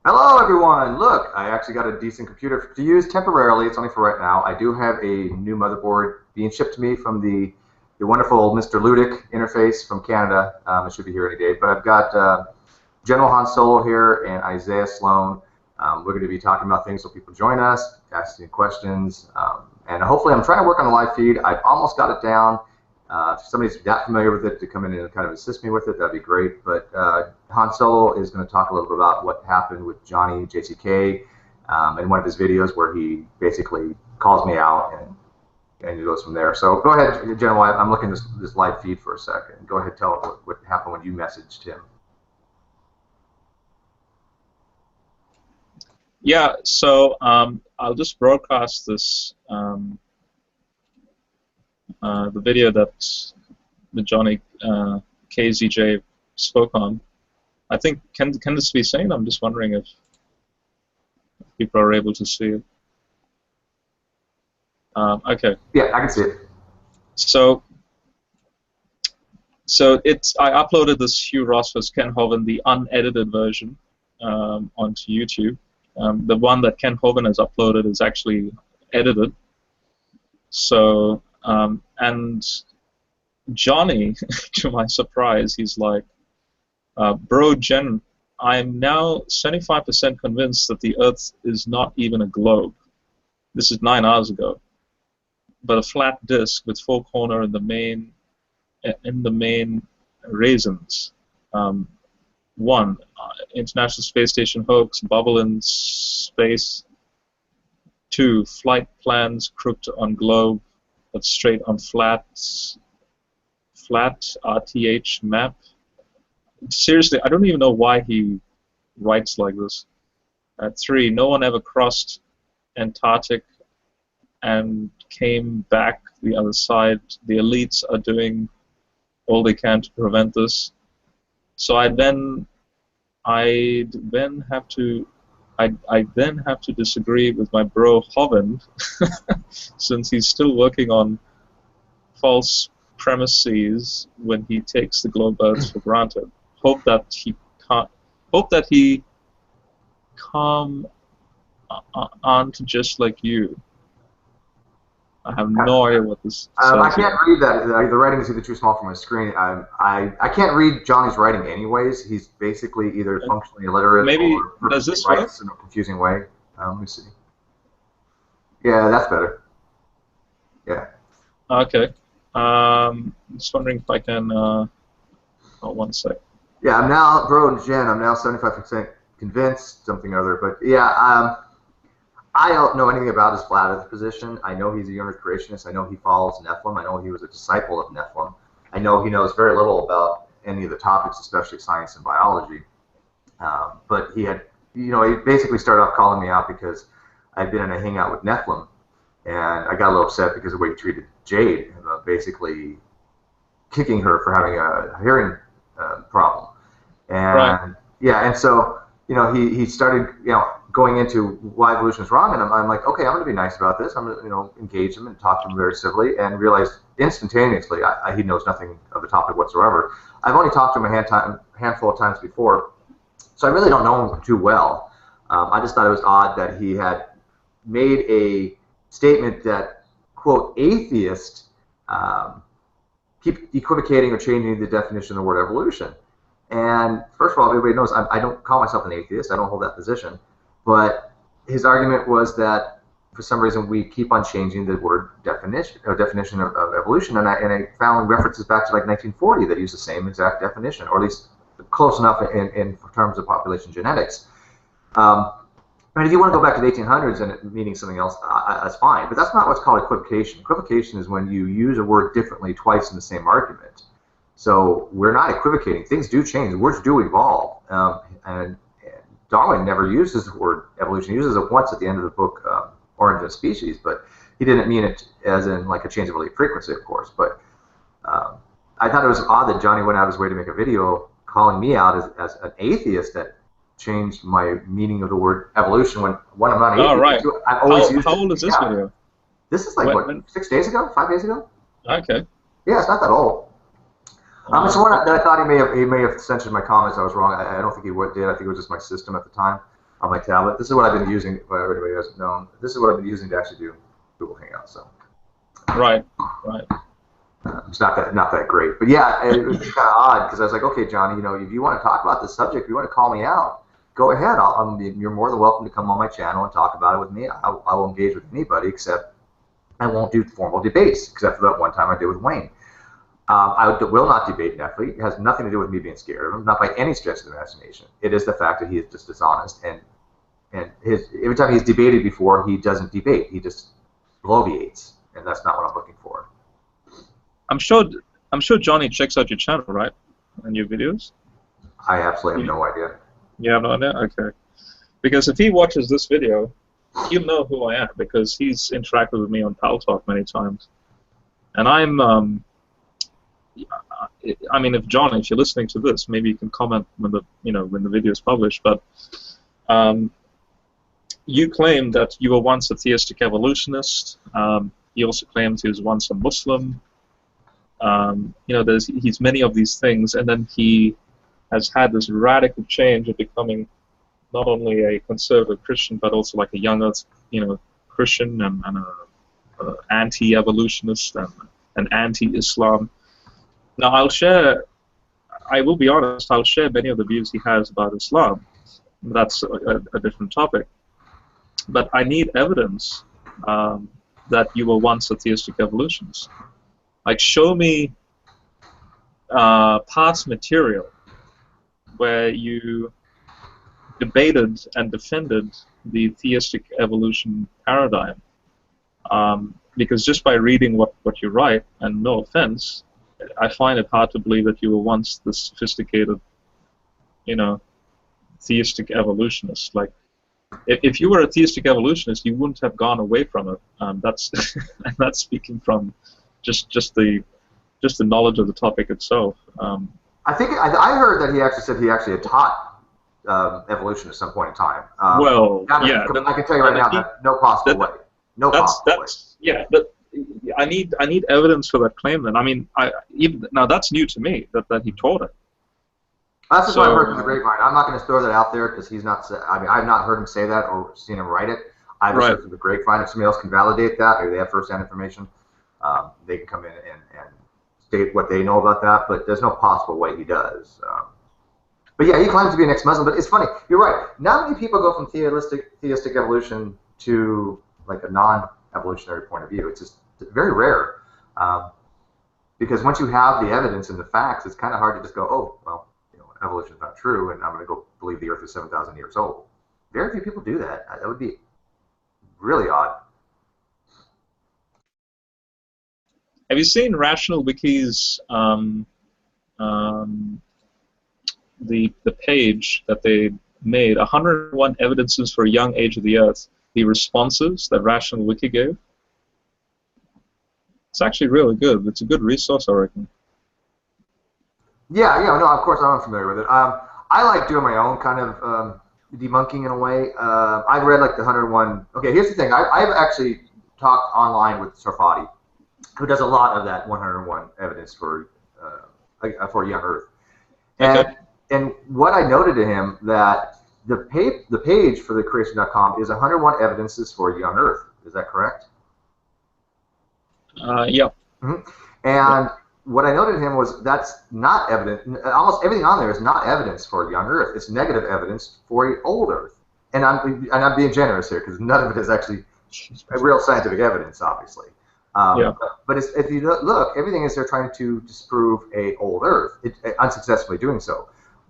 Hello, everyone. Look, I actually got a decent computer to use temporarily. It's only for right now. I do have a new motherboard being shipped to me from the wonderful Mr. Ludic interface from Canada. It should be here any day. But I've got General Han Solo here and Isaiah Sloan. We're going to be talking about things so people join us, asking questions, and hopefully I'm trying to work on the live feed. I've almost got it down. If somebody's that familiar with it to come in and kind of assist me with it, that'd be great. But Han Solo is going to talk a little bit about what happened with Johnny JCK in one of his videos where he basically calls me out and he goes from there. So go ahead, General. I'm looking at this live feed for a second. Go ahead, tell what happened when you messaged him. Yeah, so I'll just broadcast this the video that the Johnny KZJ spoke on. I think can this be seen? I'm just wondering if people are able to see it. Okay. Yeah, I can see it. So I uploaded this Hugh Ross vs. Ken Hovind, the unedited version, onto YouTube. The one that Ken Hovind has uploaded is actually edited. So and Johnny, to my surprise, he's like, bro, Jen, I'm now 75% convinced that the Earth is not even a globe. This is 9 hours ago, but a flat disk with four corners in the main raisins. One, International Space Station hoax, bubble in space. 2, flight plans crooked on globe, but straight on flat RTH map. Seriously, I don't even know why he writes like this. 3, no one ever crossed Antarctic and came back the other side. The elites are doing all they can to prevent this. So I then have to disagree with my bro Hovind, since he's still working on false premises when he takes the globe Earth for granted. Hope that he come onto just like you. I have no idea what this says. I can't read that. The writing is either too small for my screen. I can't read Johnny's writing anyways. He's basically either functionally illiterate or does this writes in a confusing way. Let me see. Yeah, that's better. Yeah. Okay. Just wondering if I can. Oh, 1 sec. Yeah, I'm now, bro and Jen, I'm now 75% convinced, something or other. But yeah, I don't know anything about his flat Earth position. I know he's a Young Earth Creationist. I know he follows Nephilim. I know he was a disciple of Nephilim. I know he knows very little about any of the topics, especially science and biology. But he had, he basically started off calling me out because I'd been in a hangout with Nephilim, and I got a little upset because of the way he treated Jade, basically kicking her for having a hearing problem. And right. Yeah, and so he started going into why evolution is wrong, and I'm like, okay, I'm going to be nice about this. I'm going to engage him and talk to him very civilly, and realized instantaneously he knows nothing of the topic whatsoever. I've only talked to him a handful of times before, so I really don't know him too well. I just thought it was odd that he had made a statement that, quote, atheists keep equivocating or changing the definition of the word evolution. And first of all, everybody knows I don't call myself an atheist. I don't hold that position. But his argument was that for some reason we keep on changing the word definition of evolution, and I found references back to like 1940 that use the same exact definition, or at least close enough in terms of population genetics. And if you want to go back to the 1800s and it meaning something else, that's fine. But that's not what's called equivocation. Equivocation is when you use a word differently twice in the same argument. So we're not equivocating. Things do change. Words do evolve. And Darwin never uses the word evolution. He uses it once at the end of the book, Origin of Species, but he didn't mean it as in like a change of allele frequency, of course. But I thought it was odd that Johnny went out of his way to make a video calling me out as an atheist that changed my meaning of the word evolution when I'm not an atheist. Oh, right. I've always used how old is this video? This is like, what, 6 days ago? 5 days ago? Okay. Yeah, it's not that old. It's one that I thought he may have censored my comments. I was wrong. I don't think he did. I think it was just my system at the time. on my tablet. This is what I've been using. If everybody hasn't known, this is what I've been using to actually do Google Hangouts. So. Right. It's not that great, but yeah, it was kind of odd because I was like, okay, Johnny, if you want to talk about this subject, if you want to call me out, go ahead. You're more than welcome to come on my channel and talk about it with me. I will engage with anybody, except I won't do formal debates, except for that one time I did with Wayne. I will not debate an athlete. It has nothing to do with me being scared of him, not by any stretch of the imagination. It is the fact that he is just dishonest, and every time he's debated before, he doesn't debate. He just bloviates, and that's not what I'm looking for. I'm sure Johnny checks out your channel, right? And your videos? I absolutely have no idea. You have no idea? Okay. Because if he watches this video, he'll know who I am, because he's interacted with me on Pal Talk many times. And I'm, I mean, if John, if you're listening to this, maybe you can comment when the video is published. But you claim that you were once a theistic evolutionist. He also claims he was once a Muslim. He's many of these things, and then he has had this radical change of becoming not only a conservative Christian, but also like a young Earth, Christian and a anti-evolutionist and an anti-Islam. Now, I will be honest, I'll share many of the views he has about Islam. That's a different topic. But I need evidence that you were once a theistic evolutionist. Like, show me past material where you debated and defended the theistic evolution paradigm. Because just by reading what you write, and no offense, I find it hard to believe that you were once this sophisticated, theistic evolutionist. Like, if you were a theistic evolutionist, you wouldn't have gone away from it. That's that's speaking from just the knowledge of the topic itself. I think I heard that he actually said he actually had taught evolution at some point in time. Yeah. I can tell you right now that no possible way. No possible way. Yeah, but I need evidence for that claim. Then, I mean, now that's new to me that he taught it. That's just what I heard from the grapevine. I'm not going to throw that out there because he's not. I mean, I've not heard him say that or seen him write it. I just heard from the grapevine. If somebody else can validate that, or they have first-hand information, they can come in and state what they know about that. But there's no possible way he does. But yeah, he claims to be an ex-Muslim. But it's funny. You're right. Not many people go from theistic evolution to like a non-evolutionary point of view. It's just very rare. Because once you have the evidence and the facts, it's kind of hard to just go, oh, well, evolution is not true, and I'm going to go believe the Earth is 7,000 years old. Very few people do that. That would be really odd. Have you seen Rational Wiki's the page that they made, 101 evidences for a young age of the Earth, the responses that Rational Wiki gave? It's actually really good. It's a good resource, I reckon. Yeah, no, of course I'm familiar with it. I like doing my own kind of debunking in a way. I've read like the 101. Okay, here's the thing. I've actually talked online with Sarfati, who does a lot of that 101 evidence for Young Earth. And what I noted to him that the page for thecreation.com is 101 evidences for Young Earth. Is that correct? Yeah. Mm-hmm. And what I noted to him was that's not evident. Almost everything on there is not evidence for Young Earth. It's negative evidence for Old Earth. And I'm being generous here because none of it is actually real scientific evidence, obviously. But if you look, everything is they're trying to disprove a Old Earth, unsuccessfully doing so.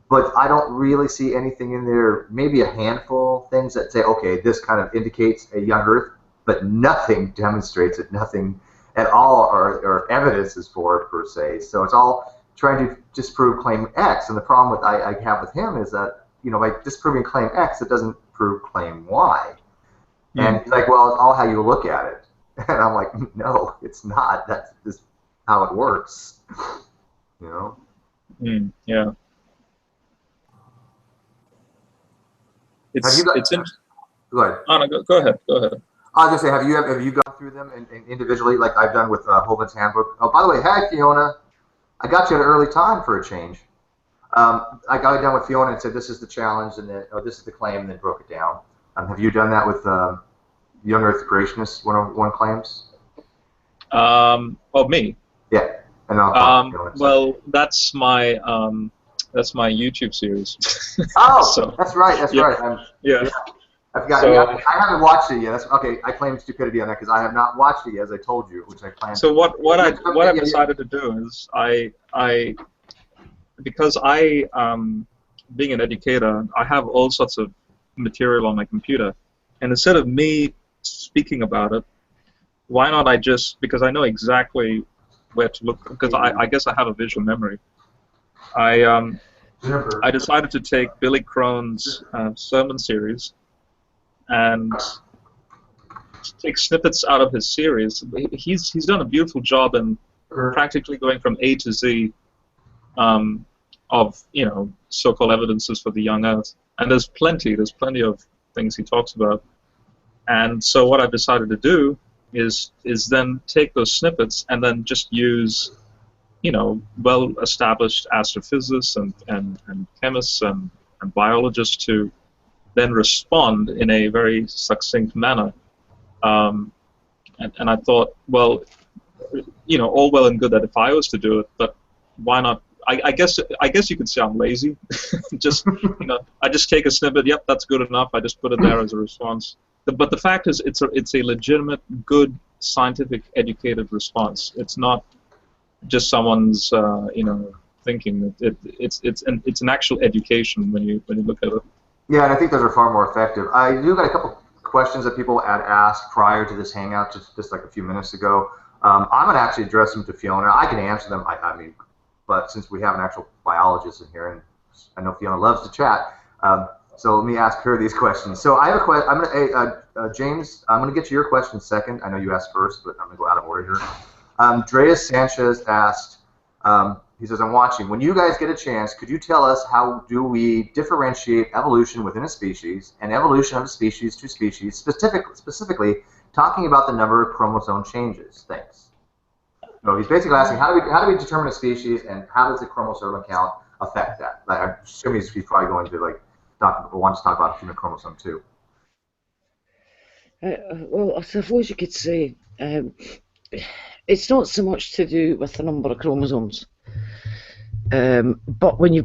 But I don't really see anything in there. Maybe a handful things that say, okay, this kind of indicates a Young Earth, but nothing demonstrates it. Nothing at all or evidences for it per se. So it's all trying to disprove claim X. And the problem I have with him is that, by disproving claim X, it doesn't prove claim Y. And he's like, well, it's all how you look at it. And I'm like, no, it's not. That's just how it works. Yeah. It's Go ahead. Oh, no, go ahead. Go ahead. I was gonna say, have you gone through them and individually, like I've done with Hovind's handbook? Oh, by the way, hi Fiona, I got you at an early time for a change. I got it done with Fiona and said, this is the challenge, and then, oh, this is the claim, and then broke it down. Have you done that with Young Earth Creationist 101 claims? Of me? Yeah. And I'll well, that's my YouTube series. Oh, so, that's right. That's right. Yeah. I forgot. So, I haven't watched it yet. That's okay. I claim stupidity on that because I have not watched it yet, as I told you, which I plan. So what I've decided to do is because being an educator, I have all sorts of material on my computer, and instead of me speaking about it, why not I just, because I know exactly where to look, because I guess I have a visual memory. I decided to take Billy Crone's sermon series and take snippets out of his series. He's done a beautiful job in practically going from A to Z of so-called evidences for the young Earth, and there's plenty of things he talks about. And so what I've decided to do is then take those snippets and then just use well-established astrophysicists and chemists and biologists to then respond in a very succinct manner. And I thought, well, all well and good that if I was to do it, but why not? I guess you could say I'm lazy. Just I just take a snippet. Yep, that's good enough. I just put it there as a response. But the fact is, it's a legitimate, good, scientific, educated response. It's not just someone's thinking. It's an actual education when you look at it. Yeah, and I think those are far more effective. I do got a couple questions that people had asked prior to this hangout, just like a few minutes ago. I'm going to actually address them to Fiona. I can answer them. I mean, but since we have an actual biologist in here, and I know Fiona loves to chat, so let me ask her these questions. So I have a question. I'm going to, James, I'm going to get to your question second. I know you asked first, but I'm going to go out of order here. Dreas Sanchez asked, he says, I'm watching. When you guys get a chance, could you tell us how do we differentiate evolution within a species and evolution of a species to species, specifically talking about the number of chromosome changes? Thanks. So he's basically asking, how do we determine a species, and how does the chromosome count affect that? Like, I'm assuming he's probably going to wants to talk about human chromosome too. Well, I suppose you could say it's not so much to do with the number of chromosomes, but when you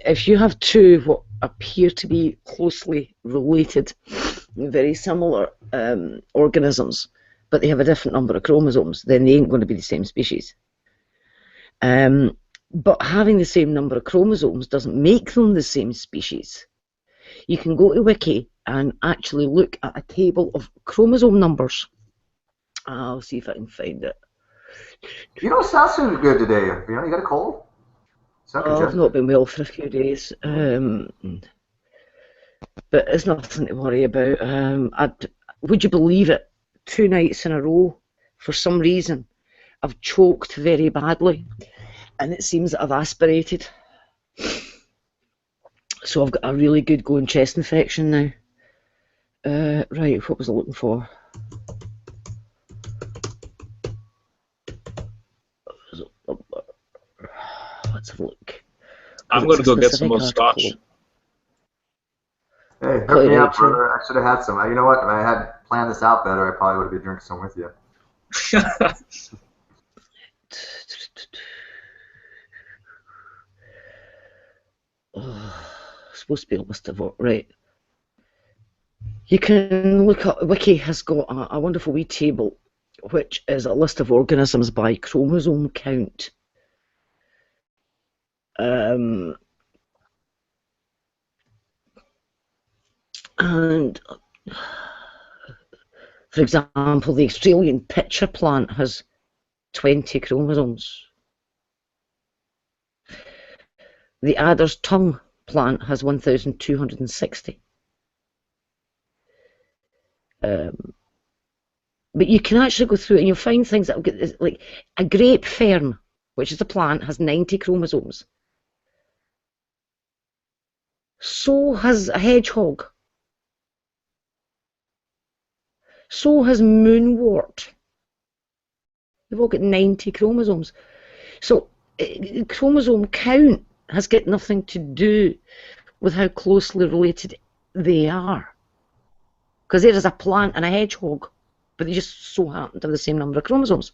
if you have two what appear to be closely related, very similar organisms, but they have a different number of chromosomes, then they ain't going to be the same species. But having the same number of chromosomes doesn't make them the same species. You can go to Wiki and actually look at a table of chromosome numbers. I'll see if I can find it. You don't sound so good today. You got a cold? I've not been well for a few days. But it's nothing to worry about. Would you believe it? 2 nights in a row, for some reason, I've choked very badly, and it seems that I've aspirated. So I've got a really good going chest infection now. Right, what was I looking for? Let's have a look. I'm going to go get some more scotch. Hey, hook me up, brother. I should have had some. You know what? If I had planned this out better, I probably would have been drinking some with you. Supposed to be a list of right. You can look up. Wiki has got a wonderful wee table, which is a list of organisms by chromosome count. And for example, the Australian pitcher plant has 20 chromosomes. The adder's tongue plant has 1,260. But you can actually go through it and you'll find things that will get, like a grape fern, which is a plant, has 90 chromosomes. So has a hedgehog. So has moonwort. They've all got 90 chromosomes. So chromosome count has got nothing to do with how closely related they are. Because there is a plant and a hedgehog, but they just so happen to have the same number of chromosomes.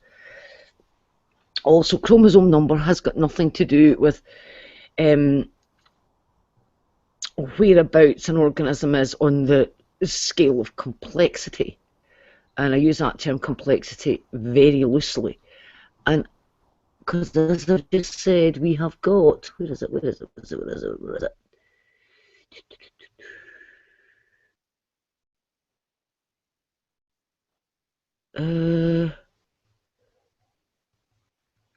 Also, chromosome number has got nothing to do with whereabouts an organism is on the scale of complexity. And I use that term complexity very loosely. And because as I've just said, we have got, where is it?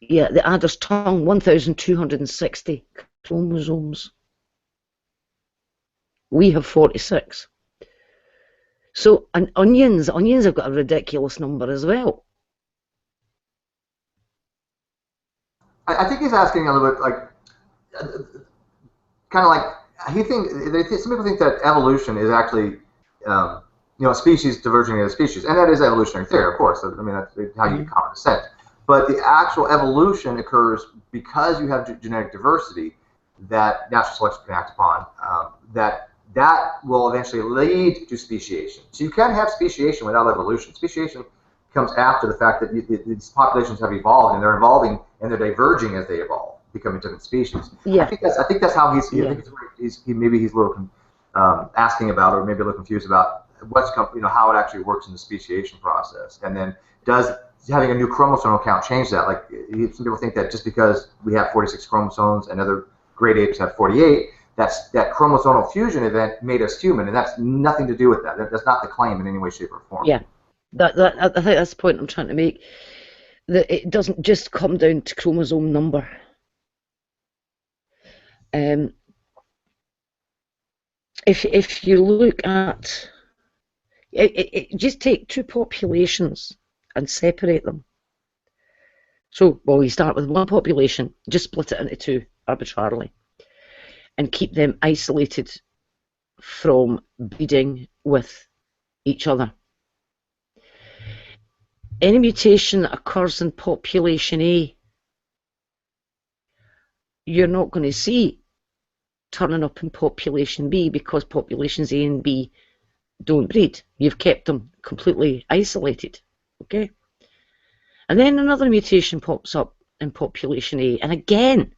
Yeah, the adder's tongue, 1,260 chromosomes. We have 46. So, and onions have got a ridiculous number as well. I think he's asking a little bit like, kind of like, some people think that evolution is actually, species diverging into species, and that is evolutionary theory, of course. I mean, that's how you get common descent. But the actual evolution occurs because you have genetic diversity that natural selection can act upon. That will eventually lead to speciation. So you can't have speciation without evolution. Speciation comes after the fact that these populations have evolved, and they're evolving and they're diverging as they evolve, becoming different species. Yeah. I think that's how he's. Yeah. I think maybe he's a little asking about, or maybe a little confused about how it actually works in the speciation process, and then does having a new chromosomal count change that? Like, some people think that just because we have 46 chromosomes and other great apes have 48, that chromosomal fusion event made us human, and that's nothing to do with that. That's not the claim in any way, shape, or form. Yeah, I think that's the point I'm trying to make. That it doesn't just come down to chromosome number. If you look at just take two populations and separate them. So, well, you start with one population, just split it into two arbitrarily, and keep them isolated from breeding with each other. Any mutation that occurs in population A, you're not going to see turning up in population B, because populations A and B don't breed. You've kept them completely isolated. Okay? And then another mutation pops up in population A, and again,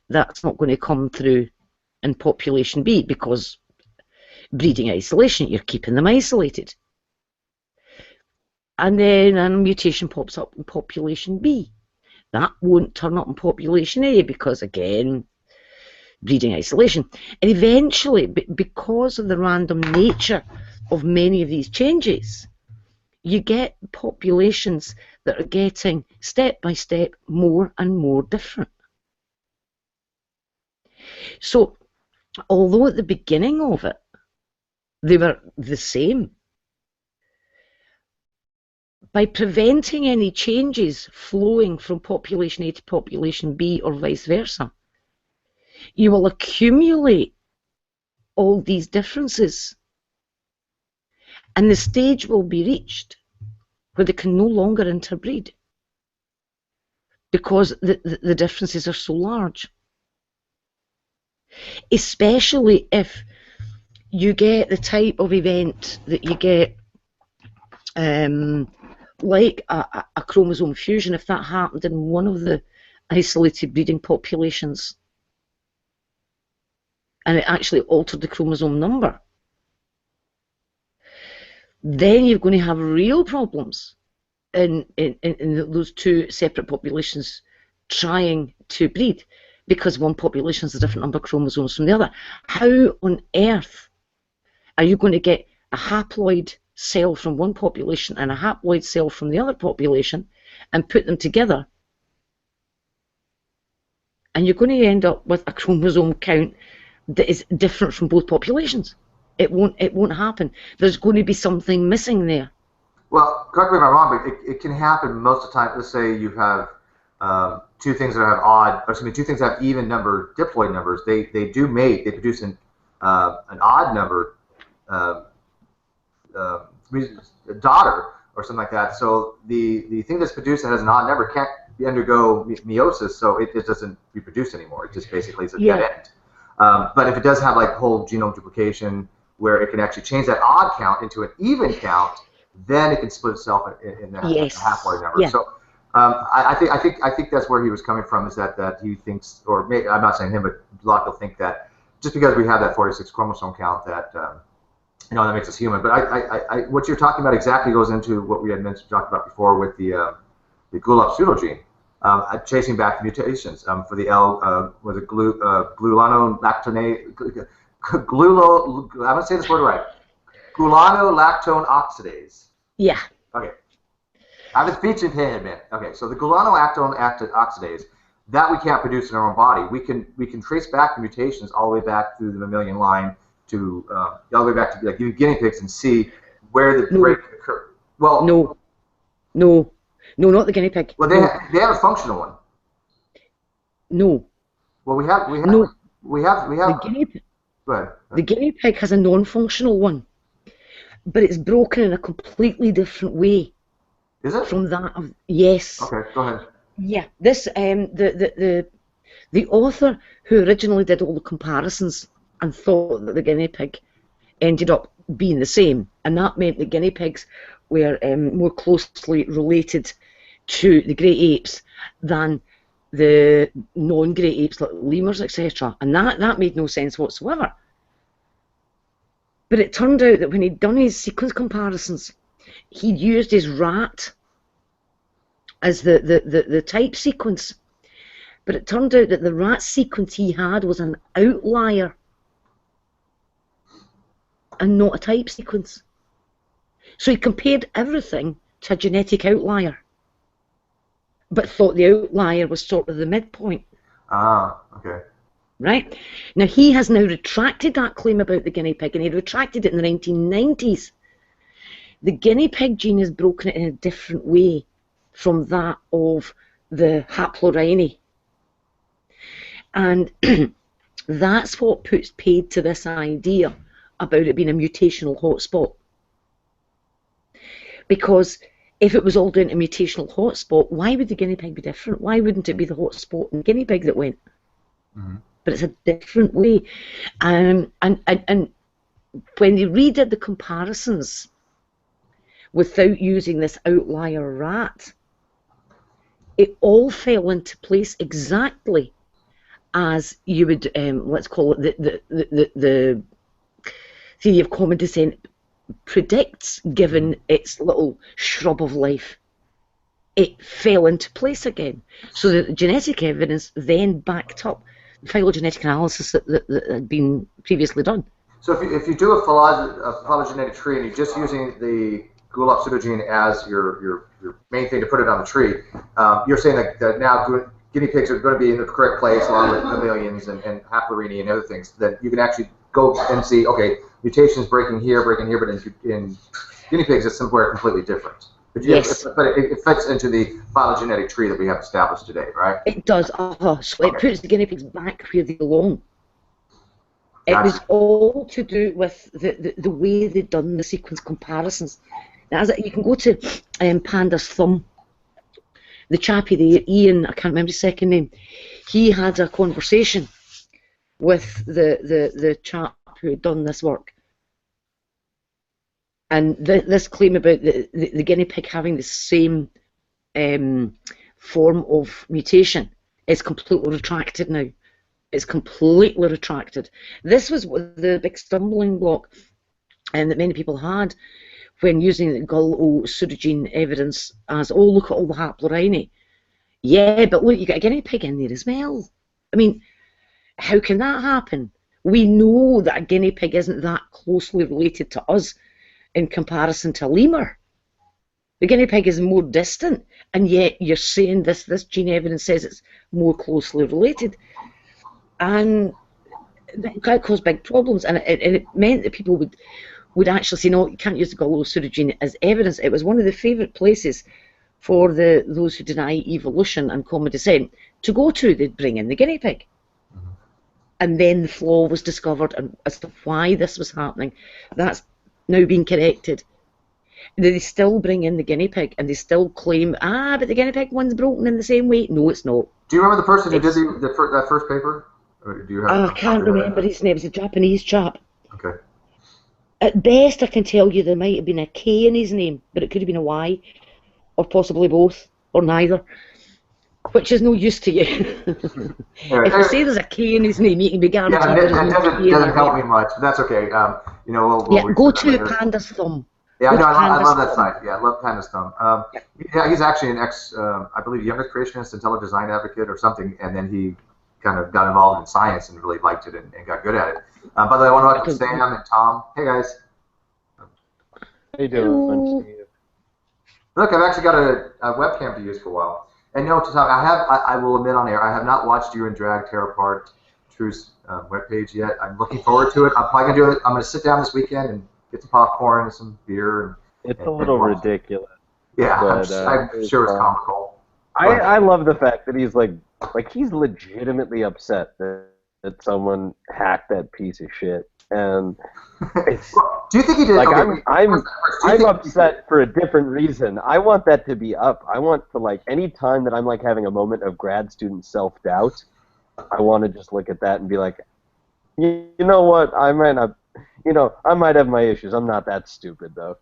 that's not going to come through in population B, because breeding isolation, you're keeping them isolated. And then a mutation pops up in population B. That won't turn up in population A, because again, breeding isolation. And eventually, because of the random nature of many of these changes, you get populations that are getting step by step more and more different. So, although at the beginning of it, they were the same, by preventing any changes flowing from population A to population B or vice versa, you will accumulate all these differences, and the stage will be reached where they can no longer interbreed, because the differences are so large. Especially if you get the type of event that you get, like a chromosome fusion, if that happened in one of the isolated breeding populations, and it actually altered the chromosome number, then you're going to have real problems in those two separate populations trying to breed, because one population has a different number of chromosomes from the other. How on earth are you going to get a haploid cell from one population and a haploid cell from the other population and put them together? And you're going to end up with a chromosome count that is different from both populations. It won't happen. There's going to be something missing there. Well, correct me if I'm wrong, but it can happen most of the time. Let's say you have two things that have two things that have even number diploid numbers. They do mate. They produce an odd number daughter or something like that. So the thing that's produced that has an odd number can't undergo meiosis, so it just doesn't reproduce anymore. It just basically is a Yeah. dead end. But if it does have like whole genome duplication, where it can actually change that odd count into an even count, then it can split itself in the Yes. haploid number. Yeah. So I think that's where he was coming from, is that he thinks, or maybe, I'm not saying him, but a lot of people think that just because we have that 46 chromosome count, that that makes us human. But what you're talking about exactly goes into what we had talked about before with the GULOP pseudogene, chasing back the mutations for the glulanolactonase. I'm gonna say this word right. Gulonolactone oxidase. Yeah. Okay. I have a speech impediment. Okay, so the gulonolactone oxidase, that we can't produce in our own body. We can trace back the mutations all the way back through the mammalian line to all the way back to like guinea pigs and see where the break occurred. Well, no, not the guinea pig. Well, they have a functional one. No. Well, we have. The guinea pig. The guinea pig has a non-functional one, but it's broken in a completely different way. Is it? From that of yes. Okay, go ahead. Yeah, this the author who originally did all the comparisons and thought that the guinea pig ended up being the same, and that meant the guinea pigs were more closely related to the great apes than the non-great apes like lemurs, etc. And that made no sense whatsoever. But it turned out that when he'd done his sequence comparisons, he'd used his rat as the type sequence. But it turned out that the rat sequence he had was an outlier and not a type sequence. So he compared everything to a genetic outlier, but thought the outlier was sort of the midpoint. Ah, okay. Right? Now, he has now retracted that claim about the guinea pig, and he retracted it in the 1990s. The guinea pig gene is broken in a different way from that of the haplorhini. And that's what puts paid to this idea about it being a mutational hotspot. Because if it was all down to mutational hotspot, why would the guinea pig be different? Why wouldn't it be the hotspot and the guinea pig that went? Mm-hmm. But it's a different way. And when they redid the comparisons without using this outlier rat, it all fell into place exactly as you would, let's call it the theory of common descent predicts, given its little shrub of life. It fell into place again. So the genetic evidence then backed up the phylogenetic analysis that had been previously done. So if you do a phylogenetic tree and you're just using the GULOP pseudogene as your main thing to put it on the tree, you're saying that now guinea pigs are going to be in the correct place along with mammalians and haplorhini and other things, that you can actually go and see, okay, mutations breaking here, but in guinea pigs it's somewhere completely different. But yes. But it fits into the phylogenetic tree that we have established today, right? It does. So it puts the guinea pigs back where they belong. It was all to do with the way they'd done the sequence comparisons. Now, you can go to Panda's Thumb. The chappie there, Ian, I can't remember his second name, he had a conversation with the chap who had done this work. And this claim about the guinea pig having the same form of mutation is completely retracted now. It's completely retracted. This was the big stumbling block that many people had when using the GULOP pseudogene evidence as, oh, look at all the haplorhini. Yeah, but look, you got a guinea pig in there as well. I mean, how can that happen? We know that a guinea pig isn't that closely related to us in comparison to a lemur. The guinea pig is more distant, and yet you're saying this gene evidence says it's more closely related. And that caused big problems, and it meant that people would actually say, no, you can't use the GULOP pseudogene as evidence. It was one of the favourite places for those who deny evolution and common descent to go to. They'd bring in the guinea pig. Mm-hmm. And then the flaw was discovered as to why this was happening. That's now been corrected. They still bring in the guinea pig, and they still claim, but the guinea pig one's broken in the same way. No, it's not. Do you remember the person who did that first paper? Or do you have? I can't remember his name. It was a Japanese chap. Okay. At best, I can tell you there might have been a K in his name, but it could have been a Y, or possibly both, or neither, which is no use to you. If you say there's a K in his name, you can be guaranteed there's no K. It doesn't help me much, but that's okay. We'll go to Panda's Thumb. Yeah, I love that site. Yeah, I love Panda's Thumb. Yeah, he's actually an I believe, Young Earth Creationist, intelligent design advocate or something, and then he kind of got involved in science and really liked it and got good at it. By the way, I want to welcome Sam and Tom. Hey, guys. How you doing? Look, I've actually got a webcam to use for a while. And Tom, I will admit on air, I have not watched you and Drag tear apart Truth's webpage yet. I'm looking forward to it. I'm probably going to do it. I'm going to sit down this weekend and get some popcorn and some beer. It's a little ridiculous. Yeah, but, I'm sure it's comical. I love the fact that he's he's legitimately upset that someone hacked that piece of shit. And it's, do you think he did? Like, okay, I'm upset for a different reason. I want that to be up. I want to, any time that I'm having a moment of grad student self-doubt, I want to just look at that and be like, you know what? I might not. I might have my issues. I'm not that stupid, though.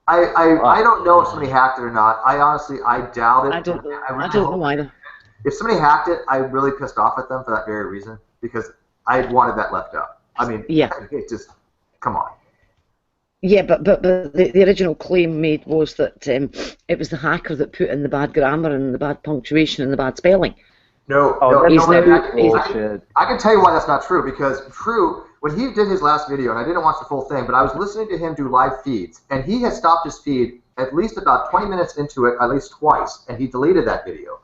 I don't know if somebody hacked it or not. I honestly doubt it. I don't know either. If somebody hacked it, I'm really pissed off at them for that very reason, because I wanted that left out. I mean, yeah. It just, come on. Yeah, but the original claim made was that it was the hacker that put in the bad grammar and the bad punctuation and the bad spelling. No, I can tell you why that's not true, because when he did his last video, and I didn't watch the full thing, but I was listening to him do live feeds, and he had stopped his feed at least about 20 minutes into it, at least twice, and he deleted that video,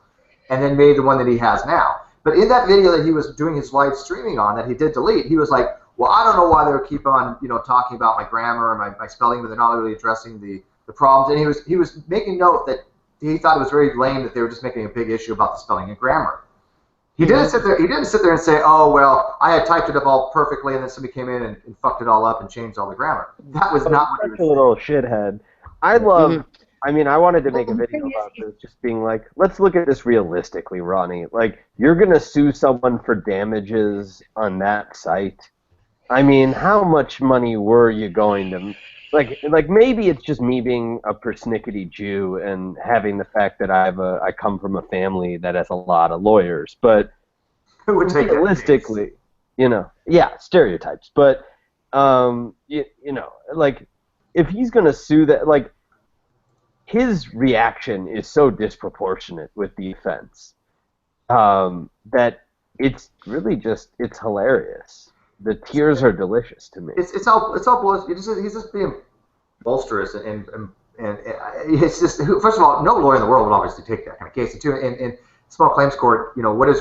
and then made the one that he has now. But in that video that he was doing his live streaming on, that he did delete, he was like, well, I don't know why they keep on, talking about my grammar and my spelling, but they're not really addressing the problems. And he was making note that he thought it was very lame that they were just making a big issue about the spelling and grammar. He didn't sit there and say, oh, well, I had typed it up all perfectly, and then somebody came in and fucked it all up and changed all the grammar. That was not what he was saying. A little shithead. I love. I mean, I wanted to make a video about this, just being like, let's look at this realistically, Ronnie. You're going to sue someone for damages on that site. I mean, how much money were you going to... maybe it's just me being a persnickety Jew and having the fact that I come from a family that has a lot of lawyers, but realistically, yeah, stereotypes. But if he's gonna sue that, his reaction is so disproportionate with the offense that it's really it's hilarious. The tears are delicious to me. It's all he's just being bolsterous and it's just, first of all, no lawyer in the world would obviously take that kind of case. And two, in small claims court, what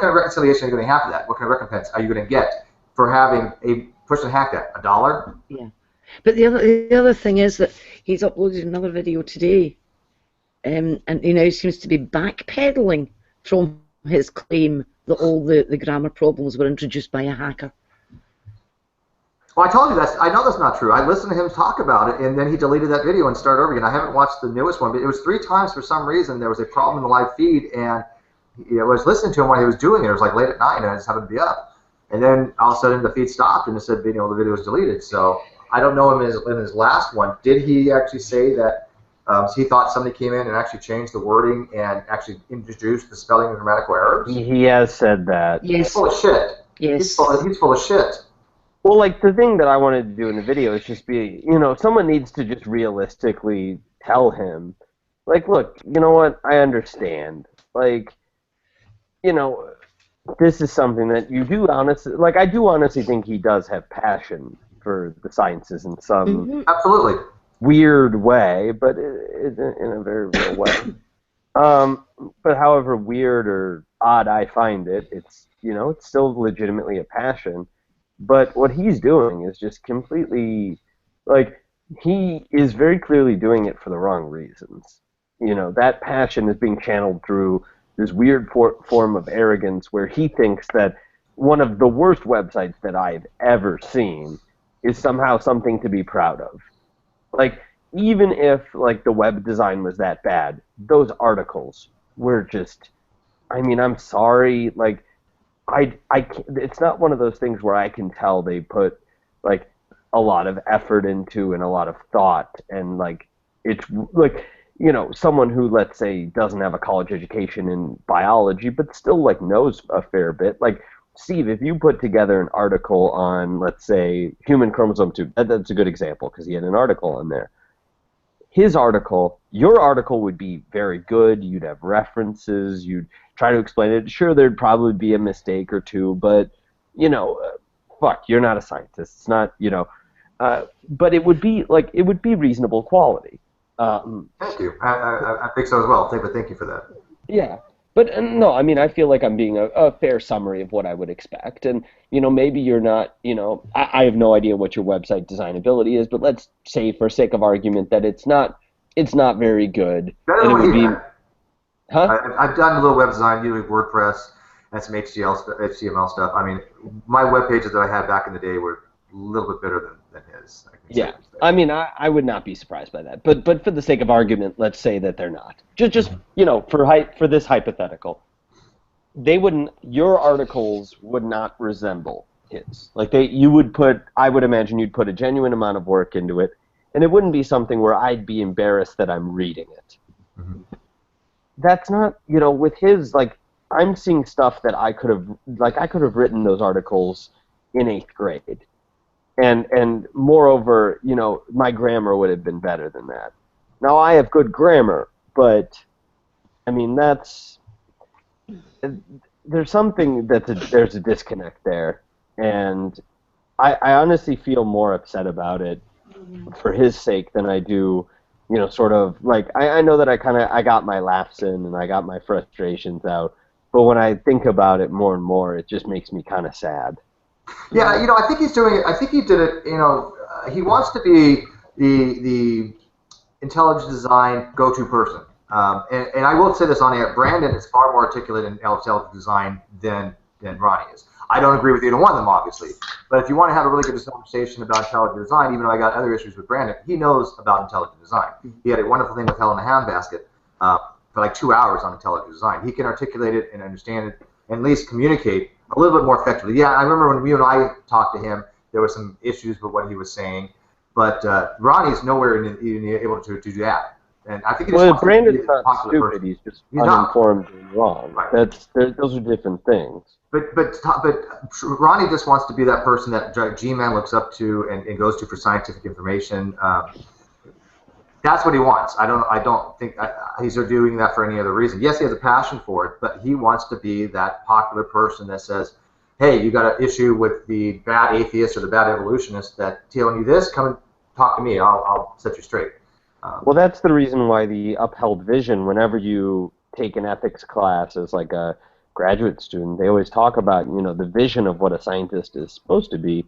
kind of reconciliation are you going to have for that? What kind of recompense are you going to get for having a person hack that? $1? Yeah. But the other thing is that he's uploaded another video today, and he now seems to be backpedaling from his claim that all the grammar problems were introduced by a hacker. Well, I told you I know that's not true. I listened to him talk about it, and then he deleted that video and started over again. I haven't watched the newest one, but it was 3 times for some reason there was a problem in the live feed, and I was listening to him while he was doing it. It was late at night, and I just happened to be up. And then all of a sudden the feed stopped, and it said, the video was deleted. So I don't know him in his last one. Did he actually say that he thought somebody came in and actually changed the wording and actually introduced the spelling and grammatical errors? He has said that. Yes. He's full of shit. Yes. He's full of shit. Well, the thing that I wanted to do in the video is just be, someone needs to just realistically tell him, look, you know what, I understand. This is something that you do honestly, I do honestly think he does have passion for the sciences in some absolutely weird way, but in a very real way. But however weird or odd I find it, it's still legitimately a passion. But what he's doing is just completely, he is very clearly doing it for the wrong reasons. That passion is being channeled through this weird form of arrogance where he thinks that one of the worst websites that I've ever seen is somehow something to be proud of. Like, even if, like, the web design was that bad, those articles were just, I mean, I'm sorry, like, it's not one of those things where I can tell they put, like, a lot of effort into and a lot of thought, and, like, it's, like, you know, someone who, let's say, doesn't have a college education in biology, but still, like, knows a fair bit, like, Steve, if you put together an article on, let's say, human chromosome 2, that's a good example, because he had an article on there. His article, your article would be very good, you'd have references, you'd try to explain it. Sure, there'd probably be a mistake or two, but, you know, fuck, you're not a scientist. It's not, you know, but it would be, like, it would be reasonable quality. Thank you. I think so as well. Thank you for that. Yeah. But no, I mean, I feel like I'm being a fair summary of what I would expect. And, you know, maybe you're not, you know, I have no idea what your website designability is, but let's say for sake of argument that it's not very good. Better and than it would be, huh? I've done a little web design, usually WordPress and some HTML stuff. I mean, my web pages that I had back in the day were a little bit better than his. Yeah, I mean, I would not be surprised by that. But for the sake of argument, let's say that they're not. Just you know, for this hypothetical, they wouldn't. Your articles would not resemble his. Like I would imagine you'd put a genuine amount of work into it, and it wouldn't be something where I'd be embarrassed that I'm reading it. Mm-hmm. That's not, you know, with his, like, I'm seeing stuff that I could have written those articles in 8th grade. And moreover, you know, my grammar would have been better than that. Now, I have good grammar, but, I mean, there's something there's a disconnect there, and I honestly feel more upset about it for his sake than I do, you know, sort of, like, I know that I got my laughs in and I got my frustrations out, but when I think about it more and more, it just makes me kind of sad. Yeah, you know, I think he's doing it. I think he did it. You know, he wants to be the intelligent design go-to person. And I will say this on air: Brandon is far more articulate in intelligent design than Ronnie is. I don't agree with either one of them, obviously. But if you want to have a really good conversation about intelligent design, even though I got other issues with Brandon, he knows about intelligent design. He had a wonderful thing with Hell in a Handbasket for like 2 hours on intelligent design. He can articulate it and understand it, and at least communicate a little bit more effectively. Yeah, I remember when you and I talked to him, there were some issues with what he was saying, but Ronnie's nowhere even able to do that. And I think Brandon's not stupid. He's just uninformed and wrong. Right. Those are different things. But Ronnie just wants to be that person that G-Man looks up to and goes to for scientific information. That's what he wants. I don't think he's doing that for any other reason. Yes, he has a passion for it, but he wants to be that popular person that says, hey, you got an issue with the bad atheist or the bad evolutionist that telling you this, come and talk to me. I'll set you straight. Well, that's the reason why the upheld vision, whenever you take an ethics class as like a graduate student, they always talk about, you know, the vision of what a scientist is supposed to be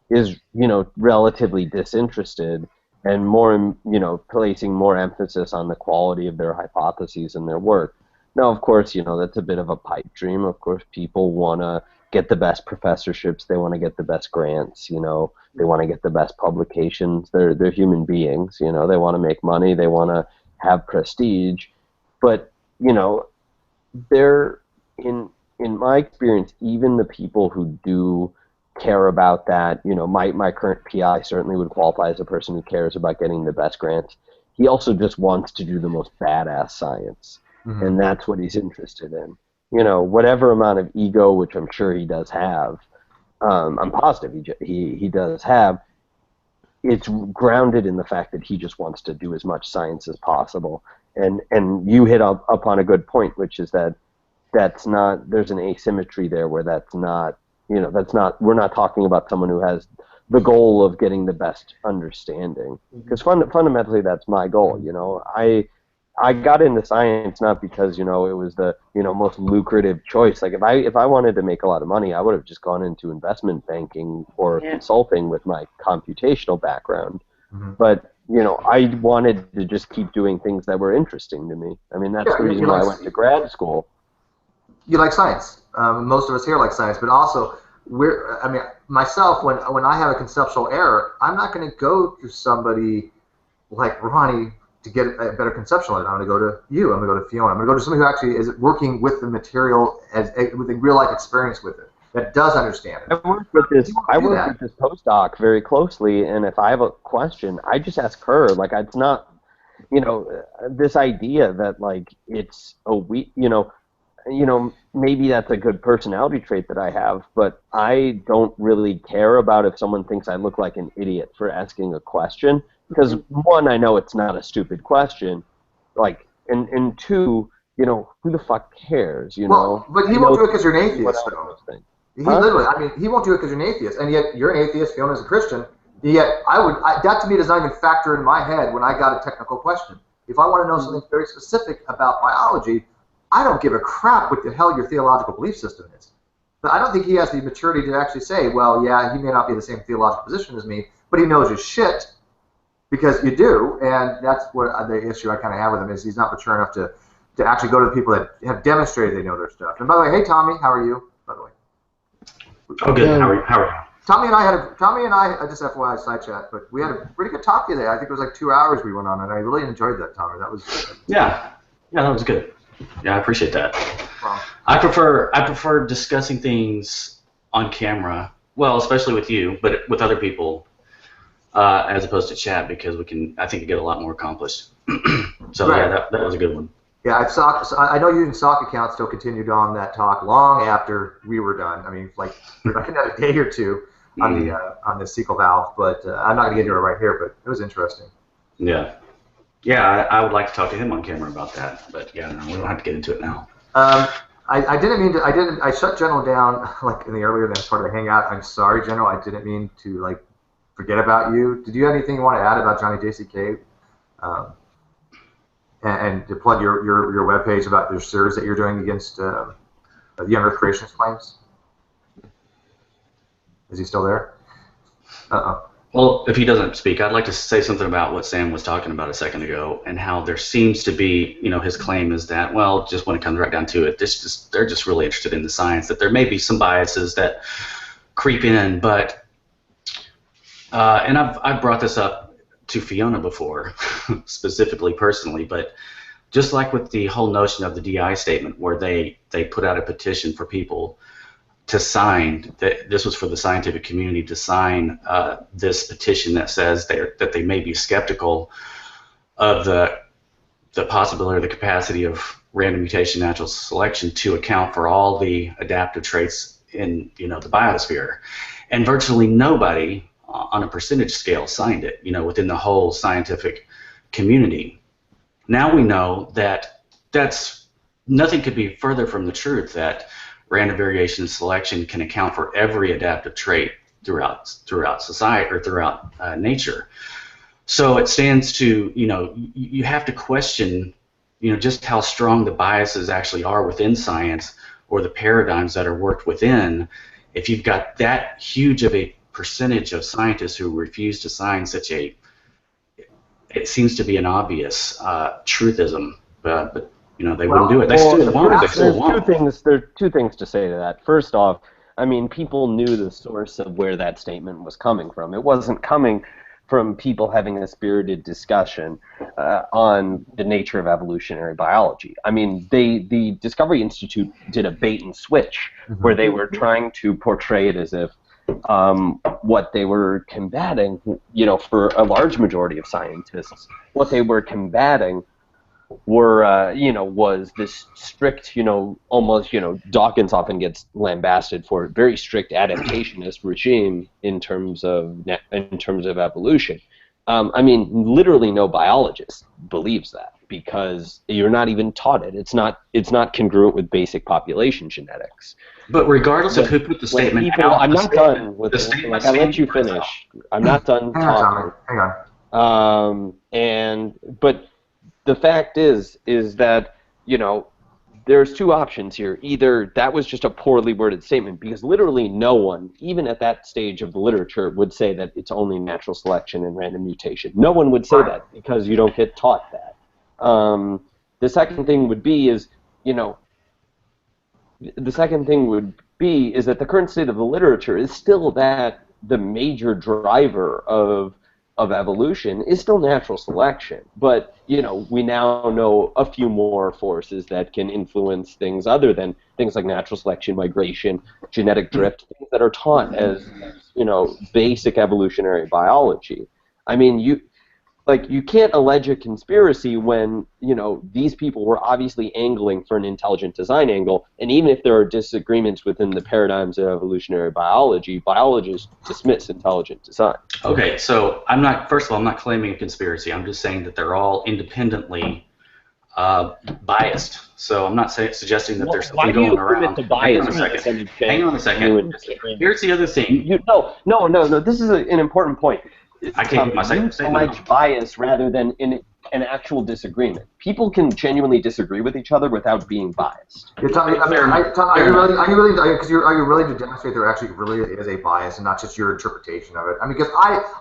is, you know, relatively disinterested and more, you know, placing more emphasis on the quality of their hypotheses and their work. Now, of course, you know, that's a bit of a pipe dream. Of course, people want to get the best professorships. They want to get the best grants, you know. They want to get the best publications. They're human beings, you know. They want to make money. They want to have prestige. But, you know, they're, in my experience, even the people who do care about that, you know, my current PI certainly would qualify as a person who cares about getting the best grants. He also just wants to do the most badass science, and that's what he's interested in. You know, whatever amount of ego, which I'm sure he does have, I'm positive he does have, it's grounded in the fact that he just wants to do as much science as possible. And you hit upon a good point, which is that that's not, there's an asymmetry there where that's not, you know, that's not, we're not talking about someone who has the goal of getting the best understanding. Because fundamentally that's my goal, you know. I got into science not because, you know, it was the, you know, most lucrative choice. Like if I wanted to make a lot of money, I would have just gone into investment banking or consulting with my computational background. But, you know, I wanted to just keep doing things that were interesting to me. I mean, that's the reason why I went to grad school. You like science. Most of us here like science, but also myself, when I have a conceptual error, I'm not going to go to somebody like Ronnie to get a better conceptual of it. I'm going to go to you. I'm going to go to Fiona. I'm going to go to somebody who actually is working with the material with a real life experience with it, that does understand it. I work with this postdoc very closely, and if I have a question, I just ask her. Like, it's not, this idea that like it's maybe that's a good personality trait that I have, but I don't really care about if someone thinks I look like an idiot for asking a question, because one, I know it's not a stupid question, like, and two, who the fuck cares, Well, but he won't do it because you're an atheist, though. He literally, he won't do it because you're an atheist, and yet you're an atheist, Fiona's a Christian, yet that to me does not even factor in my head when I got a technical question. If I want to know something very specific about biology, I don't give a crap what the hell your theological belief system is. But I don't think he has the maturity to actually say, well, yeah, he may not be the same theological position as me, but he knows his shit, because you do, and that's what the issue I kind of have with him is he's not mature enough to actually go to the people that have demonstrated they know their stuff. And by the way, hey, Tommy, how are you, by the way? Oh, good. How are you? Tommy and I just FYI side chat, but we had a pretty good talk today. I think it was like 2 hours we went on, and I really enjoyed that, Tommy. That was yeah, that was good. Yeah, I appreciate that. Wow. I prefer discussing things on camera. Well, especially with you, but with other people, as opposed to chat, because I think get a lot more accomplished. So right. Yeah, that was a good one. Yeah, I know you and Sock account still continued on that talk long after we were done. I mean, like I can have a day or two on the cecal valve, but I'm not going to get into it right here. But it was interesting. Yeah. Yeah, I would like to talk to him on camera about that, but yeah, no, we don't have to get into it now. I didn't mean to. I shut General down like in the earlier than part of the hangout. I'm sorry, General. I didn't mean to like forget about you. Did you have anything you want to add about Johnny JCK? And to plug your webpage about your series that you're doing against the Young Earth Creationist claims. Is he still there? Well, if he doesn't speak, I'd like to say something about what Sam was talking about a second ago, and how there seems to be, his claim is that, well, just when it comes right down to it, they're just really interested in the science, that there may be some biases that creep in, but, and I've brought this up to Fiona before, specifically personally, but just like with the whole notion of the DI statement, where they put out a petition for people to sign, this was for the scientific community to sign this petition that says that they may be skeptical of the possibility or the capacity of random mutation natural selection to account for all the adaptive traits in the biosphere, and virtually nobody on a percentage scale signed it, within the whole scientific community. Now we know that nothing could be further from the truth, that random variation selection can account for every adaptive trait throughout society or throughout nature. So it stands to, you have to question, just how strong the biases actually are within science, or the paradigms that are worked within, if you've got that huge of a percentage of scientists who refuse to sign such it seems to be an obvious truthism, but they wouldn't do it. They still won't. There are two things to say to that. First off, I mean, people knew the source of where that statement was coming from. It wasn't coming from people having a spirited discussion on the nature of evolutionary biology. I mean, the Discovery Institute did a bait and switch where they were trying to portray it as if what they were combating, for a large majority of scientists, what they were combating were, was this strict, almost, Dawkins often gets lambasted for a very strict adaptationist regime in terms of evolution. I mean, literally no biologist believes that, because you're not even taught it. It's not congruent with basic population genetics. But regardless of who put the statement out, I'm not done with it. Like, I let you finish. I'm not done talking. Hang on. But the fact is that, there's two options here. Either that was just a poorly worded statement, because literally no one, even at that stage of the literature, would say that it's only natural selection and random mutation. No one would say that, because you don't get taught that. The second thing would be B is that the current state of the literature is still that the major driver of evolution is still natural selection. But, you know, we now know a few more forces that can influence things other than things like natural selection, migration, genetic drift, things that are taught as, you know, basic evolutionary biology. I mean, you can't allege a conspiracy when, you know, these people were obviously angling for an intelligent design angle, and even if there are disagreements within the paradigms of evolutionary biology, biologists dismiss intelligent design. Okay, so first of all, I'm not claiming a conspiracy. I'm just saying that they're all independently biased. So I'm not suggesting that there's something going around. Hang on a second. Here's the other thing. No. This is an important point. I can't get my second statement. Allege bias rather than in an actual disagreement. People can genuinely disagree with each other without being biased. Are you really to demonstrate there actually really is a bias and not just your interpretation of it? I mean, because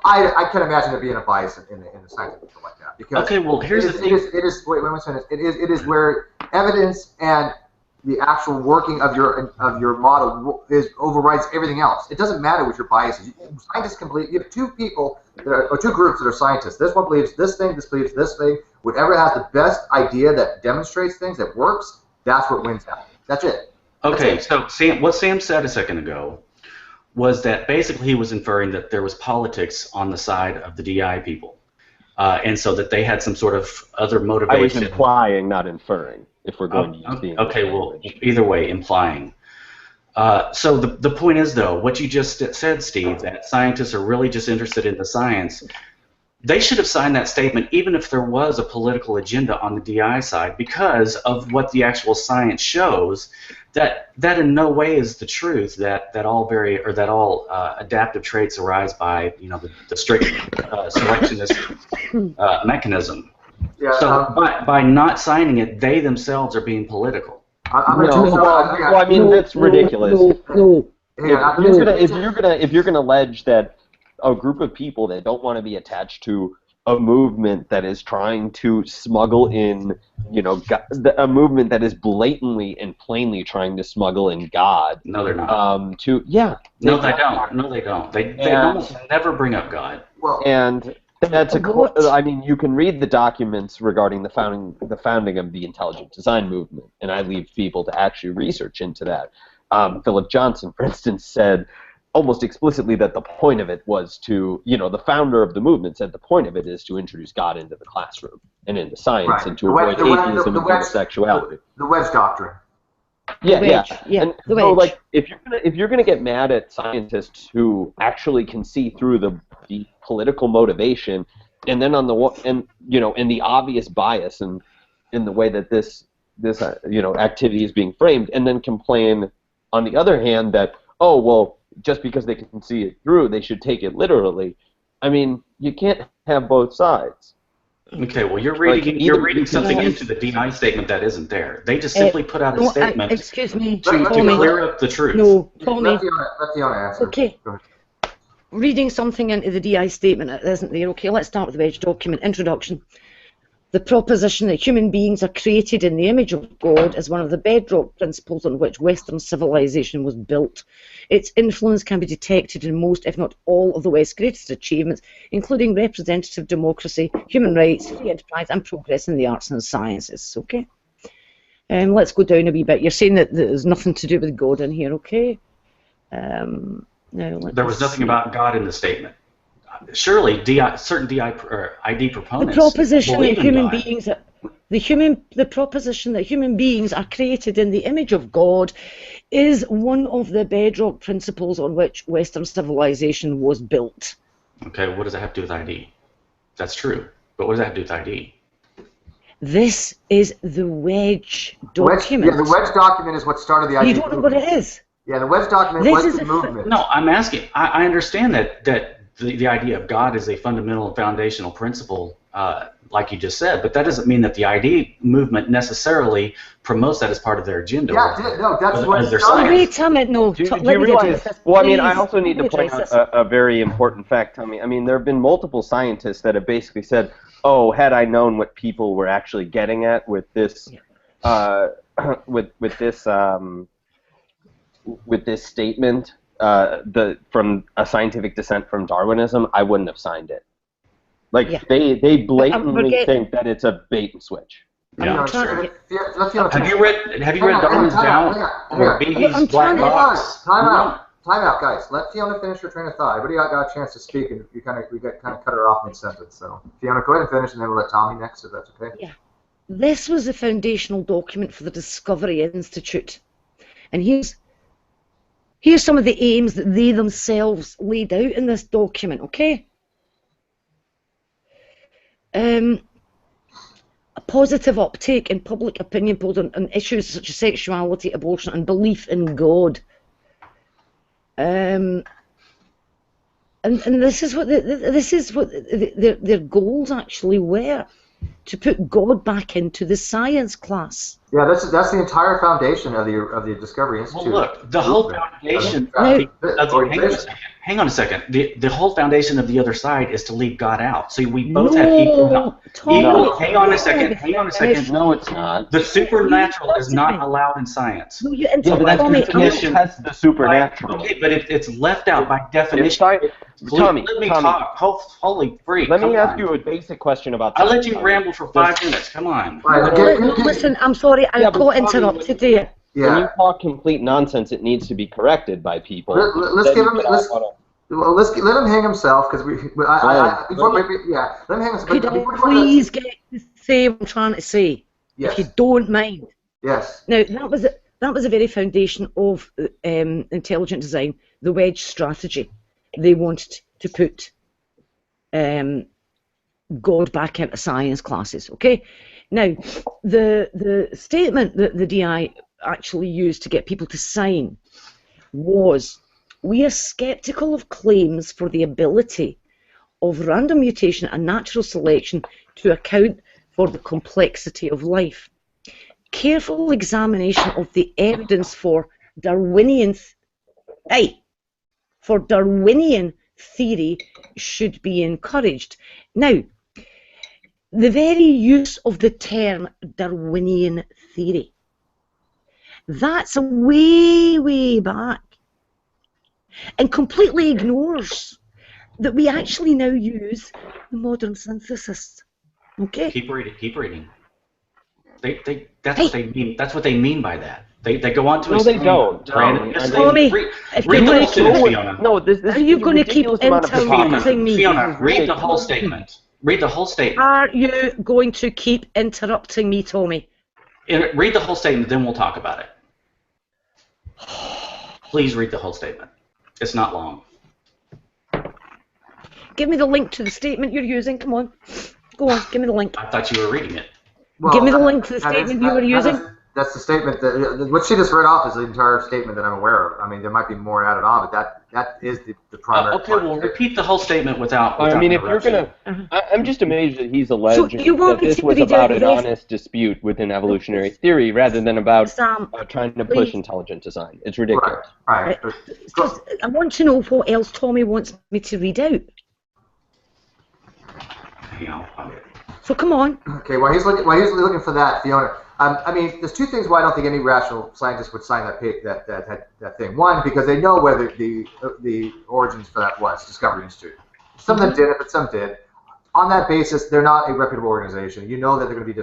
I can imagine there being a bias in the science of something like that. Because okay, well, here's the thing. It is where evidence and the actual working of your model overrides everything else. It doesn't matter what your bias is. Scientists can believe. You have two people or two groups that are scientists. This one believes this thing. This believes this thing. Whatever has the best idea that demonstrates things that works, that's what wins out. That's it. Okay, so what Sam said a second ago was that basically he was inferring that there was politics on the side of the DI people, and so that they had some sort of other motivation. I was implying, not inferring. If we're going to use the okay, well, either way, implying. So the point is, though, what you just said, Steve, that scientists are really just interested in the science. They should have signed that statement even if there was a political agenda on the DI side, because of what the actual science shows. That in no way is the truth. That all adaptive traits arise by, you know, the strict selectionist mechanism. Yeah, so by not signing it, they themselves are being political. I mean, that's ridiculous. No. If you're gonna allege that a group of people that don't want to be attached to a movement that is trying to smuggle in, you know, a movement that is blatantly and plainly trying to smuggle in God. No, they're not. No, they don't. No, they don't. They almost never bring up God. Well, and that's I mean, you can read the documents regarding the founding of the intelligent design movement, and I leave people to actually research into that. Philip Johnson, for instance, said almost explicitly that the point of it was to, you know, the founder of the movement said the point of it is to introduce God into the classroom and into science and to avoid atheism and homosexuality. The wedge doctrine. Yeah. And so, like, if you're gonna get mad at scientists who actually can see through the political motivation, and then and the obvious bias and in the way that this activity is being framed, and then complain on the other hand that, oh, well, just because they can see it through, they should take it literally. I mean, you can't have both sides. Okay, well, you're reading something into the DI statement that isn't there. They just simply put out a statement excuse me, to clear up the truth. No, Tommy. Let the answer. Okay. Reading something into the DI statement that isn't there. Okay, let's start with the wedge document. Introduction. The proposition that human beings are created in the image of God is one of the bedrock principles on which Western civilization was built. Its influence can be detected in most, if not all, of the West's greatest achievements, including representative democracy, human rights, free enterprise, and progress in the arts and sciences. Okay? Let's go down a wee bit. You're saying that there's nothing to do with God in here, okay? Now, there was nothing about God in the statement. Surely, certain ID proponents. The proposition that human beings, the proposition that human beings are created in the image of God, is one of the bedrock principles on which Western civilization was built. Okay, what does that have to do with ID? That's true, but what does that have to do with ID? This is the wedge document. The wedge document is what started the ID. You don't know what it is. Yeah, the wedge document was the movement. No, I'm asking. I understand that the idea of God is a fundamental and foundational principle, like you just said, but that doesn't mean that the ID movement necessarily promotes that as part of their agenda. That's what. Wait a minute, no. Do you realize? Well, I mean, I also need to point out a very important fact, Tommy. I mean, there have been multiple scientists that have basically said, "Oh, had I known what people were actually getting at with this, with this." with this statement, from a scientific descent from Darwinism, I wouldn't have signed it. Like they blatantly think that it's a bait and switch. Yeah. Have you read Darwin's Doubt or Behe's Black Box? Time out, guys. Let Fiona finish her train of thought. Everybody got a chance to speak, and we kind of cut her off mid-sentence. So, Fiona, go ahead and finish, and then we'll let Tommy next, if that's okay. Yeah. This was the foundational document for the Discovery Institute. And here's some of the aims that they themselves laid out in this document, okay? A positive uptake in public opinion polls on issues such as sexuality, abortion, and belief in God. And this is what their goals actually were, to put God back into the science class. Yeah, that's the entire foundation of the Discovery Institute. Well, look, the whole foundation. Hang on a second. The whole foundation of the other side is to leave God out. So we both have equal. Hang on a second. No, it's not. The supernatural is not allowed in science. No, you but that's the supernatural. Okay, but it's left out by definition. Tommy, let me talk. Holy freak! Let me ask you a basic question about. I'll let you ramble for 5 minutes. Come on. Listen, I'm sorry, I got interrupted there. Yeah. When you talk complete nonsense, it needs to be corrected by people. Let's let him hang himself, because let him hang himself. Could I please get to say what I'm trying to say, yes, if you don't mind? Yes. Now that was the very foundation of intelligent design, the wedge strategy. They wanted to put God back into science classes. Okay. Now the statement that the DI actually used to get people to sign was, "We are skeptical of claims for the ability of random mutation and natural selection to account for the complexity of life. Careful examination of the evidence for Darwinian theory should be encouraged." Now, the very use of the term Darwinian theory, that's a way back, and completely ignores that we actually now use the modern synthesis. Okay. Keep reading. That's what they mean by that. They go on to. No, they don't. Tommy, are you going to keep interrupting me? Fiona, read the whole statement. Read the whole statement. Are you going to keep interrupting me, Tommy? Read the whole statement, then we'll talk about it. Please read the whole statement. It's not long. Give me the link to the statement you're using. Come on. Go on, give me the link. I thought you were reading it. Well, give me the link to the statement you were using. That's the statement what she just read off is the entire statement that I'm aware of. I mean, there might be more added on, but that is the primary. Okay, well, repeat the whole statement without I mean, if you're gonna, I'm just amazed that he's alleging that this was about an honest dispute within evolutionary theory rather than about trying to push intelligent design. It's ridiculous. Right. I want to know what else Tommy wants me to read out. So come on. Okay, while he's looking for that, Fiona. I mean, there's two things why I don't think any rational scientist would sign that thing. One, because they know where the origins for that was, Discovery Institute. Some of them did it, but some did. On that basis, they're not a reputable organization. You know that they're going to be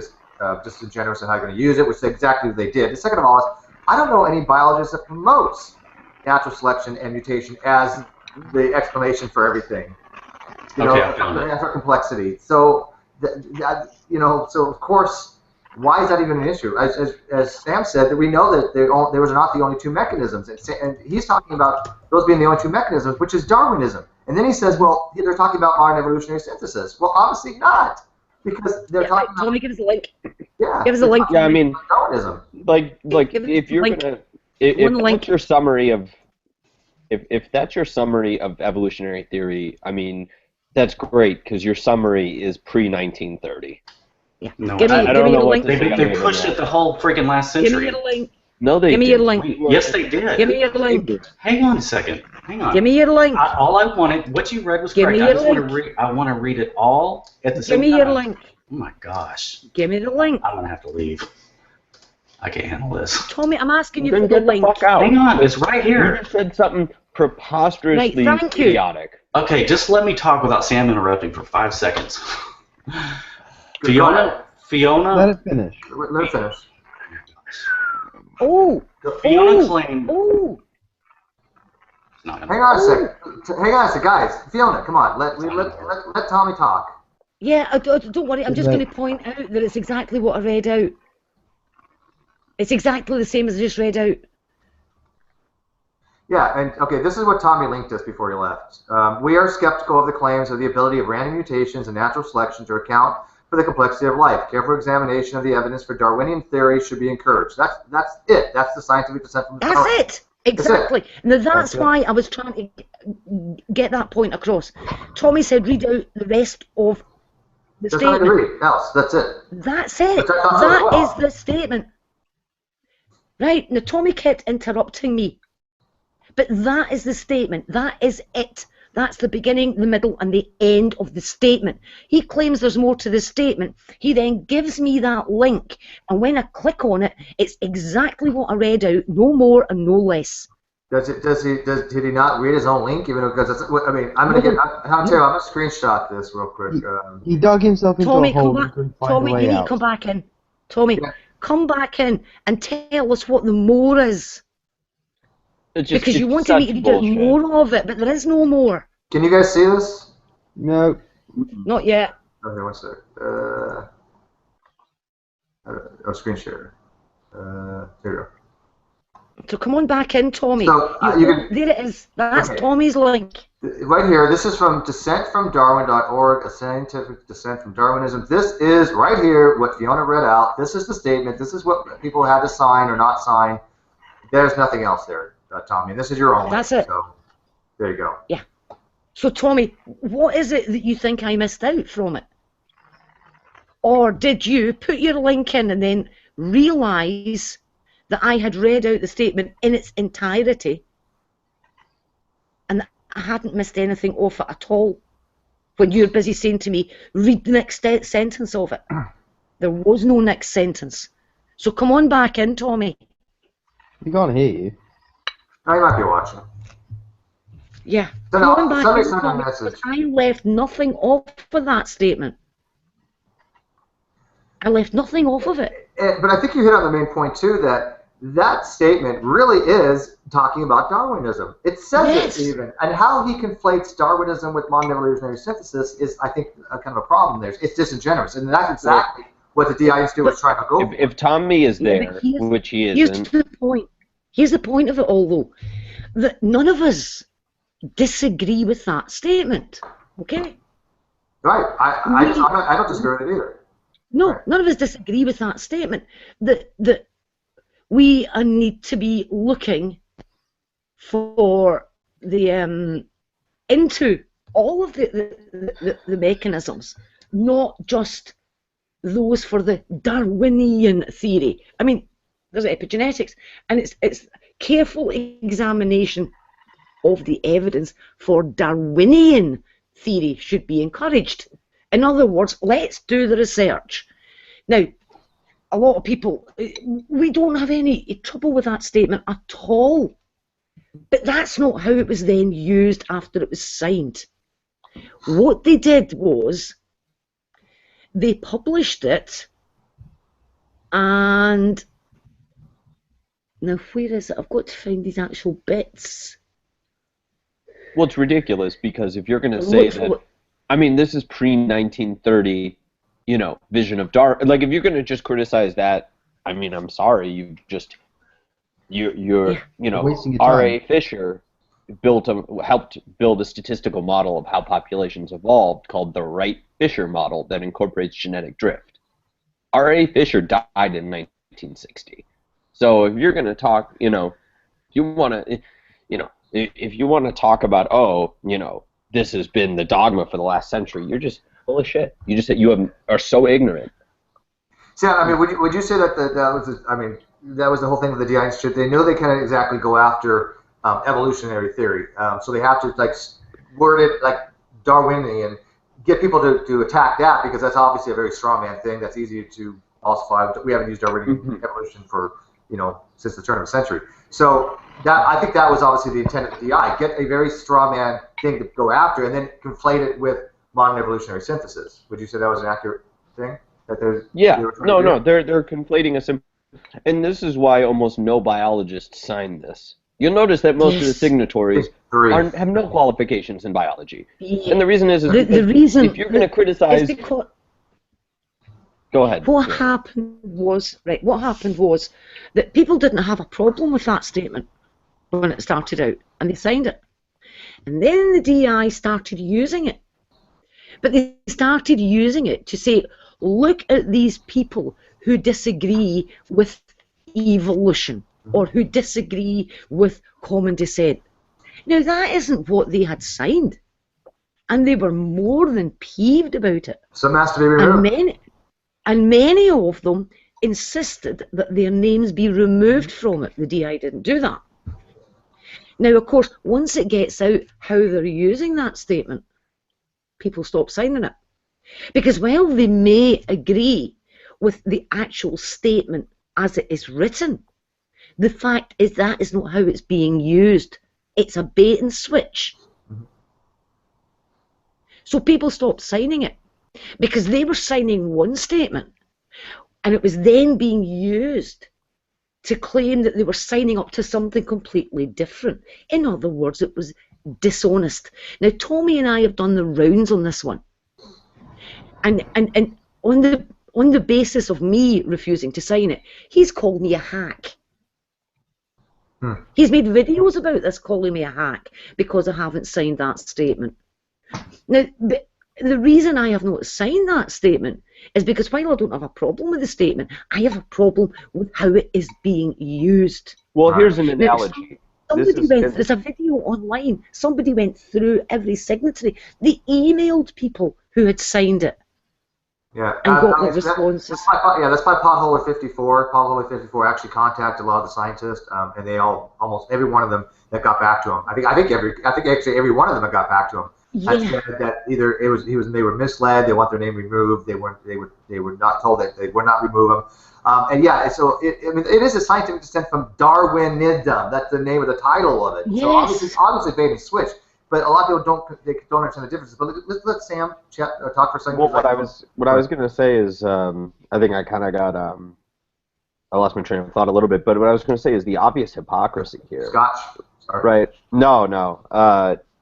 disingenuous in how they're going to use it, which is exactly what they did. The second of all is, I don't know any biologist that promotes natural selection and mutation as the explanation for everything. For complexity. So, so of course. Why is that even an issue? As Sam said, that we know that there was not the only two mechanisms, and he's talking about those being the only two mechanisms, which is Darwinism. And then he says, well, they're talking about modern evolutionary synthesis. Well, obviously not, because they're talking about. Tommy, give us a link. Yeah, give us a link. Yeah, I mean, Darwinism. Like if you're gonna, if that's your summary of, if that's your summary of evolutionary theory, I mean, that's great because your summary is pre-1930. Yeah. No, give me your link. They pushed it the whole freaking last century. Give me your link. No, they Give me your link. Yes, they did. Give me your link. Hang on a second. Hang on. Give me your link. All I wanted, what you read was correct. I just want to read it all at the same time. Give me your link. Oh my gosh. Give me the link. I'm gonna have to leave. I can't handle this. Tommy, I'm asking you Then for the get the link. fuck out. Hang on, it's right You here. just said something preposterously Right, thank you. idiotic. Okay, just let me talk without Sam interrupting for 5 seconds. Go ahead. Fiona. Let it finish. Let it finish. Oh, Fiona claimed. oh. Not Hang on a sec. Hang on a sec, guys. Fiona, come on. Let Tommy talk. Yeah, don't worry. I'm just Right. going to point out that it's exactly what I read out. It's exactly the same as I just read out. Yeah, and okay, this is what Tommy linked us before he left. We are skeptical of the claims of the ability of random mutations and natural selection to account for the complexity of life. Careful examination of the evidence for Darwinian theory should be encouraged. That's it. That's the scientific descent from the That's it. Exactly. Now that's why I was trying to get that point across. Tommy said read out the rest of the There's nothing to statement. read else. That's it. That's it. Which I thought so as That well. is the statement. Right, now Tommy kept interrupting me. But that is the statement. That is it. That's the beginning, the middle, and the end of the statement. He claims there's more to the statement. He then gives me that link, and when I click on it, it's exactly what I read out, no more and no less. Did he not read his own link? Even because it's, I mean, I'm gonna screenshot this real quick. He dug himself into Tommy, a hole come and back. couldn't find Tommy, a way you need out. to come back in. Tommy, Yeah. come back in and tell us what the more is. It's just, Because you it's wanted such me to do bullshit. more of it, but there is no more. Can you guys see this? No. Not yet. Okay, one sec. Screen share. Here we go. So come on back in, Tommy. So, you can- there it is. That's Okay. Tommy's link. Right here, this is from dissentfromdarwin.org, a scientific dissent from Darwinism. This is right here what Fiona read out. This is the statement. This is what people had to sign or not sign. There's nothing else there, Tommy. This is your own. That's link, it. So there you go. Yeah. So Tommy, what is it that you think I missed out from it? Or did you put your link in and then realise that I had read out the statement in its entirety and that I hadn't missed anything off it at all when you're busy saying to me, read the next sentence of it? There was no next sentence. So come on back in, Tommy. He can't hear you. I might be watching. Yeah, So come no, on back somebody in, sent a Tommy, message. because I left nothing off of that statement. I left nothing off of it. But I think you hit on the main point too, that statement really is talking about Darwinism. It says Yes. it even. And how he conflates Darwinism with modern evolutionary synthesis is, I think, a kind of a problem there. It's disingenuous. And that's exactly what the DI Institute was trying to go for. If Tommy is Yeah, there, but here's- which he Here's isn't, the point. Here's the point of it all, though. That none of us disagree with that statement. Okay? Right. I don't disagree with it either. No, Right. none of us disagree with that statement. That we need to be looking for the into all of the mechanisms, not just those for the Darwinian theory. I mean, there's epigenetics, and it's careful examination of the evidence for Darwinian theory should be encouraged. In other words, let's do the research. Now, a lot of people, we don't have any trouble with that statement at all. But that's not how it was then used after it was signed. What they did was they published it, and now where is it? I've got to find these actual bits. well, it's ridiculous because if you're going to say that, I mean, this is pre-1930, vision of Darwin. Like, if you're going to just criticize that, I mean, I'm sorry, you're Wasting your R.A. time. Fisher helped build a statistical model of how populations evolved called the Wright-Fisher model that incorporates genetic drift. R.A. Fisher died in 1960. So if you're going to talk, if you want to talk about, this has been the dogma for the last century, you're just full of shit. You are so ignorant. So, I mean, would you say that that was the whole thing with the DI Institute? They know they can't exactly go after evolutionary theory, so they have to word it like Darwinian, get people to attack that because that's obviously a very strawman thing. That's easy to falsify. We haven't used our word in evolution for, since the turn of the century. So I think that was obviously the intent of the DI. Get a very straw man thing to go after, and then conflate it with modern evolutionary synthesis. Would you say that was an accurate thing? That there's they're conflating a and this is why almost no biologists signed this. You'll notice that most of the signatories have no qualifications in biology, and the reason is the reason if you're going to criticize. Go ahead. What happened was that people didn't have a problem with that statement when it started out, and they signed it. And then the DI started using it. But they started using it to say, look at these people who disagree with evolution or who disagree with common descent. Now, that isn't what they had signed. And they were more than peeved about it. Some has to be removed. And many of them insisted that their names be removed from it. The DI didn't do that. Now, of course, once it gets out how they're using that statement, people stop signing it. Because while they may agree with the actual statement as it is written, the fact is that is not how it's being used. It's a bait and switch. So people stopped signing it because they were signing one statement and it was then being used to claim that they were signing up to something completely different. In other words, it was dishonest. Now, Tommy and I have done the rounds on this one. And on the basis of me refusing to sign it, he's called me a hack. He's made videos about this calling me a hack because I haven't signed that statement. Now, the reason I have not signed that statement is because while I don't have a problem with the statement, I have a problem with how it is being used. Well, here's an analogy. There's a video online. Somebody went through every signatory. They emailed people who had signed it. Yeah, and got the responses. That's by Potholer 54. Potholer 54 actually contacted a lot of the scientists, and they almost every one of them that got back to him. I think actually every one of them that got back to him. Yeah. That either they were misled, they want their name removed, they were not told that they would not remove them. So it is a scientific descent from Darwinism. That's the name of the title of it. Yes. So obviously bait and switch. But a lot of people don't understand the differences. But let Sam talk for a second. Well, what I was going to say is I think I kind of got I lost my train of thought a little bit. But what I was going to say is the obvious hypocrisy here. Scotch. Sorry. Right? No.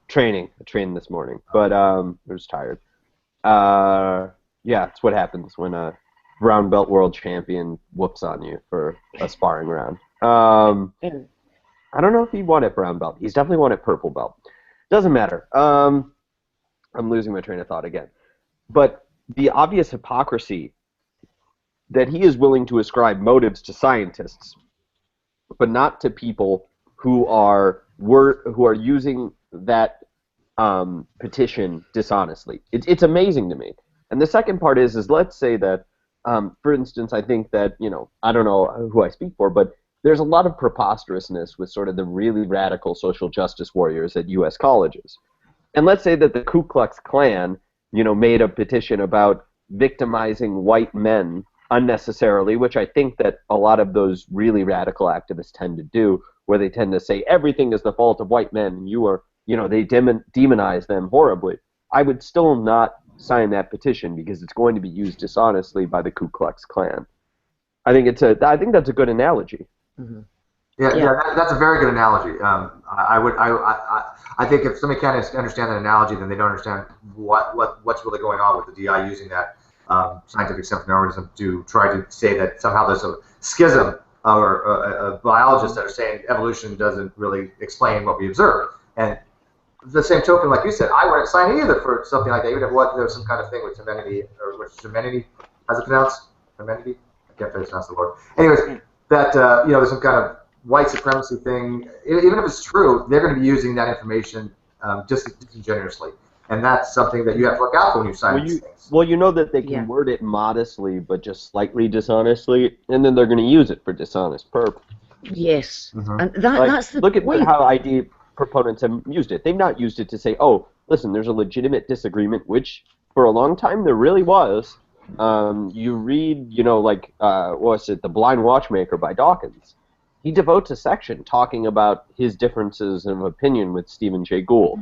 Training. I trained this morning, but I was tired. It's what happens when a brown belt world champion whoops on you for a sparring round. I don't know if he won at brown belt. He's definitely won at purple belt. Doesn't matter. I'm losing my train of thought again. But the obvious hypocrisy that he is willing to ascribe motives to scientists, but not to people who are using that petition dishonestly. It's amazing to me. And the second part is let's say that, for instance, I think that, I don't know who I speak for, but there's a lot of preposterousness with sort of the really radical social justice warriors at U.S. colleges. And let's say that the Ku Klux Klan, made a petition about victimizing white men unnecessarily, which I think that a lot of those really radical activists tend to do, where they tend to say everything is the fault of white men and you are, they demonize them horribly. I would still not sign that petition because it's going to be used dishonestly by the Ku Klux Klan. I think that's a good analogy. Mm-hmm. That's a very good analogy. I think if somebody can't understand that analogy, then they don't understand what's really going on with the DI using that scientific symptomatism to try to say that somehow there's a schism or biologists that are saying evolution doesn't really explain what we observe. And the same token, like you said, I wouldn't sign either for something like that, even if there's some kind of thing with Semenity, or which Semenity, how's it pronounced? Semenity? I can't pronounce the word. Anyways, that there's some kind of white supremacy thing. Even if it's true, they're going to be using that information disingenuously, and that's something that you have to look out for when you sign these things. Well, you know that they can word it modestly, but just slightly dishonestly, and then they're going to use it for dishonest purpose. Yes, and that's the look point. At how ID proponents have used it. They've not used it to say, oh, listen, there's a legitimate disagreement, which for a long time there really was, You read, like, what's it, The Blind Watchmaker by Dawkins. He devotes a section talking about his differences of opinion with Stephen Jay Gould.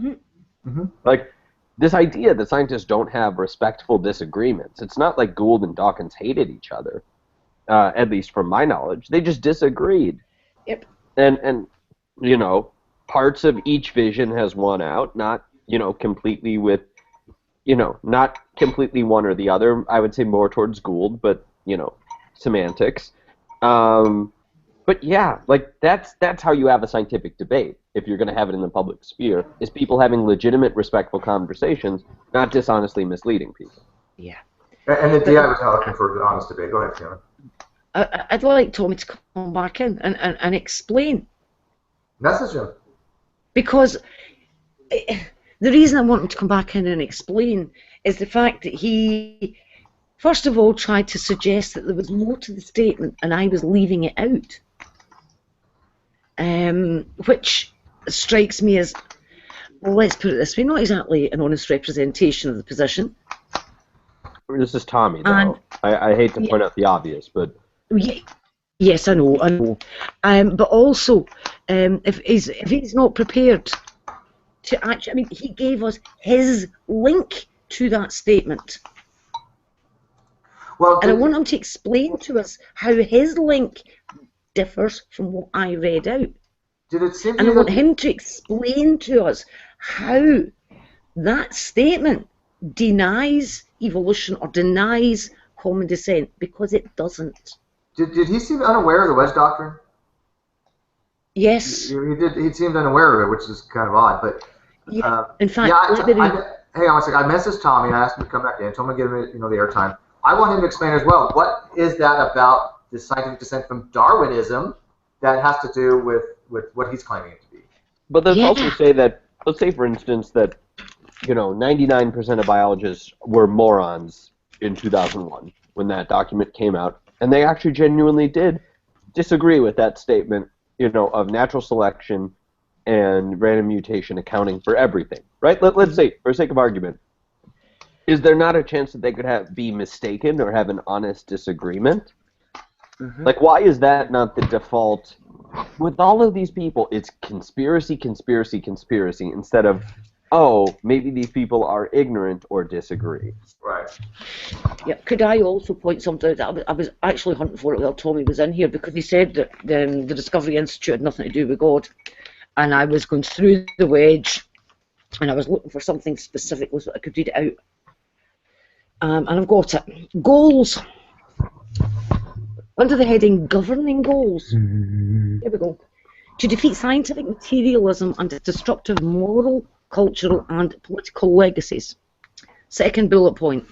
Like, this idea that scientists don't have respectful disagreements, it's not like Gould and Dawkins hated each other, at least from my knowledge. They just disagreed. Yep. And parts of each vision has won out, not, completely with, not completely one or the other. I would say more towards Gould, but, semantics. But yeah, like that's how you have a scientific debate, if you're going to have it in the public sphere, is people having legitimate, respectful conversations, not dishonestly misleading people. Yeah. And the DI was looking for the honest debate. Go ahead, Fiona. I'd like Tommy to come back in and explain. Message him. Because the reason I want him to come back in and explain is the fact that he, first of all, tried to suggest that there was more to the statement and I was leaving it out. Which strikes me as, well, let's put it this way, not exactly an honest representation of the position. This is Tommy, though. I hate to point out the obvious, but... Yes, I know. But also, if he's not prepared to actually... I mean, he gave us his link to that statement. Well, and I want him to explain to us how his link differs from what I read out. Did it seem and I want him to explain to us how that statement denies evolution or denies common descent, because it doesn't. Did he seem unaware of the wedge doctrine? Yes. He did. He seemed unaware of it, which is kind of odd. But in fact, hang on a second. I messaged Tommy and I asked him to come back in. Told him to give him the airtime. I want him to explain as well. What is that about the scientific descent from Darwinism that has to do with what he's claiming it to be? But let's also say that, let's say for instance that, 99% of biologists were morons in 2001 when that document came out, and they actually genuinely did disagree with that statement, of natural selection and random mutation accounting for everything, right? Let's say, for sake of argument, is there not a chance that they could be mistaken or have an honest disagreement? Like, why is that not the default? With all of these people, it's conspiracy, conspiracy, conspiracy, instead of, oh, maybe these people are ignorant or disagree. Right. Yeah. Could I also point something out that I was actually hunting for it while Tommy was in here, because he said that the Discovery Institute had nothing to do with God, and I was going through the wedge, and I was looking for something specific so I could read it out. And I've got it. Goals. Under the heading Governing Goals. Here we go. To defeat scientific materialism and its destructive moral, cultural and political legacies. Second bullet point.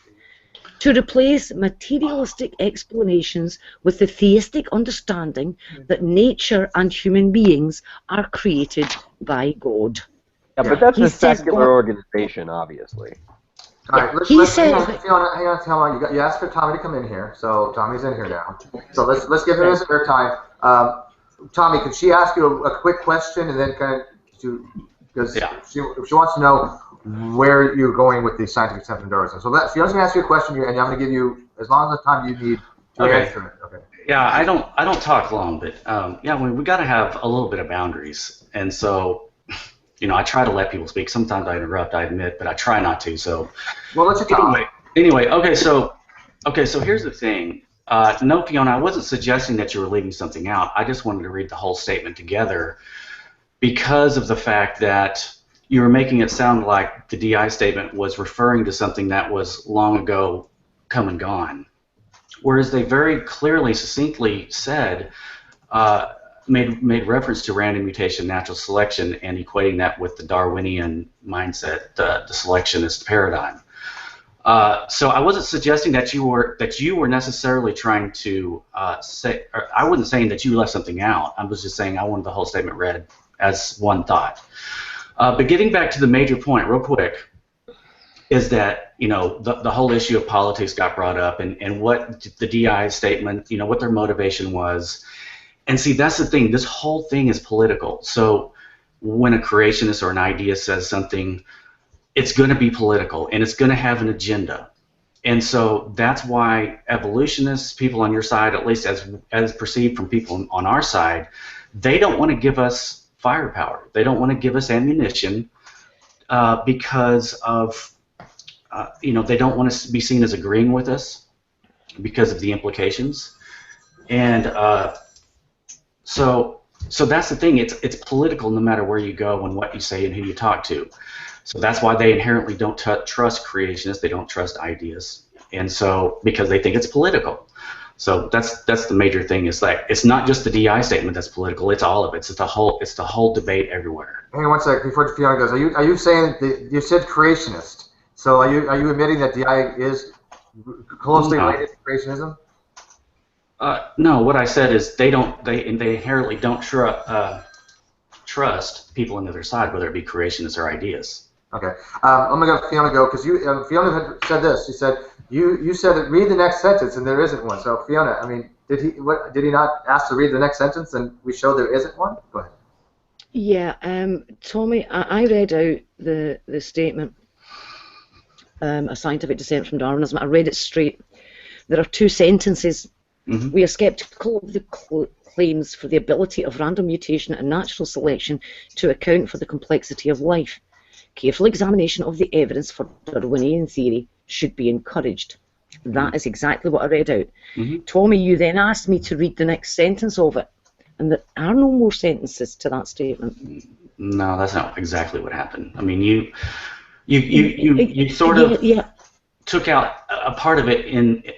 To replace materialistic explanations with the theistic understanding that nature and human beings are created by God. Yeah, but that's a secular organization, obviously. All right, hang on. You asked for Tommy to come in here, so Tommy's in here now. So let's give him his airtime. Tommy, could she ask you a quick question, and then because she wants to know where you're going with the scientific descent from Darwinism. So she doesn't ask you a question, and I'm going to give you as long as the time you need to answer it. Okay. Yeah, I don't talk long, but we got to have a little bit of boundaries, and so. I try to let people speak. Sometimes I interrupt, I admit, but I try not to. So, well, let's talk. Anyway, okay. So here's the thing. No, Fiona, I wasn't suggesting that you were leaving something out. I just wanted to read the whole statement together because of the fact that you were making it sound like the DI statement was referring to something that was long ago come and gone, whereas they very clearly, succinctly said. Made reference to random mutation, natural selection, and equating that with the Darwinian mindset, the selection-ist paradigm. So I wasn't suggesting that you were necessarily trying to say. Or I wasn't saying that you left something out. I was just saying I wanted the whole statement read as one thought. But getting back to the major point, real quick, is that the whole issue of politics got brought up, and what the DI statement, what their motivation was. And see, that's the thing. This whole thing is political. So when a creationist or an idea says something, it's going to be political, and it's going to have an agenda. And so that's why evolutionists, people on your side, at least as perceived from people on our side, they don't want to give us firepower. They don't want to give us ammunition because of, they don't want to be seen as agreeing with us because of the implications. And so that's the thing. It's political no matter where you go and what you say and who you talk to. So that's why they inherently don't trust creationists. They don't trust ideas, and so because they think it's political. So that's the major thing. Is like it's not just the DI statement that's political. It's all of it. It's the whole debate everywhere. Hang on one sec before Fiona goes. Are you saying that you said creationist? So are you admitting that DI is closely related to creationism? No. What I said is they inherently don't trust people on the other side, whether it be creationists or ideas. Okay, I'm gonna let Fiona go because Fiona had said this. She said you said that read the next sentence and there isn't one. So Fiona, I mean, did he not ask to read the next sentence and we show there isn't one? Go ahead. Yeah, Tommy, I read out the statement, a scientific descent from Darwinism. I read it straight. There are two sentences. Mm-hmm. We are skeptical of the claims for the ability of random mutation and natural selection to account for the complexity of life. Careful examination of the evidence for Darwinian theory should be encouraged. That is exactly what I read out. Mm-hmm. Tommy, you then asked me to read the next sentence of it, and there are no more sentences to that statement. No, that's not exactly what happened. I mean, you sort of took out a part of it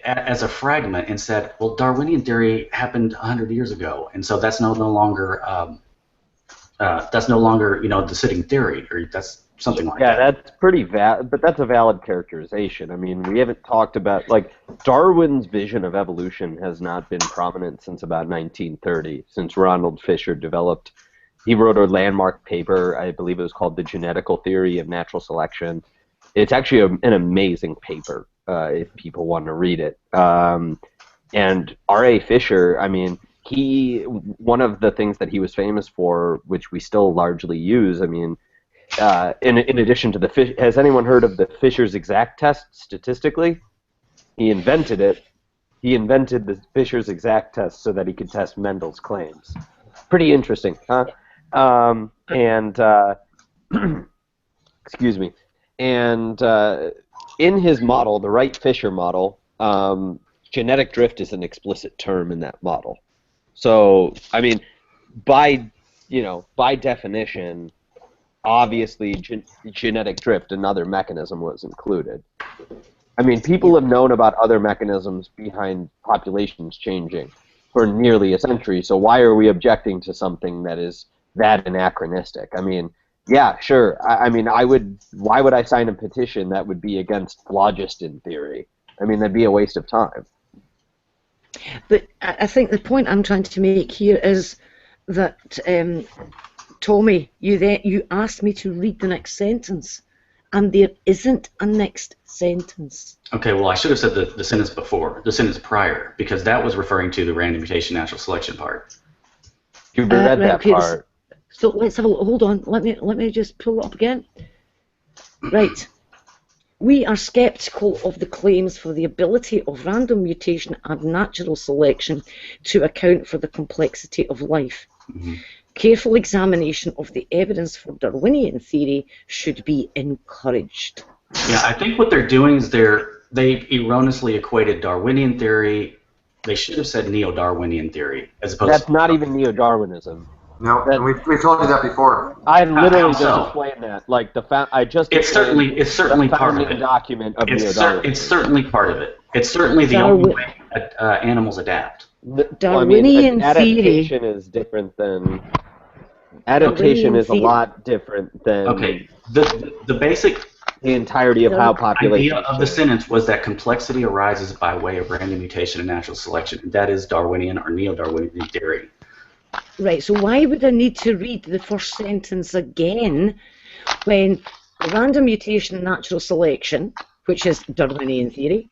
as a fragment and said, well, Darwinian theory happened 100 years ago, and so that's no longer the sitting theory, or that's something like that. Yeah, that's pretty valid, but that's a valid characterization. I mean, we haven't talked about, like, Darwin's vision of evolution has not been prominent since about 1930, since Ronald Fisher he wrote a landmark paper, I believe it was called The Genetical Theory of Natural Selection. It's actually an amazing paper if people want to read it. And R.A. Fisher, I mean, one of the things that he was famous for, which we still largely use, I mean, in addition to has anyone heard of the Fisher's exact test statistically? He invented it. He invented the Fisher's exact test so that he could test Mendel's claims. Pretty interesting, huh? Excuse me. And in his model, the Wright-Fisher model, genetic drift is an explicit term in that model. So, I mean, by definition, obviously genetic drift, another mechanism, was included. I mean, people have known about other mechanisms behind populations changing for nearly a century, so why are we objecting to something that is that anachronistic? I mean, yeah, sure. I mean, why would I sign a petition that would be against phlogiston theory? I mean, that'd be a waste of time. But I think the point I'm trying to make here is that, Tommy, you asked me to read the next sentence, and there isn't a next sentence. Okay, well, I should have said the sentence before, the sentence prior, because that was referring to the random mutation natural selection part. You read that part. So let's have a look. Hold on. Let me just pull it up again. Right. We are skeptical of the claims for the ability of random mutation and natural selection to account for the complexity of life. Mm-hmm. Careful examination of the evidence for Darwinian theory should be encouraged. Yeah, I think what they're doing is they erroneously equated Darwinian theory. They should have said neo-Darwinian theory as opposed. That's not even neo-Darwinism. No, we've told you that before. I literally just explained that. Like it's certainly part of it. Document of neo-Darwinism. It's certainly part of it. It's certainly the only way animals adapt. Darwinian theory. Adaptation is different than. Adaptation is a lot different than. Okay, the basic. The entirety of how population. The idea of the sentence was that complexity arises by way of random mutation and natural selection. And that is Darwinian or neo-Darwinian theory. Right, so why would I need to read the first sentence again when random mutation and natural selection, which is Darwinian theory,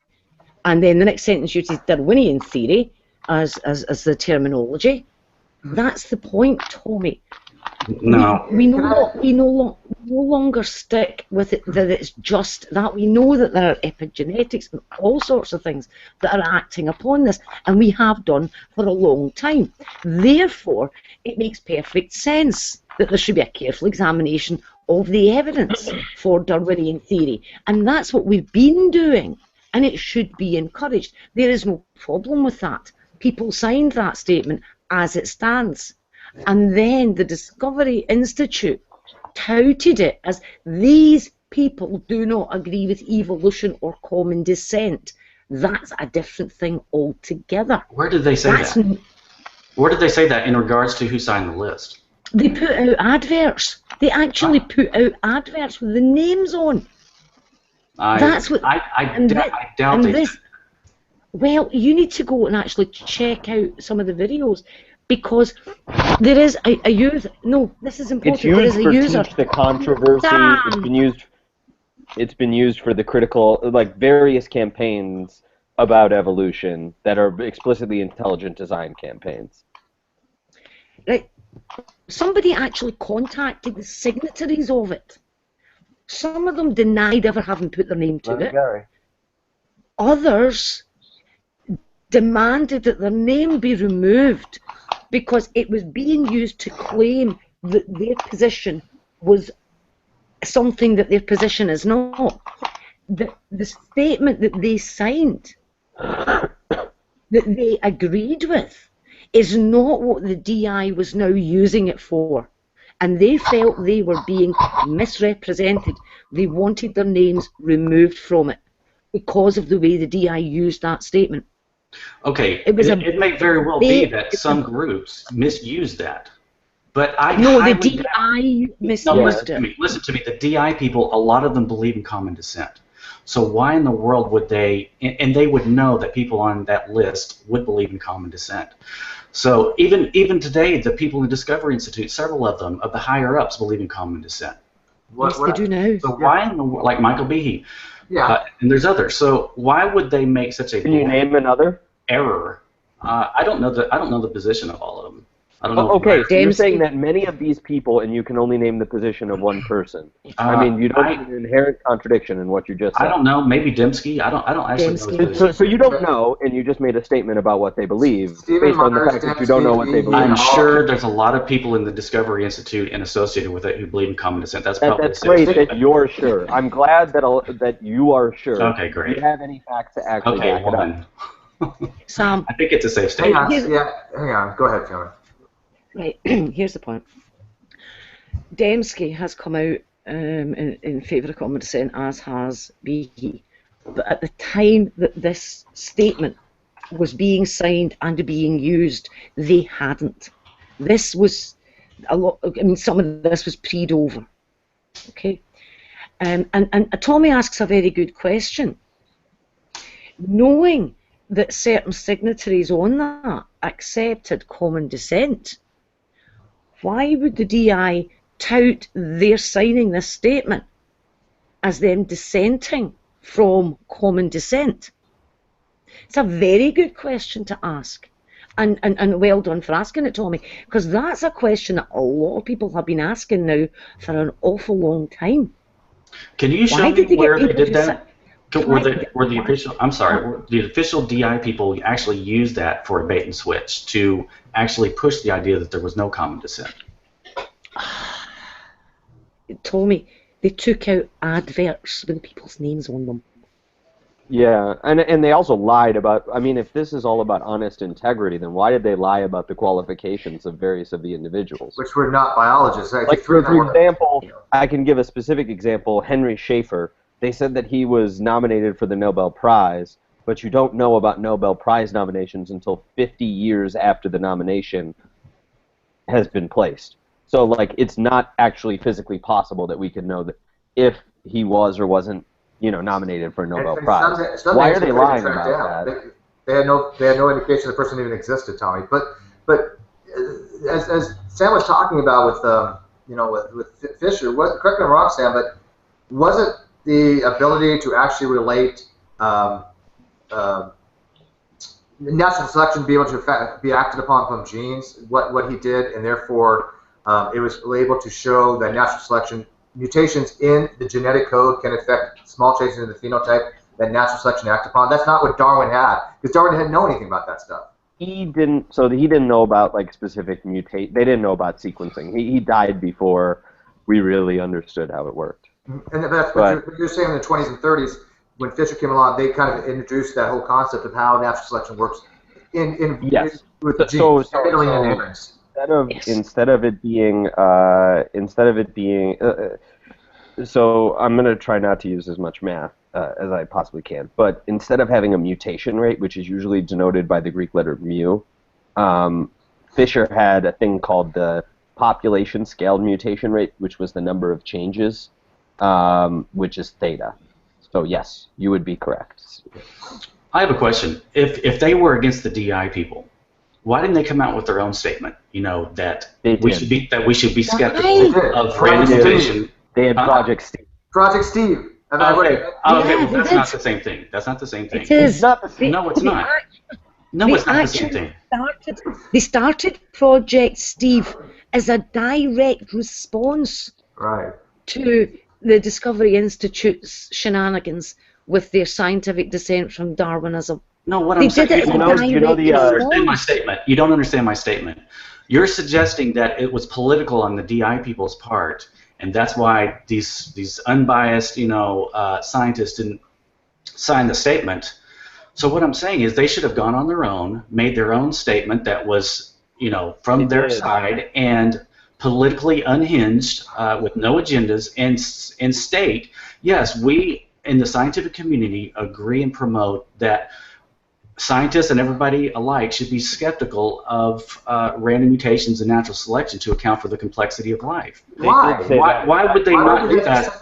and then the next sentence uses Darwinian theory as the terminology? That's the point, Tommy. No. We no longer stick with it that it's just that. We know that there are epigenetics and all sorts of things that are acting upon this, and we have done for a long time. Therefore, it makes perfect sense that there should be a careful examination of the evidence for Darwinian theory, and that's what we've been doing, and it should be encouraged. There is no problem with that. People signed that statement as it stands. And then the Discovery Institute touted it as these people do not agree with evolution or common descent. That's a different thing altogether. Where did they say that? Where did they say that in regards to who signed the list? They put out adverts. They actually put out adverts with the names on. I doubt they did. Well, you need to go and actually check out some of the videos. Because there is a user. No, this is important. It's used there is a for user. Teach the Controversy. It's been used for the critical, like various campaigns about evolution that are explicitly intelligent design campaigns. Right. Somebody actually contacted the signatories of it. Some of them denied ever having put their name to it. Gary. Others demanded that their name be removed because it was being used to claim that their position was something that their position is not. The statement that they signed, that they agreed with, is not what the DI was now using it for. And they felt they were being misrepresented. They wanted their names removed from it because of the way the DI used that statement. Okay, it may very well be that some groups misuse that, but the DI misused it. Listen to me. The DI people, a lot of them believe in common descent. So why in the world would they? And they would know that people on that list would believe in common descent. So even today, the people in the Discovery Institute, several of them, of the higher ups, believe in common descent. Yes, they do now. So why in the world, like Michael Behe? Yeah. And there's others. So why would they make such a? Can you name another? Error. I don't know the position of all of them. I don't know. Okay, so you're saying that many of these people, and you can only name the position of one person. I mean, you don't have an inherent contradiction in what you just said. I don't know. Maybe Dembski. I don't actually know. So you don't know, and you just made a statement about what they believe based on the fact that you don't know what they believe. I'm sure there's a lot of people in the Discovery Institute and associated with it who believe in common descent. That's probably that's great that you're sure. I'm glad that you are sure. Okay, great. Do you have any facts to actually back it up? Sam, I think it's a safe statement. Hang on. Go ahead, Fiona. Right, here's the point. Dembski has come out in favour of common descent, as has Behe. But at the time that this statement was being signed and being used, they hadn't. This was a lot. I mean, some of this was pre-Dover. Okay, and Tommy asks a very good question. Knowing that certain signatories on that accepted common descent, why would the DI tout their signing this statement as them dissenting from common descent? It's a very good question to ask. And well done for asking it, Tommy, because that's a question that a lot of people have been asking now for an awful long time. Can you show me where they did that? Were the official? I'm sorry. Were the official DI people actually used that for a bait and switch to actually push the idea that there was no common descent? Tommy, they took out adverts with people's names on them. Yeah, and they also lied about. I mean, if this is all about honest integrity, then why did they lie about the qualifications of various of the individuals? Which were not biologists. Like for example, I can give a specific example. Henry Schaefer. They said that he was nominated for the Nobel Prize, but you don't know about Nobel Prize nominations until 50 years after the nomination has been placed. So, like, it's not actually physically possible that we can know that if he was or wasn't, nominated for a Nobel Prize. Why are they lying about that? They had no indication the person even existed, Tommy. But as Sam was talking about with Fisher, correct me if I'm wrong, Sam, but wasn't the ability to actually relate natural selection, be able to be acted upon from genes, what he did, and therefore It was able to show that natural selection mutations in the genetic code can affect small changes in the phenotype that natural selection act upon. That's not what Darwin had, because Darwin didn't know anything about that stuff. He didn't. So he didn't know about like specific mutate. They didn't know about sequencing. He died before we really understood how it worked. And that's what you're saying in the 20s and 30s, when Fisher came along, they kind of introduced that whole concept of how natural selection works with the genes. Instead of it being so I'm going to try not to use as much math as I possibly can, but instead of having a mutation rate, which is usually denoted by the Greek letter mu, Fisher had a thing called the population scaled mutation rate, which was the number of changes, which is theta. So yes, you would be correct. I have a question. If they were against the DI people, why didn't they come out with their own statement? You know, that we should be skeptical of randomization. They had Project Steve. Project Steve. Okay, well, that's not the same thing. That's not the same thing. It is. Not the same. No, it's not. No, it's not the same thing. They started Project Steve as a direct response to the Discovery Institute's shenanigans with their scientific descent from Darwinism. No, what I'm saying is, you don't understand my statement. You don't understand my statement. You're suggesting that it was political on the DI people's part, and that's why these unbiased, scientists didn't sign the statement. So what I'm saying is they should have gone on their own, made their own statement that was, from their side and politically unhinged, with no agendas, and state, yes, we in the scientific community agree and promote that scientists and everybody alike should be skeptical of random mutations and natural selection to account for the complexity of life. Why would they not do that?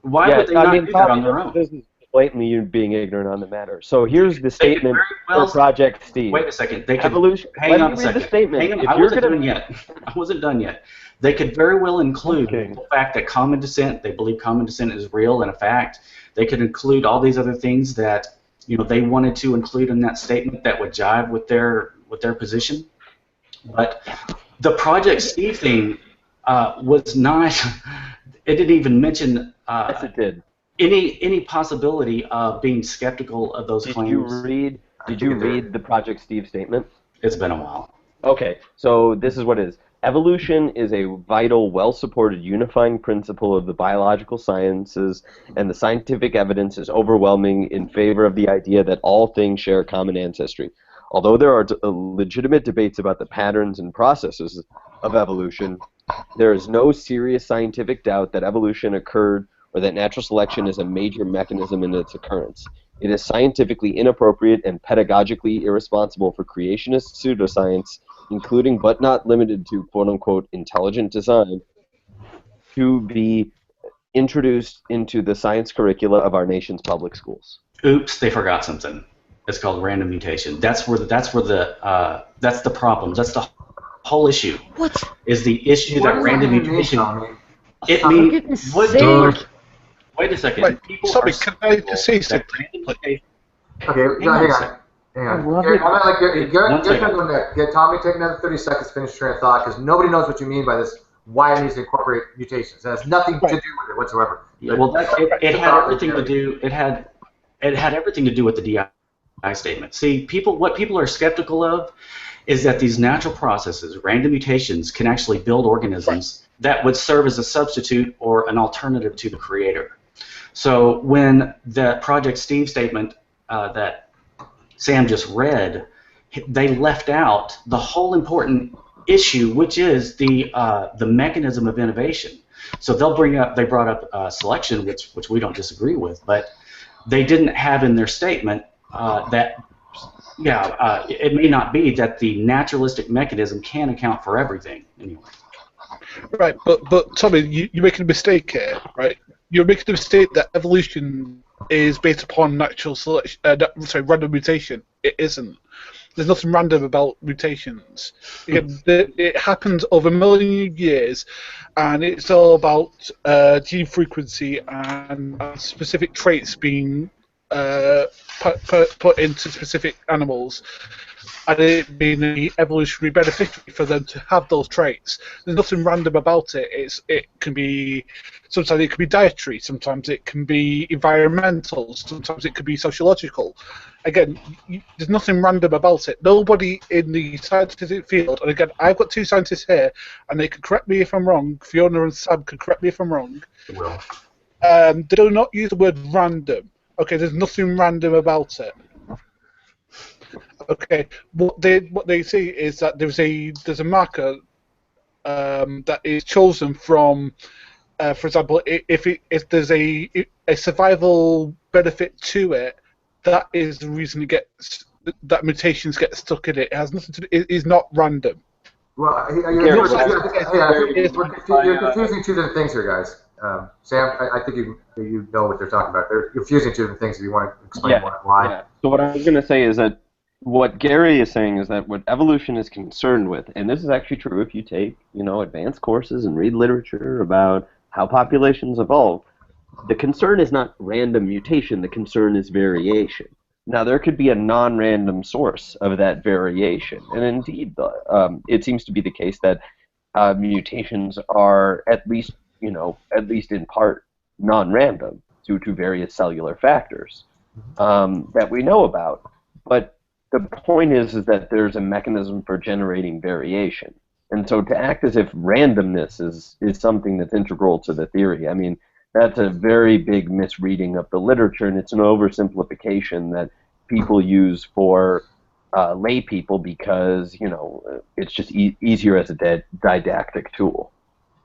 Why would they not do that on their own? This is blatantly you being ignorant on the matter. So here's the statement for Project Steve. Wait a second. Hang on a second. I wasn't done yet. They could very well include the fact that common descent, they believe common descent is real and a fact. They could include all these other things that they wanted to include in that statement that would jive with their position. But the Project Steve thing was not. It didn't even mention. Yes, it did. Any possibility of being skeptical of those claims. Did you read the Project Steve statement? It's been a while. Okay, so this is what it is. Evolution is a vital, well-supported, unifying principle of the biological sciences, and the scientific evidence is overwhelming in favor of the idea that all things share a common ancestry. Although there are legitimate debates about the patterns and processes of evolution, there is no serious scientific doubt that evolution occurred or that natural selection is a major mechanism in its occurrence. It is scientifically inappropriate and pedagogically irresponsible for creationist pseudoscience, including but not limited to quote-unquote intelligent design, to be introduced into the science curricula of our nation's public schools. Oops, they forgot something. It's called random mutation. That's the problem. That's the whole issue. What is the issue that random mutation? It means wait a second. Wait, sorry, can I just say something? Okay, hang on. Get Tommy, take another 30 seconds to finish train of thought, because nobody knows what you mean by this. Why it needs to incorporate mutations? It has nothing to do with it whatsoever. Yeah, well, it had everything to do. It had everything to do with the DI statement. See, what people are skeptical of is that these natural processes, random mutations, can actually build organisms that would serve as a substitute or an alternative to the creator. So when the Project Steve statement that Sam just read, they left out the whole important issue, which is the mechanism of innovation. So they brought up selection, which we don't disagree with, but they didn't have in their statement that it may not be that the naturalistic mechanism can account for everything anyway. Right, but Tommy, you're making a mistake here, right? You're making the mistake that evolution is based upon natural selection. Random mutation. It isn't. There's nothing random about mutations. It happens over a million years, and it's all about gene frequency and specific traits being put into specific animals. and it being the evolutionary beneficiary for them to have those traits. There's nothing random about it. It can be, sometimes it can be dietary, sometimes it can be environmental, sometimes it could be sociological. Again, there's nothing random about it. Nobody in the scientific field, and again, I've got two scientists here, and they can correct me if I'm wrong. Fiona and Sam can correct me if I'm wrong. Well. They do not use the word random. Okay, there's nothing random about it. Okay, what they see is that there's a marker that is chosen from, for example, if there's a survival benefit to it, that is the reason that mutations get stuck in it. It has nothing to do. It is not random. Well, you're confusing two different things here, guys. Sam, I think you know what they're talking about. They're confusing two different things. If you want to explain why. Yeah. So what I was going to say is that what Gary is saying is that what evolution is concerned with, and this is actually true if you take, advanced courses and read literature about how populations evolve, the concern is not random mutation, the concern is variation. Now, there could be a non-random source of that variation, and indeed, it seems to be the case that mutations are at least in part non-random due to various cellular factors that we know about. But the point is that there's a mechanism for generating variation. And so to act as if randomness is something that's integral to the theory, I mean, that's a very big misreading of the literature, and it's an oversimplification that people use for lay people because, it's just easier as a didactic tool.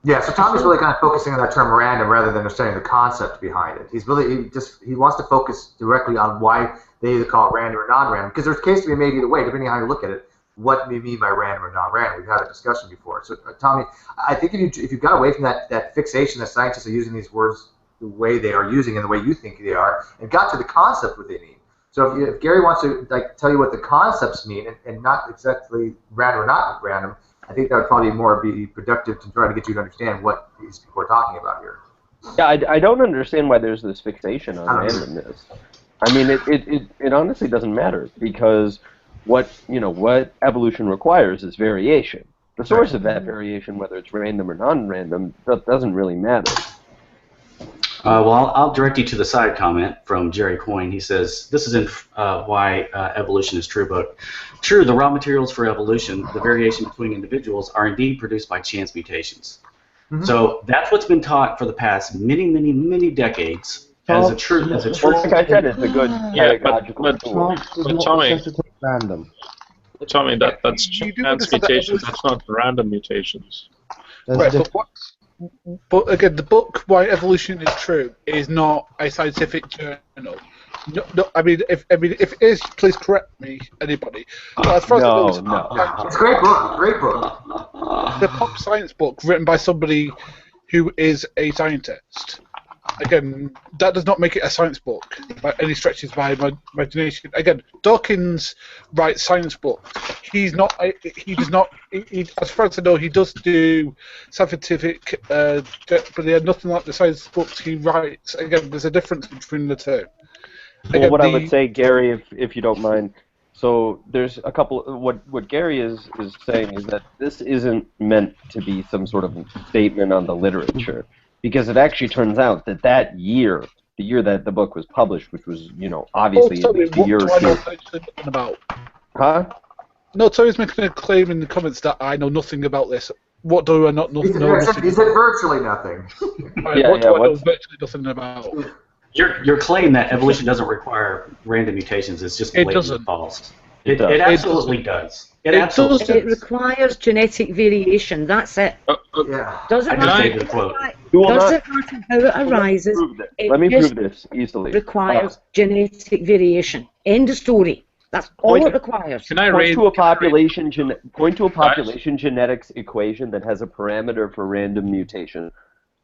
Yeah, so Tommy's really kind of focusing on that term random rather than understanding the concept behind it. He wants to focus directly on why they either call it random or non-random, because there's a case to be made either way, depending on how you look at it. What we mean by random or non-random. We've had a discussion before. So, Tommy, I think if you got away from that fixation that scientists are using these words the way they are using and the way you think they are, and got to the concept what they mean. So if Gary wants to tell you what the concepts mean and not exactly random or not random, I think that would probably be productive to try to get you to understand what these people are talking about here. Yeah, I don't understand why there's this fixation on randomness. I mean, it honestly doesn't matter because what evolution requires is variation. The source of that variation, whether it's random or non-random, that doesn't really matter. Well, I'll direct you to the side comment from Jerry Coyne. He says, this is in why evolution is true, but true, the raw materials for evolution, the variation between individuals, are indeed produced by chance mutations. Mm-hmm. So that's what's been taught for the past many, many, many decades as a truth. Well, like I said, it's a good pedagogical tool. But Tommy, that's chance mutations. That's not random mutations. Right, but again, the book "Why Evolution Is True" is not a scientific journal. No, I mean, if it is, please correct me, anybody. As far as I know, it's a great book. Great book. The pop science book written by somebody who is a scientist. Again, that does not make it a science book by any stretches of my imagination. Again, Dawkins writes science books. He does not. As far as I know, he does do scientific, but they are nothing like the science books he writes. Again, there's a difference between the two. Again, well, I would say, Gary, if you don't mind, so there's a couple. What Gary is saying is that this isn't meant to be some sort of statement on the literature. Because it actually turns out that year, the year that the book was published, which was, obviously a year or two. About? Huh? No, Terry's making a claim in the comments that I know nothing about this. What do I not know? He said virtually nothing. What do I know virtually nothing about? Your claim that evolution doesn't require random mutations is just blatantly false. It absolutely does. It requires genetic variation. That's it. Doesn't matter how it arises. Let me prove this easily. Requires genetic variation. End of story. That's all it requires. Can I point to a population genetics equation that has a parameter for random mutation.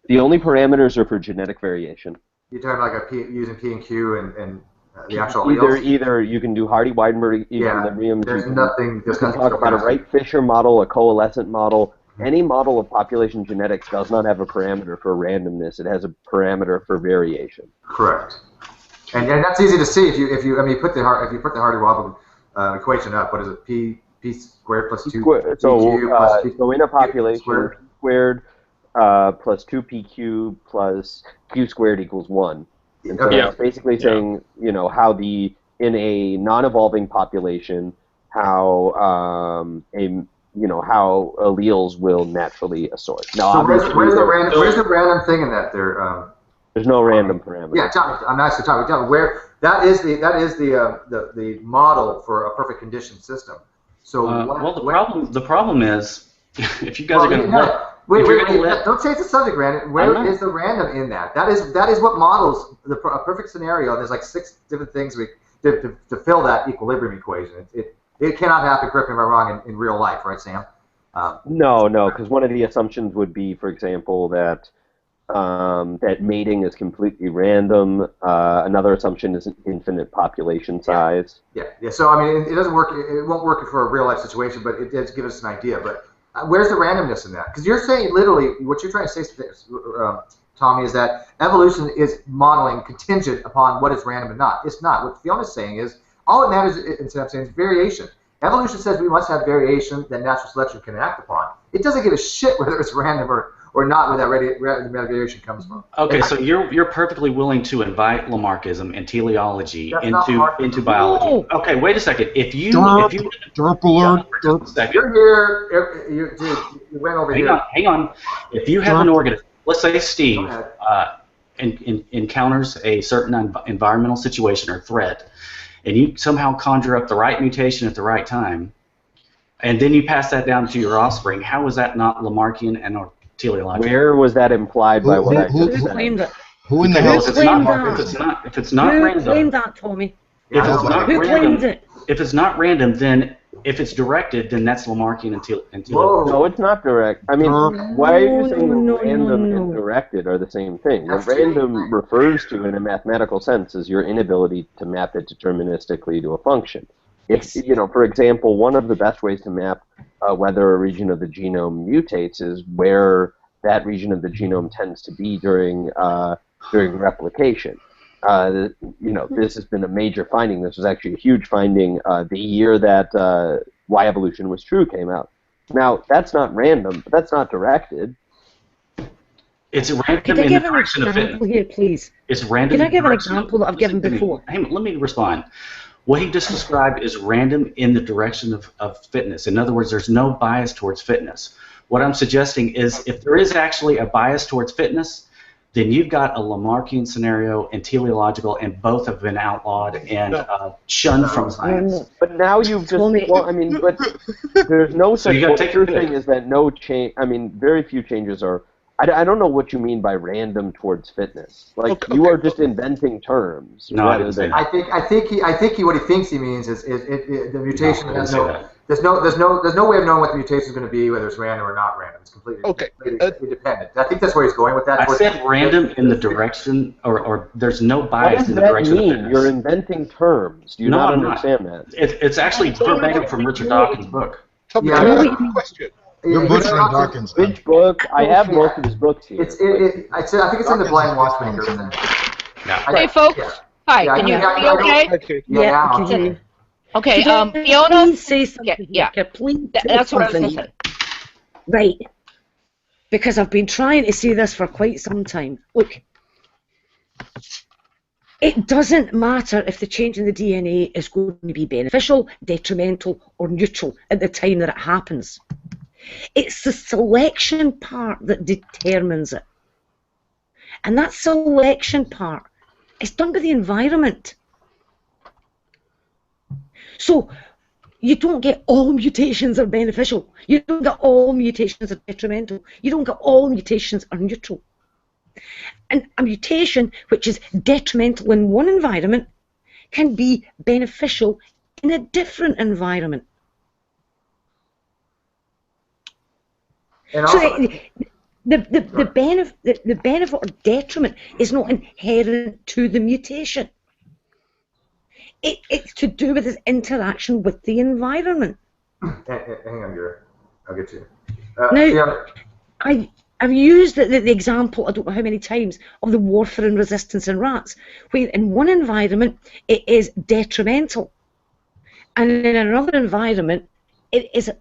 The only parameters are for genetic variation. You're talking like using P and Q and the actual alleles? Either you can do Hardy-Weinberg equilibrium. There's nothing. You can talk about a Wright-Fisher model, a coalescent model. Any model of population genetics does not have a parameter for randomness. It has a parameter for variation. Correct. And that's easy to see if you put the Hardy-Weinberg equation up. What is it? P squared plus 2 So, PQ plus P so in a population, squared. P squared plus 2PQ plus Q squared equals 1. And so Okay. it's basically saying, how in a non-evolving population, how how alleles will naturally assort. Now, So where's obviously, the random thing in that there? there's no random parameter. Yeah, I'm actually talking where that is the model for a perfect conditioned system. So the problem is if you guys are going to wait, don't change the subject, Brandon. Where is the random in that? That is what models a perfect scenario. There's like 6 different things to fill that equilibrium equation. It cannot happen. Correct me if I'm wrong. In real life, right, Sam? No, because one of the assumptions would be, for example, that mating is completely random. Another assumption is an infinite population size. Yeah. So I mean, it doesn't work. It won't work for a real life situation, but it does give us an idea. But where's the randomness in that? Because you're saying literally what you're trying to say, Tommy, is that evolution is modeling contingent upon what is random and not. It's not. What Fiona's saying is all it matters is variation. Evolution says we must have variation that natural selection can act upon. It doesn't give a shit whether it's random or not where that variation comes from. Okay, so you're perfectly willing to invite Lamarckism and teleology into biology. No. Okay, wait a second. Derp alert. You're here. You went over here. Hang on. If you have an organism, let's say Steve encounters a certain environmental situation or threat, and you somehow conjure up the right mutation at the right time, and then you pass that down to your offspring, how is that not Lamarckian and or teleological? Where was that implied by what I just Who said? claimed it? Who in the hell? If it's not Who random, claimed that, Tommy? if it's not Who claimed random, it? if it's not random, then if it's directed, then that's Lamarckian and teleological. Whoa. No, it's not direct. I mean, why are you saying no, random no. and directed are the same thing? What random refers to in a mathematical sense is your inability to map it deterministically to a function. If, for example, one of the best ways to map whether a region of the genome mutates is where that region of the genome tends to be during replication. This has been a major finding. This was actually a huge finding the year that Why Evolution Was True came out. Now, that's not random, but that's not directed. It's random Could I in give the an direction of example fitness. here, please? It's random. Can I in give the an direction example that I've given before? Hey, let me respond. What he just described is random in the direction of fitness. In other words, there's no bias towards fitness. What I'm suggesting is if there is actually a bias towards fitness, then you've got a Lamarckian scenario and teleological, and both have been outlawed and shunned from science. But now you've just, but there's no such, what you're saying is that no change, very few changes are, I don't know what you mean by random towards fitness. Like, you are just inventing terms. No, I didn't say that. I think what he thinks he means is the mutation has no. There's no way of knowing what the mutation is going to be, whether it's random or not random. It's completely independent. I think that's where he's going with that. I said random in the direction, or there's no bias in the direction of fitness. You're inventing terms. Do you not understand that? It's actually verbatim from Richard Dawkins' book. Tommy, can I ask a question? You're butchering Dawkins. Which book? I have most of his books here. I think it's in the Blind Watchmaker. Hey, folks. Hi, can you hear me okay? Yeah, I can hear you. Okay, Fiona? Please say something. Yeah. Please That's what I was going to say. Right. Because I've been trying to say this for quite some time. Look, it doesn't matter if the change in the DNA is going to be beneficial, detrimental, or neutral at the time that it happens. It's the selection part that determines it. And that selection part is done by the environment. So you don't get all mutations are beneficial. You don't get all mutations are detrimental. You don't get all mutations are neutral. And a mutation which is detrimental in one environment can be beneficial in a different environment. And So also, the benefit or detriment is not inherent to the mutation. It's to do with its interaction with the environment. hang on, Gary. I'll get you. Now, I've used the example, I don't know how many times, of the warfarin resistance in rats, where in one environment it is detrimental, And in another environment, it is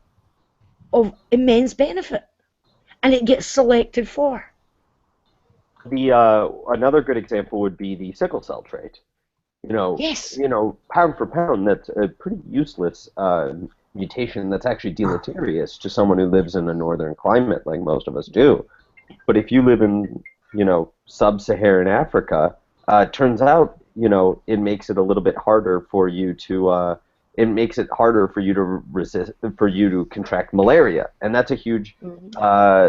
of immense benefit, and it gets selected for. Another good example would be the sickle cell trait. Yes. Pound for pound, that's a pretty useless mutation that's actually deleterious to someone who lives in a northern climate like most of us do. But if you live in, sub-Saharan Africa, turns out, it makes it a little bit harder for you to resist, for you to contract malaria, and that's a huge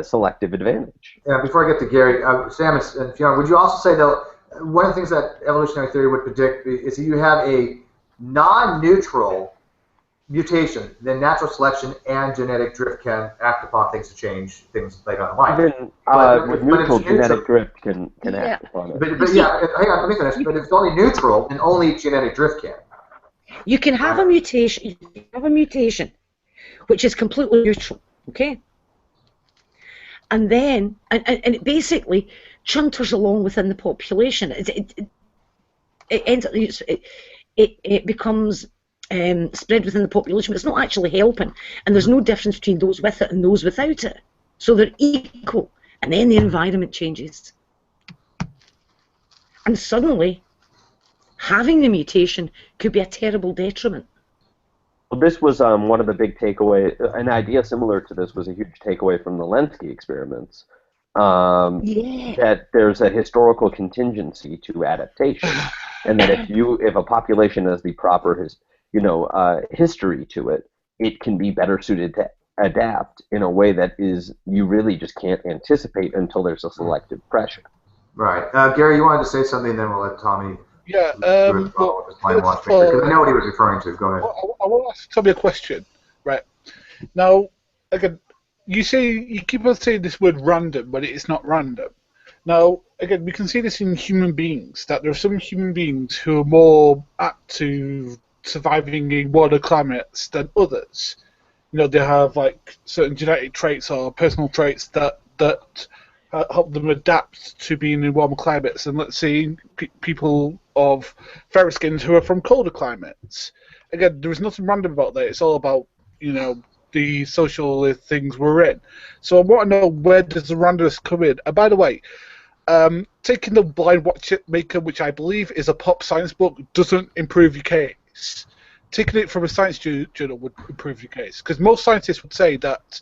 selective advantage. Yeah. Before I get to Gary, Sam and Fiona, would you also say though, one of the things that evolutionary theory would predict is that you have a non-neutral mutation, then natural selection and genetic drift can act upon things to change things later on in life. Even with neutral, genetic drift can act upon it. But yeah, hang on, let me finish. But if it's only neutral, then only genetic drift can. You can have a mutation. You can have a mutation, which is completely neutral. Okay. And then, and it basically chunters along within the population. It becomes spread within the population, but it's not actually helping. And there's no difference between those with it and those without it. So they're equal. And then the environment changes. And suddenly, having the mutation could be a terrible detriment. Well, this was one of the big takeaways. An idea similar to this was a huge takeaway from the Lenski experiments. That there's a historical contingency to adaptation, and that if a population has the proper history to it, it can be better suited to adapt in a way that you really just can't anticipate until there's a selective pressure. Right. Gary, you wanted to say something, then we'll let Tommy. Yeah. Because I know what he was referring to. Go ahead. I want to ask Tommy a question. Right. Now, again, you keep on saying this word random, but it's not random. Now, again, we can see this in human beings, that there are some human beings who are more apt to surviving in warmer climates than others. They have like certain genetic traits or personal traits that help them adapt to being in warmer climates. And let's say people of fairer skins who are from colder climates. Again, there is nothing random about that. It's all about, the social things we're in. So I want to know, where does the randomness come in? And by the way, taking the Blind Watchmaker, which I believe is a pop science book, doesn't improve your case. Taking it from a science journal would improve your case, because most scientists would say that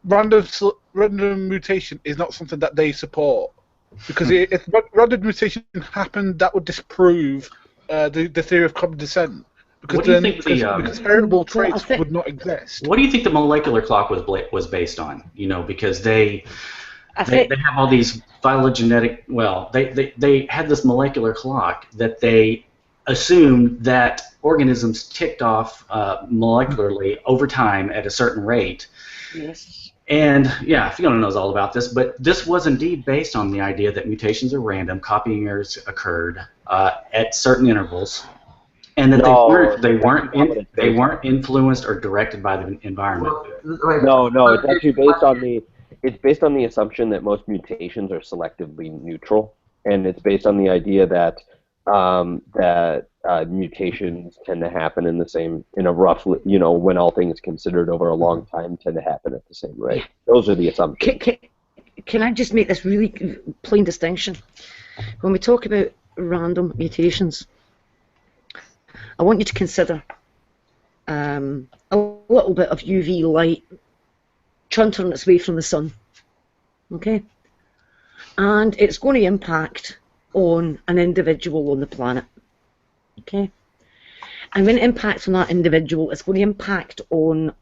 random mutation is not something that they support, because if random mutation happened, that would disprove the theory of common descent. Because because heritable traits would not exist. What do you think the molecular clock was based on? Because they have all these phylogenetic. Well, they had this molecular clock that they assumed that organisms ticked off molecularly over time at a certain rate. Yes. And yeah, Fiona knows all about this, but this was indeed based on the idea that mutations are random, copying errors occurred at certain intervals. And that they weren't influenced or directed by the environment. No, it's actually based on the assumption that most mutations are selectively neutral, and it's based on the idea that mutations tend to happen in a rough, when all things considered over a long time, tend to happen at the same rate. Those are the assumptions. Can I just make this really plain distinction? When we talk about random mutations, I want you to consider a little bit of UV light chuntering its way from the sun, okay? And it's going to impact on an individual on the planet, okay? And when it impacts on that individual, it's going to impact on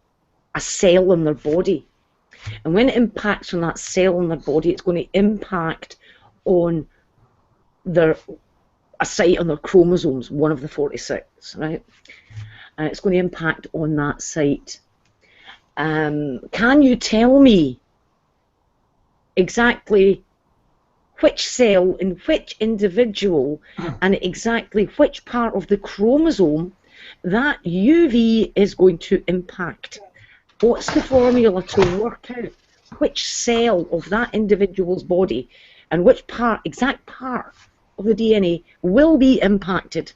a cell in their body. And when it impacts on that cell in their body, it's going to impact on a site on their chromosomes, one of the 46, right? And it's going to impact on that site. Can you tell me exactly which cell in which individual and exactly which part of the chromosome that UV is going to impact? What's the formula to work out which cell of that individual's body and which exact part of the DNA will be impacted?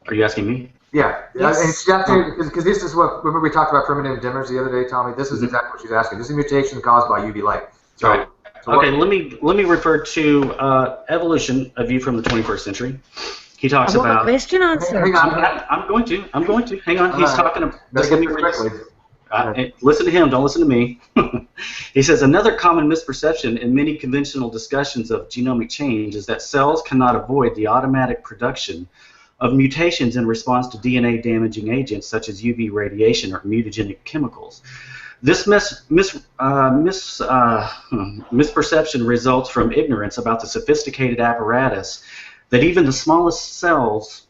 Are you asking me? Yeah. Yes. And she's asking, because this is what, remember we talked about primitive dimmers the other day, Tommy? This is exactly what she's asking. This is a mutation caused by UV light. So, right. Okay, let me refer to Evolution, A View from the 21st Century. He talks I want about. a question answered. Hang on. I'm going to. Hang on. He's talking about. Just let me read this. Listen to him. Don't listen to me. He says another common misperception in many conventional discussions of genomic change is that cells cannot avoid the automatic production of mutations in response to DNA-damaging agents such as UV radiation or mutagenic chemicals. This misperception results from ignorance about the sophisticated apparatus that even the smallest cells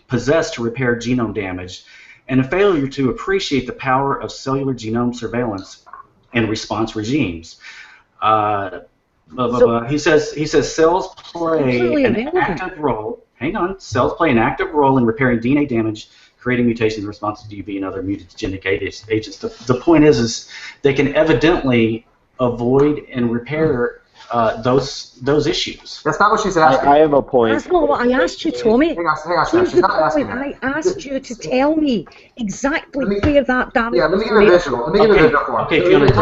possess to repair genome damage, and a failure to appreciate the power of cellular genome surveillance and response regimes. He says cells play an active role. Hang on. Cells play an active role in repairing DNA damage, creating mutations in response to UV and other mutagenic agents. The point is they can evidently avoid and repair those issues. That's not what she's asking. I have a point. That's not what I asked you, Tommy. Hang on, Here's she's the not asking point. that. I asked you to tell me exactly where that damage let me give you a visual. Let me give you a visual for him. Okay, wait.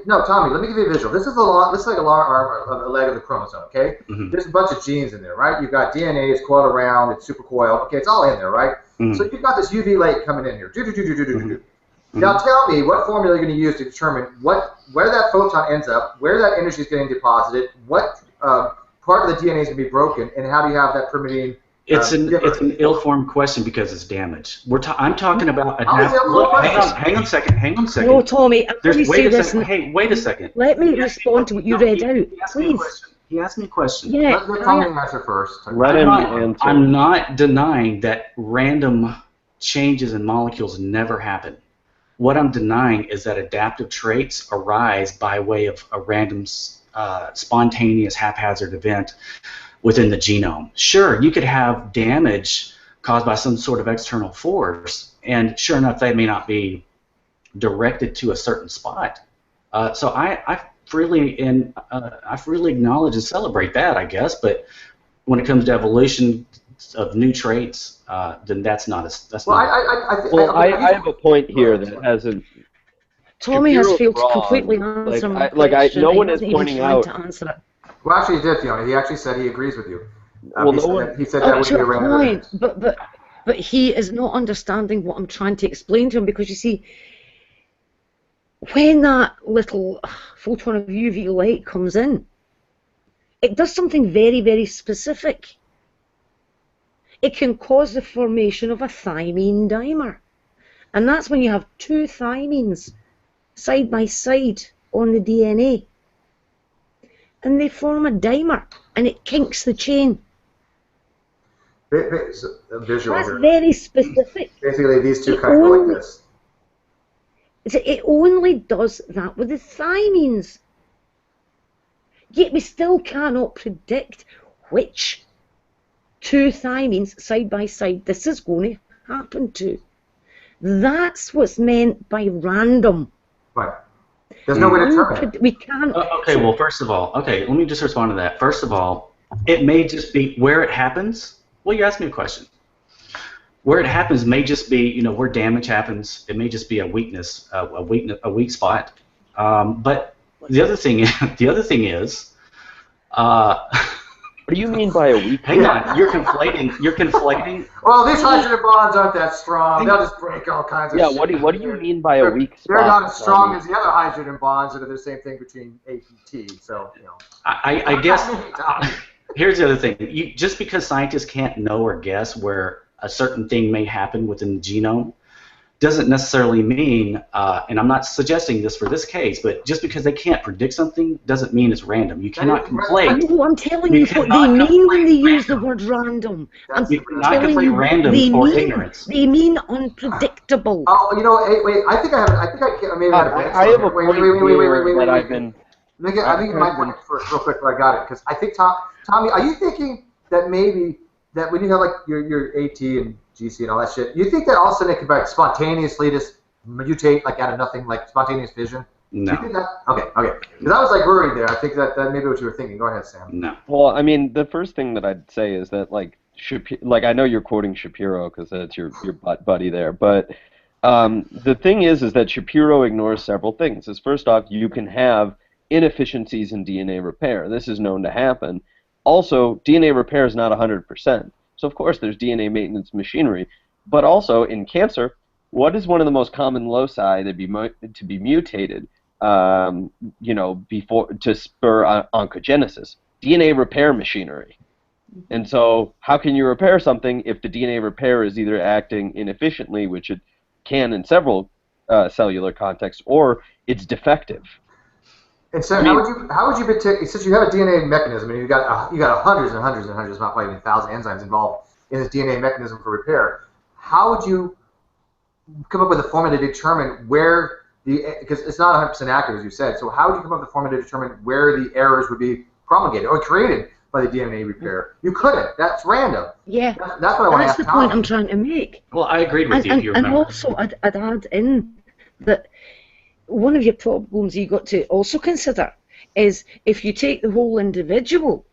No, Tommy, let me give you a visual. This is like a long arm of a leg of the chromosome, okay? Mm-hmm. There's a bunch of genes in there, right? You've got DNA, it's coiled around, it's supercoiled. Okay, it's all in there, right? Mm-hmm. So you've got this UV light coming in here. Mm-hmm. Now tell me what formula you're going to use to determine where that photon ends up, where that energy is getting deposited, what part of the DNA is going to be broken, and how do you have that permitting? It's an ill-formed question because it's damaged. I'm talking about hang on a second. No, Tommy, wait a second. Let me respond to what you read out, please. He asked me a question. Yeah. Let Tommy answer first. Let him answer. I'm not denying that random changes in molecules never happen. What I'm denying is that adaptive traits arise by way of a random, spontaneous, haphazard event within the genome. Sure, you could have damage caused by some sort of external force, and sure enough, they may not be directed to a certain spot. So I freely acknowledge and celebrate that, I guess. But when it comes to evolution of new traits, then that's not I have a point here that hasn't. Tommy has failed to completely answer my question. No one is pointing out. To answer it. Well, actually, he did, Fiona. He actually said he agrees with you. He said that would be a random event. But he is not understanding what I'm trying to explain to him, because you see, when that little photon of UV light comes in, it does something very, very specific. It can cause the formation of a thymine dimer. And that's when you have two thymines side by side on the DNA. And they form a dimer, and it kinks the chain. Visual That's here. very specific. Basically, these two kind of go like this. It only does that with the thymines. Yet we still cannot predict which two thymines side by side this is going to happen to. That's what's meant by random. Right. There's no way to determine it. We can't. Okay, well, first of all, let me just respond to that. First of all, it may just be where it happens. Well, you asked me a question. Where it happens may just be, where damage happens. It may just be a weakness, a weak spot. But the other thing is. What do you mean by a weak? Hang on, you're conflating. Well, these hydrogen bonds aren't that strong. They'll just break all kinds of shit. What do you mean by a weak spot? They're not as strong as the other hydrogen bonds that are the same thing between A and T. So, I guess here's the other thing. Just because scientists can't know or guess where a certain thing may happen within the genome doesn't necessarily mean, and I'm not suggesting this for this case, but just because they can't predict something doesn't mean it's random. You cannot conflate. I'm telling you what they mean when they use the word random. You cannot conflate random or ignorance. They mean unpredictable. Oh, wait. I think I have a point that I've been. I think my point first, real quick, where I got it, because I think Tommy, are you thinking that maybe that when you have like your AT and GC and all that shit, you think that all of a sudden it could like spontaneously just mutate like out of nothing, like spontaneous fission? No. Do you think that? Okay. Because I was like worried there. I think that may be what you were thinking. Go ahead, Sam. No. Well, I mean, the first thing that I'd say is that like like I know you're quoting Shapiro because that's your buddy there, but the thing is that Shapiro ignores several things. First off, you can have inefficiencies in DNA repair. This is known to happen. Also, DNA repair is not 100%. So of course there's DNA maintenance machinery, but also in cancer, what is one of the most common loci to be mutated? Before to spur oncogenesis, DNA repair machinery. And so how can you repair something if the DNA repair is either acting inefficiently, which it can in several cellular contexts, or it's defective? And so, how would you since you have a DNA mechanism and you got hundreds and hundreds and hundreds, not probably even 1,000 enzymes involved in this DNA mechanism for repair? How would you come up with a formula to determine where because it's not 100% accurate, as you said. So how would you come up with a formula to determine where the errors would be promulgated or created by the DNA repair? You couldn't. That's random. Yeah. That's what I want to ask. That's the point I'm trying to make. Well, I agreed with you. And also, I'd add in that one of your problems you got to also consider is if you take the whole individual,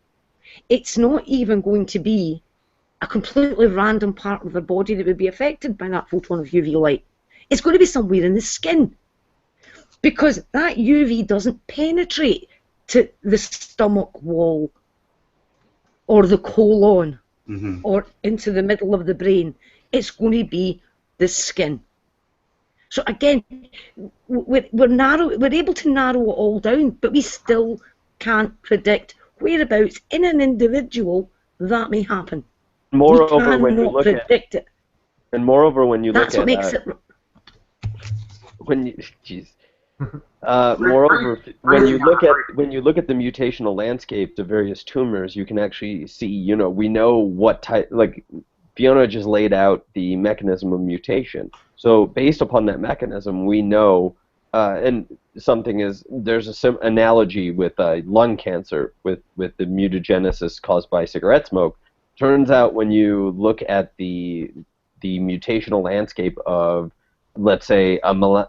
it's not even going to be a completely random part of their body that would be affected by that photon of UV light. It's going to be somewhere in the skin, because that UV doesn't penetrate to the stomach wall or the colon or into the middle of the brain. It's going to be the skin. So again, we're able to narrow it all down, but we still can't predict whereabouts in an individual that may happen. Moreover, when you look at it. And moreover, when you look That's what makes it. Moreover, when you look at the mutational landscape to various tumors, you can actually see, we know what type. Like Fiona just laid out the mechanism of mutation. So based upon that mechanism, we know, and something is there's a analogy with lung cancer with the mutagenesis caused by cigarette smoke. Turns out when you look at the mutational landscape of, let's say, a melanoma,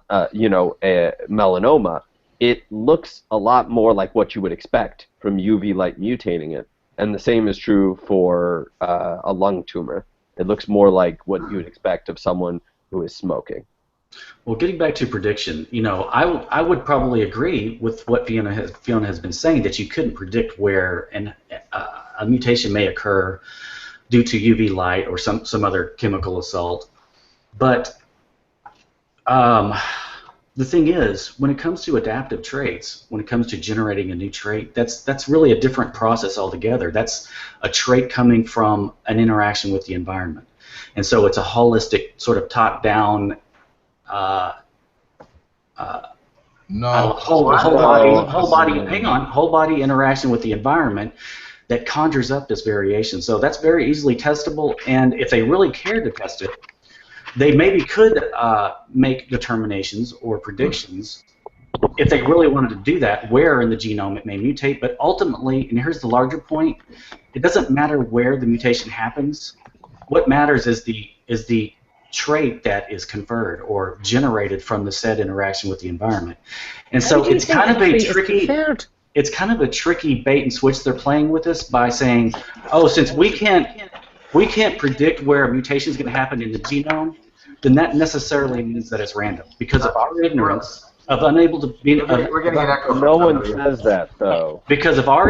it looks a lot more like what you would expect from UV light mutating it. And the same is true for a lung tumor. It looks more like what you would expect of someone who is smoking. Well, getting back to prediction, I would probably agree with what Fiona has been saying, that you couldn't predict where a mutation may occur due to UV light or some other chemical assault. But the thing is, when it comes to adaptive traits, when it comes to generating a new trait, that's really a different process altogether. That's a trait coming from an interaction with the environment. And so it's a holistic sort of top-down whole body interaction with the environment that conjures up this variation. So that's very easily testable, and if they really cared to test it, they maybe could make determinations or predictions, if they really wanted to do that, where in the genome it may mutate. But ultimately, and here's the larger point, it doesn't matter where the mutation happens. What matters is the trait that is conferred or generated from the said interaction with the envinement. And so it's kind of a tricky bait and switch they're playing with us by saying, oh, since we can't predict where a mutation is going to happen in the genome, then that necessarily means that it's random because of our ignorance of unable to be. We're getting an echo. No one says that, though. Because of our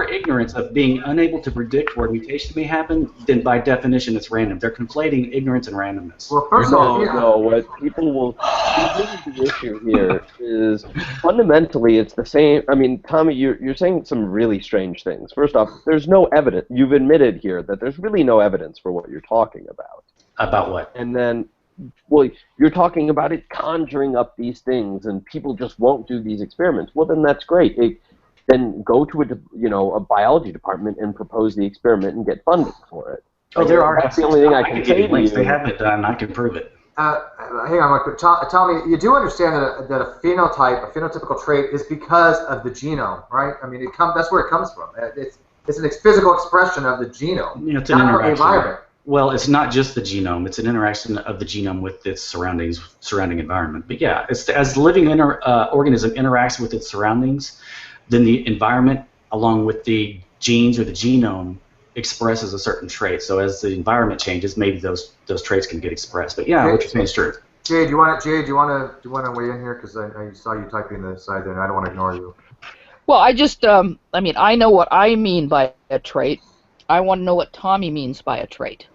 ignorance of being unable to predict where mutation may happen, then by definition it's random. They're conflating ignorance and randomness. Well, first of all, no. What people will the issue here is fundamentally it's the same. I mean, Tommy, you're saying some really strange things. First off, there's no evidence. You've admitted here that there's really no evidence for what you're talking about. About what? And then, well, you're talking about it conjuring up these things, and people just won't do these experiments. Well, then that's great. Then go to a biology department and propose the experiment and get funding for it. Oh, there are. That's the only thing I can say to you. They haven't done. I can prove it. Hang on, quick. Tommy, you do understand that a phenotypical trait, is because of the genome, right? I mean, that's where it comes from. It's a physical expression of the genome, it's an not from the environment. Well, it's not just the genome. It's an interaction of the genome with its surrounding environment. But yeah, as the living organism interacts with its surroundings, then the environment, along with the genes or the genome, expresses a certain trait. So as the environment changes, maybe those traits can get expressed. But yeah, what you're saying is true. Jade, do you want to weigh in here? Because I saw you typing the side there, and I don't want to ignore you. Well, I just, I mean, I know what I mean by a trait. I want to know what Tommy means by a trait.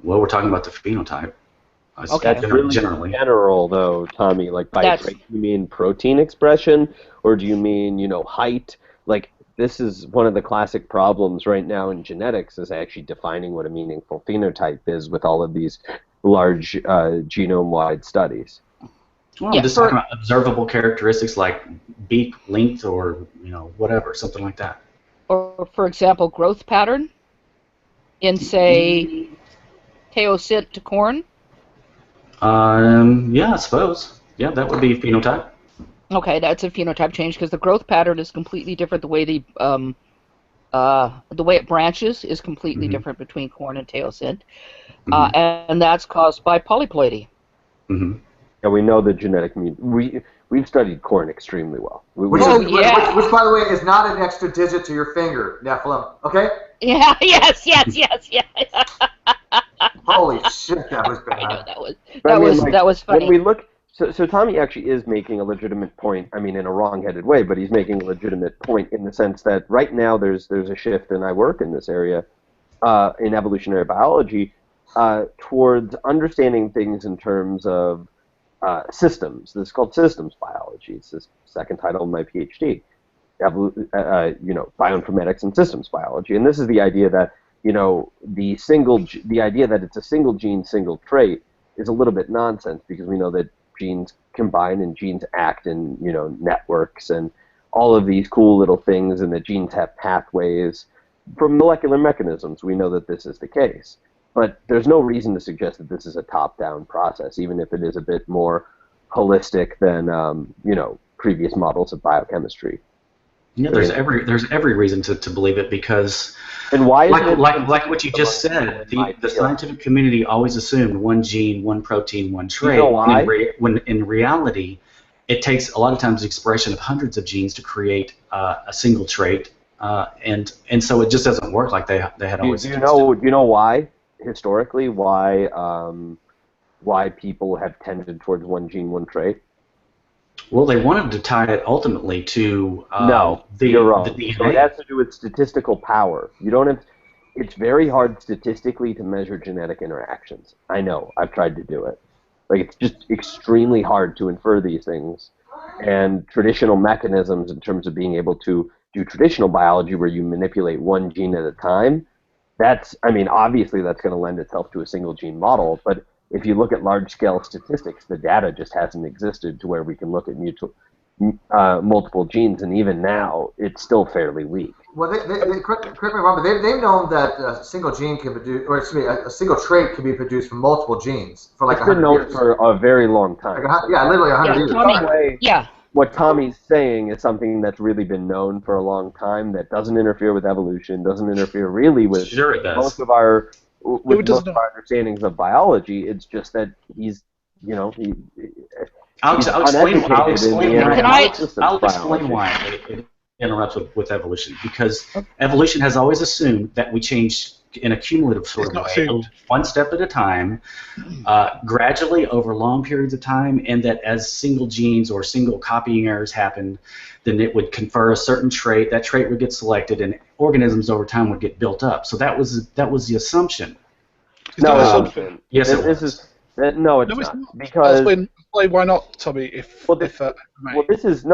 Well, we're talking about the phenotype. Okay. That's really general, though, Tommy. Like, by trait, do you mean protein expression, or do you mean, height? Like, this is one of the classic problems right now in genetics, is actually defining what a meaningful phenotype is with all of these large genome-wide studies. Well, just talking about observable characteristics like beak length, or whatever, something like that. Or, for example, growth pattern in, say, teosint to corn. Yeah, I suppose. Yeah, that would be phenotype. Okay, that's a phenotype change because the growth pattern is completely different. The way the way it branches is completely different between corn and teosint, and that's caused by polyploidy. Yeah, we know the genetic we've studied corn extremely well. Which, by the way, is not an extra digit to your finger, Nephilim. Okay? Yeah. Yes. Holy shit, that was bad. I know, that was funny. When we look, so Tommy actually is making a legitimate point. I mean, in a wrong-headed way, but he's making a legitimate point in the sense that right now there's a shift, and I work in this area in evolutionary biology towards understanding things in terms of systems. This is called systems biology. It's the second title of my PhD. Bioinformatics and systems biology, and this is the idea that the idea that it's a single gene, single trait is a little bit nonsense, because we know that genes combine and genes act in networks and all of these cool little things, and that genes have pathways. From molecular mechanisms, we know that this is the case. But there's no reason to suggest that this is a top-down process, even if it is a bit more holistic than previous models of biochemistry. Yeah, there's every reason to believe it, because and why like what you just said, the scientific community always assumed one gene, one protein, one trait. When in reality, it takes a lot of times the expression of hundreds of genes to create a single trait, and so it just doesn't work like they had always. Do you know why? Historically, why people have tended towards one gene, one trait? Well, they wanted to tie it ultimately to you're wrong. The DNA. So it has to do with statistical power. You don't have. It's very hard statistically to measure genetic interactions. I know. I've tried to do it. Like, it's just extremely hard to infer these things. And traditional mechanisms, in terms of being able to do traditional biology, where you manipulate one gene at a time, obviously that's going to lend itself to a single gene model, but if you look at large-scale statistics, the data just hasn't existed to where we can look at multiple genes, and even now, it's still fairly weak. Well, correct me if I'm wrong, but they've known that a single gene can produce, or excuse me, a single trait can be produced from multiple genes for like 100 years. It's been known for a very long time. Literally 100 years. What Tommy's saying is something that's really been known for a long time, that doesn't interfere with evolution, doesn't interfere really with most of our understandings of biology. It's just that he's, I'll explain why it interrupts with evolution, because evolution has always assumed that we change in a cumulative sort of way, one step at a time, gradually over long periods of time, and that as single genes or single copying errors happened, then it would confer a certain trait. That trait would get selected, and organisms over time would get built up. So that was the assumption. No, yes, it was. No, it's not. Because why not, Tommy? this is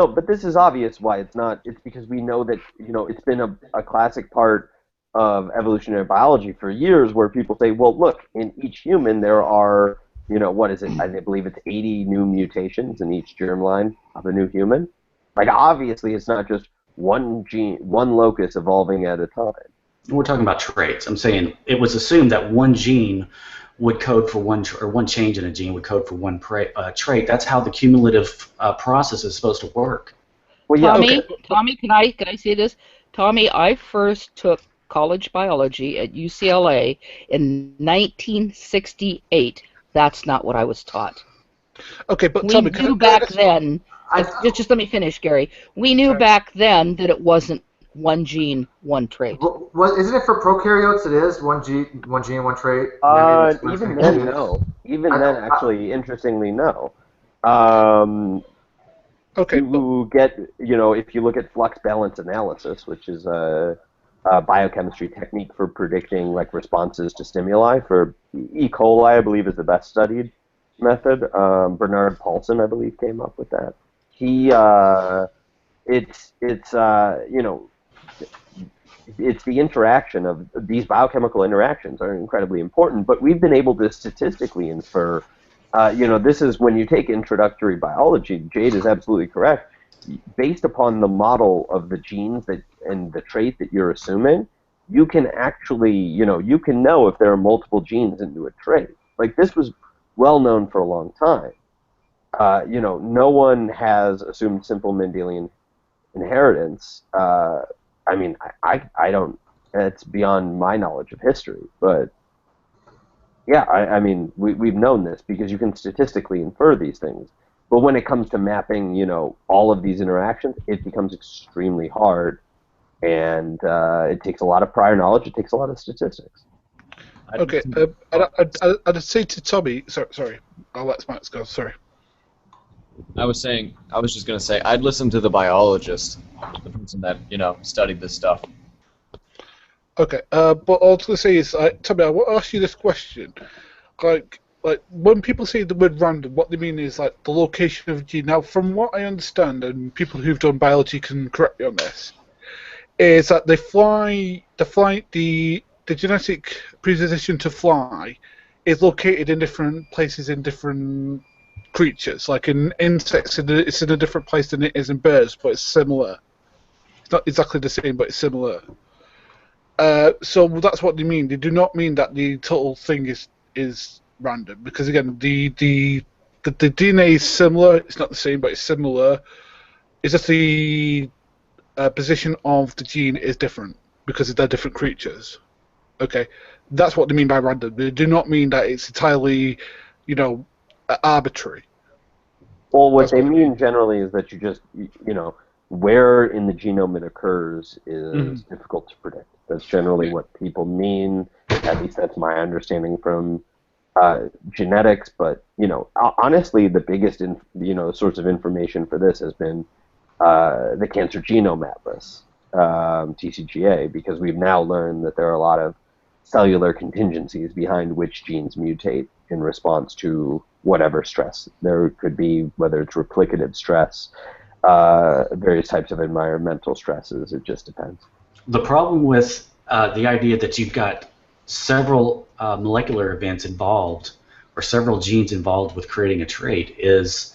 obvious why it's not. It's because we know that it's been a classic part of evolutionary biology for years, where people say, well, look, in each human there are, what is it? I believe it's 80 new mutations in each germline of a new human. Like, obviously, it's not just one gene, one locus evolving at a time. We're talking about traits. I'm saying it was assumed that one gene would code for one change in a gene would code for one trait. That's how the cumulative process is supposed to work. Well, yeah, Tommy, can I say this? Tommy, I first took college biology at UCLA in 1968. That's not what I was taught. Okay, but we Tommy, knew back then. Just let me finish, Gary. We knew back then that it wasn't one gene, one trait. Well, isn't it for prokaryotes? It is one gene, one trait. And maybe Even then, no. Even then, actually, interestingly, no. You get, if you look at flux balance analysis, which is a biochemistry technique for predicting like responses to stimuli for E. coli, I believe, is the best studied method. Bernard Paulson, I believe, came up with that. It's the interaction of these biochemical interactions are incredibly important, but we've been able to statistically infer, this is when you take introductory biology, Jade is absolutely correct, based upon the model of the genes and the trait that you're assuming, you can actually, you can know if there are multiple genes into a trait. Like, this was well known for a long time. No one has assumed simple Mendelian inheritance. I don't, it's beyond my knowledge of history, but yeah, we've known this because you can statistically infer these things. But when it comes to mapping, all of these interactions, it becomes extremely hard, and it takes a lot of prior knowledge, it takes a lot of statistics. Okay, I'd say to Tommy, sorry, I'll let Max go, sorry. I was just going to say, I'd listen to the biologist, the person that, studied this stuff. Okay, but all I was going to say is, Tommy, I want to ask you this question. Like when people say the word random, what they mean is like the location of a gene. Now, from what I understand, and people who've done biology can correct me on this, is that the genetic predisposition to fly is located in different places in different creatures. Like in insects, it's in a different place than it is in birds, but it's similar. It's not exactly the same, but it's similar. So that's what they mean. They do not mean that the total thing is random, because again, the DNA is similar. It's not the same, but it's similar. It's just the position of the gene is different because they're different creatures. Okay, that's what they mean by random. They do not mean that it's entirely, arbitrary. Well, what they mean generally is that you just, where in the genome it occurs is difficult to predict. That's generally what people mean. At least that's my understanding from genetics. But honestly, the biggest source of information for this has been the Cancer Genome Atlas, TCGA, because we've now learned that there are a lot of cellular contingencies behind which genes mutate in response to whatever stress. There could be, whether it's replicative stress, various types of environmental stresses. It just depends. The problem with the idea that you've got several molecular events involved, or several genes involved with creating a trait, is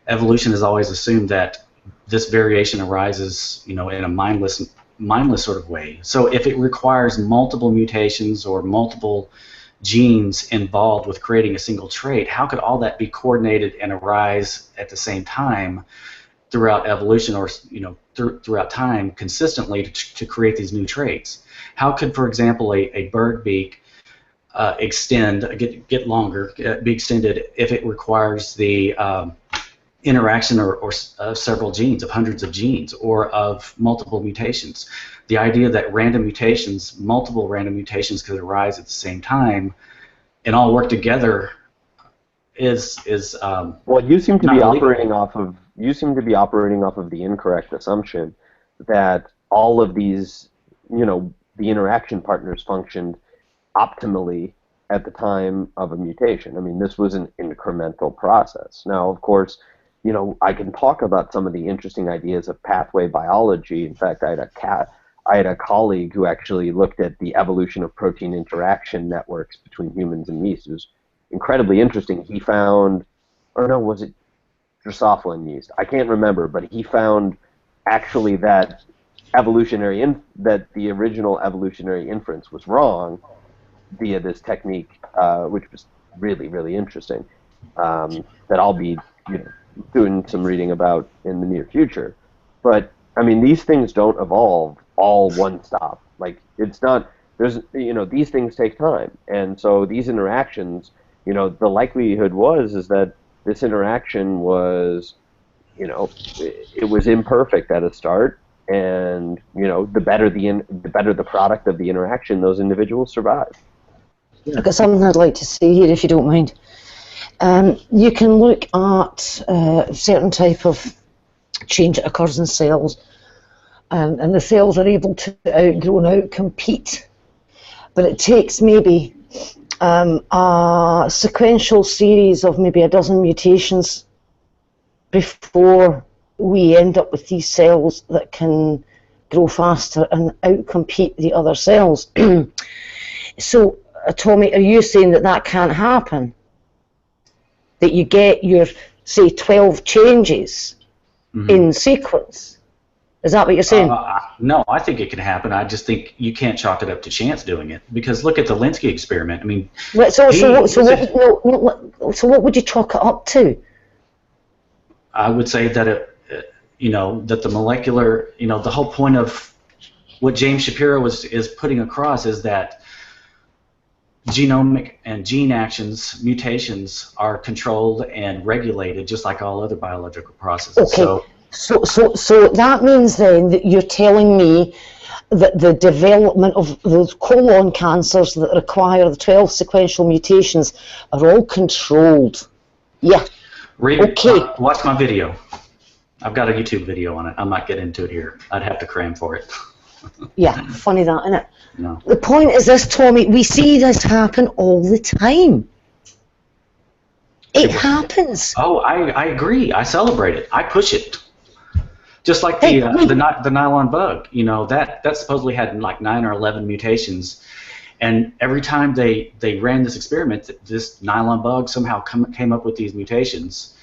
evolution has always assumed that this variation arises, in a mindless sort of way. So if it requires multiple mutations or multiple genes involved with creating a single trait, how could all that be coordinated and arise at the same time throughout evolution, or throughout time consistently to create these new traits? How could, for example, a bird beak get longer, be extended if it requires the interaction or several genes, of hundreds of genes, or of multiple mutations? The idea that multiple random mutations could arise at the same time and all work together is well, you seem to be operating off of the incorrect assumption that all of these, the interaction partners functioned optimally at the time of a mutation. I mean, this was an incremental process. Now, of course, I can talk about some of the interesting ideas of pathway biology. In fact, I had a colleague who actually looked at the evolution of protein interaction networks between humans and yeast. It was incredibly interesting. He found, or no, was it Drosophila yeast? I can't remember, but he found actually that that the original evolutionary inference was wrong via this technique, which was really, really interesting. That I'll be, doing some reading about in the near future. But I mean, these things don't evolve all one stop. Like, it's not. There's, these things take time, and so these interactions, the likelihood is that this interaction was, it was imperfect at a start, and the better the product of the interaction, those individuals survive. I've got something I'd like to say here, if you don't mind. You can look at a certain type of change that occurs in cells, and the cells are able to outgrow and outcompete. But it takes maybe a sequential series of maybe a dozen mutations before we end up with these cells that can grow faster and outcompete the other cells. So, Tommy, are you saying that can't happen? That you get your, say, 12 changes in sequence? Is that what you're saying? No, I think it can happen. I just think you can't chalk it up to chance doing it, because look at the Linsky experiment. I mean, so what would you chalk it up to? I would say that that the molecular, the whole point of what James Shapiro is putting across is that genomic and gene actions, mutations, are controlled and regulated just like all other biological processes. Okay. So that means then that you're telling me that the development of those colon cancers that require the 12 sequential mutations are all controlled. Yeah. Watch my video. I've got a YouTube video on it. I might get into it here. I'd have to cram for it. Yeah, funny that, isn't it? No. The point is this, Tommy, we see this happen all the time. It happens. Oh, I agree. I celebrate it. I push it. Just like the nylon bug, that supposedly had like 9 or 11 mutations, and every time they ran this experiment, this nylon bug somehow came up with these mutations,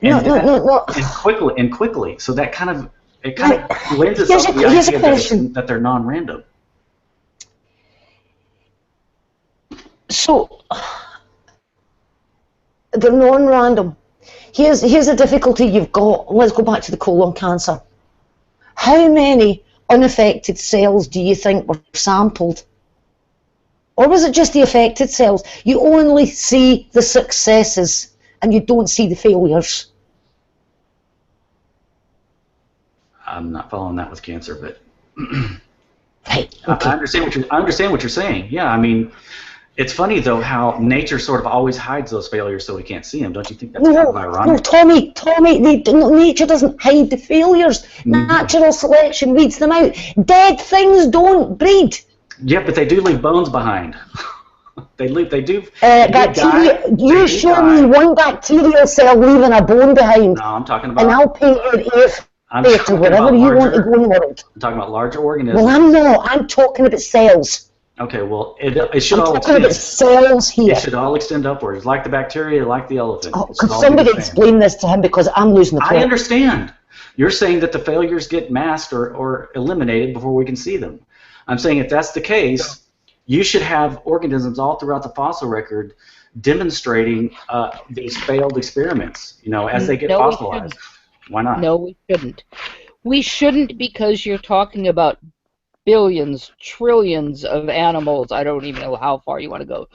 and quickly. So that kind of lends itself to the idea that they're non-random. So they're non-random. Here's a difficulty you've got. Let's go back to the colon cancer. How many unaffected cells do you think were sampled? Or was it just the affected cells? You only see the successes and you don't see the failures. I'm not following that with cancer, but right, okay. I understand what you're saying. Yeah, I mean, it's funny though how nature sort of always hides those failures so we can't see them. Don't you think that's kind of ironic? No, Tommy, nature doesn't hide the failures. Natural selection weeds them out. Dead things don't breed. Yeah, but they do leave bones behind. They do. Bacteria. You show me one bacterial cell leaving a bone behind. No, I'm talking about. And I'll paint your ear to wherever you want to go in the world. I'm talking about larger organisms. Well, I'm not. I'm talking about cells. Okay, well, it should all extend. About cells here. It should all extend upwards, like the bacteria, like the elephant. Oh, could somebody explain this to him, because I'm losing the plot. I understand. You're saying that the failures get masked or eliminated before we can see them. I'm saying if that's the case, you should have organisms all throughout the fossil record demonstrating these failed experiments, as they get fossilized. Why not? No, we shouldn't. We shouldn't, because you're talking about billions, trillions of animals. I don't even know how far you want to go.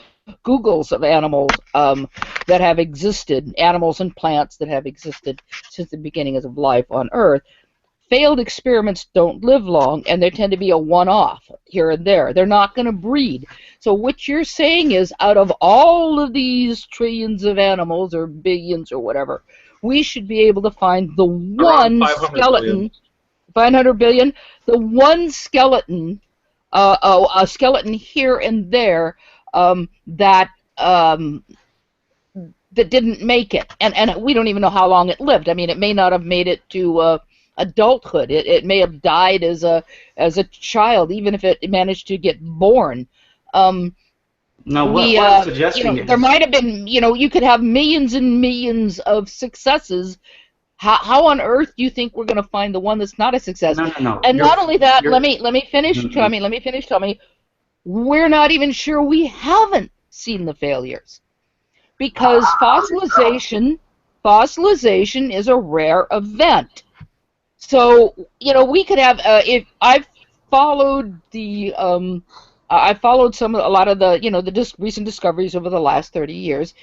Googles of animals that have existed, animals and plants that have existed since the beginning of life on Earth. Failed experiments don't live long, and they tend to be a one-off here and there. They're not going to breed. So what you're saying is, out of all of these trillions of animals, or billions, or whatever, we should be able to find the one skeleton, 500 billion, the one skeleton, a skeleton here and there that didn't make it, and we don't even know how long it lived. I mean, it may not have made it to adulthood. It may have died as a child, even if it managed to get born. No, what I'm suggesting is, there might have been, you could have millions and millions of successes. How on earth do you think we're going to find the one that's not a success? No. And not only that, let me finish, Tommy. We're not even sure we haven't seen the failures, because fossilization is a rare event. So we could have if I've followed the I followed a lot of the recent discoveries over the last 30 years,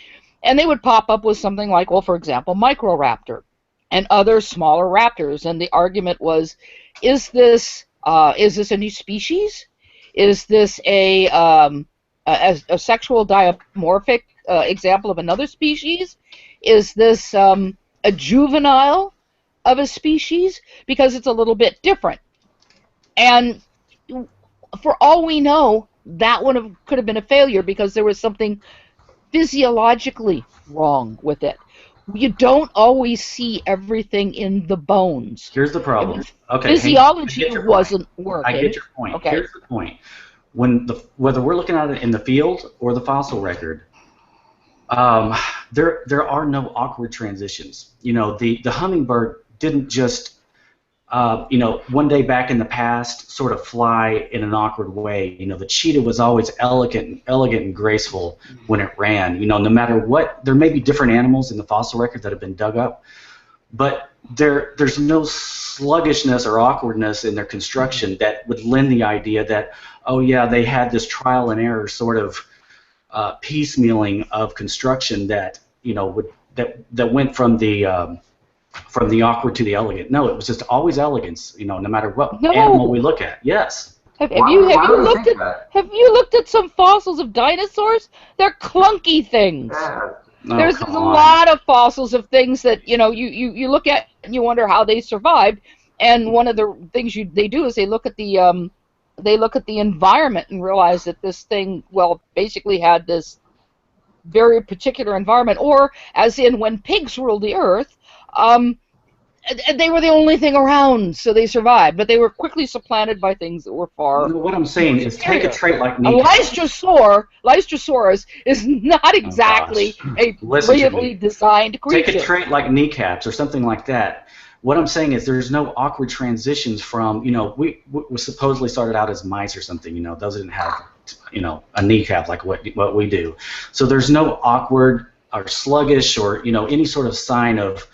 and they would pop up with something like, well, for example, Microraptor. and other smaller raptors. And the argument was, is this a new species? Is this a sexual dimorphic example of another species? Is this a juvenile of a species? Because it's a little bit different. And for all we know, that one could have been a failure because there was something physiologically wrong with it. You don't always see everything in the bones. Here's the problem. Okay, physiology wasn't working. I get your point. Okay. Here's the point. Whether we're looking at it in the field or the fossil record, there are no awkward transitions. You know, the hummingbird didn't just one day back in the past sort of fly in an awkward way. You know, the cheetah was always elegant and graceful when it ran. You know, no matter what, there may be different animals in the fossil record that have been dug up, but there's no sluggishness or awkwardness in their construction that would lend the idea that, oh yeah, they had this trial and error sort of piecemealing of construction that that went from the awkward to the elegant. No, it was just always elegance. You know, no matter what animal we look at. Yes. Have you looked at some fossils of dinosaurs? They're clunky things. Yeah. There's a lot of fossils of things that you look at and you wonder how they survived. And one of the things they do is they look at the environment and realize that this thing basically had this very particular environment, or as in when pigs ruled the earth, they were the only thing around, so they survived. But they were quickly supplanted by things that were far. What I'm saying is, take a trait like Lystrosaurus is not exactly a brilliantly designed creature. Take a trait like kneecaps or something like that. What I'm saying is, there's no awkward transitions from, we supposedly started out as mice or something. Those didn't have, a kneecap like what we do. So there's no awkward or sluggish or any sort of sign of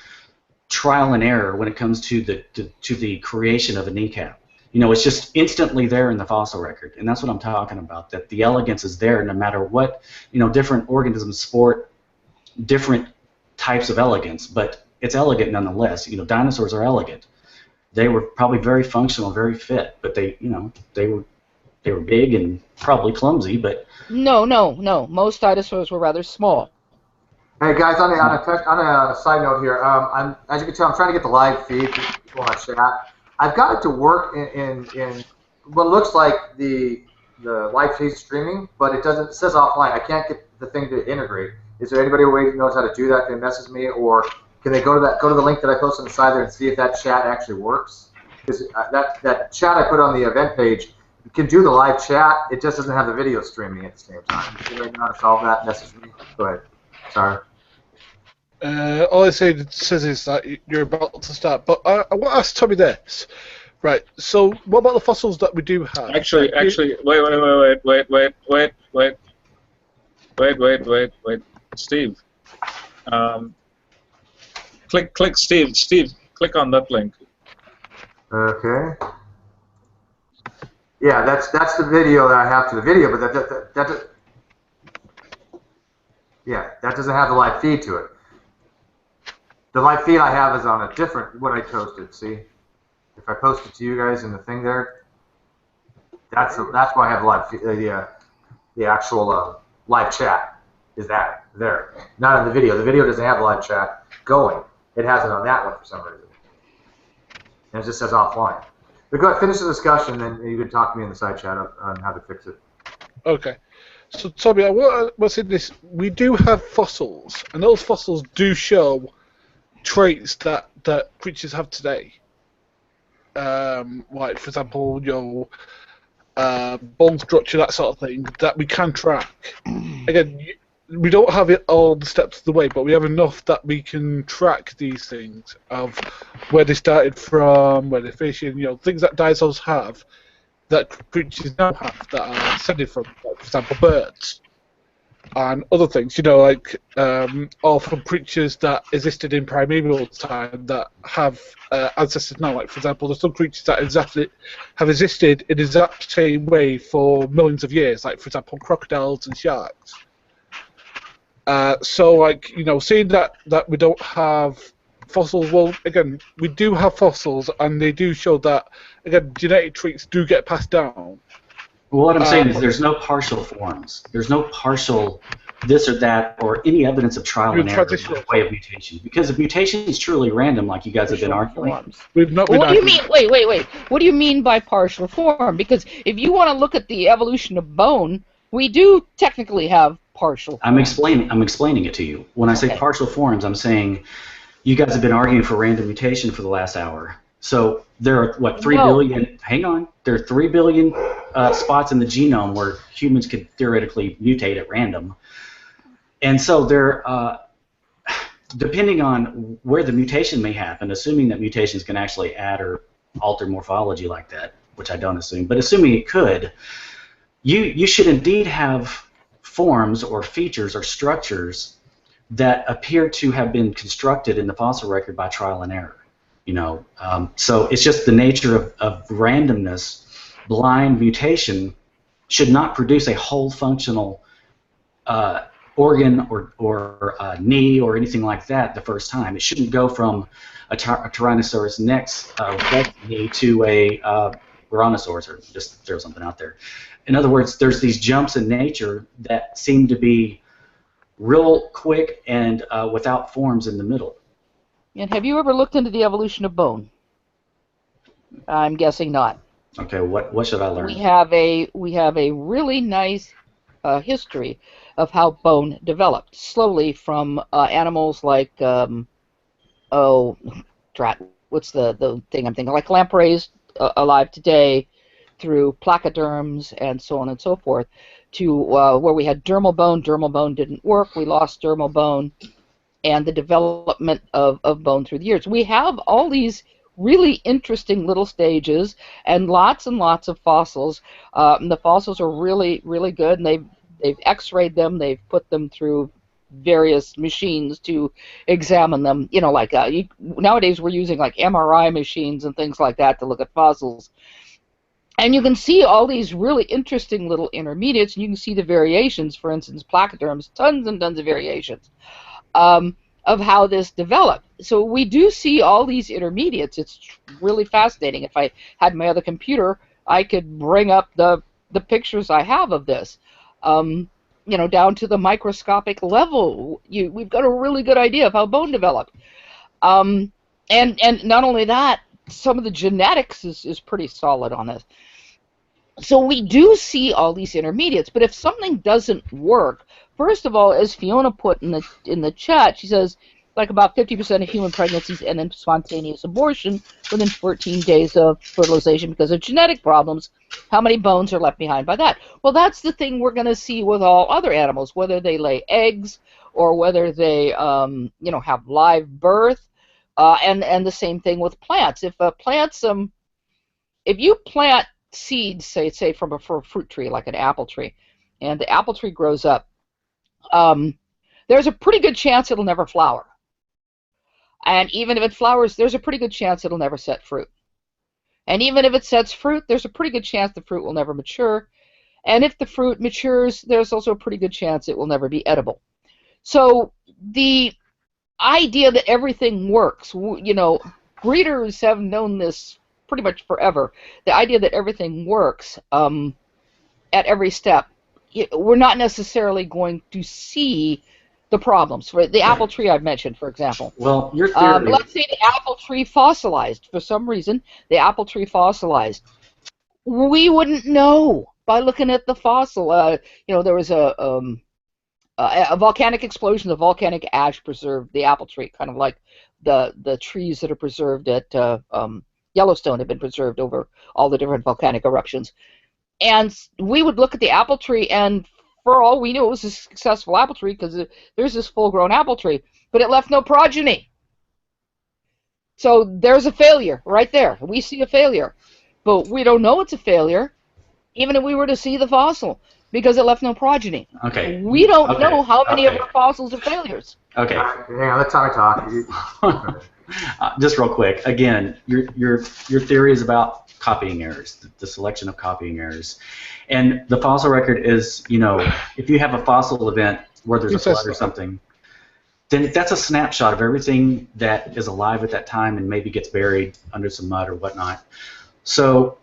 trial and error when it comes to the creation of a kneecap. It's just instantly there in the fossil record, and that's what I'm talking about. That the elegance is there no matter what. Different organisms sport different types of elegance, but it's elegant nonetheless. Dinosaurs are elegant. They were probably very functional, very fit, but they were big and probably clumsy. But no. Most dinosaurs were rather small. Hey guys, on a side note here, as you can tell, I'm trying to get the live feed for people on chat. I've got it to work in what looks like the live feed streaming, but it says offline. I can't get the thing to integrate. Is there anybody who knows how to do that? Can message me, or can they go to the link that I posted on the side there and see if that chat actually works? Because that chat I put on the event page, you can do the live chat. It just doesn't have the video streaming at the same time. If anybody know how to solve that, message me. Go ahead. Sorry. All I says is that you're about to start. But I want to ask Tommy this. Right, so what about the fossils that we do have? Actually, wait. Steve. Click Steve. Steve, click on that link. Okay. Yeah, that's the video that I have to the video, but that doesn't have the live feed to it. The live feed I have is on a different what I posted. See, if I post it to you guys in the thing there, that's why I have the live feed, the actual live chat is that there, not in the video. The video doesn't have the live chat going. It has it on that one for some reason, and it just says offline. But go ahead, finish the discussion, then you can talk to me in the side chat on how to fix it. Okay. So, Tommy, I want to say this. We do have fossils, and those fossils do show traits that creatures have today. Like, for example, bone structure, that sort of thing, that we can track. Again, we don't have it all the steps of the way, but we have enough that we can track these things of where they started from, where they're fishing, things that dinosaurs have that creatures now have that are descended from, like, for example, birds and other things, or from creatures that existed in primeval time that have ancestors now. Like, for example, there's some creatures that have existed in the exact same way for millions of years, like, for example, crocodiles and sharks. So, seeing that we don't have fossils, well, again, we do have fossils, and they do show that, again, genetic traits do get passed down. Well, what I'm saying is there's no partial forms. There's no partial this or that or any evidence of trial and error in the way of mutation. Because if mutation is truly random, like you guys have been arguing. We've not been What do you mean? Wait. What do you mean by partial form? Because if you want to look at the evolution of bone, we do technically have partial forms. I'm explaining it to you. When I say partial forms, I'm saying you guys have been arguing for random mutation for the last hour. So there are, what, 3 billion, hang on, there are 3 billion spots in the genome where humans could theoretically mutate at random. And so they're, depending on where the mutation may happen, assuming that mutations can actually add or alter morphology like that, which I don't assume, but assuming it could, you should indeed have forms or features or structures that appear to have been constructed in the fossil record by trial and error. You know, so it's just the nature of randomness. Blind mutation should not produce a whole functional organ or knee or anything like that the first time. It shouldn't go from a Tyrannosaurus Rex knee to a Brontosaurus, or just throw something out there. In other words, there's these jumps in nature that seem to be real quick and without forms in the middle. And have you ever looked into the evolution of bone? I'm guessing not. Okay, what should I learn? We have a really nice history of how bone developed slowly from animals like what's the thing I'm thinking, like lampreys alive today, through placoderms and so on and so forth, to where we had dermal bone. Dermal bone didn't work. We lost dermal bone, and the development of bone through the years. We have all these really interesting little stages and lots of fossils. The fossils are really, really good, and they've x-rayed them. They've put them through various machines to examine them. You know, like nowadays we're using like MRI machines and things like that to look at fossils. And you can see all these really interesting little intermediates, and you can see the variations. For instance, placoderms, tons and tons of variations of how this developed. So we do see all these intermediates. It's really fascinating. If I had my other computer, I could bring up the pictures I have of this. You know, down to the microscopic level. We've got a really good idea of how bone developed. And not only that, some of the genetics is pretty solid on this. So we do see all these intermediates, but if something doesn't work, first of all, as Fiona put in the chat, she says like about 50% of human pregnancies end in spontaneous abortion within 14 days of fertilization because of genetic problems. How many bones are left behind by that? Well, that's the thing we're going to see with all other animals, whether they lay eggs or whether they you know, have live birth. And the same thing with plants. If you plant seeds, say from a fruit tree like an apple tree, and the apple tree grows up, there's a pretty good chance it'll never flower. And even if it flowers, there's a pretty good chance it'll never set fruit. And even if it sets fruit, there's a pretty good chance the fruit will never mature. And if the fruit matures, there's also a pretty good chance it will never be edible. So the idea that everything works, you know, breeders have known this pretty much forever. The idea that everything works at every step, we're not necessarily going to see the problems. For the apple tree I've mentioned, for example. Well, your theory... let's say the apple tree fossilized. For some reason, the apple tree fossilized. We wouldn't know by looking at the fossil. You know, there was a volcanic explosion. The volcanic ash preserved the apple tree, kind of like the trees that are preserved at Yellowstone have been preserved over all the different volcanic eruptions. And we would look at the apple tree, and for all we knew, it was a successful apple tree because there's this full-grown apple tree, but it left no progeny. So there's a failure right there. We see a failure, but we don't know it's a failure, even if we were to see the fossil, because it left no progeny. Okay. We don't know how many of our fossils are failures. Okay. Yeah, let Tommy talk. Just real quick, again, your theory is about copying errors, the selection of copying errors. And the fossil record is, you know, if you have a fossil event where there's a flood or something, then that's a snapshot of everything that is alive at that time and maybe gets buried under some mud or whatnot. So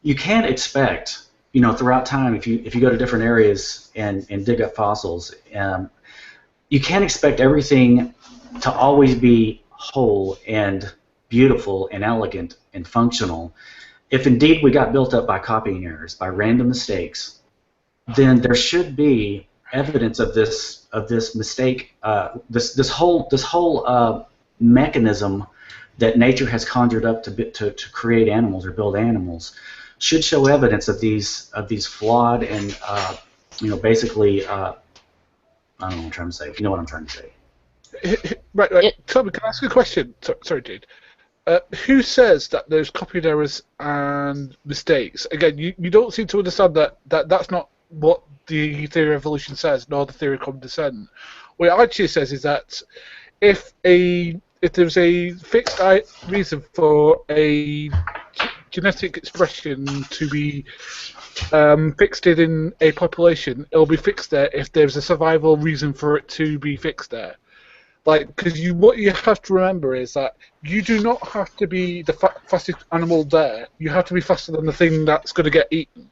you can't expect, throughout time, if you go to different areas and dig up fossils, you can't expect everything to always be whole and beautiful and elegant and functional. If indeed we got built up by copying errors, by random mistakes, then there should be evidence of this mistake, this whole mechanism that nature has conjured up to create animals or build animals should show evidence of these flawed and basically I don't know what I'm trying to say. You know what I'm trying to say. Right. Tommy, can I ask you a question? Sorry, dude. Who says that there's copying errors and mistakes? Again, you don't seem to understand that's not what the theory of evolution says, nor the theory of common descent. What it actually says is that if there's a fixed reason for a genetic expression to be fixed in a population, it'll be fixed there if there's a survival reason for it to be fixed there. Because what you have to remember is that you do not have to be the fastest animal there. You have to be faster than the thing that's going to get eaten,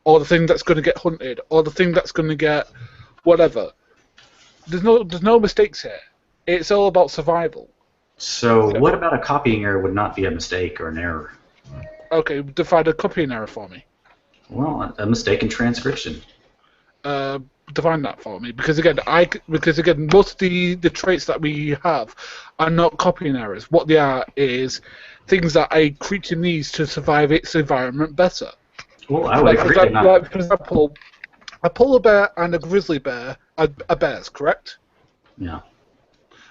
or the thing that's going to get hunted, or the thing that's going to get whatever. There's no mistakes here. It's all about survival. So what about a copying error would not be a mistake or an error? Okay, define a copying error for me. Well, a mistake in transcription. Define that for me, because again, most of the traits that we have are not copying errors. What they are is things that a creature needs to survive its environment better. Well, I would agree. For example, a polar bear and a grizzly bear are bears, correct? Yeah.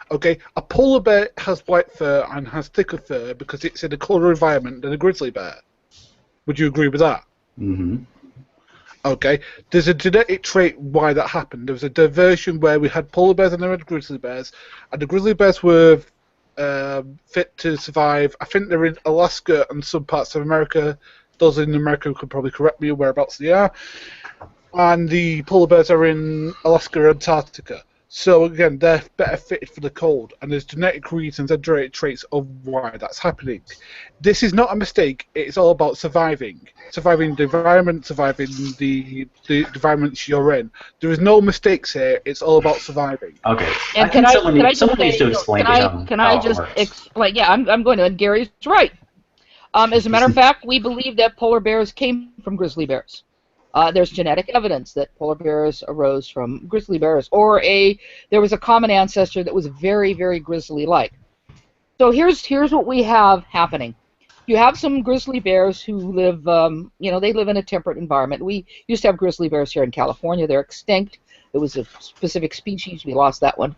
Okay, a polar bear has white fur and has thicker fur because it's in a colder environment than a grizzly bear. Would you agree with that? Mm-hmm. Okay, there's a genetic trait why that happened. There was a diversion where we had polar bears and there were grizzly bears, and the grizzly bears were fit to survive. I think they're in Alaska and some parts of America. Those in America could probably correct me whereabouts they are. And the polar bears are in Alaska and Antarctica. So again, they're better fitted for the cold, and there's genetic reasons and genetic traits of why that's happening. This is not a mistake. It's all about surviving the environment, surviving the environments you're in. There is no mistakes here. It's all about surviving. Okay. And someone needs to explain to him Can I just explain? Yeah, I'm going to. And Gary's right. As a matter of fact, we believe that polar bears came from grizzly bears. There's genetic evidence that polar bears arose from grizzly bears, or there was a common ancestor that was very, very grizzly-like. So here's what we have happening. You have some grizzly bears who live, they live in a temperate environment. We used to have grizzly bears here in California. They're extinct. It was a specific species. We lost that one.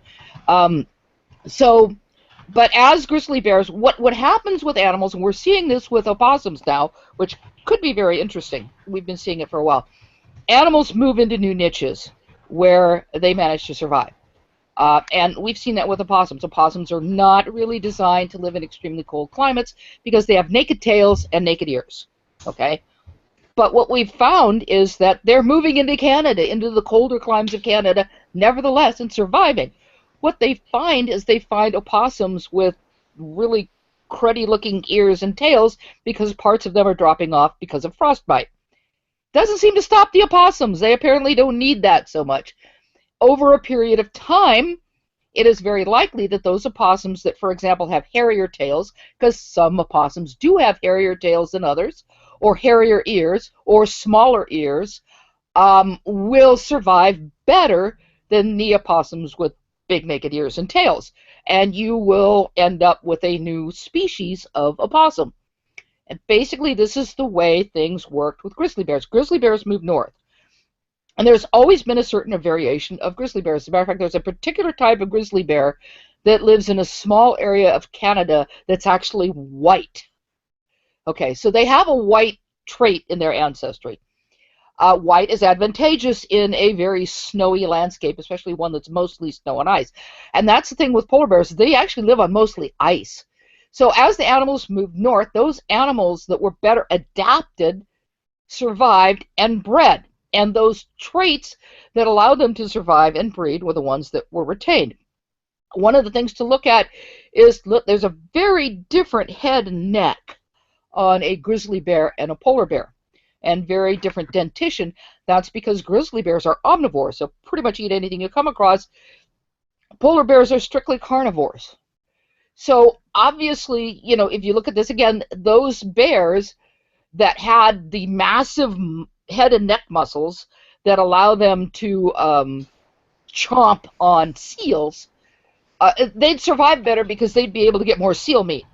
But as grizzly bears, what happens with animals, and we're seeing this with opossums now, which could be very interesting. We've been seeing it for a while. Animals move into new niches where they manage to survive. And we've seen that with opossums. Opossums are not really designed to live in extremely cold climates because they have naked tails and naked ears. Okay? But what we've found is that they're moving into Canada, into the colder climes of Canada, nevertheless, and surviving. What they find is they find opossums with really cruddy-looking ears and tails because parts of them are dropping off because of frostbite. Doesn't seem to stop the opossums. They apparently don't need that so much. Over a period of time, it is very likely that those opossums that, for example, have hairier tails, because some opossums do have hairier tails than others, or hairier ears, or smaller ears, will survive better than the opossums with big naked ears and tails, and you will end up with a new species of opossum. And basically, this is the way things worked with grizzly bears. Grizzly bears move north, and there's always been a certain variation of grizzly bears. As a matter of fact, there's a particular type of grizzly bear that lives in a small area of Canada that's actually white. Okay, so they have a white trait in their ancestry. White is advantageous in a very snowy landscape, especially one that's mostly snow and ice. And that's the thing with polar bears. They actually live on mostly ice. So as the animals moved north, those animals that were better adapted survived and bred. And those traits that allowed them to survive and breed were the ones that were retained. one of the things to look at is, look, there's a very different head and neck on a grizzly bear and a polar bear, and very different dentition. That's because grizzly bears are omnivores, so pretty much eat anything you come across. Polar bears are strictly carnivores. So obviously, you know, if you look at this again, those bears that had the massive head and neck muscles that allow them to chomp on seals, they'd survive better because they'd be able to get more seal meat.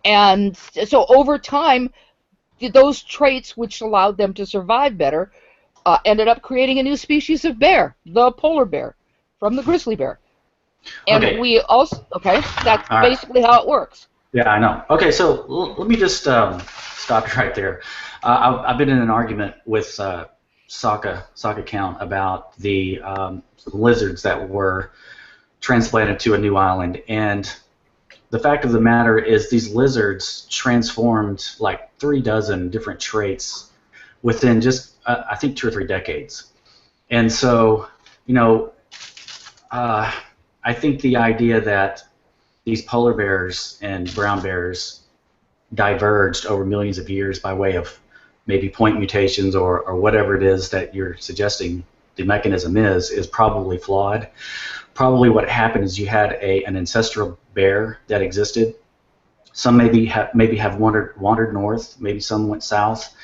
And so over time, those traits which allowed them to survive better ended up creating a new species of bear, the polar bear, from the grizzly bear. And we also, that's basically how it works. Yeah, I know. Okay, so let me just stop you right there. I've been in an argument with Sokka Count about the lizards that were transplanted to a new island, and the fact of the matter is these lizards transformed like 36 different traits within just I think 2 or 3 decades. And so, you know, I think the idea that these polar bears and brown bears diverged over millions of years by way of maybe point mutations or whatever it is that you're suggesting the mechanism is probably flawed. Probably what happened is you had an ancestral bear that existed. Some maybe have wandered north, maybe some went south,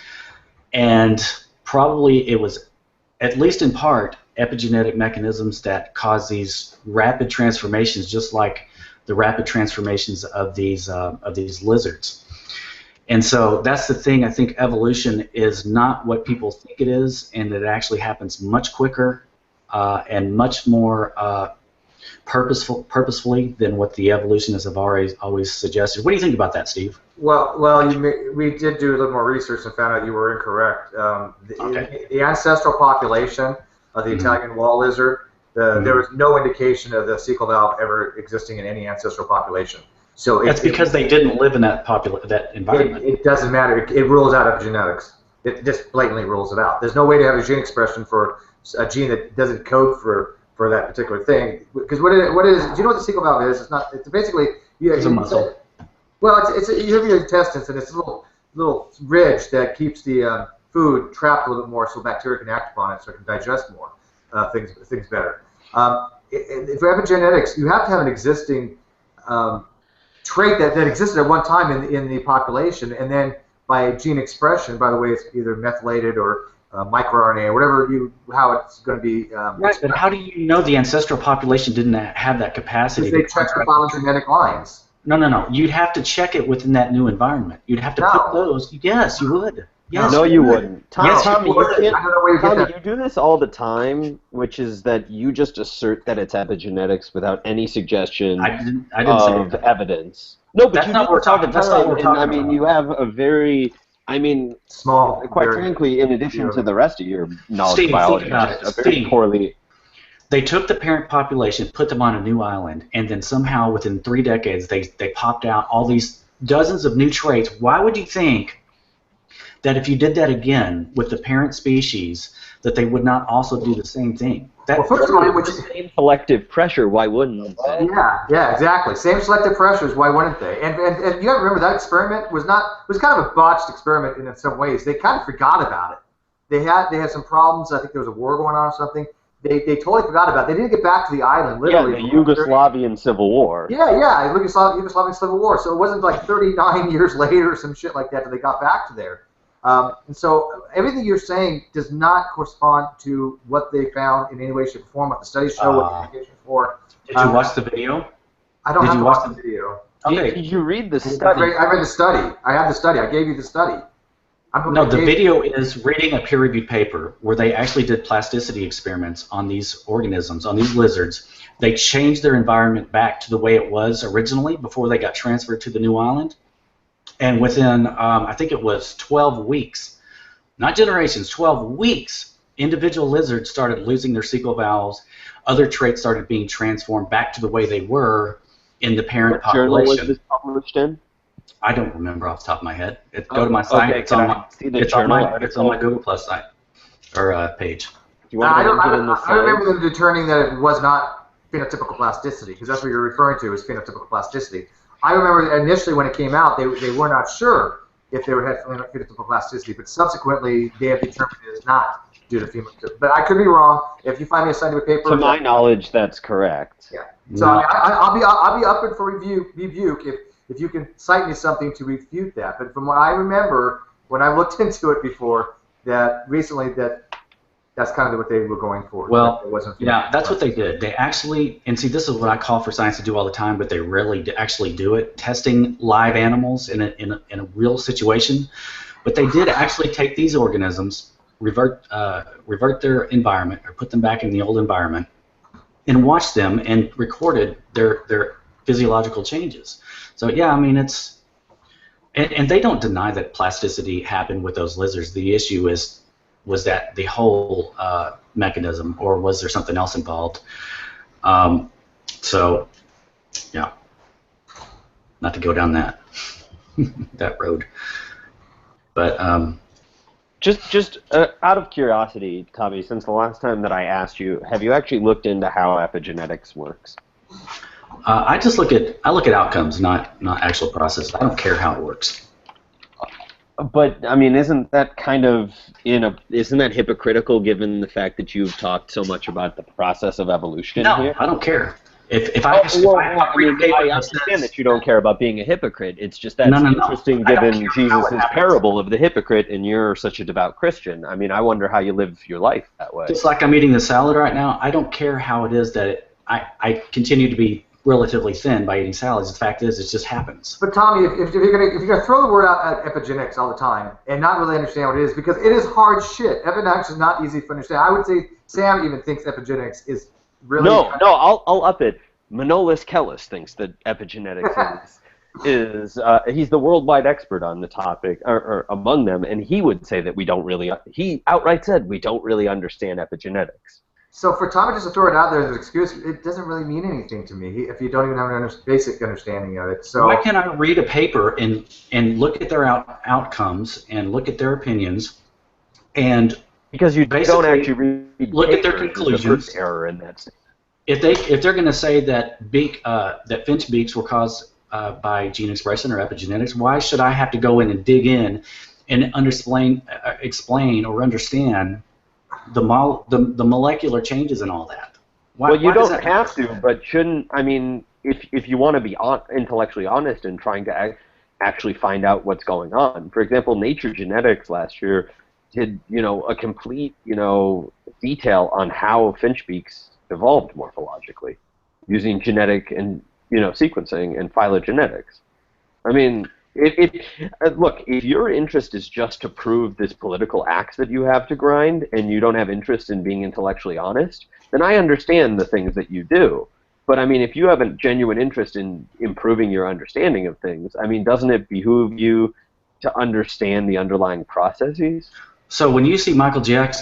and probably it was, at least in part, epigenetic mechanisms that cause these rapid transformations, just like the rapid transformations of these lizards. And so that's the thing. I think evolution is not what people think it is, and it actually happens much quicker and much more purposefully than what the evolutionists have always suggested. What do you think about that, Steve? Well, we did do a little more research and found out you were incorrect. The ancestral population of the Italian wall lizard, there was no indication of the cecal valve ever existing in any ancestral population. So that's because they didn't live in that environment. It doesn't matter. It rules out epigenetics. It just blatantly rules it out. There's no way to have a gene expression for a gene that doesn't code for that particular thing. Because what is? Do you know what the cecal valve is? It's not. It's basically it's a muscle. Well, you have your intestines, and it's a little ridge that keeps the food trapped a little bit more, so bacteria can act upon it, so it can digest more things better. For epigenetics, you have to have an existing trait that existed at one time in the population, and then by gene expression, by the way, it's either methylated or microRNA or whatever how it's going to be. Right, but how do you know the ancestral population didn't have that capacity? Because they check the phylogenetic lines. No. You'd have to check it within that new environment. You'd have to put those. Yes, you would. Yes, no, you wouldn't. Tommy, you do this all the time, which is that you just assert that it's epigenetics without any suggestion of evidence. No, but you do this all the time. I mean, you have a very, small. Quite frankly, in addition to the rest of your knowledge of biology, just a very poorly. They took the parent population, put them on a new island, and then somehow within 3 decades they popped out all these dozens of new traits. Why would you think that if you did that again with the parent species, that they would not also do the same thing? First of all, same selective pressure. Why wouldn't they? Yeah, exactly. Same selective pressures. Why wouldn't they? And you got to remember that experiment was kind of a botched experiment in some ways. They kind of forgot about it. They had some problems. I think there was a war going on or something. They totally forgot about it. They didn't get back to the island, literally. Yeah, the Yugoslavian Civil War. Yeah, Yugoslavian Civil War. So it wasn't like 39 years later or some shit like that they got back to there. And so everything you're saying does not correspond to what they found in any way, shape, or form. What the studies show, what the indications for. Did you watch the video? I don't have to watch the video. Okay. Did you read the study? I read the study. I have the study. I gave you the study. No, the video is reading a peer-reviewed paper where they actually did plasticity experiments on these organisms, on these lizards. They changed their environment back to the way it was originally before they got transferred to the new island. And within, I think it was 12 weeks, not generations, 12 weeks, individual lizards started losing their cecal valves. Other traits started being transformed back to the way they were in the parent population. What journal was this published in? I don't remember off the top of my head. Go to my site. Okay, it's on my Google Plus site or page. I remember them determining that it was not phenotypical plasticity, because that's what you're referring to is phenotypical plasticity. I remember initially when it came out, they were not sure if they had phenotypical plasticity, but subsequently they have determined it is not due to phenotypical. But I could be wrong. If you find me a scientific paper, to my knowledge, that's correct. Yeah. So I mean, I'll be open for rebuke if you can cite me something to refute that. But from what I remember, when I looked into it before, that recently that's kind of what they were going for. Well, yeah, that's what they did. They actually, and see, this is what I call for science to do all the time, but they rarely actually do it, testing live animals in a real situation. But they did actually take these organisms, revert their environment, or put them back in the old environment, and watch them and recorded their physiological changes. So yeah, I mean it's, and they don't deny that plasticity happened with those lizards. The issue was that the whole mechanism, or was there something else involved? So yeah, not to go down that that road, but Just out of curiosity, Tommy, since the last time that I asked you, have you actually looked into how epigenetics works? I look at outcomes, not actual processes. I don't care how it works. But I mean, isn't that kind of isn't that hypocritical given the fact that you've talked so much about the process of evolution here? No, I don't care. If I I understand that you don't care about being a hypocrite. It's just that's interesting given Jesus' parable of the hypocrite, and you're such a devout Christian. I mean, I wonder how you live your life that way. Just like I'm eating the salad right now, I don't care how it is that I continue to be relatively thin by eating salads. The fact is, it just happens. But Tommy, if you're gonna throw the word out at epigenetics all the time and not really understand what it is, because it is hard shit. Epigenetics is not easy to understand. I would say Sam even thinks epigenetics is really No, I'll up it. Manolis Kellis thinks that epigenetics is he's the worldwide expert on the topic, or among them, and he would say that we don't really. He outright said we don't really understand epigenetics. So for Tommy just to throw it out there as an excuse, it doesn't really mean anything to me if you don't even have a basic understanding of it. So why can't I read a paper and look at their outcomes and look at their opinions, and because you don't actually look at their conclusions. Error in that. If they're going to say that that finch beaks were caused by gene expression or epigenetics, why should I have to go in and dig in and explain or understand the molecular changes and all that? Well, you don't have to, but shouldn't, I mean, if you want to be intellectually honest and trying to actually find out what's going on. For example, Nature Genetics last year did, a complete, detail on how finch beaks evolved morphologically using genetic and, sequencing and phylogenetics. I mean, look, if your interest is just to prove this political axe that you have to grind and you don't have interest in being intellectually honest, then I understand the things that you do. But, I mean, if you have a genuine interest in improving your understanding of things, I mean, doesn't it behoove you to understand the underlying processes? So when you see Michael Jordan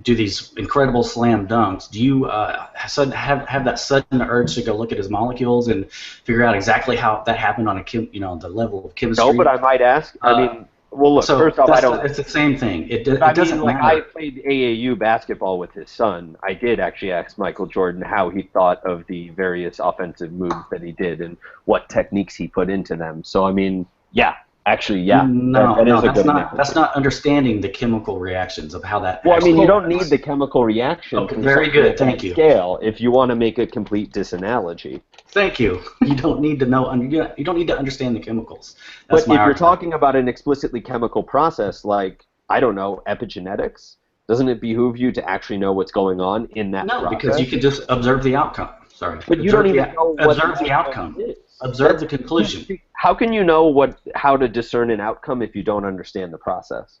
do these incredible slam dunks, do you have that sudden urge to go look at his molecules and figure out exactly how that happened on the level of chemistry? No, but I might ask. I mean, well, look. First off, I don't. It's the same thing. It doesn't matter. Like I played AAU basketball with his son. I did actually ask Michael Jordan how he thought of the various offensive moves that he did and what techniques he put into them. So I mean, yeah. Actually, yeah. That's not understanding the chemical reactions of how that. Well, I mean, you don't need the chemical reaction. Okay, very good. Thank you. Scale, if you want to make a complete disanalogy. Thank you. You don't need to know. You don't need to understand the chemicals. But if you're talking about an explicitly chemical process, like I don't know, epigenetics, doesn't it behoove you to actually know what's going on in that process? No, because you can just observe the outcome. Sorry. But you don't even know observe the outcome. Observe the conclusion. How can you know how to discern an outcome if you don't understand the process?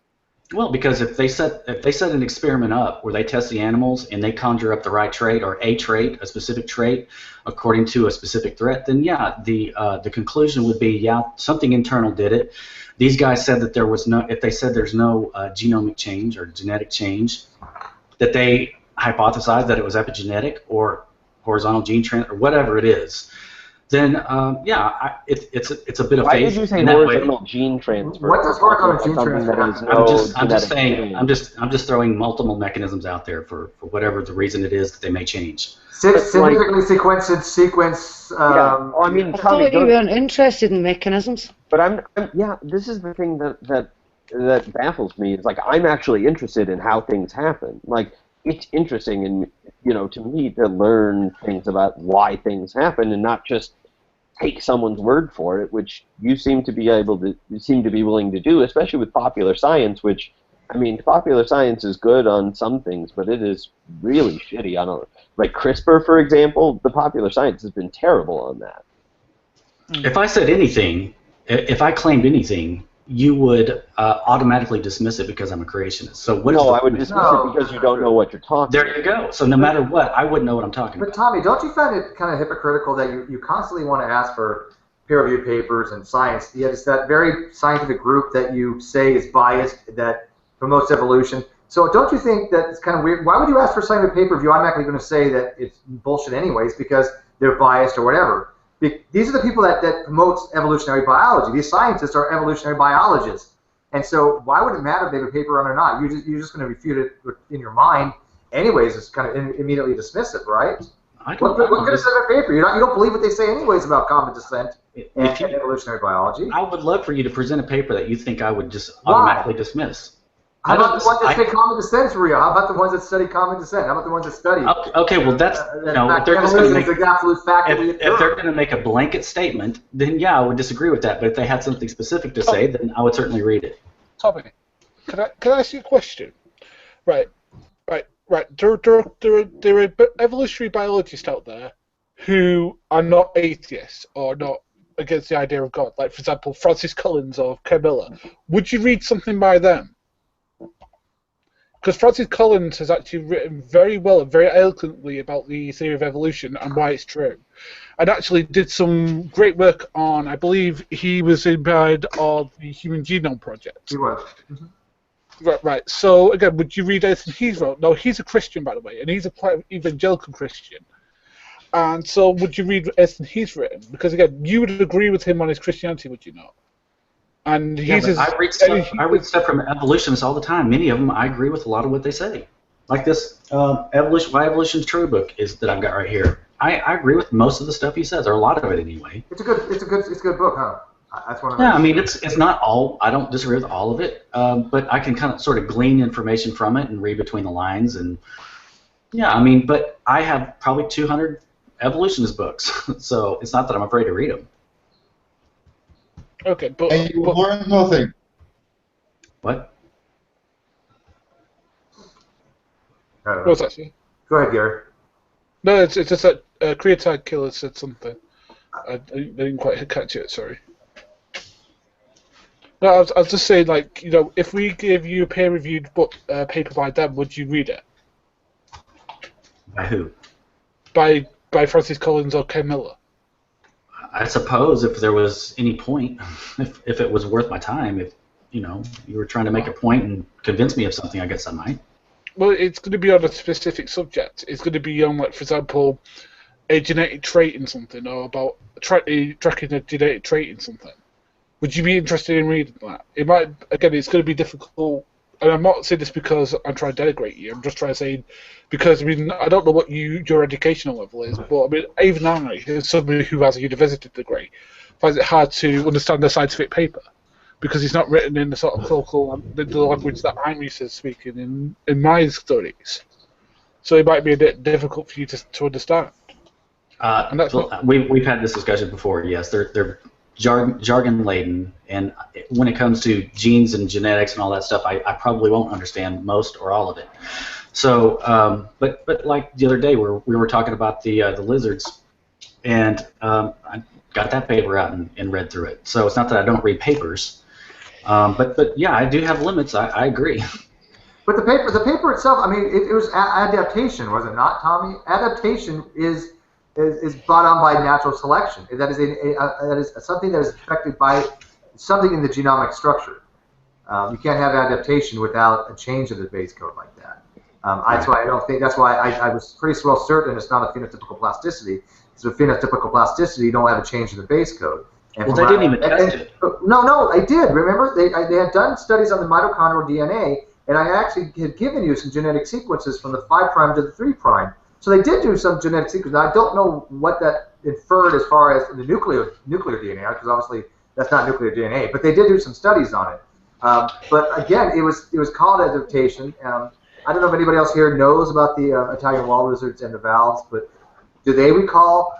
Well, because if they set an experiment up where they test the animals and they conjure up the right trait or a specific trait, according to a specific threat, then yeah, the conclusion would be something internal did it. These guys said that there was no. If they said there's no genomic change or genetic change, that they hypothesized that it was epigenetic or horizontal gene transfer or whatever it is. then it's a bit of Why faith. did you say in that way. horizontal gene transfer? What does horizontal gene Something that transfer? has no I'm just genetic saying. change. I'm just throwing multiple mechanisms out there for whatever the reason it is that they may change. Significantly sequenced sequence. Yeah. I mean, I Tommy, thought you weren't interested in mechanisms. but yeah, this is the thing that baffles me. Is like I'm actually interested in how things happen. Like it's interesting, and to me to learn things about why things happen, and not just take someone's word for it, which you seem to be willing to do, especially with popular science. Which, I mean, popular science is good on some things, but it is really shitty on other. Like CRISPR, for example, the popular science has been terrible on that. If I said anything, if I claimed anything, you would automatically dismiss it because I'm a creationist. So what? No, I would dismiss it because you don't know what you're talking about. There you go. So no matter what, I wouldn't know what I'm talking But about. Tommy, don't you find it kind of hypocritical that you constantly want to ask for peer-reviewed papers and science, yet it's that very scientific group that you say is biased that promotes evolution? So don't you think that it's kind of weird? Why would you ask for scientific paper if you're automatically going to say that it's bullshit anyways because they're biased or whatever? These are the people that promotes evolutionary biology. These scientists are evolutionary biologists. And so why would it matter if they have a paper on it or not? You're just going to refute it in your mind anyways. It's kind of immediately dismiss it, right? What good is a paper? You don't believe what they say anyways about common descent and evolutionary biology. I would love for you to present a paper that you think I would just automatically dismiss. How about the ones that say common descent, Rio? How about the ones that study common descent? How about the ones that study? Okay, well that's if they're just going to make if they're going to make a blanket statement, then yeah, I would disagree with that. But if they had something specific to say, then I would certainly read it. Tommy, can I ask you a question? Right. There are evolutionary biologists out there who are not atheists or not against the idea of God. Like, for example, Francis Collins or Camilla. Would you read something by them? Because Francis Collins has actually written very well and very eloquently about the theory of evolution and why it's true. And actually did some great work on, I believe he was in charge of the Human Genome Project. He was. Right. So, again, would you read anything he's wrote? No, he's a Christian, by the way, and he's a quite evangelical Christian. And so would you read anything he's written? Because, again, you would agree with him on his Christianity, would you not? And I read stuff from evolutionists all the time. Many of them, I agree with a lot of what they say. Like this Why Evolution's True book that I've got right here. I agree with most of the stuff he says, or a lot of it anyway. It's a good book, huh? That's one of I mean, it's not all. I don't disagree with all of it, but I can kind of sort of glean information from it and read between the lines. And yeah, I mean, but I have probably 200 evolutionist books, so it's not that I'm afraid to read them. Okay, but and you learn nothing. What? What was that? Go ahead, Gary. No, it's just that Creatine Killer said something. I didn't quite catch it. Sorry. No, I was just saying, like, if we give you a peer-reviewed book paper by them, would you read it? By who? By Francis Collins or Ken Miller. I suppose if there was any point, if it was worth my time, if you were trying to make a point and convince me of something, I guess I might. Well, it's going to be on a specific subject. It's going to be on, like, for example, a genetic trait in something, or about tracking a genetic trait in something. Would you be interested in reading that? It might. Again, it's going to be difficult. And I'm not saying this because I'm trying to denigrate you. I'm just trying to say, because, I mean, I don't know what your educational level is, but, I mean, even I, as somebody who has a university degree, finds it hard to understand a scientific paper because it's not written in the sort of colloquial the language that I'm used to speaking in my studies. So it might be a bit difficult for you to understand. And that's we've had this discussion before. Yes, they're jargon laden, and when it comes to genes and genetics and all that stuff, I probably won't understand most or all of it. So, but like the other day, we were talking about the lizards, and I got that paper out and read through it. So it's not that I don't read papers, but yeah, I do have limits. I agree. But the paper itself, I mean, it was adaptation, was it not, Tommy? Adaptation is brought on by natural selection. That is something that is affected by something in the genomic structure. You can't have adaptation without a change of the base code like that. That's why I don't think. That's why I was pretty well certain it's not a phenotypical plasticity. Because with phenotypical plasticity, you don't have a change in the base code. And Well, they didn't even test it. No, I did. Remember, they had done studies on the mitochondrial DNA, and I actually had given you some genetic sequences from the 5' to the 3'. So they did do some genetic sequences. Now, I don't know what that inferred as far as the nuclear DNA, because obviously that's not nuclear DNA. But they did do some studies on it. But again, it was called adaptation. I don't know if anybody else here knows about the Italian wall lizards and the valves, but do they recall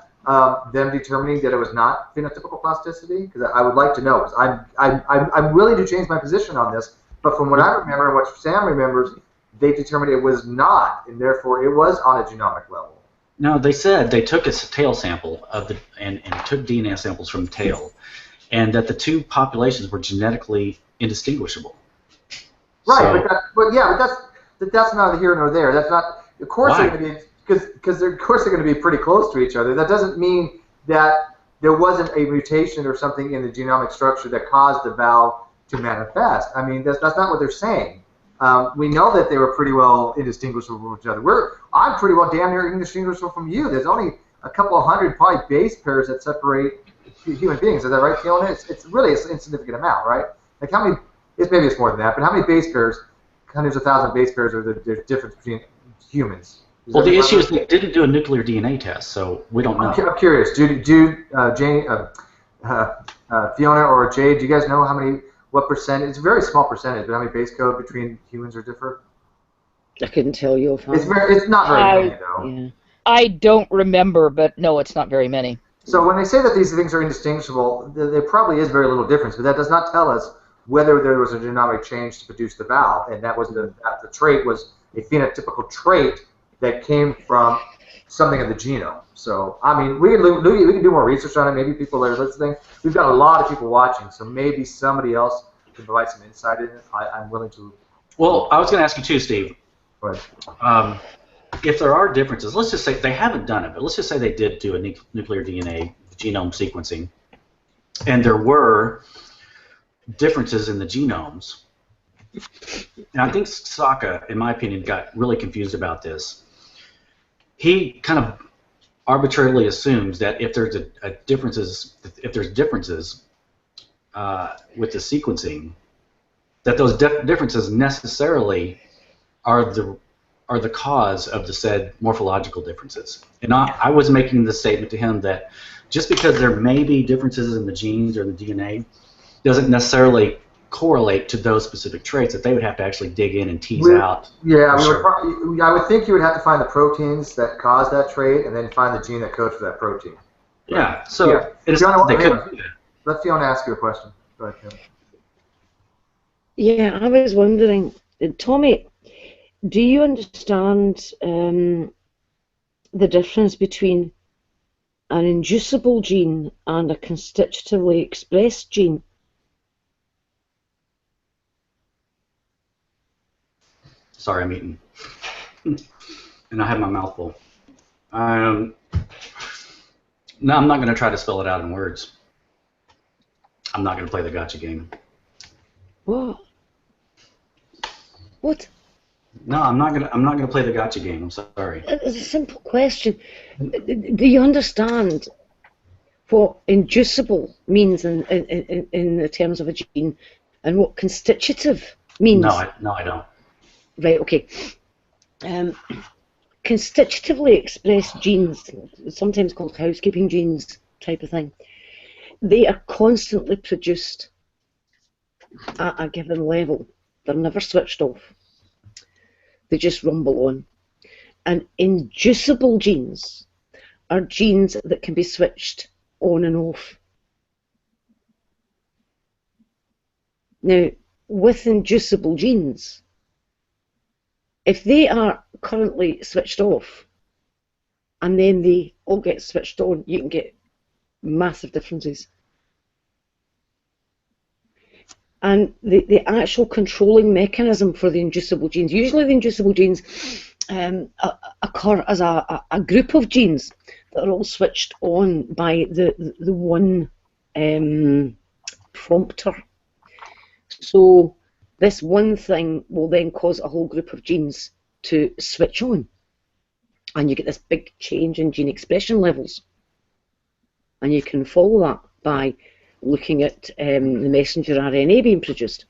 them determining that it was not phenotypical plasticity? Because I would like to know. Because I'm willing to change my position on this, but from what I remember and what Sam remembers, they determined it was not, and therefore it was on a genomic level. No, they said they took a tail sample and took DNA samples from the tail, and that the two populations were genetically indistinguishable. Right, but that's neither here nor there. That's not. Of course, they're going to be because of course they're going to be pretty close to each other. That doesn't mean that there wasn't a mutation or something in the genomic structure that caused the valve to manifest. I mean, that's not what they're saying. We know that they were pretty well indistinguishable from each other. I'm pretty well damn near indistinguishable from you. There's only a couple of hundred probably base pairs that separate human beings. Is that right, Fiona? It's really an insignificant amount, right? Like how many? Maybe it's more than that. But how many base pairs? Hundreds of thousands of base pairs are the difference between humans. Well, the issue is they didn't do a nuclear DNA test, so we don't know. I'm curious. Jane, Fiona, or Jay, do you guys know what percentage? It's a very small percentage, but how many base code between humans are different? I couldn't tell you. It's not very many, though. Yeah. I don't remember, but no, it's not very many. So when they say that these things are indistinguishable, there probably is very little difference, but that does not tell us whether there was a genomic change to produce the valve, and that was the trait was a phenotypical trait that came from something in the genome. So, I mean, we can do more research on it. Maybe people that are listening, we've got a lot of people watching, so maybe somebody else can provide some insight in it. I'm willing to. Well, I was going to ask you too, Steve. Go ahead. If there are differences, let's just say they haven't done it, but let's just say they did do a nuclear DNA genome sequencing, and there were differences in the genomes. And I think Saka, in my opinion, got really confused about this. He kind of arbitrarily assumes that if there's differences with the sequencing, that those differences necessarily are the cause of the said morphological differences. And I was making the statement to him that just because there may be differences in the genes or the DNA doesn't necessarily correlate to those specific traits, that they would have to actually dig in and tease out. Yeah, I would think you would have to find the proteins that cause that trait and then find the gene that codes for that protein. Yeah, so Fiona, they couldn't do that. Let Fiona ask you a question. Go ahead, Fiona. Yeah, I was wondering, Tommy, do you understand the difference between an inducible gene and a constitutively expressed gene? Sorry, I'm eating. And I have my mouth full. No, I'm not going to try to spell it out in words. I'm not going to play the gotcha game. What? What? No, I'm not going to play the gotcha game. I'm sorry. It's a simple question. Do you understand what inducible means in the terms of a gene, and what constitutive means? No, I don't. Right, okay. Constitutively expressed genes, sometimes called housekeeping genes type of thing, they are constantly produced at a given level. They're never switched off. They just rumble on. And inducible genes are genes that can be switched on and off. Now, with inducible genes, if they are currently switched off and then they all get switched on, you can get massive differences. And the actual controlling mechanism for the inducible genes, usually the inducible genes occur as a group of genes that are all switched on by the one prompter. So this one thing will then cause a whole group of genes to switch on. And you get this big change in gene expression levels. And you can follow that by looking at the messenger RNA being produced.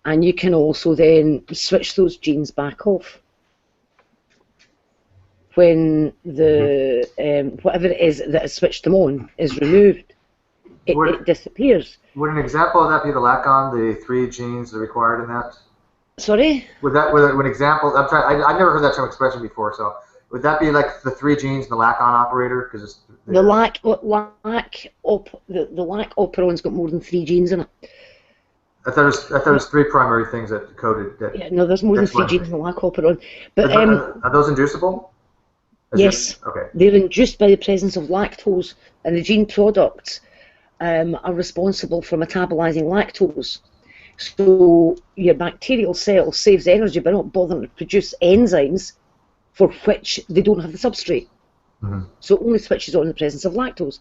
And you can also then switch those genes back off when the whatever it is that has switched them on is removed. It disappears. Would an example of that be the LACON, the 3 genes that are required in that? Sorry? Would an example? I've never heard that term expression before. So would that be like the 3 genes in the LACON operator? Because the lac operon's got more than 3 genes in it. I thought it was 3 primary things that coded. Yeah, no, there's more than 3 genes in the lac operon. But are those inducible? Yes. Okay. They're induced by the presence of lactose, and the gene products are responsible for metabolizing lactose. So your bacterial cell saves energy by not bothering to produce enzymes for which they don't have the substrate. Mm-hmm. So it only switches on in the presence of lactose.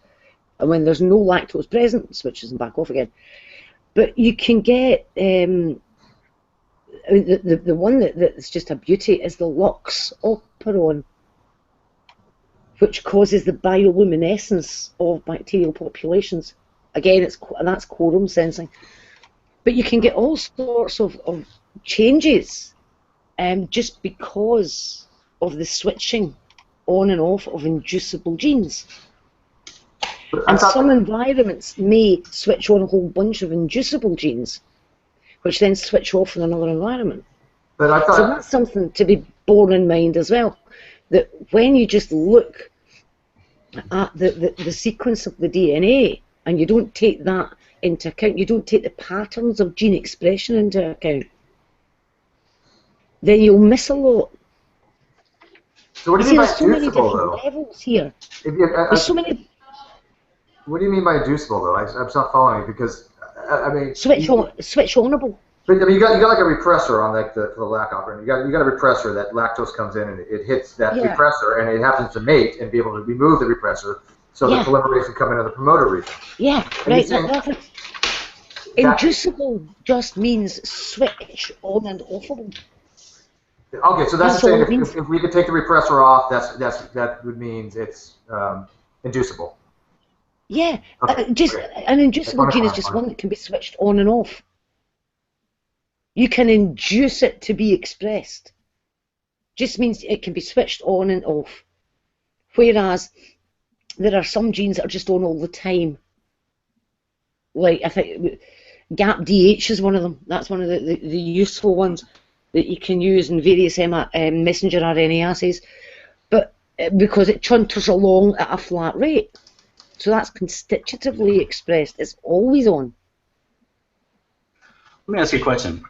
And when there's no lactose present, it switches them back off again. But you can get, the one that's just a beauty is the LOX operon, which causes the bioluminescence of bacterial populations. Again, that's quorum sensing. But you can get all sorts of changes just because of the switching on and off of inducible genes. And some environments may switch on a whole bunch of inducible genes, which then switch off in another environment. So that's something to be borne in mind as well, that when you just look at the sequence of the DNA and you don't take that into account, you don't take the patterns of gene expression into account, then you'll miss a lot. So what do you mean by there's so many inducible, different though? levels here. There's so many. What do you mean by inducible, though? I'm not following you because I mean switch onable. But I mean, you got like a repressor on like the lac operator. You got a repressor that lactose comes in and it hits that repressor and it happens to mate and be able to remove the repressor so the polymerase can come into the promoter region. Yeah, right. Inducible just means switch on and offable. Okay, so that's saying if we could take the repressor off, that would mean it's inducible. Yeah, okay. An inducible gene is just one that can be switched on and off. You can induce it to be expressed. Just means it can be switched on and off. Whereas there are some genes that are just on all the time. Like I think GAP-DH is one of them. That's one of the useful ones that you can use in various messenger RNA assays, but because it chunters along at a flat rate. So that's constitutively expressed. It's always on. Let me ask you a question.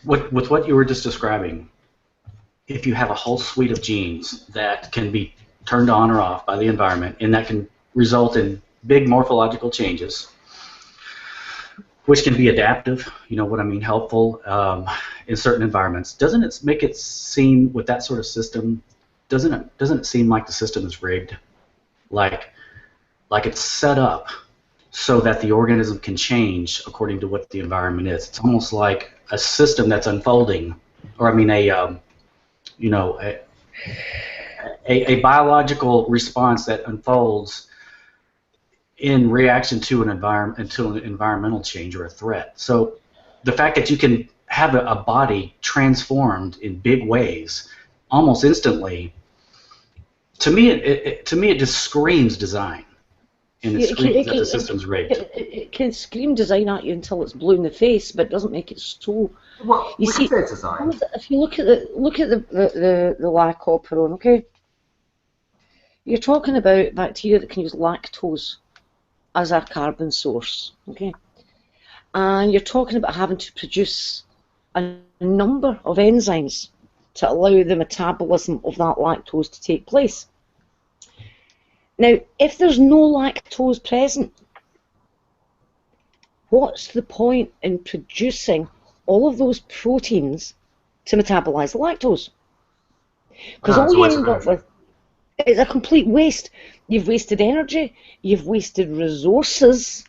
With what you were just describing, if you have a whole suite of genes that can be turned on or off by the environment, and that can result in big morphological changes, which can be adaptive, you know what I mean, helpful in certain environments, doesn't it make it seem, with that sort of system, doesn't it seem like the system is rigged? Like it's set up so that the organism can change according to what the environment is. It's almost like a system that's unfolding, or I mean a biological response that unfolds in reaction to an environmental change or a threat. So the fact that you can have a body transformed in big ways almost instantly, to me it just screams design. And it screams that the system's rigged. It can scream design at you until it's blue in the face, but it doesn't make it so. Well, you see, say it's design. If you look at the lac operon, okay, you're talking about bacteria that can use lactose as a carbon source, okay, and you're talking about having to produce a number of enzymes to allow the metabolism of that lactose to take place. Now, if there's no lactose present, what's the point in producing all of those proteins to metabolize the lactose? Because all you end up with is a complete waste. You've wasted energy, you've wasted resources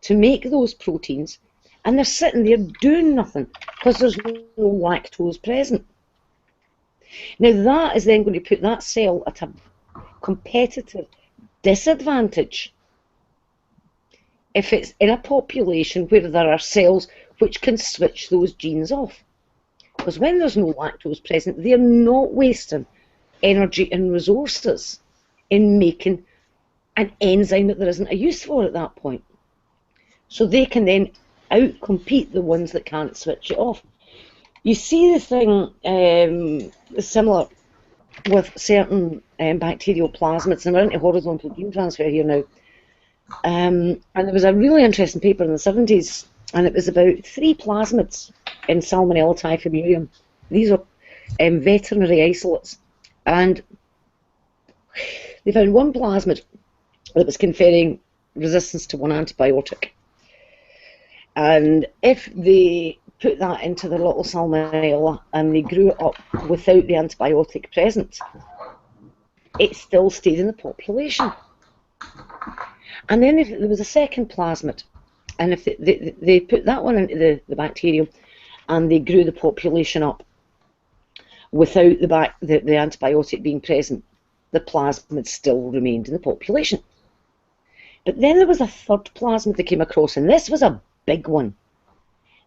to make those proteins, and they're sitting there doing nothing because there's no lactose present. Now that is then going to put that cell at a competitive disadvantage if it's in a population where there are cells which can switch those genes off. Because when there's no lactose present, they're not wasting energy and resources in making an enzyme that there isn't a use for at that point. So they can then outcompete the ones that can't switch it off. You see the thing similar with certain bacterial plasmids, and we're into horizontal gene transfer here now. And there was a really interesting paper in the 70s, and it was about 3 plasmids in Salmonella typhimurium. These are veterinary isolates, and they found one plasmid that was conferring resistance to one antibiotic. And if they put that into the little Salmonella and they grew it up without the antibiotic present, it still stayed in the population. And then if there was a second plasmid, and if they put that one into the bacterium and they grew the population up without the antibiotic being present, the plasmid still remained in the population. But then there was a third plasmid that came across, and this was a big one.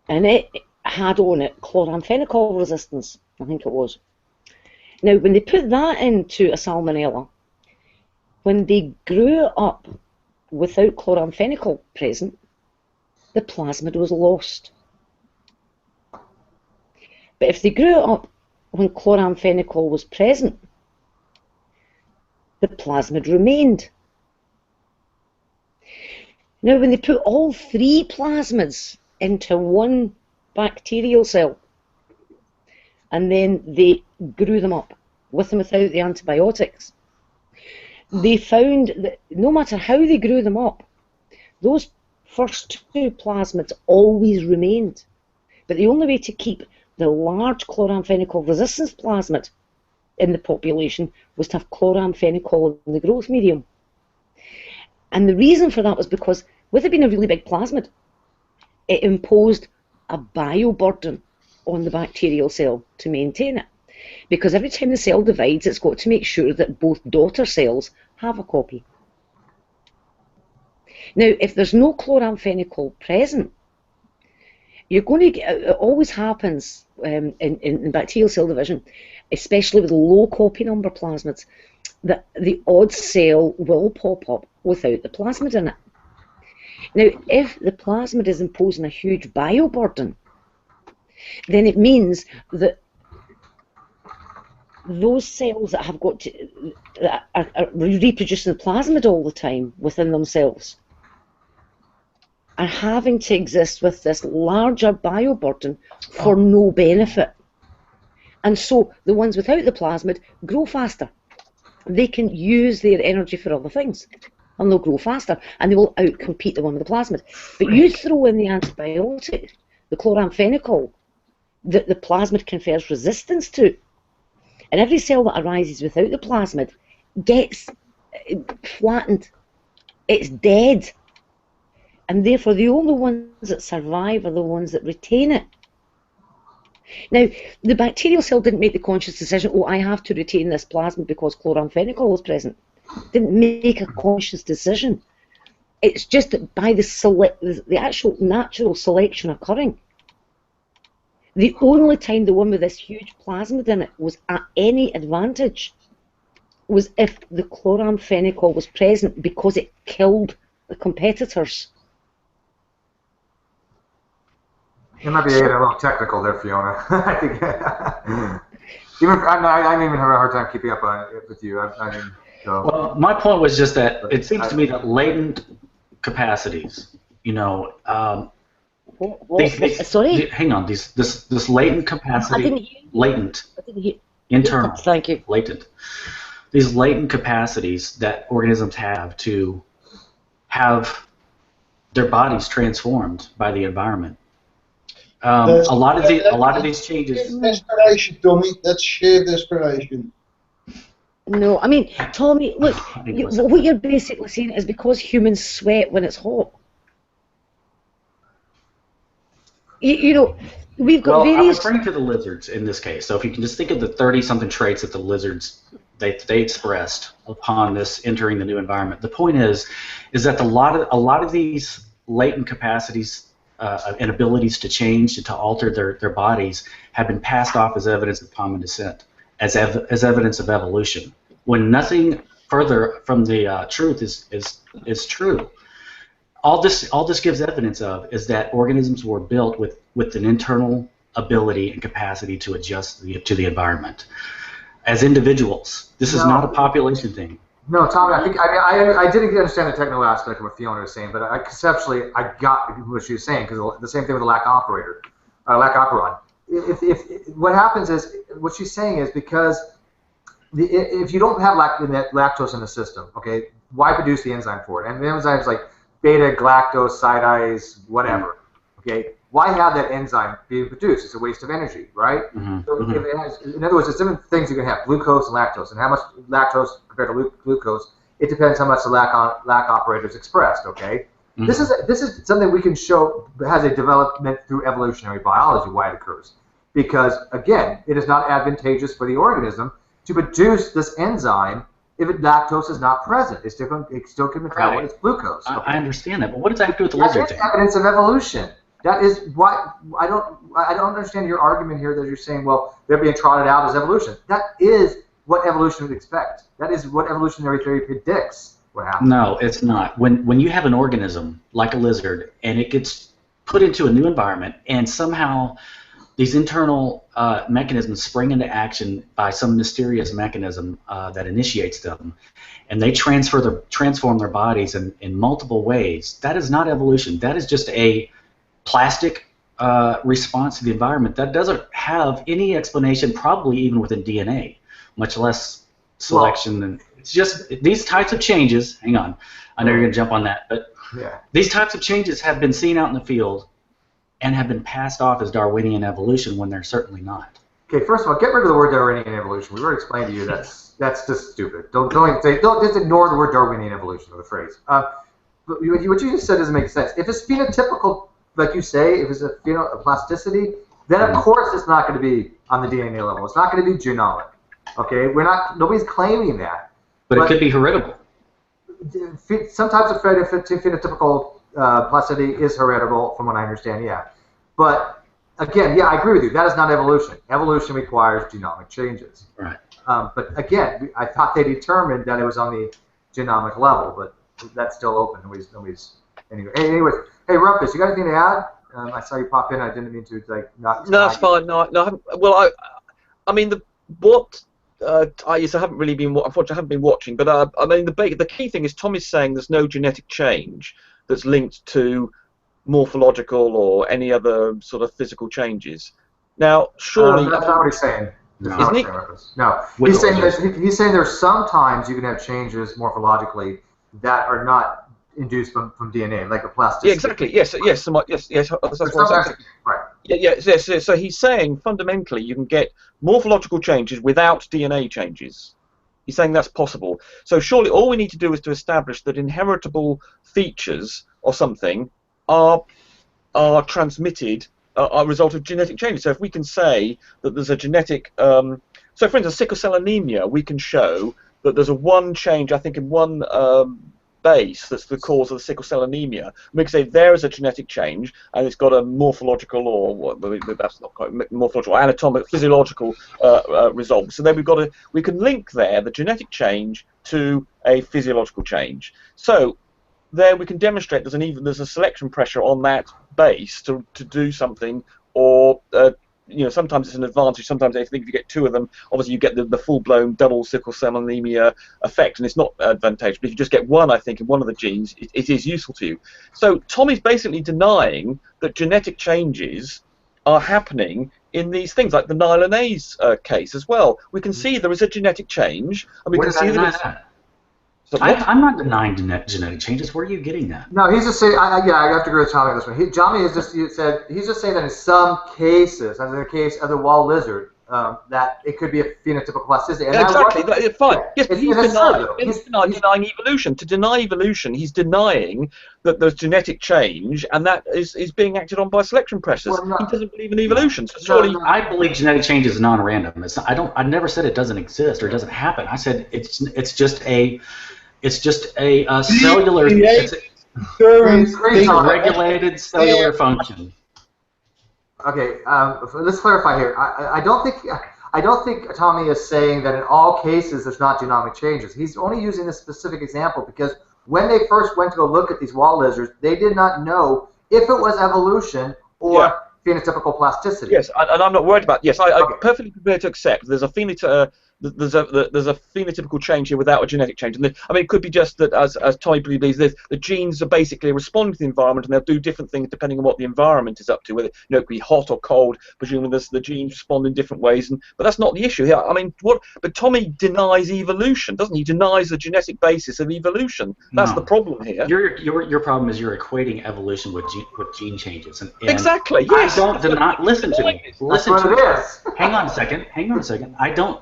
And it had on it chloramphenicol resistance, I think it was. Now, when they put that into a Salmonella, when they grew it up without chloramphenicol present, the plasmid was lost. But if they grew it up when chloramphenicol was present, the plasmid remained. Now, when they put all 3 plasmids into one bacterial cell, and then they grew them up with and without the antibiotics, they found that no matter how they grew them up, those first 2 plasmids always remained. But the only way to keep the large chloramphenicol resistance plasmid in the population was to have chloramphenicol in the growth medium. And the reason for that was because, with it being a really big plasmid, it imposed a bioburden on the bacterial cell to maintain it. Because every time the cell divides, it's got to make sure that both daughter cells have a copy. Now, if there's no chloramphenicol present, you're going to get, it always happens in bacterial cell division, especially with low copy number plasmids, that the odd cell will pop up without the plasmid in it. Now, if the plasmid is imposing a huge bioburden, then it means that those cells that have got to, that are reproducing the plasmid all the time within themselves are having to exist with this larger bioburden for no benefit. And so the ones without the plasmid grow faster. They can use their energy for other things, and they'll grow faster, and they will outcompete the one with the plasmid. But you throw in the antibiotic, the chloramphenicol, that the plasmid confers resistance to, and every cell that arises without the plasmid gets flattened. It's dead. And therefore the only ones that survive are the ones that retain it. Now, the bacterial cell didn't make the conscious decision, oh, I have to retain this plasmid because chloramphenicol is present. Didn't make a conscious decision. It's just that by the actual natural selection occurring, the only time the one with this huge plasmid in it was at any advantage was if the chloramphenicol was present, because it killed the competitors. You might be getting a little technical there, Fiona. I think I'm even having a hard time keeping up on it with you. So. Well, my point was just that it seems to me that latent capacities, you know, sorry? Hang on, this latent capacity, latent, internal, thank you. Latent. These latent capacities that organisms have to have their bodies transformed by the environment. A lot of these changes. Desperation, dummy. That's sheer desperation. No, I mean, Tommy, look, what you're basically saying is because humans sweat when it's hot. you know, we've got Well, I'm various. referring to the lizards in this case. So if you can just think of the 30-something traits that the lizards they expressed upon this entering the new environment. The point is that a lot of these latent capacities and abilities to change and to alter their bodies have been passed off as evidence of common descent, as evidence of evolution, when nothing further from the truth is true. All this gives evidence of is that organisms were built with an internal ability and capacity to adjust to the environment. As individuals, this is not a population thing. No, Tommy, I didn't understand the technical aspect of what Fiona was saying, but conceptually I got what she was saying, because the same thing with the lac operator, lac operon. If what happens is, what she's saying is, because if you don't have lactose in the system, okay, why produce the enzyme for it? And the enzymes like beta galactosidase, whatever, okay. Why have that enzyme being produced? It's a waste of energy, right? So if it has, in other words, there's different things you can have, glucose and lactose, and how much lactose compared to glucose, it depends how much the lac operator is expressed, okay? This is something we can show has a development through evolutionary biology, why it occurs. Because, again, it is not advantageous for the organism to produce this enzyme if lactose is not present. It still can metabolize glucose. Okay? I understand that, but what does that have to do with the lizard thing? That's evidence of evolution. That is why I don't understand your argument here that you're saying, well, they're being trotted out as evolution. That is what evolution would expect. That is what evolutionary theory predicts what happens. No, it's not. When you have an organism like a lizard and it gets put into a new environment and somehow these internal mechanisms spring into action by some mysterious mechanism that initiates them, and they transform their bodies in multiple ways, that is not evolution. That is just a plastic response to the environment that doesn't have any explanation, probably even within DNA, much less selection. And it's just these types of changes. Hang on, I know you're going to jump on that, but these types of changes have been seen out in the field and have been passed off as Darwinian evolution when they're certainly not. Okay, first of all, get rid of the word Darwinian evolution. We've already explained to you that's just stupid. Don't just ignore the word Darwinian evolution or the phrase. But what you just said doesn't make sense. If it's phenotypical, like you say, if it's a plasticity, then of course it's not going to be on the DNA level. It's not going to be genomic. Okay, nobody's claiming that. But it could be heritable. Some types of phenotypical plasticity is heritable, from what I understand. Yeah, but again, I agree with you. That is not evolution. Evolution requires genomic changes. Right. But again, I thought they determined that it was on the genomic level, but that's still open. Nobody's anyway. Anyways. Hey, Rumpus, you got anything to add? I saw you pop in. I didn't mean to not. No, that's fine. No, I haven't. Well, I mean, I haven't really been. Unfortunately, I haven't been watching. But I mean, the key thing is Tom is saying there's no genetic change that's linked to morphological or any other sort of physical changes. Now, surely that's not what he's saying. No, isn't he? No, he's saying there's sometimes you can have changes morphologically that are not induced from DNA, like a plasticity. Yeah, exactly. Yes. That's what I'm saying. Right. Yes. So he's saying fundamentally you can get morphological changes without DNA changes. He's saying that's possible. So surely all we need to do is to establish that inheritable features or something are transmitted are a result of genetic changes. So if we can say that there's a genetic, so for instance, sickle cell anemia, we can show that there's one change, I think, in one base that's the cause of the sickle cell anemia. We can say there is a genetic change and it's got a morphological or that's not quite morphological, anatomic, physiological result. So then we can link there the genetic change to a physiological change. So there we can demonstrate there's a selection pressure on that base to do something, or sometimes it's an advantage. Sometimes I think if you get two of them, obviously you get the full-blown double sickle cell anemia effect, and it's not advantageous. But if you just get one, I think, in one of the genes, it is useful to you. So Tom is basically denying that genetic changes are happening in these things, like the Nylonase case as well. We can see there is a genetic change, and we can see that. I'm not denying genetic changes. Where are you getting that? No, he's just saying. I have to agree with Tommy on this one. He's just saying that in some cases, as in the case of the wall lizard, that it could be a phenotypical plasticity. And exactly, fine. Yes, but he's denying evolution. To deny evolution, he's denying that there's genetic change, and that is being acted on by selection pressures. He doesn't believe in evolution. So surely, I believe genetic change is non-random. It's not, I never said it doesn't exist or it doesn't happen. I said it's just a cellular. It's a regulated cellular function. Okay, let's clarify here. I don't think Tommy is saying that in all cases there's not genomic changes. He's only using this specific example because when they first went to go look at these wall lizards, they did not know if it was evolution or phenotypical plasticity. Yes, and I'm not worried about. Yes, I'm perfectly prepared to accept there's a phenotypical change here without a genetic change. And I mean, it could be just that, as Tommy believes, the genes are basically responding to the environment, and they'll do different things depending on what the environment is up to. Whether it could be hot or cold, presumably the genes respond in different ways. But that's not the issue here. I mean, But Tommy denies evolution, doesn't he? He denies the genetic basis of evolution. That's the problem here. Your problem is you're equating evolution with gene changes. And exactly. Yes. I don't not listen to me. Listen to me. Hang on a second. I don't.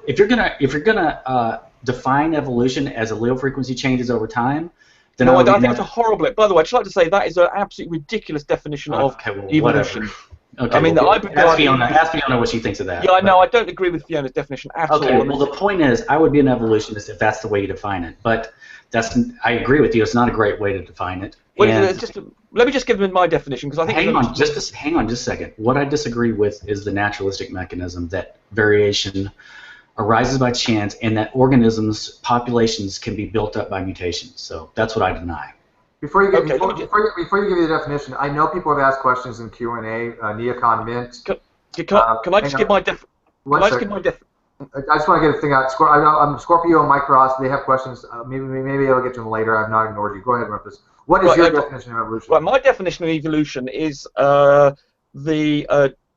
If you're gonna define evolution as allele frequency changes over time, then I think it's a horrible. By the way, I'd just like to say that is an absolutely ridiculous definition of evolution. Okay, I mean, ask Fiona what she thinks of that. Yeah, I know. I don't agree with Fiona's definition at all. Okay, well, the point is, I would be an evolutionist if that's the way you define it. But I agree with you. It's not a great way to define it. Well, let me just give them my definition because I think. Hang on just a second. What I disagree with is the naturalistic mechanism that variation arises by chance, and that organisms' populations can be built up by mutations. So that's what I deny. Before you give me the definition, I know people have asked questions in Q&A. Neocon Mint. Can I just give my definition? I just want to get a thing out. I'm Scorpio and Mike Ross. They have questions. Maybe I'll get to them later. I've not ignored you. Go ahead, Rumpus. What is your definition of evolution? Well, my definition of evolution is the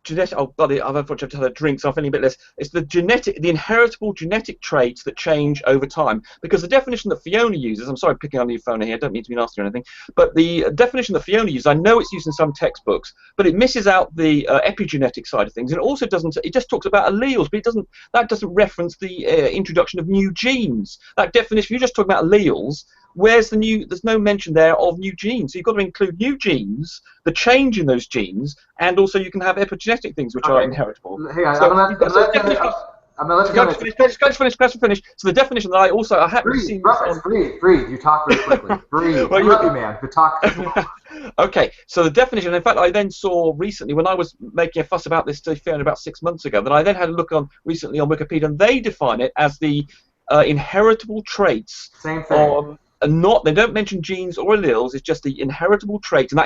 genetic. Oh, bloody! I've unfortunately had a drink, so I'm feeling a bit less. It's the inheritable genetic traits that change over time. Because the definition that Fiona uses, I'm sorry, picking on you, Fiona here. I don't mean to be nasty or anything, but the definition that Fiona uses, I know it's used in some textbooks, but it misses out the epigenetic side of things. And it also doesn't. It just talks about alleles, but that doesn't reference the introduction of new genes. That definition, you're just talking about alleles. Where's the new? There's no mention there of new genes. So you've got to include new genes, the change in those genes, and also you can have epigenetic things which are inheritable. Hang on, I'm going to let you finish. So the definition that I happen to see. Breathe. You talk very quickly. Breathe. Well, you man. The talk. Okay. So the definition. In fact, I then saw recently when I was making a fuss about this to Fiona about 6 months ago. That I then had a look recently on Wikipedia, and they define it as the inheritable traits. Same thing. They don't mention genes or alleles. It's just the inheritable traits, and that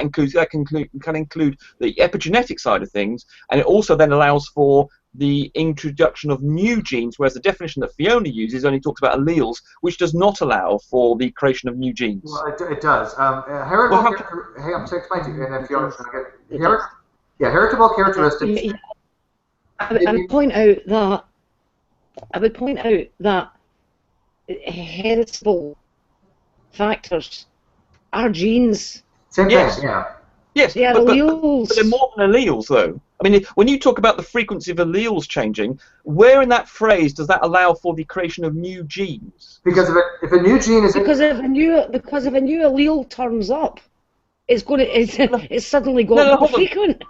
can include the epigenetic side of things, and it also then allows for the introduction of new genes. Whereas the definition that Fiona uses only talks about alleles, which does not allow for the creation of new genes. Well, it does. Heritable. Hey, I'm explaining to you, and then Fiona's going to get heritable characteristics. I would point out that heritable factors are genes. Same thing, yeah. Yes, they are alleles. But they're more than alleles, though. I mean, when you talk about the frequency of alleles changing, where in that phrase does that allow for the creation of new genes? Because if a new gene is if a new allele turns up, it's suddenly going to be frequent.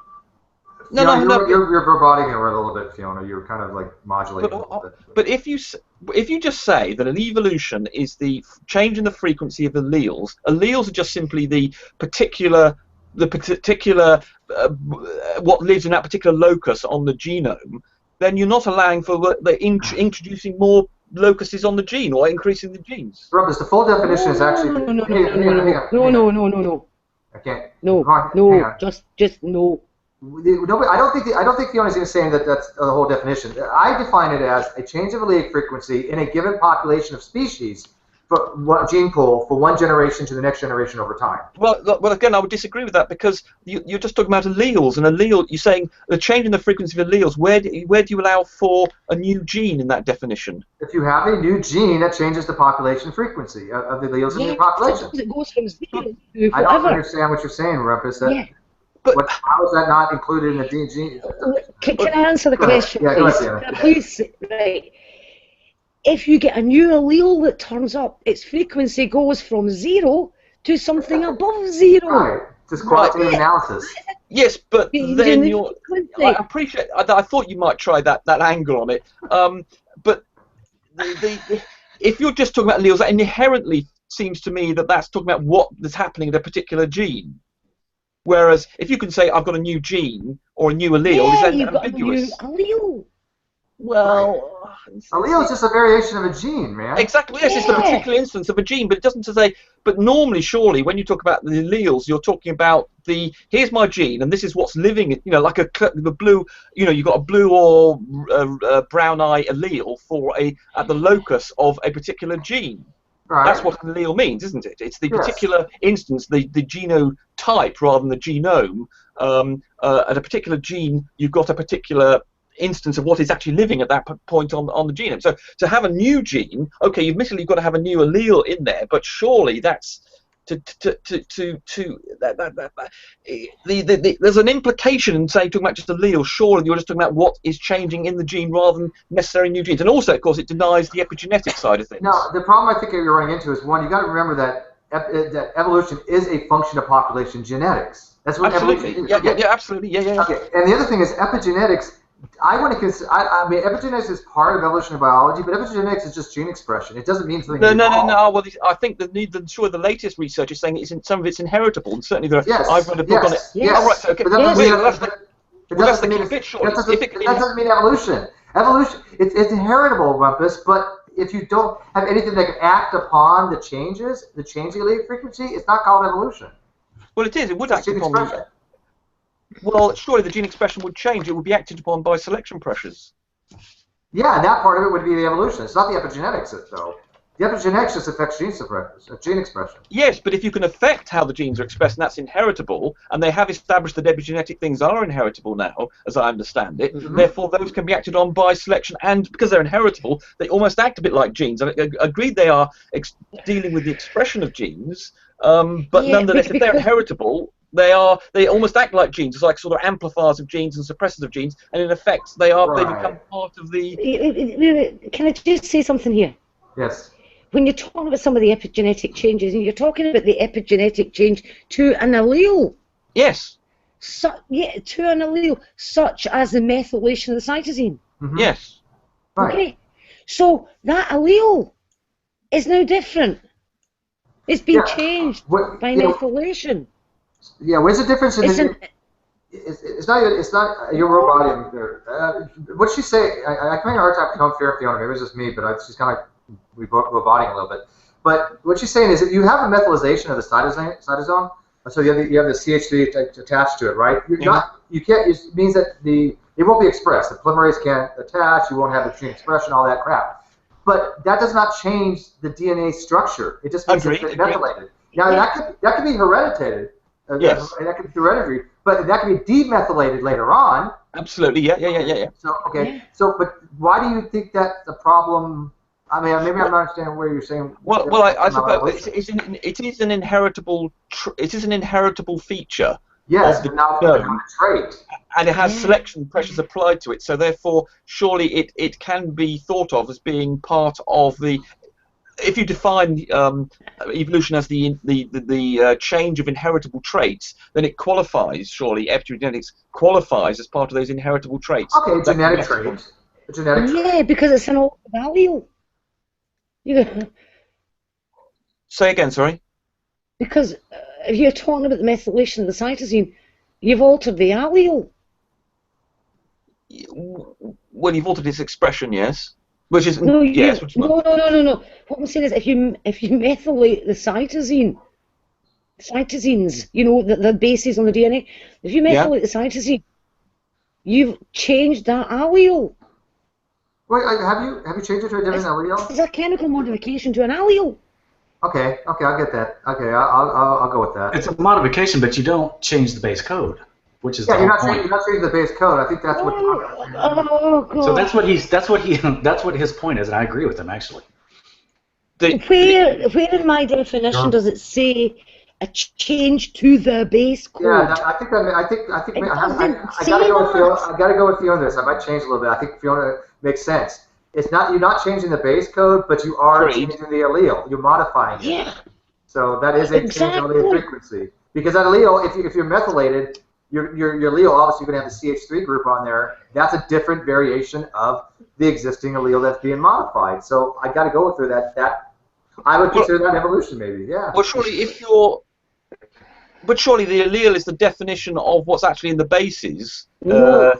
You're roboting it a little bit, Fiona. You're kind of like modulating a little bit. But if you just say that an evolution is the change in the frequency of alleles are just simply the particular what lives in that particular locus on the genome, then you're not allowing for introducing more locuses on the gene or increasing the genes. Rumpus, the full definition is actually No. Okay. No. Just no. I don't think Fiona's even saying that that's the whole definition. I define it as a change of allelic frequency in a given population of species for one gene pool for one generation to the next generation over time. Well, again, I would disagree with that because you're just talking about alleles, and you're saying the change in the frequency of alleles. Where do you allow for a new gene in that definition? If you have a new gene that changes the population frequency of the alleles in your population. It goes from 0 to I don't understand what you're saying, Rumpus. how is that not included in the gene? Can I answer the question, yeah, please? go ahead, Can I please, right. If you get a new allele that turns up, its frequency goes from 0 to something above 0. Right. Just quantitative analysis. Yes, but then you're. I I appreciate. I thought you might try that angle on it. But if you're just talking about alleles, that inherently seems to me that that's talking about what is happening in a particular gene. Whereas if you can say I've got a new gene or a new allele, is that ambiguous? Got a new allele. Well, allele is just a variation of a gene, man. Exactly. Yes, it's the particular instance of a gene, but it doesn't say. But normally, surely, when you talk about the alleles, you're talking about here's my gene, and this is what's living. You know, like the blue. You know, you've got a blue or brown eye allele for at the locus of a particular gene. Right. That's what an allele means, isn't it? It's the particular instance, the genotype rather than the genome. At a particular gene, you've got a particular instance of what is actually living at that point on the genome. So to have a new gene, okay, you've got to have a new allele in there, but surely that's there's an implication in saying talking about just allele. Surely you're just talking about what is changing in the gene rather than necessarily new genes. And also, of course, it denies the epigenetic side of things. No, the problem I think you're running into is one. You got to remember that evolution is a function of population genetics. That's what absolutely. Evolution is. Yeah, okay. yeah, absolutely. Yeah. Okay, and the other thing is epigenetics. I want to consider. I mean, epigenetics is part of evolutionary biology, but epigenetics is just gene expression. It doesn't mean something. No. Well, I think the latest research is saying some of it's inheritable, and certainly I've read a book on it. Yes. Oh, right. So, okay. That's the key bit, surely. That doesn't mean evolution. Evolution, it's inheritable, Rumpus. But if you don't have anything that can act upon the changing allele frequency, it's not called evolution. Well, it is. It would act upon. Well, surely the gene expression would change. It would be acted upon by selection pressures. Yeah, and that part of it would be the evolution. It's not the epigenetics, though. The epigenetics just affects gene expression. Yes, but if you can affect how the genes are expressed, and that's inheritable, and they have established that epigenetic things are inheritable now, as I understand it, therefore those can be acted on by selection, and because they're inheritable, they almost act a bit like genes. I agreed they are dealing with the expression of genes, but nonetheless, if they're inheritable, they almost act like genes. It's like sort of amplifiers of genes and suppressors of genes, and in effect, they become part of the. Can I just say something here? Yes. When you're talking about some of the epigenetic changes, and you're talking about the epigenetic change to an allele. Yes. To an allele, such as the methylation of the cytosine. Yes. Right. Okay. So that allele is now different. It's been changed by methylation. Yeah, where's the difference in it's not your robot there. What'd she say? I find a hard time telling Fiona. Maybe it's just me, but she's kind of like roboting a little bit. But what she's saying is that you have a methylization of the cytosome, so you have the CH3 attached to it, right? You can't. It means that it won't be expressed. The polymerase can't attach. You won't have the gene expression, all that crap. But that does not change the DNA structure. It just means it's methylated. Now that could be hereditary. Yes. That could be hereditary, but that can be demethylated later on. Absolutely, yeah. So but why do you think that's a problem? I mean, maybe I'm not understanding where you're saying. Well, I suppose it is an inheritable. It is an inheritable feature. Yes, of the but not a trait. And it has selection pressures applied to it, so therefore, surely it can be thought of as being part of the. If you define evolution as the change of inheritable traits, then it qualifies. Surely, epigenetics qualifies as part of those inheritable traits. Okay, genetic traits. Yeah, because it's an altered allele. Say again, sorry. Because if you're talking about the methylation of the cytosine, you've altered the allele. Well, you've altered its expression, yes. Which is no. What I'm saying is, if you methylate the cytosines, the bases on the DNA. If you methylate the cytosine, you've changed that allele. Wait, have you changed it to a different allele? It's a chemical modification to an allele. Okay, I'll get that. Okay, I'll go with that. It's a modification, but you don't change the base code. Which is you're not changing the base code. I think that's what. So that's what his point is, and I agree with him actually. Where in my definition does it say a change to the base code. Yeah, I think I gotta go with Fiona on this. I might change a little bit. I think Fiona makes sense. It's not, you're not changing the base code, but you are changing the allele. You're modifying it. Yeah. So that is a change in allele frequency. Because that allele, if you're methylated, your allele, obviously you're going to have the CH3 group on there. That's a different variation of the existing allele that's being modified. So I got to go through that. I would consider that evolution, maybe. Yeah. Well, surely but surely the allele is the definition of what's actually in the bases. No.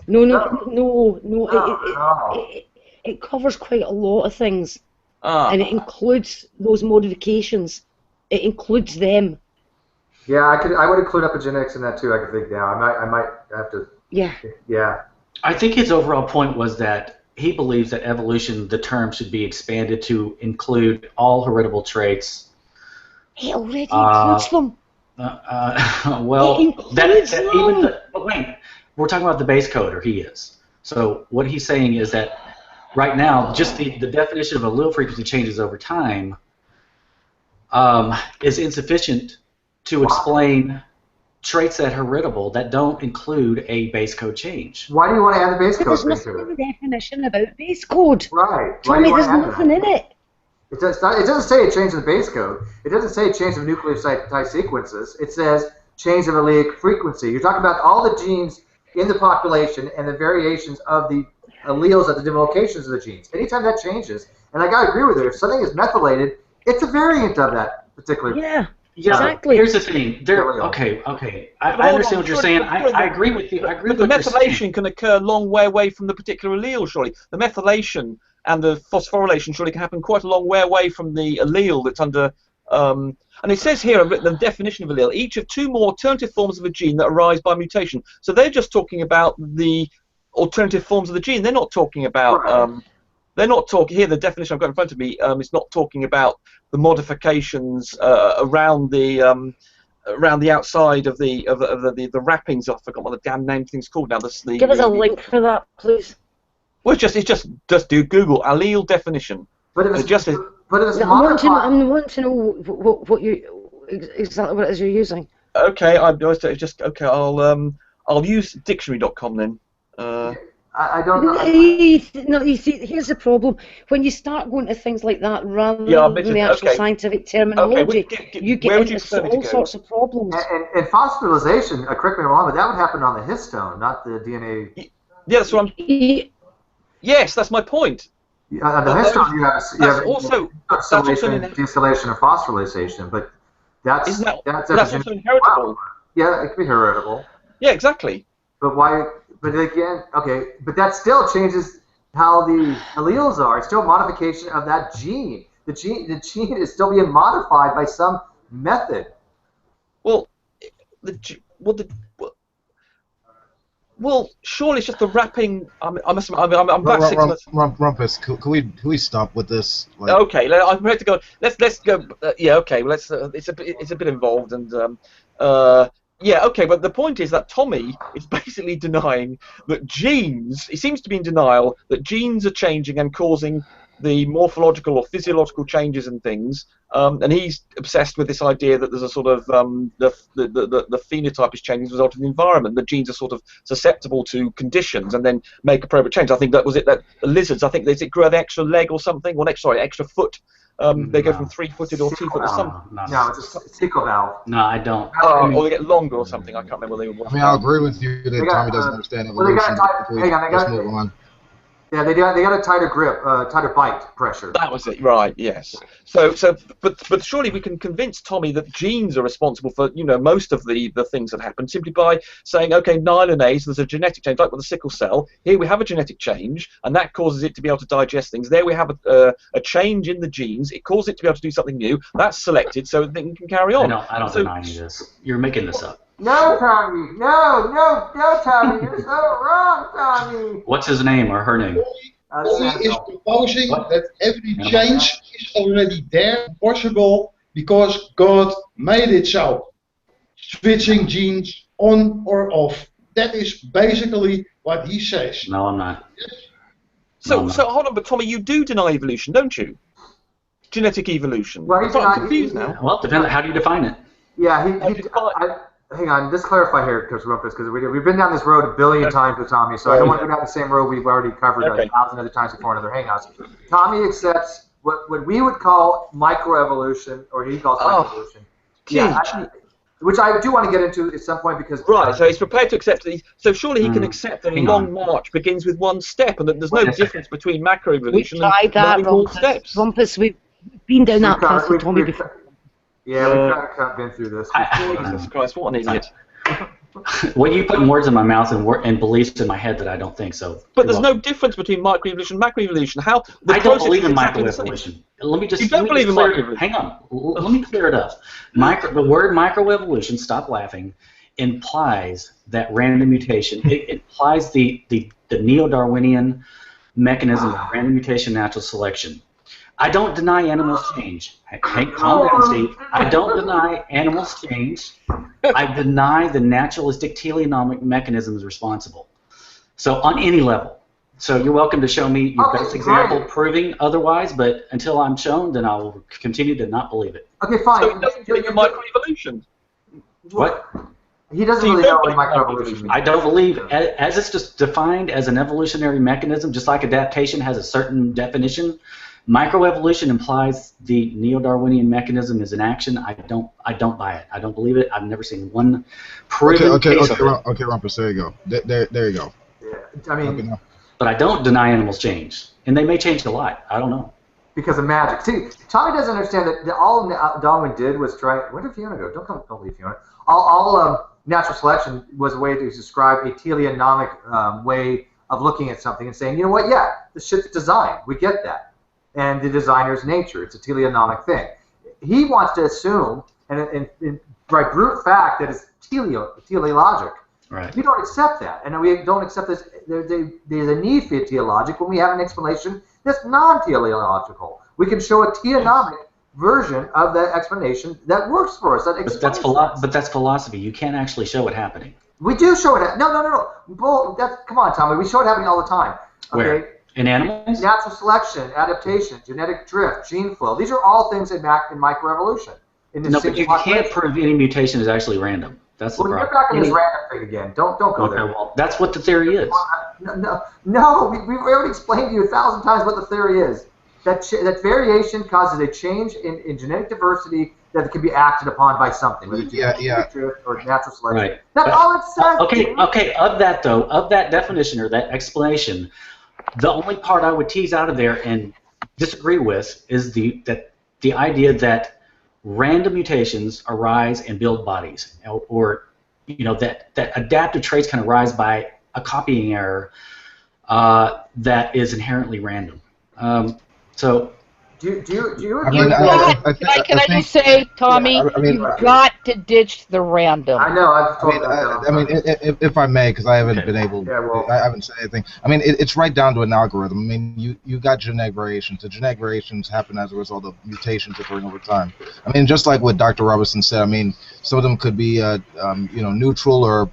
It covers quite a lot of things, and it includes those modifications. It includes them. Yeah, I would include epigenetics in that too. I could think now. I might have to. Yeah. Yeah. I think his overall point was that he believes that evolution, the term, should be expanded to include all heritable traits. It already includes them. Well, it includes them. But wait, we're talking about the base code, or he is. So what he's saying is that right now, just the definition of allele frequency changes over time is insufficient to explain traits that are heritable that don't include a base code change. Why do you want to add the base code? There's nothing in the definition about base code. Right. Tommy, there's nothing in it. It doesn't say a change in the base code. It doesn't say a change of nucleotide sequences. It says change of allelic frequency. You're talking about all the genes in the population and the variations of the alleles at the different locations of the genes. Anytime that changes, and I gotta agree with her, if something is methylated, it's a variant of that particular. Yeah. Yeah, exactly. Here's the thing. Okay. I understand what you're saying. I agree with you. I agree with the what you're saying. methylation can occur a long way away from the particular allele, surely. The methylation and the phosphorylation surely can happen quite a long way away from the allele that's under. And it says here, I've written the definition of allele, each of two more alternative forms of a gene that arise by mutation. So they're just talking about the alternative forms of the gene. They're not talking about. Right. They're not talking here. The definition I've got in front of me is not talking about the modifications around the outside of the wrappings. I forgot what the damn name thing's called now. Give us a link for that, please. Well, it's just do Google allele definition. But it was I want to know what you exactly what it is you're using. Okay, I'll use dictionary.com then. I don't know. No, you see, here's the problem. When you start going to things like that, rather than the actual scientific terminology, you get into all sorts of problems. And phosphorylation, correct me if I'm wrong, but that would happen on the histone, not the DNA. Yeah, that's what I'm. Yes, that's my point. On the histone, you have also distillation or phosphorylation, but that's also inheritable. Yeah, it could be heritable. Yeah, exactly. But why? But again, okay, but that still changes how the alleles are. It's still a modification of that gene. The gene is still being modified by some method. Well, surely it's just the wrapping. I'm back 6 months. Rumpus, can we stop with this? Like... Okay, I'm ready to go. Let's go. Yeah, okay. Well, it's a bit involved and. Yeah, okay, but the point is that Tommy is basically denying that genes, he seems to be in denial that genes are changing and causing the morphological or physiological changes and things, and he's obsessed with this idea that there's a sort of, the phenotype is changing as a result of the environment, that genes are sort of susceptible to conditions and then make appropriate change. I think that was it, that the lizards, I think, they grow an extra leg or something, or extra foot. They go from 3-footed or 2-footed or something. No, it's a sickle valve. No, I don't. Or they get longer or something. I can't remember what they were. I mean, I'll agree with you that Tommy doesn't understand evolution. Let's move on. Yeah, they got a tighter grip, tighter bite pressure. That was it, right? Yes. But surely we can convince Tommy that genes are responsible for most of the things that happen simply by saying, okay, myelinase, there's a genetic change, like with the sickle cell. Here we have a genetic change, and that causes it to be able to digest things. There we have a change in the genes. It causes it to be able to do something new. That's selected so that it can carry on. I don't deny any of this. You're making this up. No, Tommy. No, Tommy. You're so wrong, Tommy. What's his name or her name? Tommy is proposing that every change is already there, possible, because God made it so. Switching genes on or off. That is basically what he says. No, I'm not. So hold on, but Tommy, you do deny evolution, don't you? Genetic evolution. Well, I'm confused now. Well, depends. How do you define it? Yeah, hang on, just clarify here, Coach Rumpus, because we've been down this road a billion times with Tommy, so I don't want to go down the same road we've already covered 1,000 other times before in other hangouts. Tommy accepts what we would call microevolution, or he calls microevolution. Yeah, which I do want to get into at some point because... Right, so he's prepared to accept that. So surely he can accept that a long march begins with one step, and that there's no difference between macroevolution and many more steps. Rumpus, we've been down that path with Tommy before. Yeah, we've kind of been through this. Jesus Christ, what an idiot. Well, you put words in my mouth and beliefs in my head that I don't think so. But there's no difference between microevolution and macroevolution. I don't believe in microevolution. Let me just. You don't believe in microevolution? Hang on. Let me clear it up. The word microevolution, stop laughing, implies that random mutation. It implies the neo-Darwinian mechanism of random mutation, natural selection. I don't deny animals change. Hey, calm down, Steve. I don't deny animals change. I deny the naturalistic teleonomic mechanisms responsible. So on any level. So you're welcome to show me your best example proving otherwise, but until I'm shown, then I'll continue to not believe it. Okay, fine. So he doesn't believe in microevolution. What? He doesn't really know what microevolution means. I don't believe, as it's just defined as an evolutionary mechanism, just like adaptation has a certain definition, microevolution implies the neo-Darwinian mechanism is in action. I don't buy it. I don't believe it. I've never seen one proven case of it. Okay, Rumpus, there you go. There you go. Yeah, I mean, but I don't deny animals change, and they may change a lot. I don't know. Because of magic. See, Tommy doesn't understand that all Darwin did was try. Where did Fiona go? Don't leave Fiona. All natural selection was a way to describe a teleonomic way of looking at something and saying, you know what? Yeah, this shit's designed. We get that. And the designer's nature. It's a teleonomic thing. He wants to assume, and by brute fact, that it's teleologic. Right. We don't accept that, and we don't accept this. There's a need for a teleologic when we have an explanation that's non-teleological. We can show a theonomic version of that explanation that works for us. But that's philosophy. You can't actually show it happening. We do show it. No. Come on, Tommy. We show it happening all the time. Okay? Where? In animals? Natural selection, adaptation, genetic drift, gene flow. These are all things that back in microevolution. No, but you can't prove any mutation is actually random. That's the problem. You're back in this random thing again. Don't go there. Well, that's what the theory is. No. We've already explained to you 1,000 times what the theory is. That variation causes a change in genetic diversity that can be acted upon by something, whether it's genetic drift or natural selection. Right. That's all it says. Okay. Of that definition or that explanation, the only part I would tease out of there and disagree with is the idea that random mutations arise and build bodies, or that adaptive traits can arise by a copying error that is inherently random. Do you agree? Can I just say, Tommy, you've got to ditch the random. I know. If I may, because I haven't been able. I haven't said anything. I mean, it's right down to an algorithm. I mean, you got genetic variations. The genetic variations happen as a result of mutations occurring over time. I mean, just like what Dr. Robertson said. I mean, some of them could be neutral or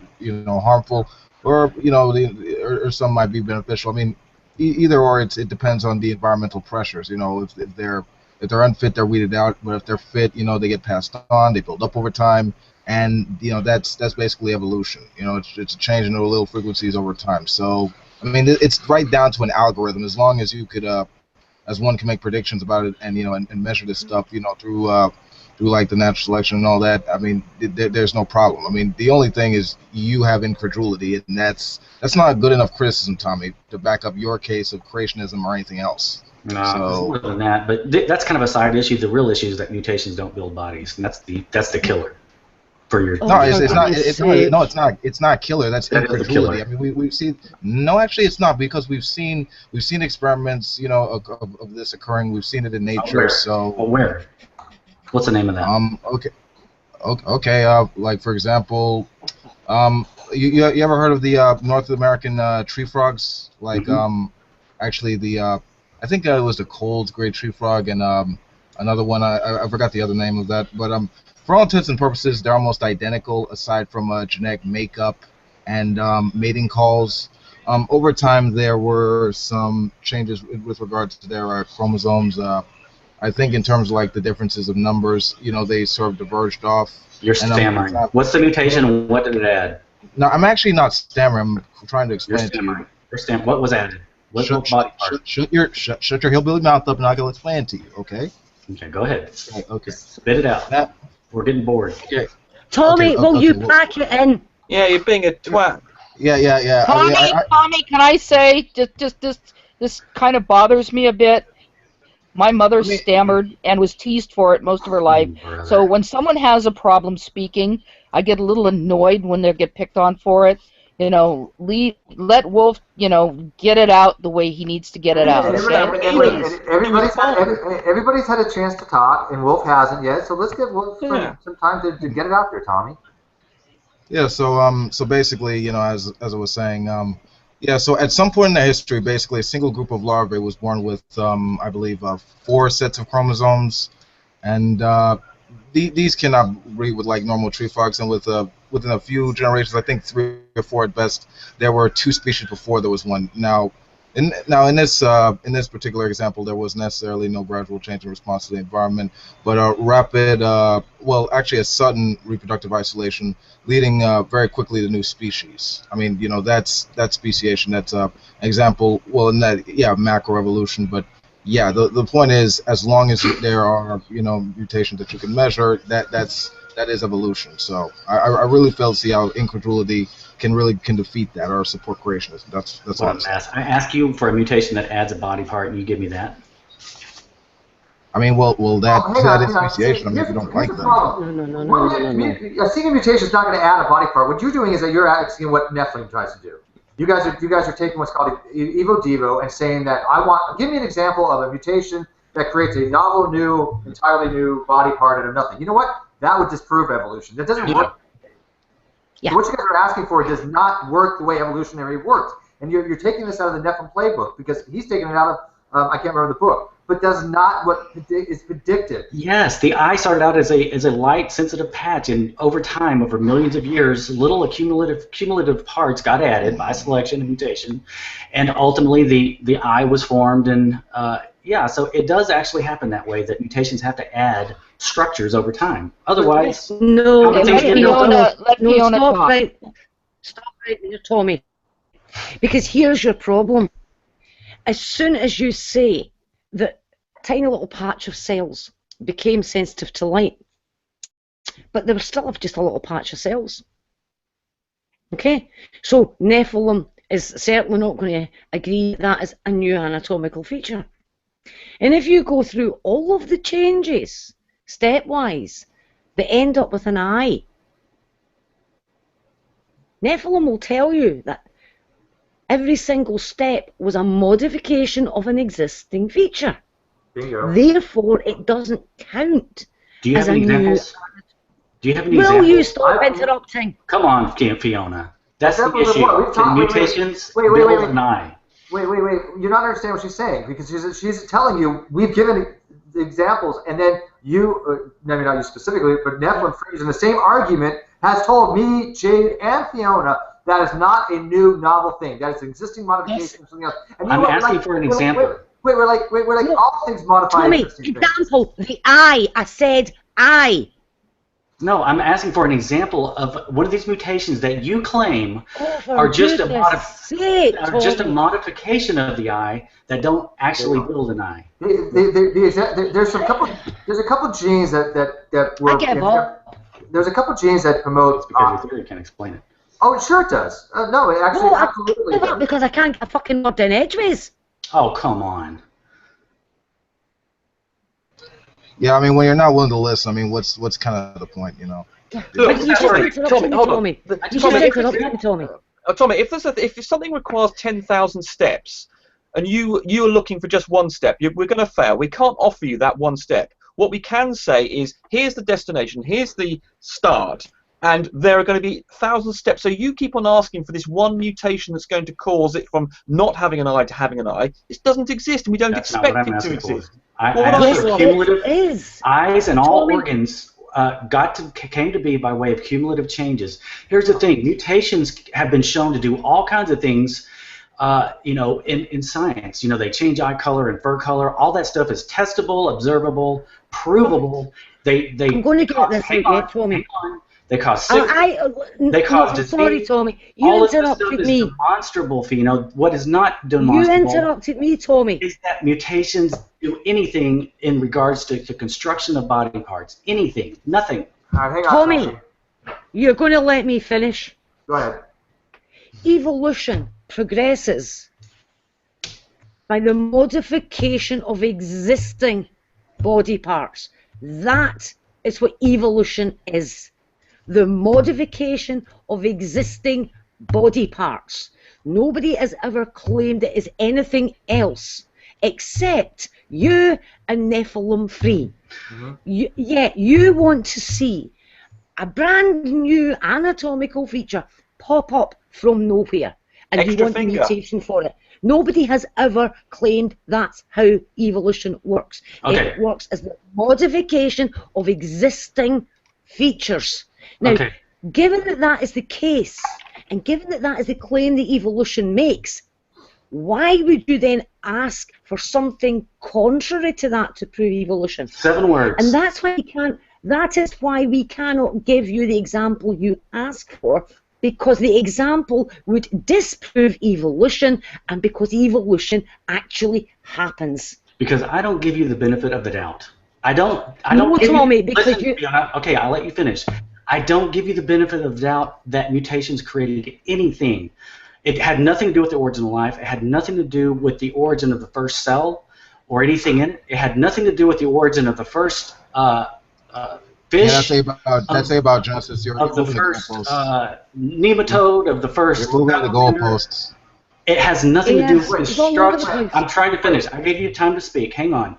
harmful, or or some might be beneficial. I mean, either or, it depends on the environmental pressures. If they're unfit, they're weeded out. But if they're fit, they get passed on. They build up over time, and that's basically evolution. It's a change in the little frequencies over time. So I mean, it's right down to an algorithm. As long as you could, as one can make predictions about it, and and measure this stuff, through like the natural selection and all that. I mean, there's no problem. I mean, the only thing is you have incredulity, and that's not good enough criticism, Tommy, to back up your case of creationism or anything else. No, it's more than that. But that's kind of a side issue. The real issue is that mutations don't build bodies, and that's the killer for your. No, it's not killer. That's incredulity. I mean, we've seen. No, actually, it's not, because we've seen experiments, of this occurring. We've seen it in nature. Where? So. Well, where? What's the name of that? Okay. Like for example, you ever heard of the North American tree frogs? Like actually I think it was the Cold's great tree frog, and another one I forgot the other name of that. But for all intents and purposes, they're almost identical, aside from genetic makeup and mating calls. Over time, there were some changes with regards to their chromosomes. I think in terms of like the differences of numbers, you know, they sort of diverged off. You're stammering. What's the mutation and what did it add? No, I'm actually not stammering. I'm trying to explain it to you. You're stammering. What was added? What body part? Shut your hillbilly mouth up, and I can explain it to you. Okay. Okay, go ahead. Okay. Spit it out. We're getting bored. Okay. Tommy, will you pack it in? Yeah, you're being a twat. Yeah. Tommy, can I say, this kind of bothers me a bit. My mother stammered and was teased for it most of her life. So when someone has a problem speaking, I get a little annoyed when they get picked on for it. You know, let Wolf, you know, get it out the way he needs to get it out. Everybody's had a chance to talk, and Wolf hasn't yet. So let's give Wolf some time to get it out there, Tommy. Yeah. So basically, you know, as I was saying, yeah. So at some point in the history, basically, a single group of larvae was born with, I believe, 4 sets of chromosomes, and these cannot breed with like normal tree frogs, and within a few generations, I think 3 or 4 at best, there were 2 species before there was 1. Now in this particular example, there was necessarily no gradual change in response to the environment, but a rapid, well, actually a sudden reproductive isolation, leading very quickly to new species. I mean, you know, that's speciation. That's an example. Well, in that, yeah, macroevolution, but. Yeah, the point is, as long as there are, you know, mutations that you can measure, that is evolution. So I really fail to see how incredulity can defeat that or support creationism. That's all I'm saying. I ask you for a mutation that adds a body part, and you give me that. I mean, well, that is speciation. I mean, if you don't like that. No. A single mutation is not going to add a body part. What you're doing is that you're asking what Nephilim tries to do. You guys are taking what's called Evo Devo and saying that give me an example of a mutation that creates a novel, entirely new body part out of nothing. You know what? That would disprove evolution. That doesn't work. Yeah. So what you guys are asking for does not work the way evolutionary works. And you're taking this out of the Nephilim playbook because he's taking it out of, I can't remember the book, but does not what is predicted. Yes, the eye started out as a light-sensitive patch, and over time, over millions of years, little cumulative parts got added by selection and mutation, and ultimately the eye was formed. And yeah, so it does actually happen that way, that mutations have to add structures over time. Otherwise, no, let Fiona talk. Stop right there, Tommy. Because here's your problem. As soon as you say that tiny little patch of cells became sensitive to light, but they were still just a little patch of cells. Okay? So Nephilim is certainly not going to agree that is a new anatomical feature. And if you go through all of the changes, stepwise, they end up with an eye. Nephilim will tell you that every single step was a modification of an existing feature. Bingo. Therefore, it doesn't count. Do you have any examples? Do you have any Will examples? you stop interrupting? Come on, Fiona. That's the issue. Can mutations build an eye? Wait. You're not understanding what she's saying, because she's telling you we've given examples, and then you, maybe not you specifically, but Nephilim in the same argument has told me, Jade, and Fiona that is not a new novel thing. That is an existing modification of something else. And I'm asking for an example. We're like all things modify. Tommy, example, the eye. I said eye. No, I'm asking for an example of one of these mutations that you claim are just a modification of the eye that don't actually build an eye. There's a couple genes that were. There's a couple genes that promote. It's because your theory can't explain it. Oh, sure it does. No, it actually absolutely does. Because I can't get a fucking word in edgeways. Oh, come on. Yeah, I mean, when you're not willing to listen, I mean, what's kind of the point, you know? Yeah. But you just interrupted me, Tommy. You just interrupted me, Tommy. Tommy, if something requires 10,000 steps, and you are looking for just one step, we're going to fail. We can't offer you that one step. What we can say is, here's the destination, here's the start, and there are going to be 1,000 steps. So you keep on asking for this one mutation that's going to cause it from not having an eye to having an eye. It doesn't exist, and we don't expect it to exist. I asked for cumulative eyes and all organs came to be by way of cumulative changes. Here's the thing: mutations have been shown to do all kinds of things in science. They change eye color and fur color. All that stuff is testable, observable, provable. I'm going to get this out yet, Tommy. They cause sickness. They cause disease. Sorry, Tommy. You all interrupted of this me. Is demonstrable. What is not demonstrable? You interrupted me, Tommy. Is that mutations do anything in regards to construction of body parts? Anything? Nothing. All right, hang on, Tommy, you're going to let me finish. Go ahead. Evolution progresses by the modification of existing body parts. That is what evolution is. The modification of existing body parts. Nobody has ever claimed it is anything else except you and Nephilim Free. You want to see a brand new anatomical feature pop up from nowhere, and you want a mutation for it. Nobody has ever claimed that's how evolution works. Okay. It works as the modification of existing features. Now, given that that is the case, and given that that is the claim that evolution makes, why would you then ask for something contrary to that to prove evolution? 7 words. And that's why that is why we cannot give you the example you ask for, because the example would disprove evolution, and because evolution actually happens. Because I don't give you the benefit of the doubt. I don't. No, Tommy, because listen, okay, I'll let you finish. I don't give you the benefit of the doubt that mutations created anything. It had nothing to do with the origin of life. It had nothing to do with the origin of the first cell or anything in it. It had nothing to do with the origin of the first fish. Yeah, that's about Genesis. Of the first nematode, of the first. You're moving the goalposts. It has nothing to do with construction. I'm trying to finish. I gave you time to speak. Hang on.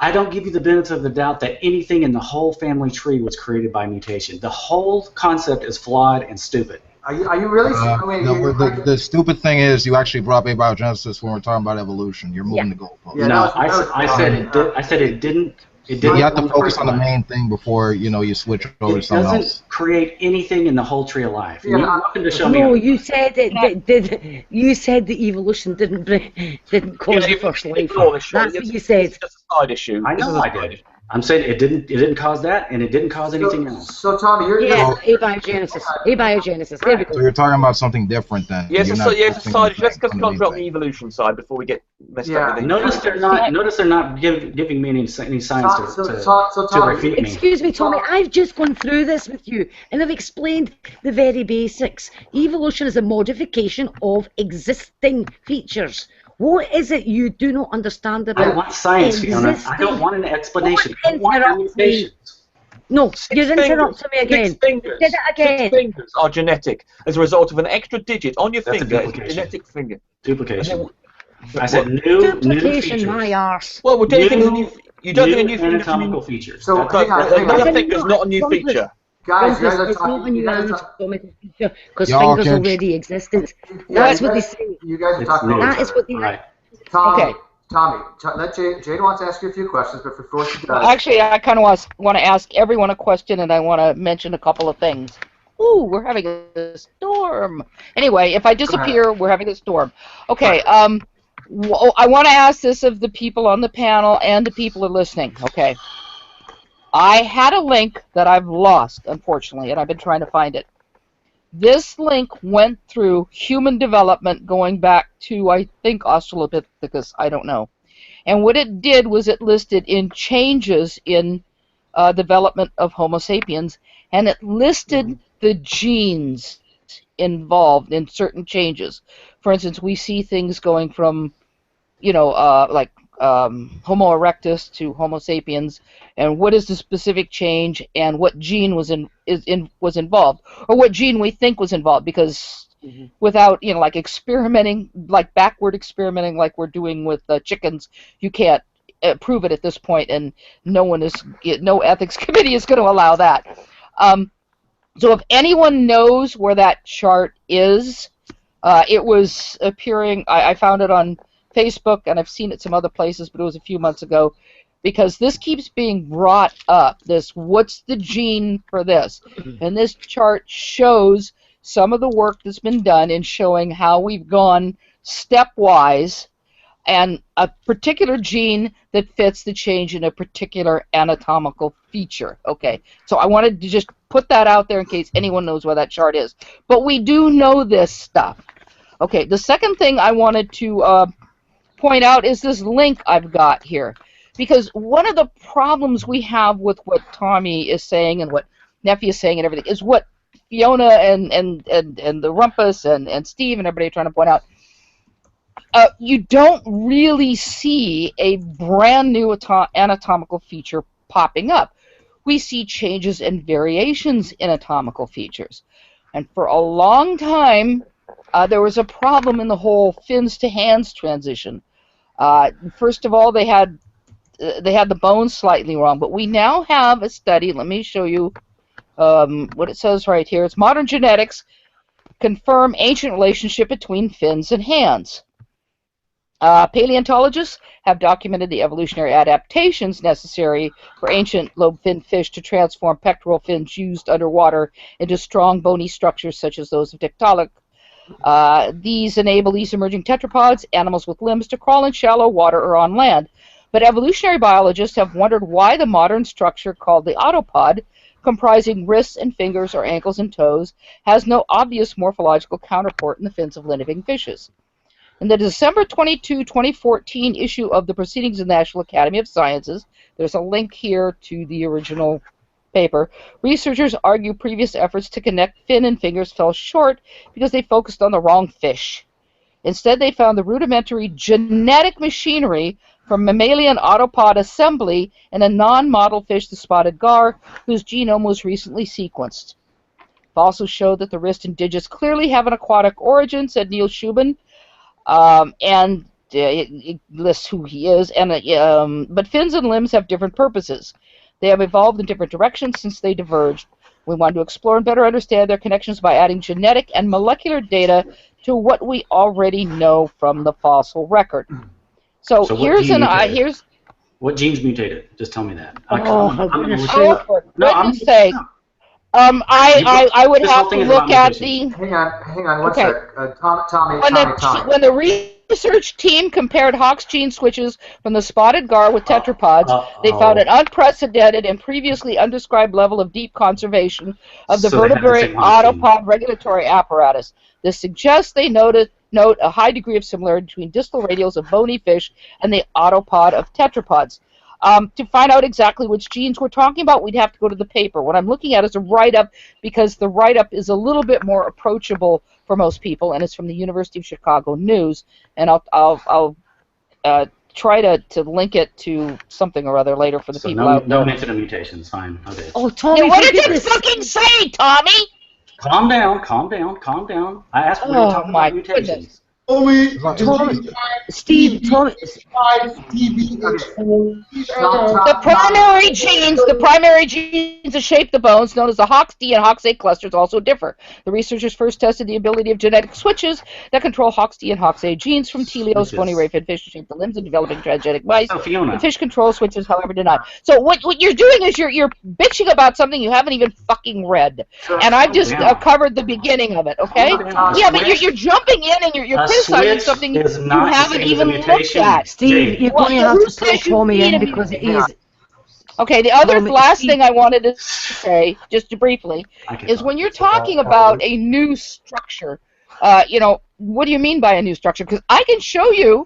I don't give you the benefit of the doubt that anything in the whole family tree was created by mutation. The whole concept is flawed and stupid. Are you really? The stupid thing is you actually brought up abiogenesis when we're talking about evolution. You're moving the goalposts. Yeah, no, I said it didn't. You have to focus on the main thing before you switch over to something else. It doesn't create anything in the whole tree of life. Yeah, you're welcome to show me. No, you said it. You said that evolution didn't cause the first life. That's what you said. It's just a side issue. I know I did. I'm saying it didn't cause that, and it didn't cause anything else. So Tommy, you're abiogenesis. Abiogenesis. There we go. So you're talking about something different then. Yes, it's a side issue. Let's just concentrate on the evolution side before we get messed up with it. Notice they're not giving me any science to refute me. Excuse me, Tommy. I've just gone through this with you, and I've explained the very basics. Evolution is a modification of existing features. What is it you do not understand about? I want science, Fiona. I don't want an explanation. I want mutations. No, you're interrupting me again. 6 fingers. Did it again. 6 fingers are genetic as a result of an extra digit on your finger. It's a genetic finger. Duplication. I said new Duplication, features. my arse. Well, you don't think a new anatomical features. So another finger is not a new feature. Guys, it's not a new anatomical feature because fingers already existed. That's what they say. You guys are talking about that is what they right. Tommy, let Jade wants to ask you a few questions, but before she does... Actually, I kind of want to ask everyone a question, and I want to mention a couple of things. Ooh, we're having a storm. Anyway, if I disappear, we're having a storm. Okay, I want to ask this of the people on the panel and the people who are listening. Okay. I had a link that I've lost, unfortunately, and I've been trying to find it. This link went through human development going back to, I think, Australopithecus, I don't know. And what it did was it listed in changes in development of Homo sapiens, and it listed the genes involved in certain changes. For instance, we see things going from, like Homo erectus to Homo sapiens, and what is the specific change, and what gene was involved, or what gene we think was involved, because without like experimenting, like backward experimenting, like we're doing with chickens, you can't prove it at this point, and no ethics committee is going to allow that. So if anyone knows where that chart is, it was appearing. I found it on Facebook, and I've seen it some other places, but it was a few months ago, because this keeps being brought up, what's the gene for this? And this chart shows some of the work that's been done in showing how we've gone stepwise, and a particular gene that fits the change in a particular anatomical feature. Okay, so I wanted to just put that out there in case anyone knows where that chart is. But we do know this stuff. Okay, the second thing I wanted to point out is this link I've got here. Because one of the problems we have with what Tommy is saying and what Neffy is saying and everything is what Fiona and the Rumpus and Steve and everybody are trying to point out. You don't really see a brand new anatomical feature popping up. We see changes and variations in anatomical features. And for a long time, there was a problem in the whole fins to hands transition. First of all, they had the bones slightly wrong, but we now have a study. Let me show you what it says right here. It's modern genetics confirm ancient relationship between fins and hands. Paleontologists have documented the evolutionary adaptations necessary for ancient lobe-finned fish to transform pectoral fins used underwater into strong bony structures such as those of Tiktaalik. These enable these emerging tetrapods, animals with limbs, to crawl in shallow water or on land. But evolutionary biologists have wondered why the modern structure called the autopod, comprising wrists and fingers or ankles and toes, has no obvious morphological counterpart in the fins of living fishes. In the December 22, 2014 issue of the Proceedings of the National Academy of Sciences, there's a link here to the original paper, researchers argue previous efforts to connect fin and fingers fell short because they focused on the wrong fish. Instead, they found the rudimentary genetic machinery from mammalian autopod assembly in a non-model fish, the spotted gar, whose genome was recently sequenced. Fossils show that the wrist and digits clearly have an aquatic origin, said Neil Shubin, and it lists who he is. But fins and limbs have different purposes. They have evolved in different directions since they diverged. We want to explore and better understand their connections by adding genetic and molecular data to what we already know from the fossil record. So here's what genes mutated? Just tell me that. For goodness sake. I would have to look at the. Hang on one sec. Tommy. When the research team compared Hox gene switches from the spotted gar with tetrapods, they found an unprecedented and previously undescribed level of deep conservation of the vertebrate autopod regulatory apparatus. This suggests they note a high degree of similarity between distal radials of bony fish and the autopod of tetrapods. To find out exactly which genes we're talking about, we'd have to go to the paper. What I'm looking at is a write-up, because the write-up is a little bit more approachable for most people, and it's from the University of Chicago News. And I'll try to link it to something or other later for the people out there. No mention of mutations, fine. Okay. Oh, Tommy, what did you fucking say, Tommy? Calm down. I asked you to talk about mutations. Goodness. Steve, Tommy. The primary genes that shape the bones, known as the HOX-D and HOX-A clusters, also differ. The researchers first tested the ability of genetic switches that control HOX-D and HOX-A genes from teleos, bony ray-finned fish, to shape the limbs of developing transgenic mice. The fish control switches, however, did not. So what you're doing is you're bitching about something you haven't even fucking read, and I've just covered the beginning of it. Okay? Yeah, but you're jumping in and you're criticizing something you haven't even looked at. Steve, you're going to have to pull Tommy in because he's... Okay, the other last thing I wanted to say, just briefly, is when you're talking about a new structure, what do you mean by a new structure? Because I can show you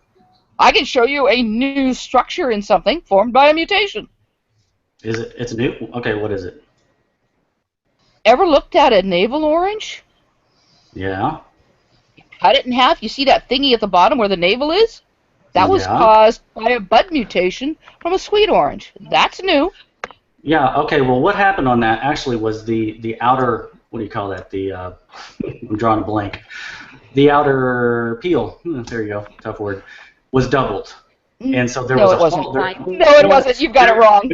a new structure in something formed by a mutation. Is it? It's new? Okay, what is it? Ever looked at a navel orange? Yeah. Cut it in half. You see that thingy at the bottom where the navel is? That was caused by a bud mutation from a sweet orange. That's new. Yeah, okay, well, what happened on that actually was the outer, what do you call that? I'm drawing a blank. The outer peel, there you go, tough word, was doubled. And so there was a wasn't. No, it wasn't. You've got it wrong.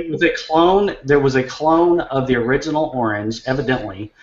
There was a clone of the original orange, evidently.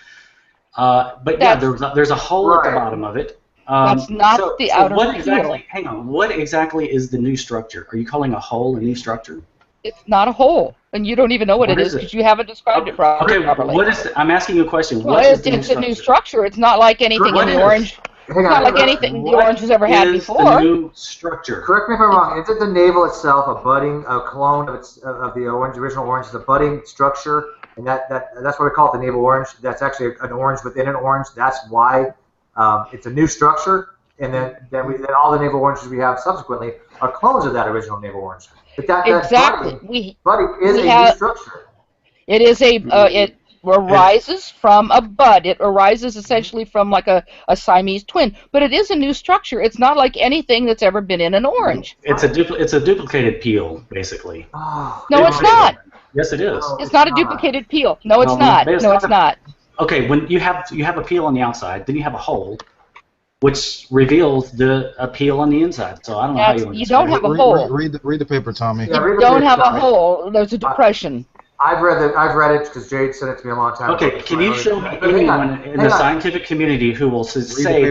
But yeah, there's a hole at the bottom of it. That's not the outer peel. Hang on. What exactly is the new structure? Are you calling a hole a new structure? It's not a hole, and you don't even know what it is because you haven't described it properly. Okay, what is? I'm asking you a question. Well, it's a new structure. It's not like anything in the orange. hang It's on, not like anything the orange has ever had Is before. the new structure. Correct me if I'm wrong. Isn't the navel itself a clone of the orange, original orange? It's a budding structure, and that's what we call it, the navel orange. That's actually an orange within an orange. That's why it's a new structure, and then all the navel oranges we have subsequently are clones of that original navel orange. But that Exactly. budding is a new structure. It is it arises from a bud. It arises essentially from like a Siamese twin, but it is a new structure. It's not like anything that's ever been in an orange. It's a duplicated peel, basically. Oh, No, it's not. Yes, it is. It's not a duplicated peel. No, it's not. No, it's not. Okay, when you have a peel on the outside, then you have a hole, which reveals a peel on the inside. So I don't know how you. You don't have a hole. Read the paper, Tommy. You don't have a hole. There's a depression. I've read it because Jade sent it to me a long time ago. Okay, can you show me anyone in the scientific community who will say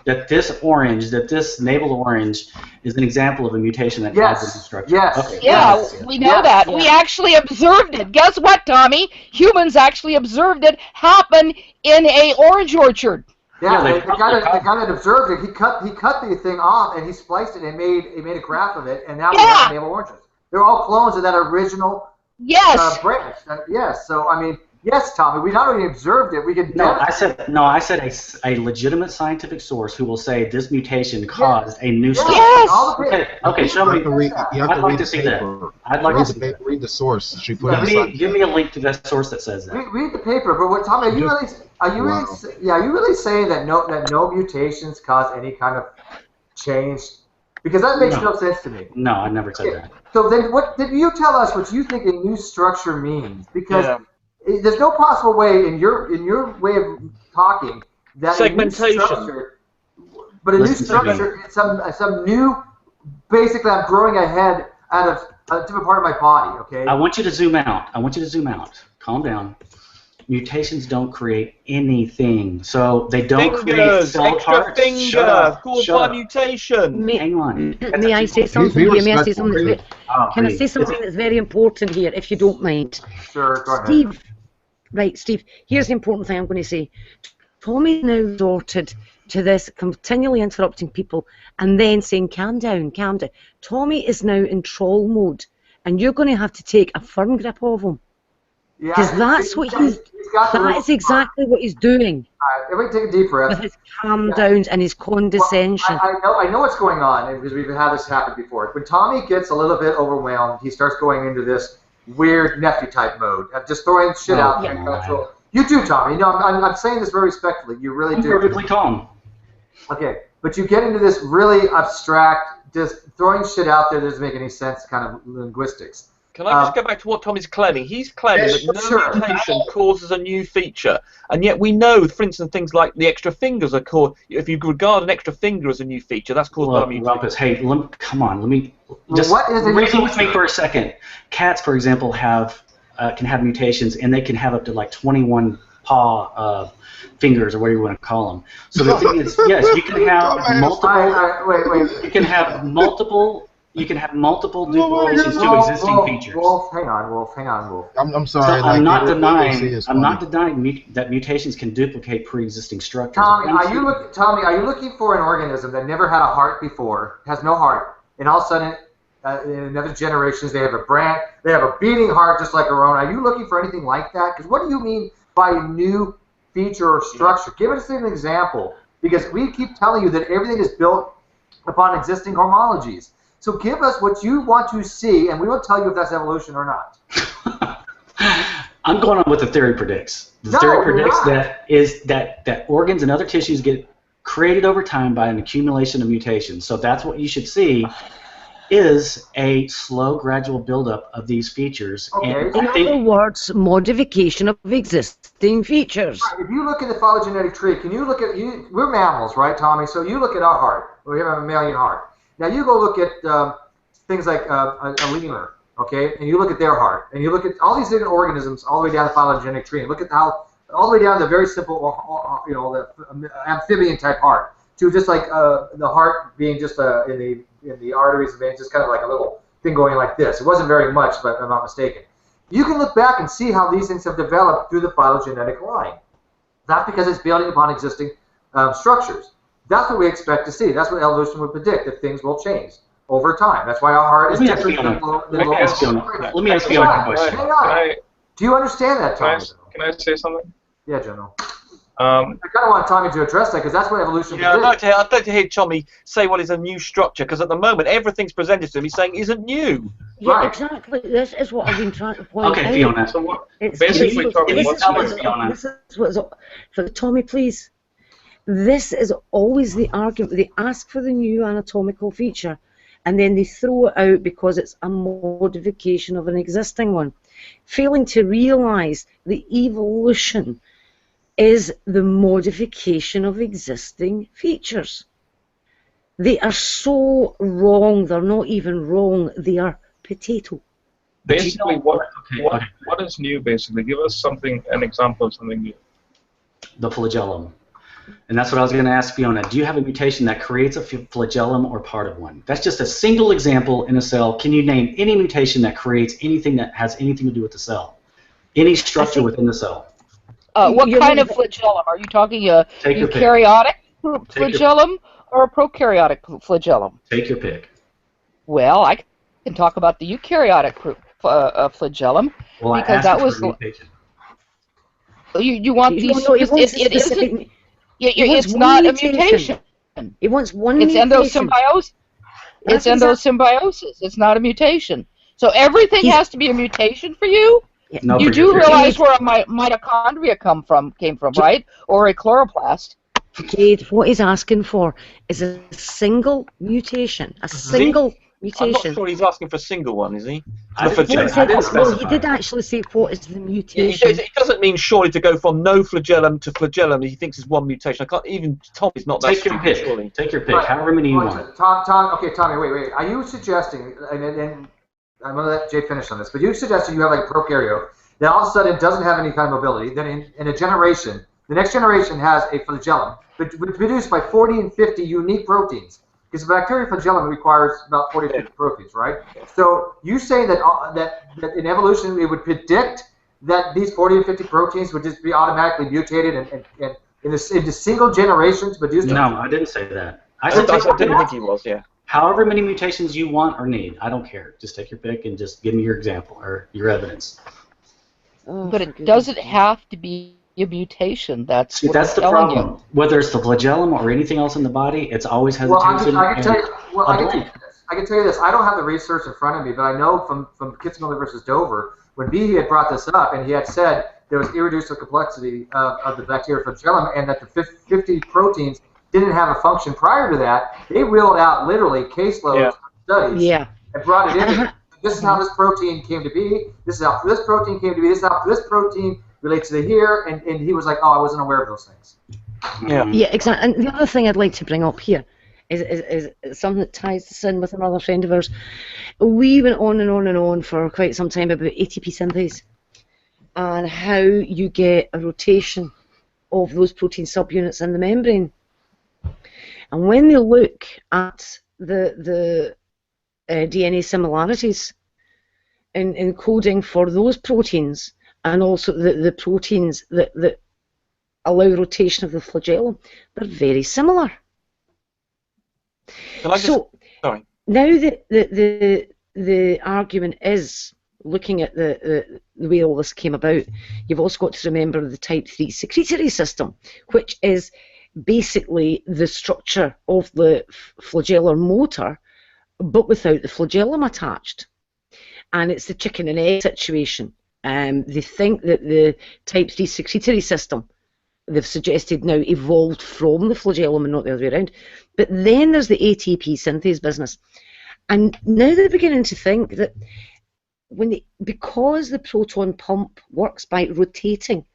that this orange, that this navel orange, is an example of a mutation that has a structure? Yes. Okay. Yeah, we know that. We actually observed it. Guess what, Tommy? Humans actually observed it happen in a orange orchard. Yeah, the guy that observed it, he cut the thing off and he spliced it and made a graph of it, and now we have navel oranges. They're all clones of that original. Yes. Branch. Yes. So I mean, yes, Tommy. We not only observed it, we could. I said a legitimate scientific source who will say this mutation caused a new structure. Yes. Okay. Show me. I'd like to see that. I'd like to read the source. She put give me a link to that source that says that. Read the paper. But what, Tommy? Are you really saying that no mutations cause any kind of change? Because that makes no sense to me. No, I never said that. So then, what did you tell us what you think a new structure means? Because there's no possible way in your way of talking that segmentation. A new structure, it's some new. Basically, I'm growing a head out of a different part of my body. Okay. I want you to zoom out. Calm down. Mutations don't create anything, so they don't create cell parts. Finger caused by mutation. Hang on. May I say something here? May I say something? Can I say something that's very important here, if you don't mind? Sure, go ahead. Steve, right, Steve. Here's the important thing I'm going to say. Tommy now resorted to this, continually interrupting people and then saying, "Calm down, calm down." Tommy is now in troll mode, and you're going to have to take a firm grip of him. Because that's what that is exactly what he's doing. All right, everybody take a deep breath. With his calm downs and his condescension. Well, I know what's going on because we've had this happen before. When Tommy gets a little bit overwhelmed, he starts going into this weird nephew type mode, just throwing shit out there. You do, Tommy. You know, I'm saying this very respectfully. You really do. Perfectly calm. Okay, but you get into this really abstract, just throwing shit out there that doesn't make any sense kind of linguistics. Can I just go back to what Tommy's claiming? He's claiming that no mutation causes a new feature, and yet we know, for instance, things like the extra fingers are caused. If you regard an extra finger as a new feature, that's caused by a mutation. Rumpus, hey, come on, let me just reason with me for a second. Cats, for example, can have mutations, and they can have up to like 21 paw fingers, or whatever you want to call them. So the thing is, yes, you can have multiple. You can have multiple. You can have multiple duplications to existing features. Wolf, hang on, Wolf. I'm sorry. So I'm not denying that mutations can duplicate pre-existing structures. Tommy, are you looking for an organism that never had a heart before, has no heart, and all of a sudden, in another generations, they have a beating heart just like our own? Are you looking for anything like that? Because what do you mean by a new feature or structure? Give us an example, because we keep telling you that everything is built upon existing homologies. So give us what you want to see, and we will tell you if that's evolution or not. I'm going on what the theory predicts. The theory predicts that organs and other tissues get created over time by an accumulation of mutations. So that's what you should see is a slow, gradual buildup of these features. Okay. In other words, modification of existing features. Right. If you look at the phylogenetic tree, can you look at we're mammals, right, Tommy? So you look at our heart. We have a mammalian heart. Now you go look at things like a lemur, okay, and you look at their heart, and you look at all these different organisms all the way down the phylogenetic tree, and look at how all the way down to the very simple, the amphibian type heart, to just like the heart being just in the arteries and veins, just kind of like a little thing going like this. It wasn't very much, but if I'm not mistaken. You can look back and see how these things have developed through the phylogenetic line. That's because it's building upon existing structures. That's what we expect to see. That's what evolution would predict, that things will change over time. That's why our heart is different than Let me ask Fiona a question. Hang on. Do you understand that, Tommy? Can I say something? Yeah, General. I kind of want Tommy to address that because that's what evolution I'd like to hear Tommy say what is a new structure, because at the moment everything's presented to him he's saying isn't new. Yeah, Right. exactly. This is what I've been trying to point out. Okay, Fiona. So what, It's basically, Tommy, for Tommy, please. This is always the argument. They ask for the new anatomical feature, and then they throw it out because it's a modification of an existing one, failing to realise the evolution is the modification of existing features. They are so wrong. They're not even wrong. They are potato. Basically, what is new? Basically, give us an example of something new. The flagellum. And that's what I was going to ask Fiona. Do you have a mutation that creates a flagellum or part of one? That's just a single example in a cell. Can you name any mutation that creates anything that has anything to do with the cell? Any structure within the cell? What kind of flagellum? Are you talking a eukaryotic flagellum or a prokaryotic flagellum? Take your pick. Well, I can talk about the eukaryotic flagellum, well, because that was you want these. It's not a mutation. It wants one It's mutation. endosymbiosis. It's endosymbiosis. It's not a mutation. So everything has to be a mutation for you? No, you do realize where a mitochondria came from, right? Or a chloroplast. Jade, what he's asking for is a single mutation. A single mutation. I'm not sure he's asking for a single one, is he? Well, he did actually say what is the mutation. It doesn't mean surely to go from no flagellum to flagellum. He thinks it's one mutation. I can't even. Tommy's not that stupid. Take your pick. Surely. Take your pick. However many you want. Okay, Tommy, wait. Are you suggesting, and I'm going to let Jay finish on this, but you suggested you have like a prokaryote that all of a sudden doesn't have any kind of mobility. Then in a generation, the next generation has a flagellum, but produced by 40 and 50 unique proteins. Because the bacterial flagellum requires about 40 to 50 proteins, right? So you say that in evolution it would predict that these 40 and 50 proteins would just be automatically mutated and into single generations produced? No, I didn't say that. I didn't think he was, yeah. However many mutations you want or need, I don't care. Just take your pick and just give me your example or your evidence. But it doesn't have to be a mutation. That's the problem. Whether it's the flagellum or anything else in the body, it's always hesitation. I can tell you this. I don't have the research in front of me, but I know from Kitzmiller versus Dover, when Behe had brought this up, and he had said there was irreducible complexity of the bacterial flagellum, and that the 50 proteins didn't have a function prior to that, they reeled out literally caseloads of studies and brought it in. This is how this protein came to be. This is how this protein came to be. This is how this protein relates to here. And he was like, oh, I wasn't aware of those things. Yeah, exactly. And the other thing I'd like to bring up here is something that ties this in with another friend of ours. We went on and on and on for quite some time about ATP synthase and how you get a rotation of those protein subunits in the membrane. And when they look at the DNA similarities in encoding for those proteins and also the proteins that allow rotation of the flagellum, they're very similar. So now the argument is, looking at the way all this came about, you've also got to remember the type 3 secretory system, which is basically the structure of the flagellar motor, but without the flagellum attached. And it's the chicken and egg situation. They think that the type 3 secretory system, they've suggested now, evolved from the flagellum and not the other way around. But then there's the ATP synthase business. And now they're beginning to think that because the proton pump works by rotating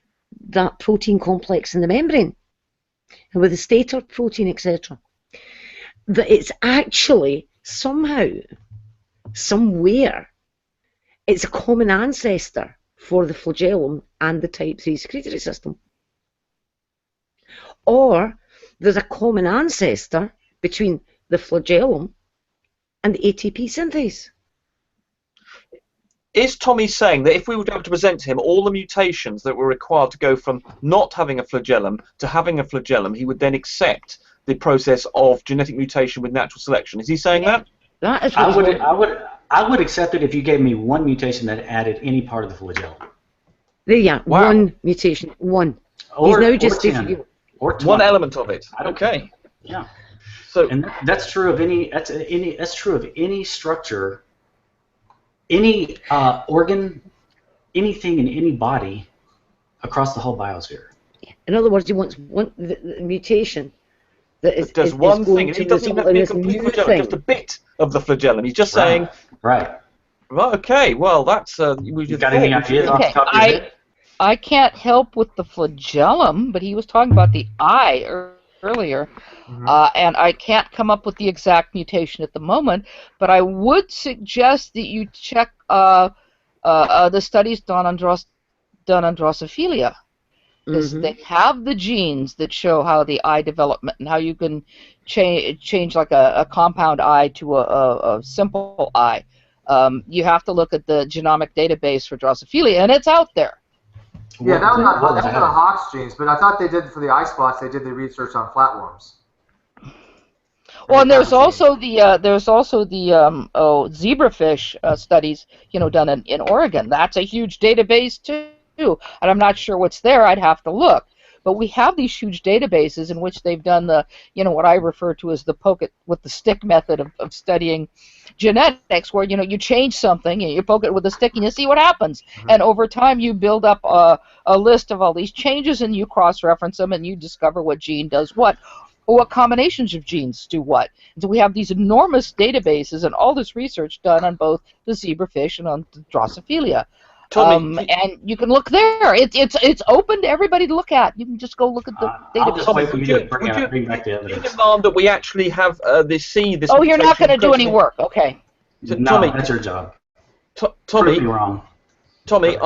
that protein complex in the membrane, and with the stator protein, etc., that it's actually somehow, somewhere, it's a common ancestor for the flagellum and the type 3 secretory system. Or there's a common ancestor between the flagellum and the ATP synthase. Is Tommy saying that if we were able to present to him all the mutations that were required to go from not having a flagellum to having a flagellum, he would then accept the process of genetic mutation with natural selection. Is he saying that? That is I what would accept it if you gave me one mutation that added any part of the flagellum. there, yeah, Wow. one mutation, one. Or, He's now just or 10, or 20. One element of it. I don't Okay. Yeah. So And that's true of that's true of any structure, any organ, anything in any body across the whole biosphere. In other words, he wants the mutation that is does is one going thing. to He doesn't even have result to in be a this complete new flagellum, thing. just a bit of the flagellum. He's just saying, Right. well, okay, well, that's You got any ideas off the Okay, top of your head? I can't help with the flagellum, but he was talking about the eye earlier, and I can't come up with the exact mutation at the moment, but I would suggest that you check the studies done on Drosophila, because they have the genes that show how the eye development and how you can change like a compound eye to a simple eye. You have to look at the genomic database for Drosophila, and it's out there. Yeah, that was for the Hox genes, but I thought they did for the eye spots. They did the research on flatworms. Well, and there's also the zebrafish studies, done in Oregon. That's a huge database too, and I'm not sure what's there. I'd have to look. But we have these huge databases in which they've done the, what I refer to as the poke it with the stick method of studying genetics, where you change something and you poke it with a stick and you see what happens, and over time you build up a list of all these changes and you cross-reference them and you discover what gene does what combinations of genes do what. And so we have these enormous databases and all this research done on both the zebrafish and on the Drosophila. Tommy, and you can look there. It's open to everybody to look at. You can just go look at the I'll database. just wait for you to bring back the you evidence. demand that we actually have this Oh, you're not going to do any work. Okay. No, Tommy, that's your job. Tommy, Prove me wrong. Tommy,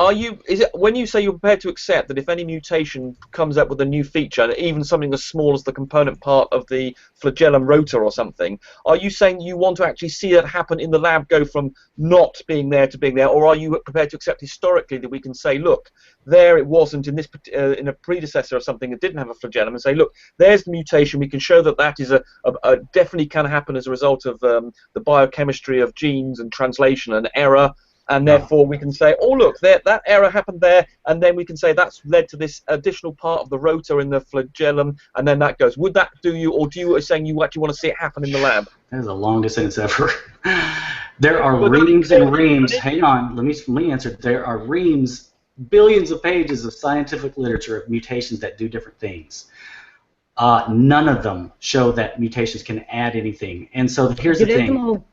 is it when you say you're prepared to accept that if any mutation comes up with a new feature, even something as small as the component part of the flagellum rotor or something, are you saying you want to actually see it happen in the lab, go from not being there to being there, or are you prepared to accept historically that we can say, look, there it wasn't in this in a predecessor or something that didn't have a flagellum, and say, look, there's the mutation. We can show that that is a definitely can happen as a result of the biochemistry of genes and translation and error. And therefore we can say, oh look, that error happened there, and then we can say that's led to this additional part of the rotor in the flagellum, and then that goes. Would that do you, or do you saying you actually want to see it happen in the lab? That is the longest sentence ever. There are reams and reams. Hang on, let me answer. There are reams, billions of pages of scientific literature of mutations that do different things. None of them show that mutations can add anything. And so here's the thing.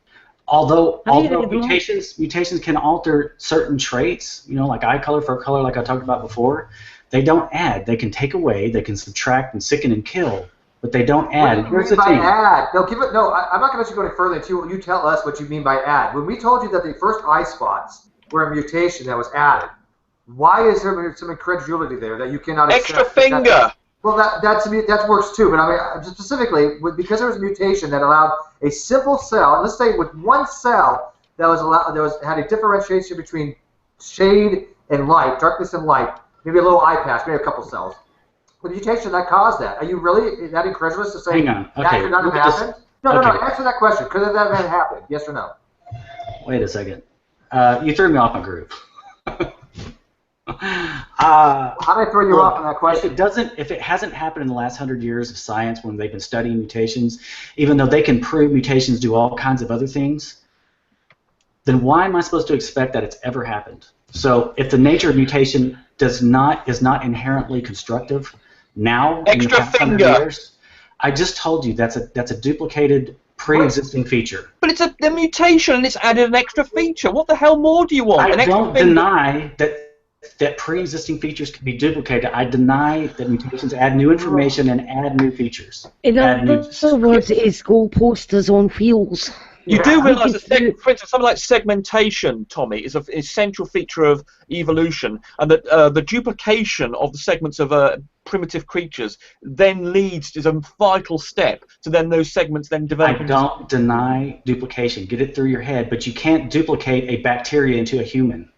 Although mutations can alter certain traits, like eye color, fur color, like I talked about before, they don't add. They can take away, they can subtract and sicken and kill, but they don't add. Here's the thing. Add? No, I'm not going to let you go any further until you tell us what you mean by add. When we told you that the first eye spots were a mutation that was added, why is there some incredulity there that you cannot accept? Extra finger! Well, that works too, but I mean, specifically, because there was a mutation that allowed a simple cell, let's say with one cell that had a differentiation between shade and light, darkness and light, maybe a little eye patch, maybe a couple cells. The mutation that caused that. Are you really that incredulous to say that could not have happened? No, answer that question. Could that have happened? Yes or no? Wait a second. You threw me off my groove. How did I throw you off on that question? If it hasn't happened in the last 100 years of science when they've been studying mutations, even though they can prove mutations do all kinds of other things, then why am I supposed to expect that it's ever happened? So if the nature of mutation is not inherently constructive now in the past 100 years, I just told you that's a duplicated pre-existing feature. But it's the mutation and it's added an extra feature. What the hell more do you want? I don't deny that pre-existing features can be duplicated. I deny that mutations add new information and add new features. In other words, it's goalposters on wheels. You do realise that, for instance, something like segmentation, Tommy, is an essential feature of evolution, and that the duplication of the segments of primitive creatures then leads to a vital step to then those segments then develop. I don't deny duplication. Get it through your head, but you can't duplicate a bacteria into a human.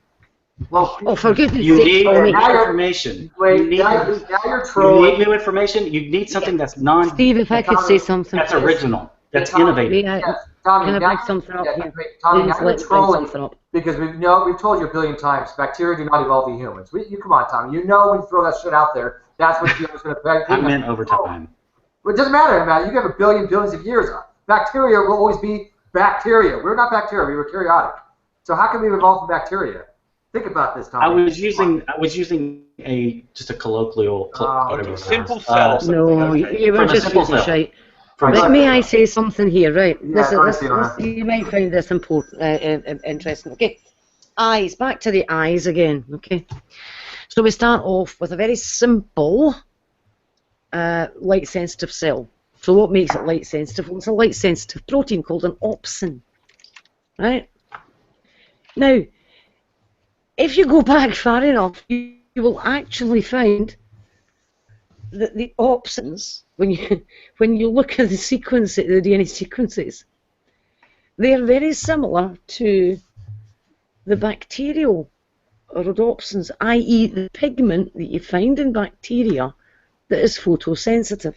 Well, Oh, for goodness You sake, need Tommy. information. Wait, You need, now you're you trolling. need new information. You need something that's non. Steve, if I could say something. That's original. That's Tommy, innovative. May I, Yes, Tommy, can I now bring you're- something up here? Tommy, Please now you're let me bring trolling something up. because we've told you a billion times bacteria do not evolve to humans. You come on, Tommy. You know when you throw that shit out there, that's what you're going to. I meant over time. Well, it doesn't matter, man. You have billions of years. Bacteria will always be bacteria. We're not bacteria. We were karyotic. So how can we evolve from bacteria? Think about this, Tommy. I was using just a colloquial. Simple cells. No, you were From a just simple using cell. shite. From Right, a- may I say something here? Right, Yeah, go ahead, Fiona. you might find this important, interesting. Okay, eyes. Back to the eyes again. Okay, so we start off with a very simple light-sensitive cell. So what makes it light-sensitive? Well, it's a light-sensitive protein called an opsin. Right. Now, if you go back far enough, you will actually find that the opsins, when you look at the DNA sequences, they are very similar to the bacterial rhodopsins, i.e. the pigment that you find in bacteria that is photosensitive.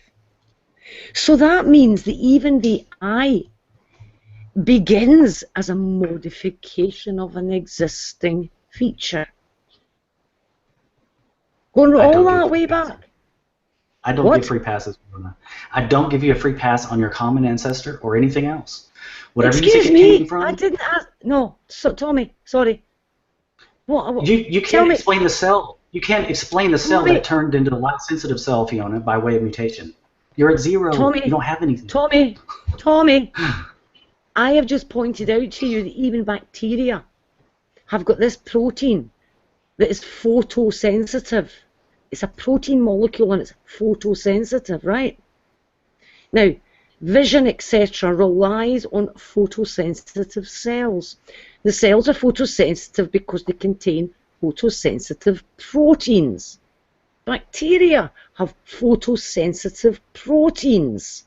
So that means that even the eye begins as a modification of an existing feature. Going all that way back. I don't give free passes. I don't give you a free pass on your common ancestor or anything else. Whatever Excuse you me, came from, I didn't ask. No, so, Tommy, sorry. What? you can't Tommy, explain the cell. You can't explain the cell Tommy. that turned into a light-sensitive cell, Fiona, by way of mutation. You're at zero. Tommy, you don't have anything. Tommy, I have just pointed out to you that even bacteria have got this protein that is photosensitive. It's a protein molecule and it's photosensitive, right? Now, vision, etc., relies on photosensitive cells. The cells are photosensitive because they contain photosensitive proteins. Bacteria have photosensitive proteins.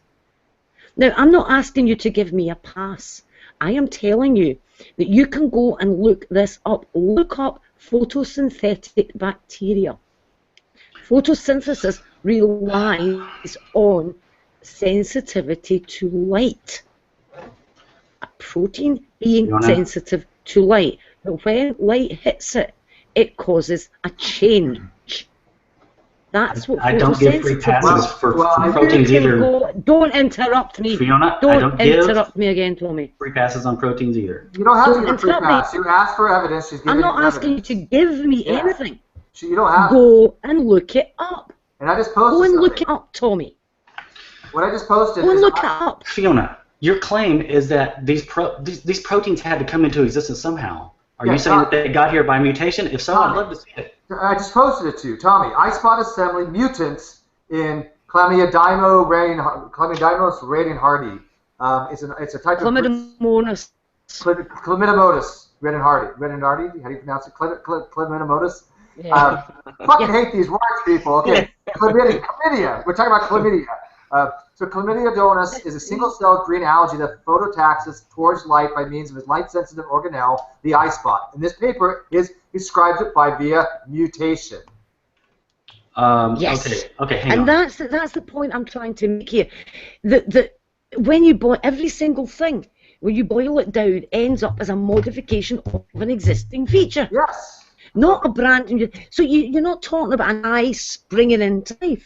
Now, I'm not asking you to give me a pass. I am telling you that you can go and look this up. Look up photosynthetic bacteria. Photosynthesis relies on sensitivity to light. A protein being sensitive to light. But when light hits it, it causes a change. That's what I don't give free passes for proteins either. Don't interrupt me. Fiona, don't interrupt me again, Tommy. Free passes on proteins either. You don't have to give a free pass. You ask for evidence. She's giving I'm not asking you to give me anything. You don't have Go and look it up. And I just posted Go and something. look it up, Tommy. What I just posted Go and is look it up. Fiona, your claim is that these proteins had to come into existence somehow. Are you saying that they got here by mutation? If so, I'd love to see it. I just posted it to you, Tommy. Eye-spot assembly mutants in Chlamydomonas radian-hardy. It's a type Chlamydomonas. Chlamydomonas radian-hardy. How do you pronounce it? Chlamydomonas. Yeah. Fucking hate these words, people. Okay, chlamydia. We're talking about chlamydia. So Chlamydomonas is a single-celled green algae that phototaxis towards light by means of its light-sensitive organelle, the eye spot. And this paper describes it via mutation. Yes. Okay, hang on. And that's the point I'm trying to make here. That when you boil every single thing, when you boil it down, ends up as a modification of an existing feature. Yes. Not a brand new. So you're not talking about an eye springing into life.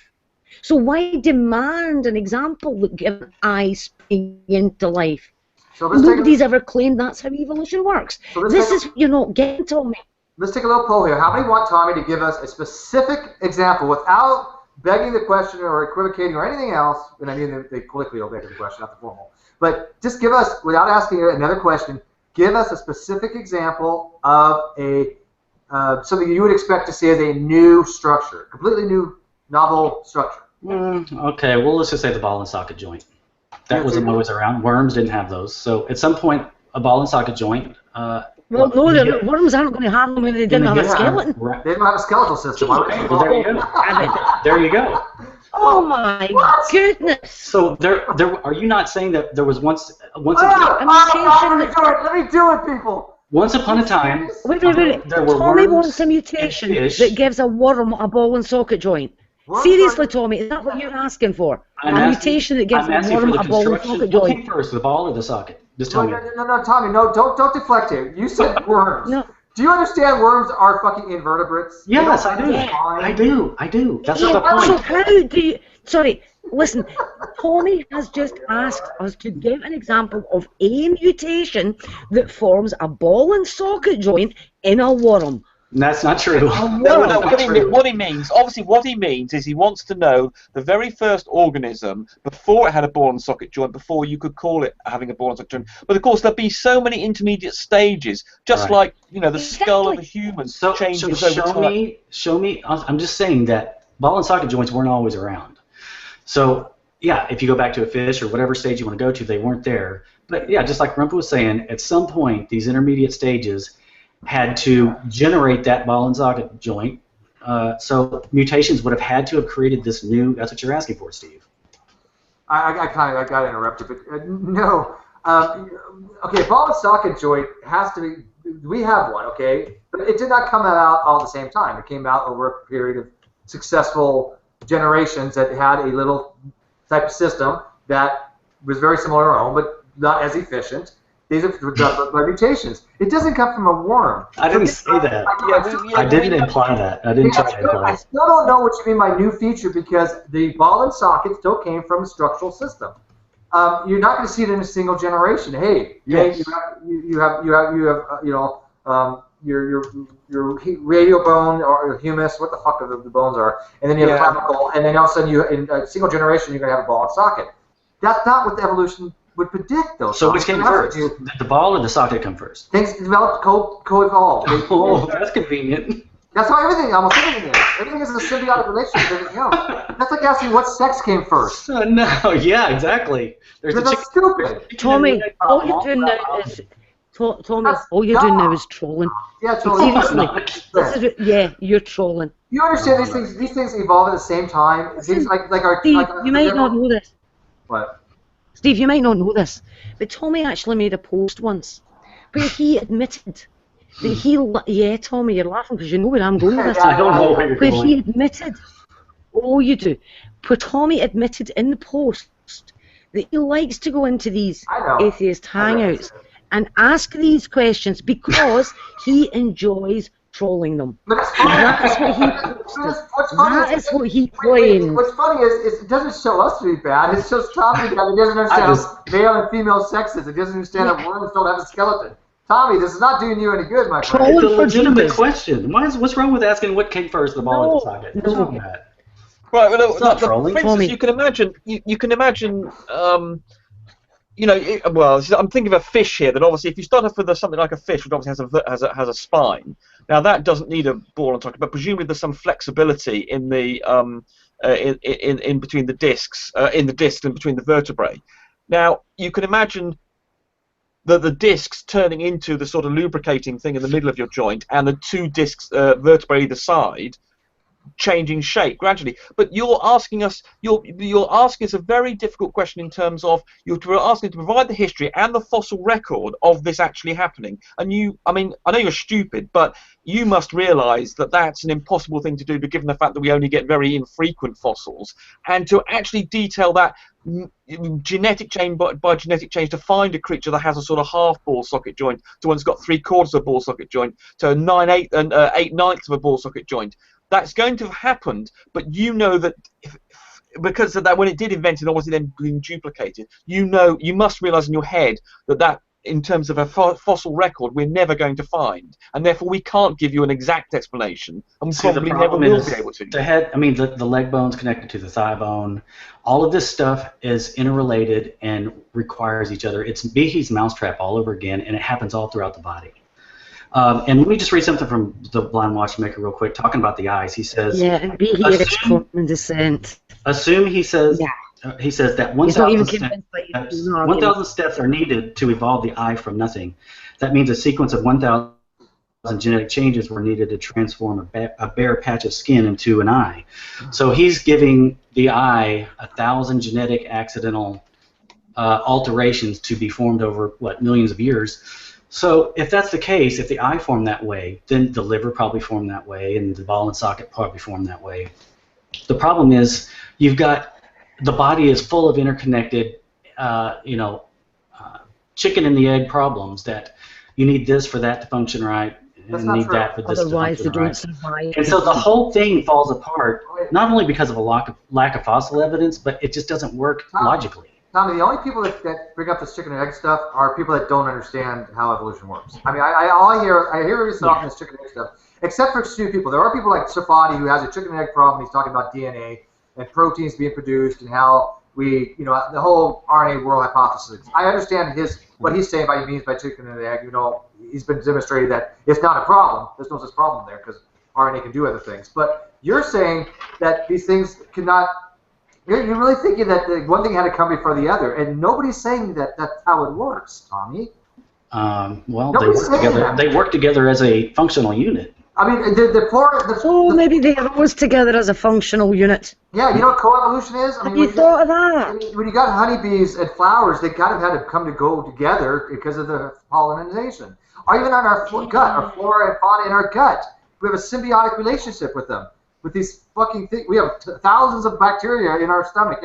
So why demand an example that gives an eye springing into life? So nobody's ever claimed that's how evolution works. So this is what you're not getting, Tommy. Let's take a little poll here. How many want Tommy to give us a specific example without begging the question or equivocating or anything else? And I mean the colloquial begging the question, not the formal. But just give us, without asking another question, give us a specific example of something you would expect to see as a new structure, completely new, novel structure. Okay, well, let's just say the ball and socket joint. That wasn't always around. Worms didn't have those. So at some point, a ball and socket joint. Worms aren't going to have them when they didn't have a skeleton. They don't have a skeletal system. Okay, well, there you go. There you go. Oh my goodness! So are you not saying that there was once let me do it, people. Once upon a time, Wait. there were Tommy worms wants a mutation and fish. that gives a worm a ball and socket joint. Seriously, Tommy, is that what you're asking for? Mutation that gives a worm a ball and socket What joint. came first, the ball or the socket? Just tell me. No, Tommy, no, don't deflect here. You said worms. No. Do you understand worms are fucking invertebrates? Yes, I do. I do. That's the point. So how do you... Sorry, listen. Tommy has just asked us to give an example of a mutation that forms a ball and socket joint in a worm. That's not true. What he means, obviously, what he means is he wants to know the very first organism before it had a ball and socket joint, before you could call it having a ball and socket joint. But of course, there'd be so many intermediate stages, just like the skull of a human changes over time. Show me. I'm just saying that ball and socket joints weren't always around. So yeah, if you go back to a fish or whatever stage you want to go to, they weren't there. But yeah, just like Rumpa was saying, at some point, these intermediate stages had to generate that ball and socket joint. So mutations would have had to have created this new. That's what you're asking for, Steve. I got interrupted, but no. Okay, ball and socket joint has to be. We have one, okay, but it did not come out all at the same time. It came out over a period of successful generations that had a little type of system that was very similar to our own, but not as efficient. These are by mutations. It doesn't come from a worm. I didn't say that. I didn't imply that. I didn't try to imply I still don't know what you mean by new feature, because the ball and socket still came from a structural system. You're not going to see it in a single generation. Hey, you have your radial bone or your humerus, what the fuck the bones are, and then you have clavicle, and then all of a sudden in a single generation you're going to have a ball and socket. That's not what the evolution would predict, though. So which came first? Did the ball or the socket come first? Things developed, co-evolved. Oh, that's convenient. That's how almost everything is. Everything is a symbiotic relationship with everything else. That's like asking what sex came first. No, yeah, exactly. That's stupid. Tommy, all you're doing now is... Tommy, all you're doing now is trolling. Yeah, trolling. Seriously, you're trolling. You understand these things evolve at the same time. Things like our... Steve, you might not know this. What? Steve, you might not know this, but Tommy actually made a post once where he admitted that he... Yeah, Tommy, you're laughing because you know where I'm going with this. I don't know where you're going. Where he admitted... Oh, you do. Where Tommy admitted in the post that he likes to go into these atheist hangouts and ask these questions because he enjoys trolling them. But it's funny. That is what he posted. That is what he claimed. What's funny is it doesn't show us to be bad. It shows Tommy that he doesn't understand how male and female sex is. It doesn't understand that worms don't have a skeleton. Tommy, this is not doing you any good, my friend. It's a legitimate question. What's wrong with asking what came first, the ball or the socket? What's wrong with that? Right. Well, trolling. For instance, you can imagine. I'm thinking of a fish here. That obviously, if you start off with something like a fish, which obviously has a spine. Now that doesn't need a ball and socket, but presumably there's some flexibility in the in between the discs, in the disc and between the vertebrae. Now you can imagine the discs turning into the sort of lubricating thing in the middle of your joint, and the two discs vertebrae either side changing shape gradually. But you're asking us a very difficult question in terms of you're asking to provide the history and the fossil record of this actually happening. And I know you're stupid, but you must realise that that's an impossible thing to do, given the fact that we only get very infrequent fossils, and to actually detail that genetic change by genetic change to find a creature that has a sort of half ball socket joint to one that's got 3/4 of a ball socket joint to 9/8 and 8/9 of a ball socket joint. That's going to have happened, but you know that because of that, when it did invent it, obviously then being duplicated, you must realise in your head that in terms of a fossil record, we're never going to find, and therefore we can't give you an exact explanation, and we probably never will be able to. The head, the leg bone's connected to the thigh bone. All of this stuff is interrelated and requires each other. It's Behe's mousetrap all over again, and it happens all throughout the body. And let me just read something from the Blind Watchmaker real quick, talking about the eyes. He says, "Yeah, and Behe had common descent." Assume he says that 1,000 steps are needed to evolve the eye from nothing. That means a sequence of 1,000 genetic changes were needed to transform a bare patch of skin into an eye. So he's giving the eye 1,000 genetic accidental alterations to be formed over millions of years. So if that's the case, if the eye formed that way, then the liver probably formed that way, and the ball and socket probably formed that way. The problem is you've got the body is full of interconnected, chicken and the egg problems that you need this for that to function right, and need that for this to function right. And so the whole thing falls apart, not only because of a lack of fossil evidence, but it just doesn't work logically. Tommy, the only people that bring up this chicken and egg stuff are people that don't understand how evolution works. I mean, I hear this often, this chicken and egg stuff, except for a few people. There are people like Safadi who has a chicken and egg problem. He's talking about DNA and proteins being produced and how we, the whole RNA world hypothesis. I understand what he's saying by means by chicken and egg. He's been demonstrated that it's not a problem. There's no such problem there because RNA can do other things. But you're saying that these things cannot. You're really thinking that one thing had to come before the other, and nobody's saying that that's how it works, Tommy. Well, they work together as a functional unit. I mean, maybe they arose together as a functional unit. Yeah, you know what coevolution is? Have you thought of that? When you got honeybees and flowers, they kind of had to come to go together because of the pollination. Or even on our gut, our flora and fauna in our gut, we have a symbiotic relationship with them. With these fucking things, we have thousands of bacteria in our stomach,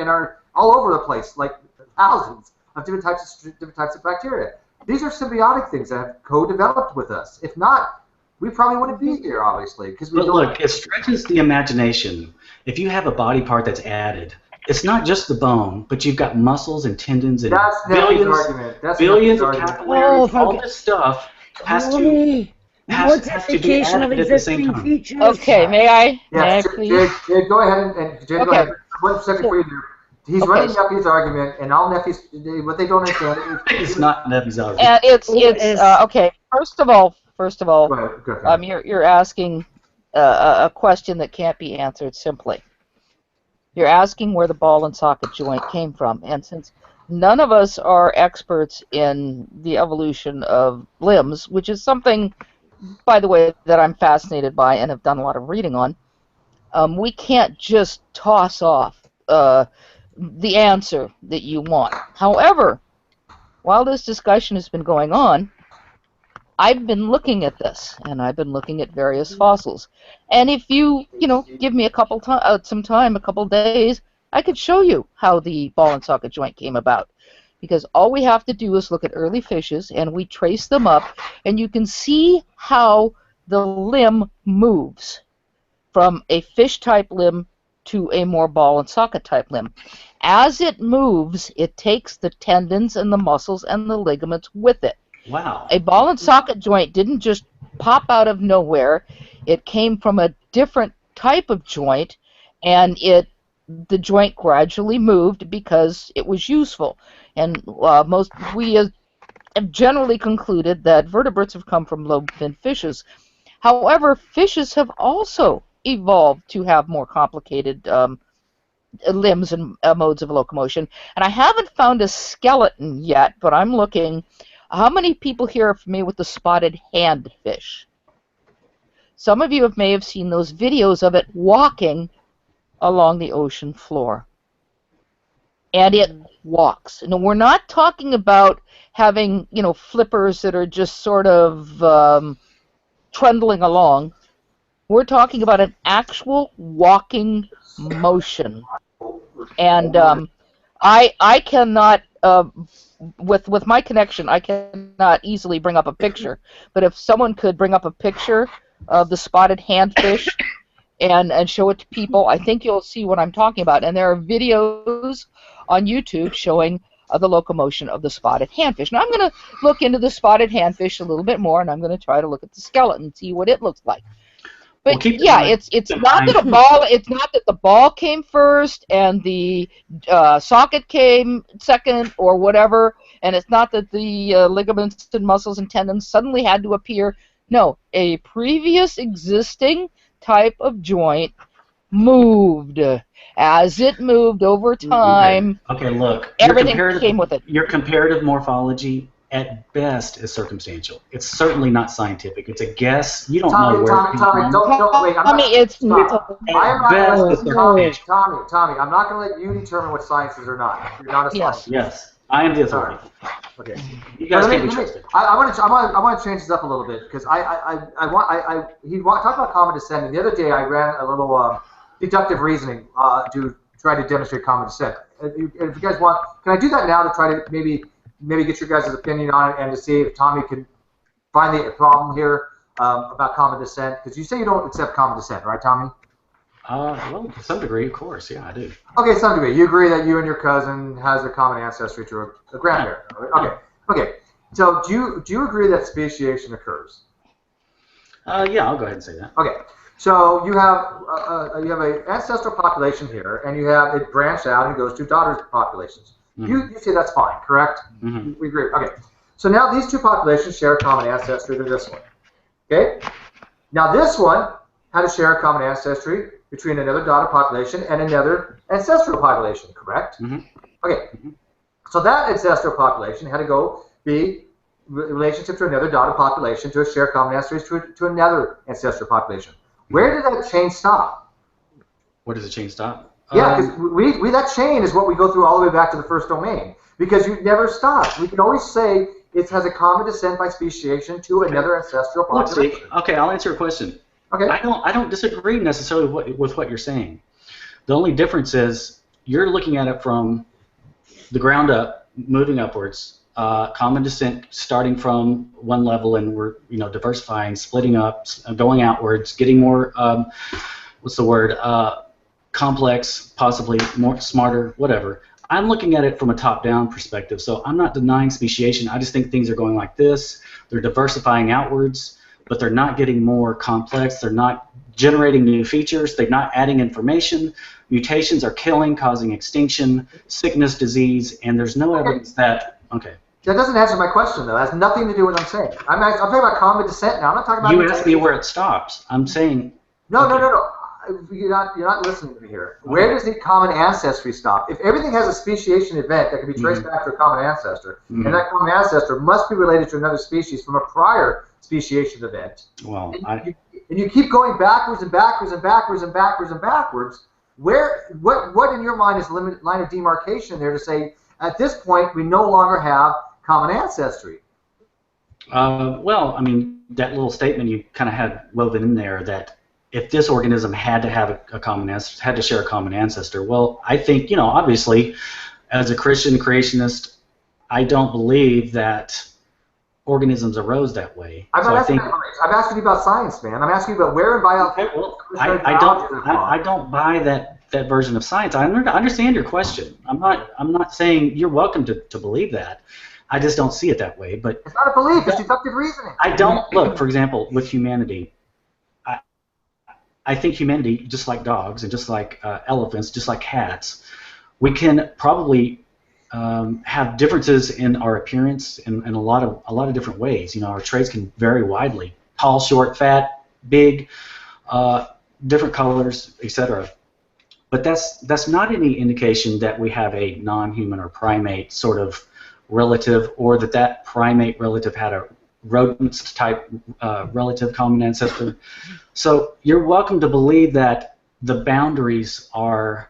all over the place, like thousands of different types of bacteria. These are symbiotic things that have co-developed with us. If not, we probably wouldn't be here, obviously, because we. But look, it stretches the imagination. If you have a body part that's added, it's not just the bone, but you've got muscles and tendons and billions of capillaries. All this stuff has to be added at the same time. Features. Okay, may I? Yes, please? Jay, go ahead and Jay, go ahead. 1 second for you there. He's running Neffy's argument, and all Neffy's, what they don't understand. It's not Neffy's argument. And it's okay. First of all, go ahead. You're asking a question that can't be answered simply. You're asking where the ball and socket joint came from, and since none of us are experts in the evolution of limbs, which is something, by the way, that I'm fascinated by and have done a lot of reading on, we can't just toss off the answer that you want. However, while this discussion has been going on, I've been looking at this, and I've been looking at various fossils. And if you give me a couple days, I could show you how the ball and socket joint came about. Because all we have to do is look at early fishes, and we trace them up, and you can see how the limb moves from a fish-type limb to a more ball and socket type limb. As it moves, it takes the tendons and the muscles and the ligaments with it. Wow. A ball and socket joint didn't just pop out of nowhere. It came from a different type of joint, and the joint gradually moved because it was useful. And we have generally concluded that vertebrates have come from lobe-finned fishes. However, fishes have also evolved to have more complicated limbs and modes of locomotion. And I haven't found a skeleton yet, but I'm looking. How many people here are familiar with the spotted handfish? Some of you may have seen those videos of it walking along the ocean floor. And it walks. Now, we're not talking about having, flippers that are just sort of trundling along. We're talking about an actual walking motion. And I cannot, with my connection, I cannot easily bring up a picture. But if someone could bring up a picture of the spotted handfish and show it to people, I think you'll see what I'm talking about. And there are videos on YouTube showing the locomotion of the spotted handfish. Now I'm going to look into the spotted handfish a little bit more, and I'm going to try to look at the skeleton and see what it looks like. But yeah, it's not that the ball came first and the socket came second or whatever, and it's not that the ligaments and muscles and tendons suddenly had to appear. No, a previous existing type of joint moved. As it moved over time, okay, look, everything came with it. Your comparative morphology, at best, is circumstantial. It's certainly not scientific. It's a guess. You don't know where Tommy, don't wait. Tommy, I'm not going to let you determine what science is or not. You're not a scientist. Yes. I am the authority. Okay. You guys can't be trusted. I want to change this up a little bit because he talked about common descent, and the other day I ran a little deductive reasoning to try to demonstrate common descent. If you guys want, can I do that now to try to maybe get your guys' opinion on it and to see if Tommy can find the problem here about common descent? Because you say you don't accept common descent, right, Tommy? Well, to some degree, of course, yeah, I do. Okay, to some degree. You agree that you and your cousin has a common ancestry to a grandparent. Okay. So do you agree that speciation occurs? Yeah, I'll go ahead and say that. Okay. So you have an ancestral population here, and you have it branched out and it goes to daughter populations. Mm-hmm. You say that's fine, correct? Mm-hmm. We agree. Okay. So now these two populations share a common ancestry to this one. Okay. Now this one had to share a common ancestry between another daughter population and another ancestral population, correct? Mm-hmm. Okay. Mm-hmm. So that ancestral population had to go be relationship to another daughter population to share common ancestry to another ancestral population. Where did that chain stop? Where does the chain stop? Yeah, because that chain is what we go through all the way back to the first domain. Because you never stop. We can always say it has a common descent by speciation to another ancestral population. Okay, I'll answer your question. Okay. I don't disagree necessarily with what you're saying. The only difference is you're looking at it from the ground up, moving upwards. Common descent starting from one level, and we're diversifying, splitting up, going outwards, getting more complex, possibly more smarter, whatever. I'm looking at it from a top-down perspective, so I'm not denying speciation. I just think things are going like this. They're diversifying outwards, but they're not getting more complex. They're not generating new features. They're not adding information. Mutations are killing, causing extinction, sickness, disease, and there's no evidence that. Okay. That doesn't answer my question, though. It has nothing to do with what I'm saying. I'm talking about common descent now. I'm not talking about. You asked me where it stops. I'm saying. No. You're not listening to me here. Okay. Where does the common ancestry stop? If everything has a speciation event that can be traced back to a common ancestor, and that common ancestor must be related to another species from a prior speciation event, well, and you keep going backwards and backwards and backwards and backwards and backwards. What in your mind is the line of demarcation there to say at this point we no longer have common ancestry? Well, I mean, that little statement you kind of had woven in there that if this organism had to have a common ancestor, had to share a common ancestor, well, I think, obviously, as a Christian creationist, I don't believe that organisms arose that way. I'm asking you about science, man. I'm asking you about where in biology. Okay, well, I don't buy that version of science. I understand your question. I'm not saying you're welcome to believe that. I just don't see it that way. But it's not a belief. It's deductive reasoning. I don't look. For example, with humanity, I think humanity, just like dogs and just like elephants, just like cats, we can probably have differences in our appearance in a lot of different ways. Our traits can vary widely: tall, short, fat, big, different colors, etc. But that's not any indication that we have a non-human or primate sort of relative, or that primate relative had a rodent type relative common ancestor. So you're welcome to believe that the boundaries are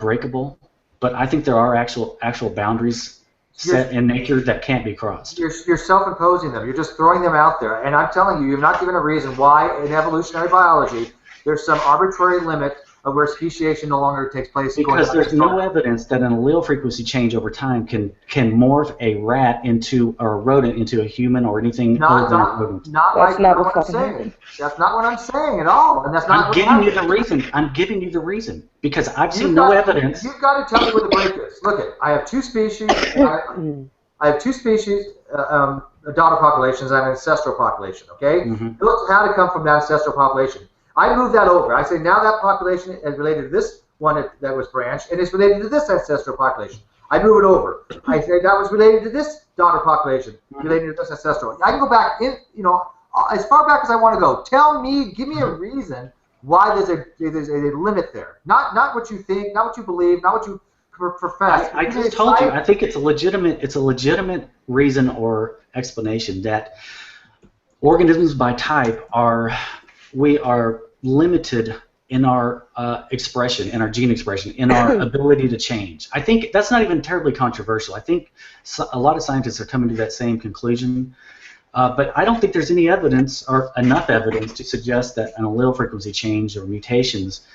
breakable, but I think there are actual boundaries set in nature that can't be crossed. You're self-imposing them. You're just throwing them out there. And I'm telling you, you've not given a reason why in evolutionary biology there's some arbitrary limit of where speciation no longer takes place. Because there's no evidence that an allele frequency change over time can morph a rat into, or a rodent into a human or anything other than a rodent. That's not what I'm saying. That's not what I'm saying at all. And that's not. I'm giving you the reason. I'm giving you the reason because I've seen no evidence. You've got to tell me where the break is. Look, I have two species. I have two species. Daughter populations. I have an ancestral population. Okay. Those had to come from that ancestral population. I move that over. I say now that population is related to this one that was branched, and it's related to this ancestral population. I move it over. I say that was related to this daughter population, related to this ancestral. I can go back in, as far back as I want to go. Give me a reason why there's a limit there. Not what you think, not what you believe, not what you profess. I just told you. I think it's a legitimate reason or explanation that organisms by type we are limited in our expression, in our gene expression, in our ability to change. I think that's not even terribly controversial. I think a lot of scientists are coming to that same conclusion. But I don't think there's any evidence or enough evidence to suggest that an allele frequency change or mutations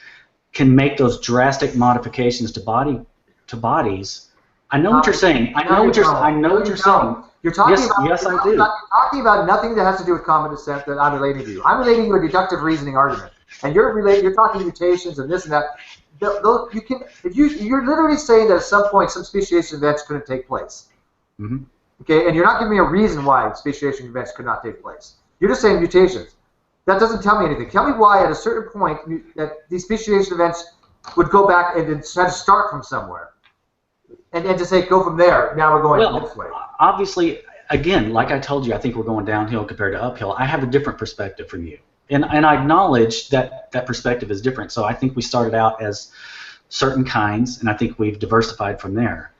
can make those drastic modifications to bodies. I know what you're saying. I know what you're saying. You're talking yes, about, yes, I do. You're talking about nothing that has to do with common descent that I'm relating to you. I'm relating to a deductive reasoning argument, and you're talking mutations and this and that. You're literally saying that at some point some speciation events couldn't take place. Mm-hmm. Okay, and you're not giving me a reason why speciation events could not take place. You're just saying mutations. That doesn't tell me anything. Tell me why at a certain point that these speciation events would go back and then try to start from somewhere. And to say, go from there, now we're going this way. Obviously, again, like I told you, I think we're going downhill compared to uphill. I have a different perspective from you. And I acknowledge that that perspective is different. So I think we started out as certain kinds, and I think we've diversified from there.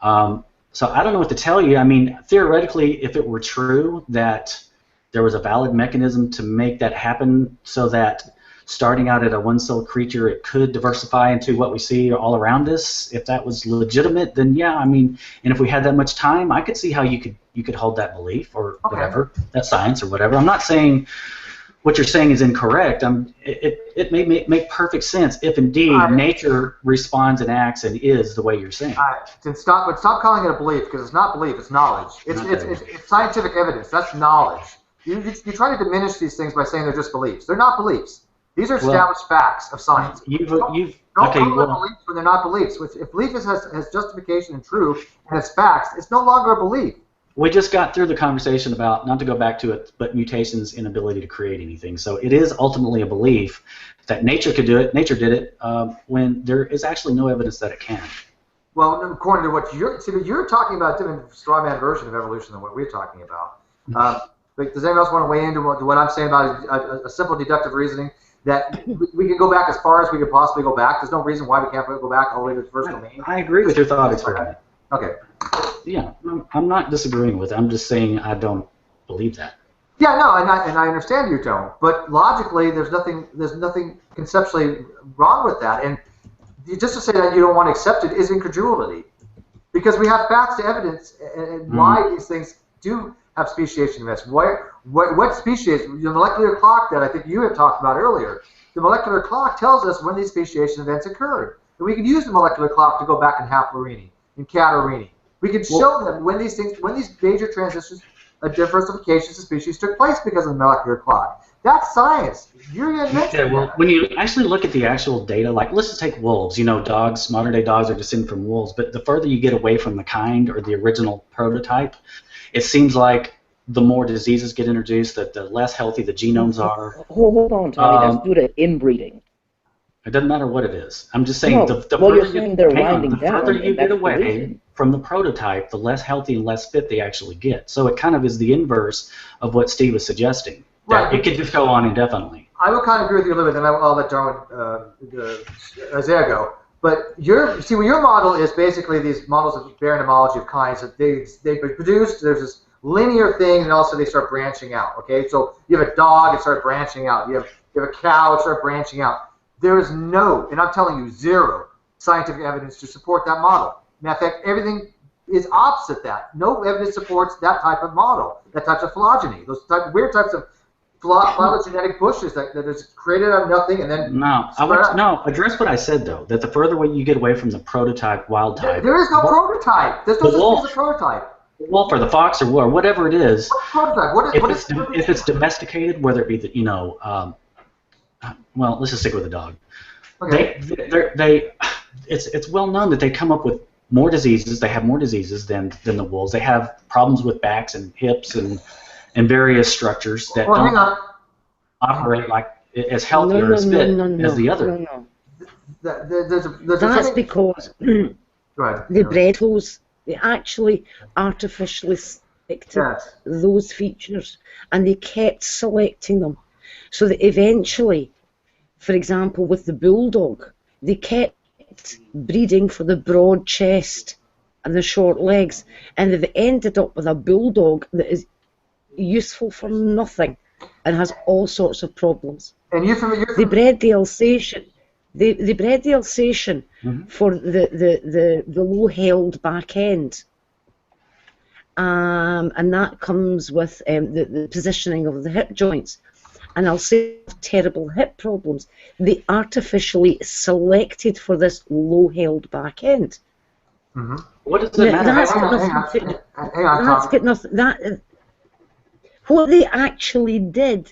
So I don't know what to tell you. I mean, theoretically, if it were true that there was a valid mechanism to make that happen so that starting out at a one-cell creature, it could diversify into what we see all around us, if that was legitimate, then yeah, I mean, and if we had that much time, I could see how you could hold that belief or whatever, that science or whatever. I'm not saying what you're saying is incorrect. It may make perfect sense if indeed nature responds and acts and is the way you're saying. Then stop calling it a belief, because it's not belief, it's knowledge. It's scientific evidence. That's knowledge. You try to diminish these things by saying they're just beliefs. They're not beliefs. These are established facts of science. Don't call them beliefs when they're not beliefs. If belief has justification and truth and has facts, it's no longer a belief. We just got through the conversation about, not to go back to it, but mutations' inability to create anything. So it is ultimately a belief that nature could do it. Nature did it when there is actually no evidence that it can. Well, according to what you're talking about, a different straw man version of evolution than what we're talking about. Does anyone else want to weigh into what I'm saying about a simple deductive reasoning? That we can go back as far as we could possibly go back. There's no reason why we can't go back all the way to the first domain. I agree with your thought experiment. Okay. Yeah, I'm not disagreeing with it. I'm just saying I don't believe that. Yeah, no, and I understand you don't. But logically, there's nothing conceptually wrong with that. And just to say that you don't want to accept it is incredulity, because we have facts to evidence and why these things do have speciation events. What species? The molecular clock that I think you had talked about earlier. The molecular clock tells us when these speciation events occurred, and we can use the molecular clock to go back in Haplorini, in Catarrhini. We can show them when these major transitions, diversifications of species took place because of the molecular clock. That's science. When you actually look at the actual data, like let's just take wolves. You know, dogs, modern day dogs are descended from wolves, but the further you get away from the kind or the original prototype, it seems like the more diseases get introduced, the less healthy the genomes are. Hold on, Tommy. That's due to inbreeding. It doesn't matter what it is. I'm just saying the further you get away from the prototype, the less healthy and less fit they actually get. So it kind of is the inverse of what Steve was suggesting. That it could just go on indefinitely. I will kind of agree with you a little bit, and I'll let Darwin Isaiah go. But your model is basically these models of barren homology of kinds that they produce. There's this linear thing, and also they start branching out. Okay, so you have a dog, it starts branching out. You have a cow, it starts branching out. There is no, and I'm telling you, zero scientific evidence to support that model. Matter of fact, everything is opposite that. No evidence supports that type of model, that type of phylogeny, those weird types of phylogenetic bushes that is created out of nothing and then address what I said though, that the further away you get away from the prototype wild type. There is no prototype. There's no such thing as a prototype. The wolf or the fox or whatever it is. What prototype? If it's domesticated, whether it be well, let's just stick with the dog. Okay. It's well known that they come up with more diseases. They have more diseases than the wolves. They have problems with backs and hips and various structures that don't operate like as healthy or as fit as the other. That's because the bred holes, they actually artificially selected those features, and they kept selecting them. So that eventually, for example, with the bulldog, they kept breeding for the broad chest and the short legs, and they've ended up with a bulldog that is useful for nothing and has all sorts of problems. And they bred the Alsatian. They bred the Alsatian for the low-held back end. And that comes with the positioning of the hip joints. And I'll say terrible hip problems. They artificially selected for this low-held back end. What does it matter? What they actually did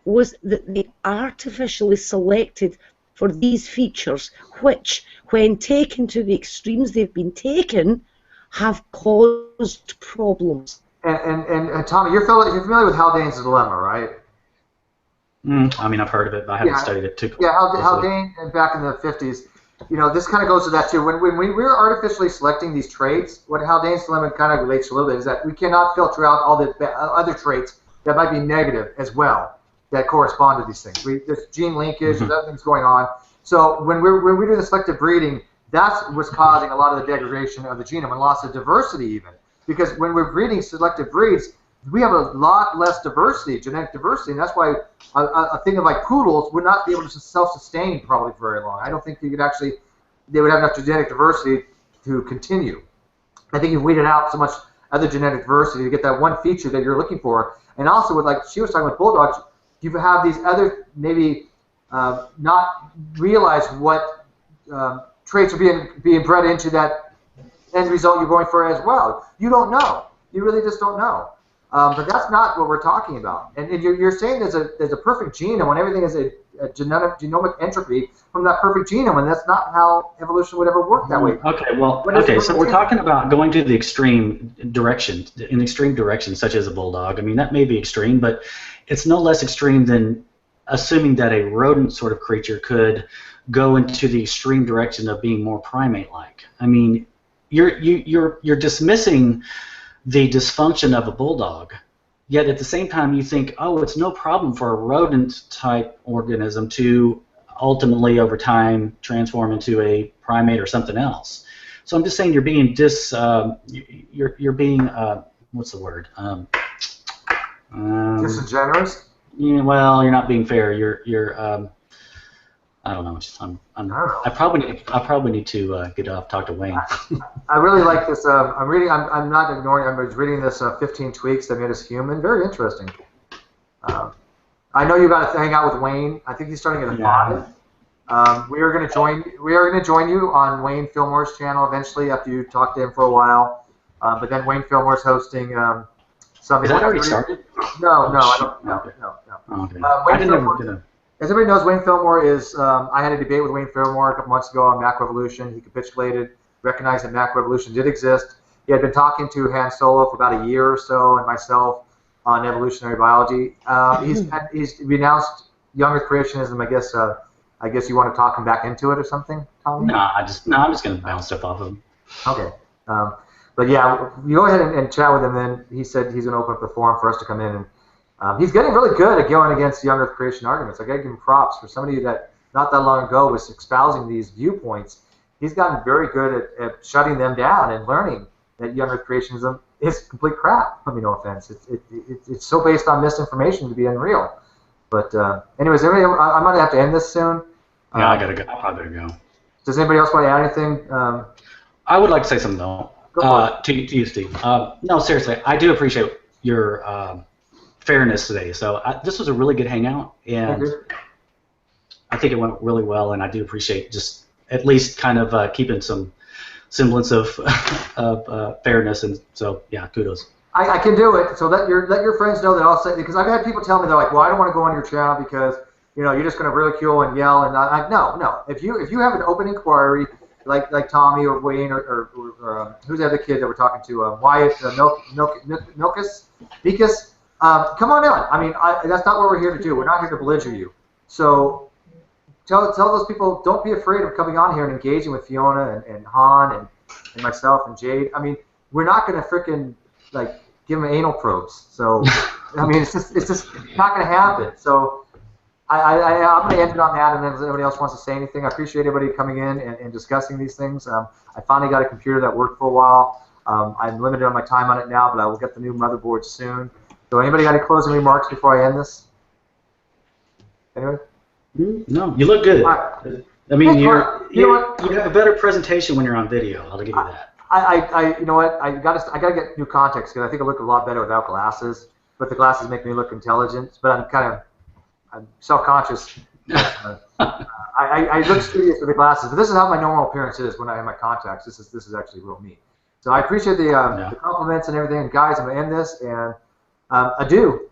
was that they artificially selected for these features, which, when taken to the extremes they've been taken, have caused problems. And Tommy, you're familiar with Haldane's dilemma, right? I mean, I've heard of it, but I haven't studied it too closely. Yeah, Haldane, back in the 50s, this kind of goes to that too. When we're artificially selecting these traits, what Haldane's dilemma kind of relates to a little bit is that we cannot filter out all the other traits that might be negative as well that correspond to these things. There's gene linkage, there's other things going on. So when we do the selective breeding, that's what's causing a lot of the degradation of the genome and loss of diversity even. Because when we're breeding selective breeds, we have a lot less diversity, genetic diversity, and that's why a thing of like poodles would not be able to self-sustain probably for very long. I don't think they would have enough genetic diversity to continue. I think you've weeded out so much other genetic diversity to get that one feature that you're looking for. And also, with like she was talking with bulldogs, you have these other maybe not realize what traits are being bred into that end result you're going for as well. You don't know. You really just don't know. But that's not what we're talking about. And you're saying there's a perfect genome and everything is a genomic entropy from that perfect genome, and that's not how evolution would ever work that way. Okay, so we're talking about going to the extreme direction, such as a bulldog. I mean, that may be extreme, but it's no less extreme than assuming that a rodent sort of creature could go into the extreme direction of being more primate-like. I mean, you're dismissing the dysfunction of a bulldog, yet at the same time you think, oh, it's no problem for a rodent-type organism to ultimately, over time, transform into a primate or something else. So I'm just saying you're being you're being what's the word? Disingenuous? Yeah, well, you're not being fair. You're I don't know. I probably need to get off, talk to Wayne. I really like this. I'm not ignoring. I'm reading this 15 tweaks that made us human. Very interesting. I know you got to hang out with Wayne. I think he's starting at 5. We are going to join you on Wayne Fillmore's channel eventually after you talk to him for a while. But then Wayne Fillmore's hosting something. Is that already started? No. I don't. No. Okay. I didn't ever. As everybody knows, Wayne Fillmore is, I had a debate with Wayne Fillmore a couple months ago on macroevolution. He capitulated, recognized that macroevolution did exist. He had been talking to Han Solo for about a year or so and myself on evolutionary biology. He's renounced Young Earth Creationism. I guess you want to talk him back into it or something, Tommy? No, I'm just going to bounce stuff off of him. Okay. But yeah, you go ahead and chat with him then. He said he's going to open up the forum for us to come in and he's getting really good at going against Young Earth creation arguments. I got to give him props for somebody that not that long ago was espousing these viewpoints. He's gotten very good at shutting them down and learning that Young Earth creationism is complete crap. I mean, no offense. It's so based on misinformation to be unreal. But anyways, I'm going to have to end this soon. Yeah, I probably gotta go. Does anybody else want to add anything? I would like to say something though. To you, Steve. No, seriously, I do appreciate your fairness today. So this was a really good hangout, and I think it went really well, and I do appreciate just at least kind of keeping some semblance of fairness, and so yeah, kudos. I can do it. So let your friends know that I'll say, because I've had people tell me they're like, well, I don't want to go on your channel because you're just going to ridicule and yell, and no. If you have an open inquiry like Tommy or Wayne or who's the other kid that we're talking to, Wyatt Milkus. Come on in. I mean, that's not what we're here to do. We're not here to belliger you. So tell those people, don't be afraid of coming on here and engaging with Fiona and Han and myself and Jade. I mean, we're not going to frickin' like give them anal probes. So I mean, it's just not going to happen. So I'm going to end it on that, and then if anybody else wants to say anything, I appreciate everybody coming in and discussing these things. I finally got a computer that worked for a while. I'm limited on my time on it now, but I will get the new motherboard soon. So anybody got any closing remarks before I end this? Anyway? No, you look good. I mean, you have a better presentation when you're on video. I'll give you that. You know what? I gotta get new context because I think I look a lot better without glasses. But the glasses make me look intelligent. But I'm self-conscious. I look studious with the glasses. But this is how my normal appearance is when I have my contacts. This is actually real me. So I appreciate the compliments and everything. And guys, I'm gonna end this and adieu.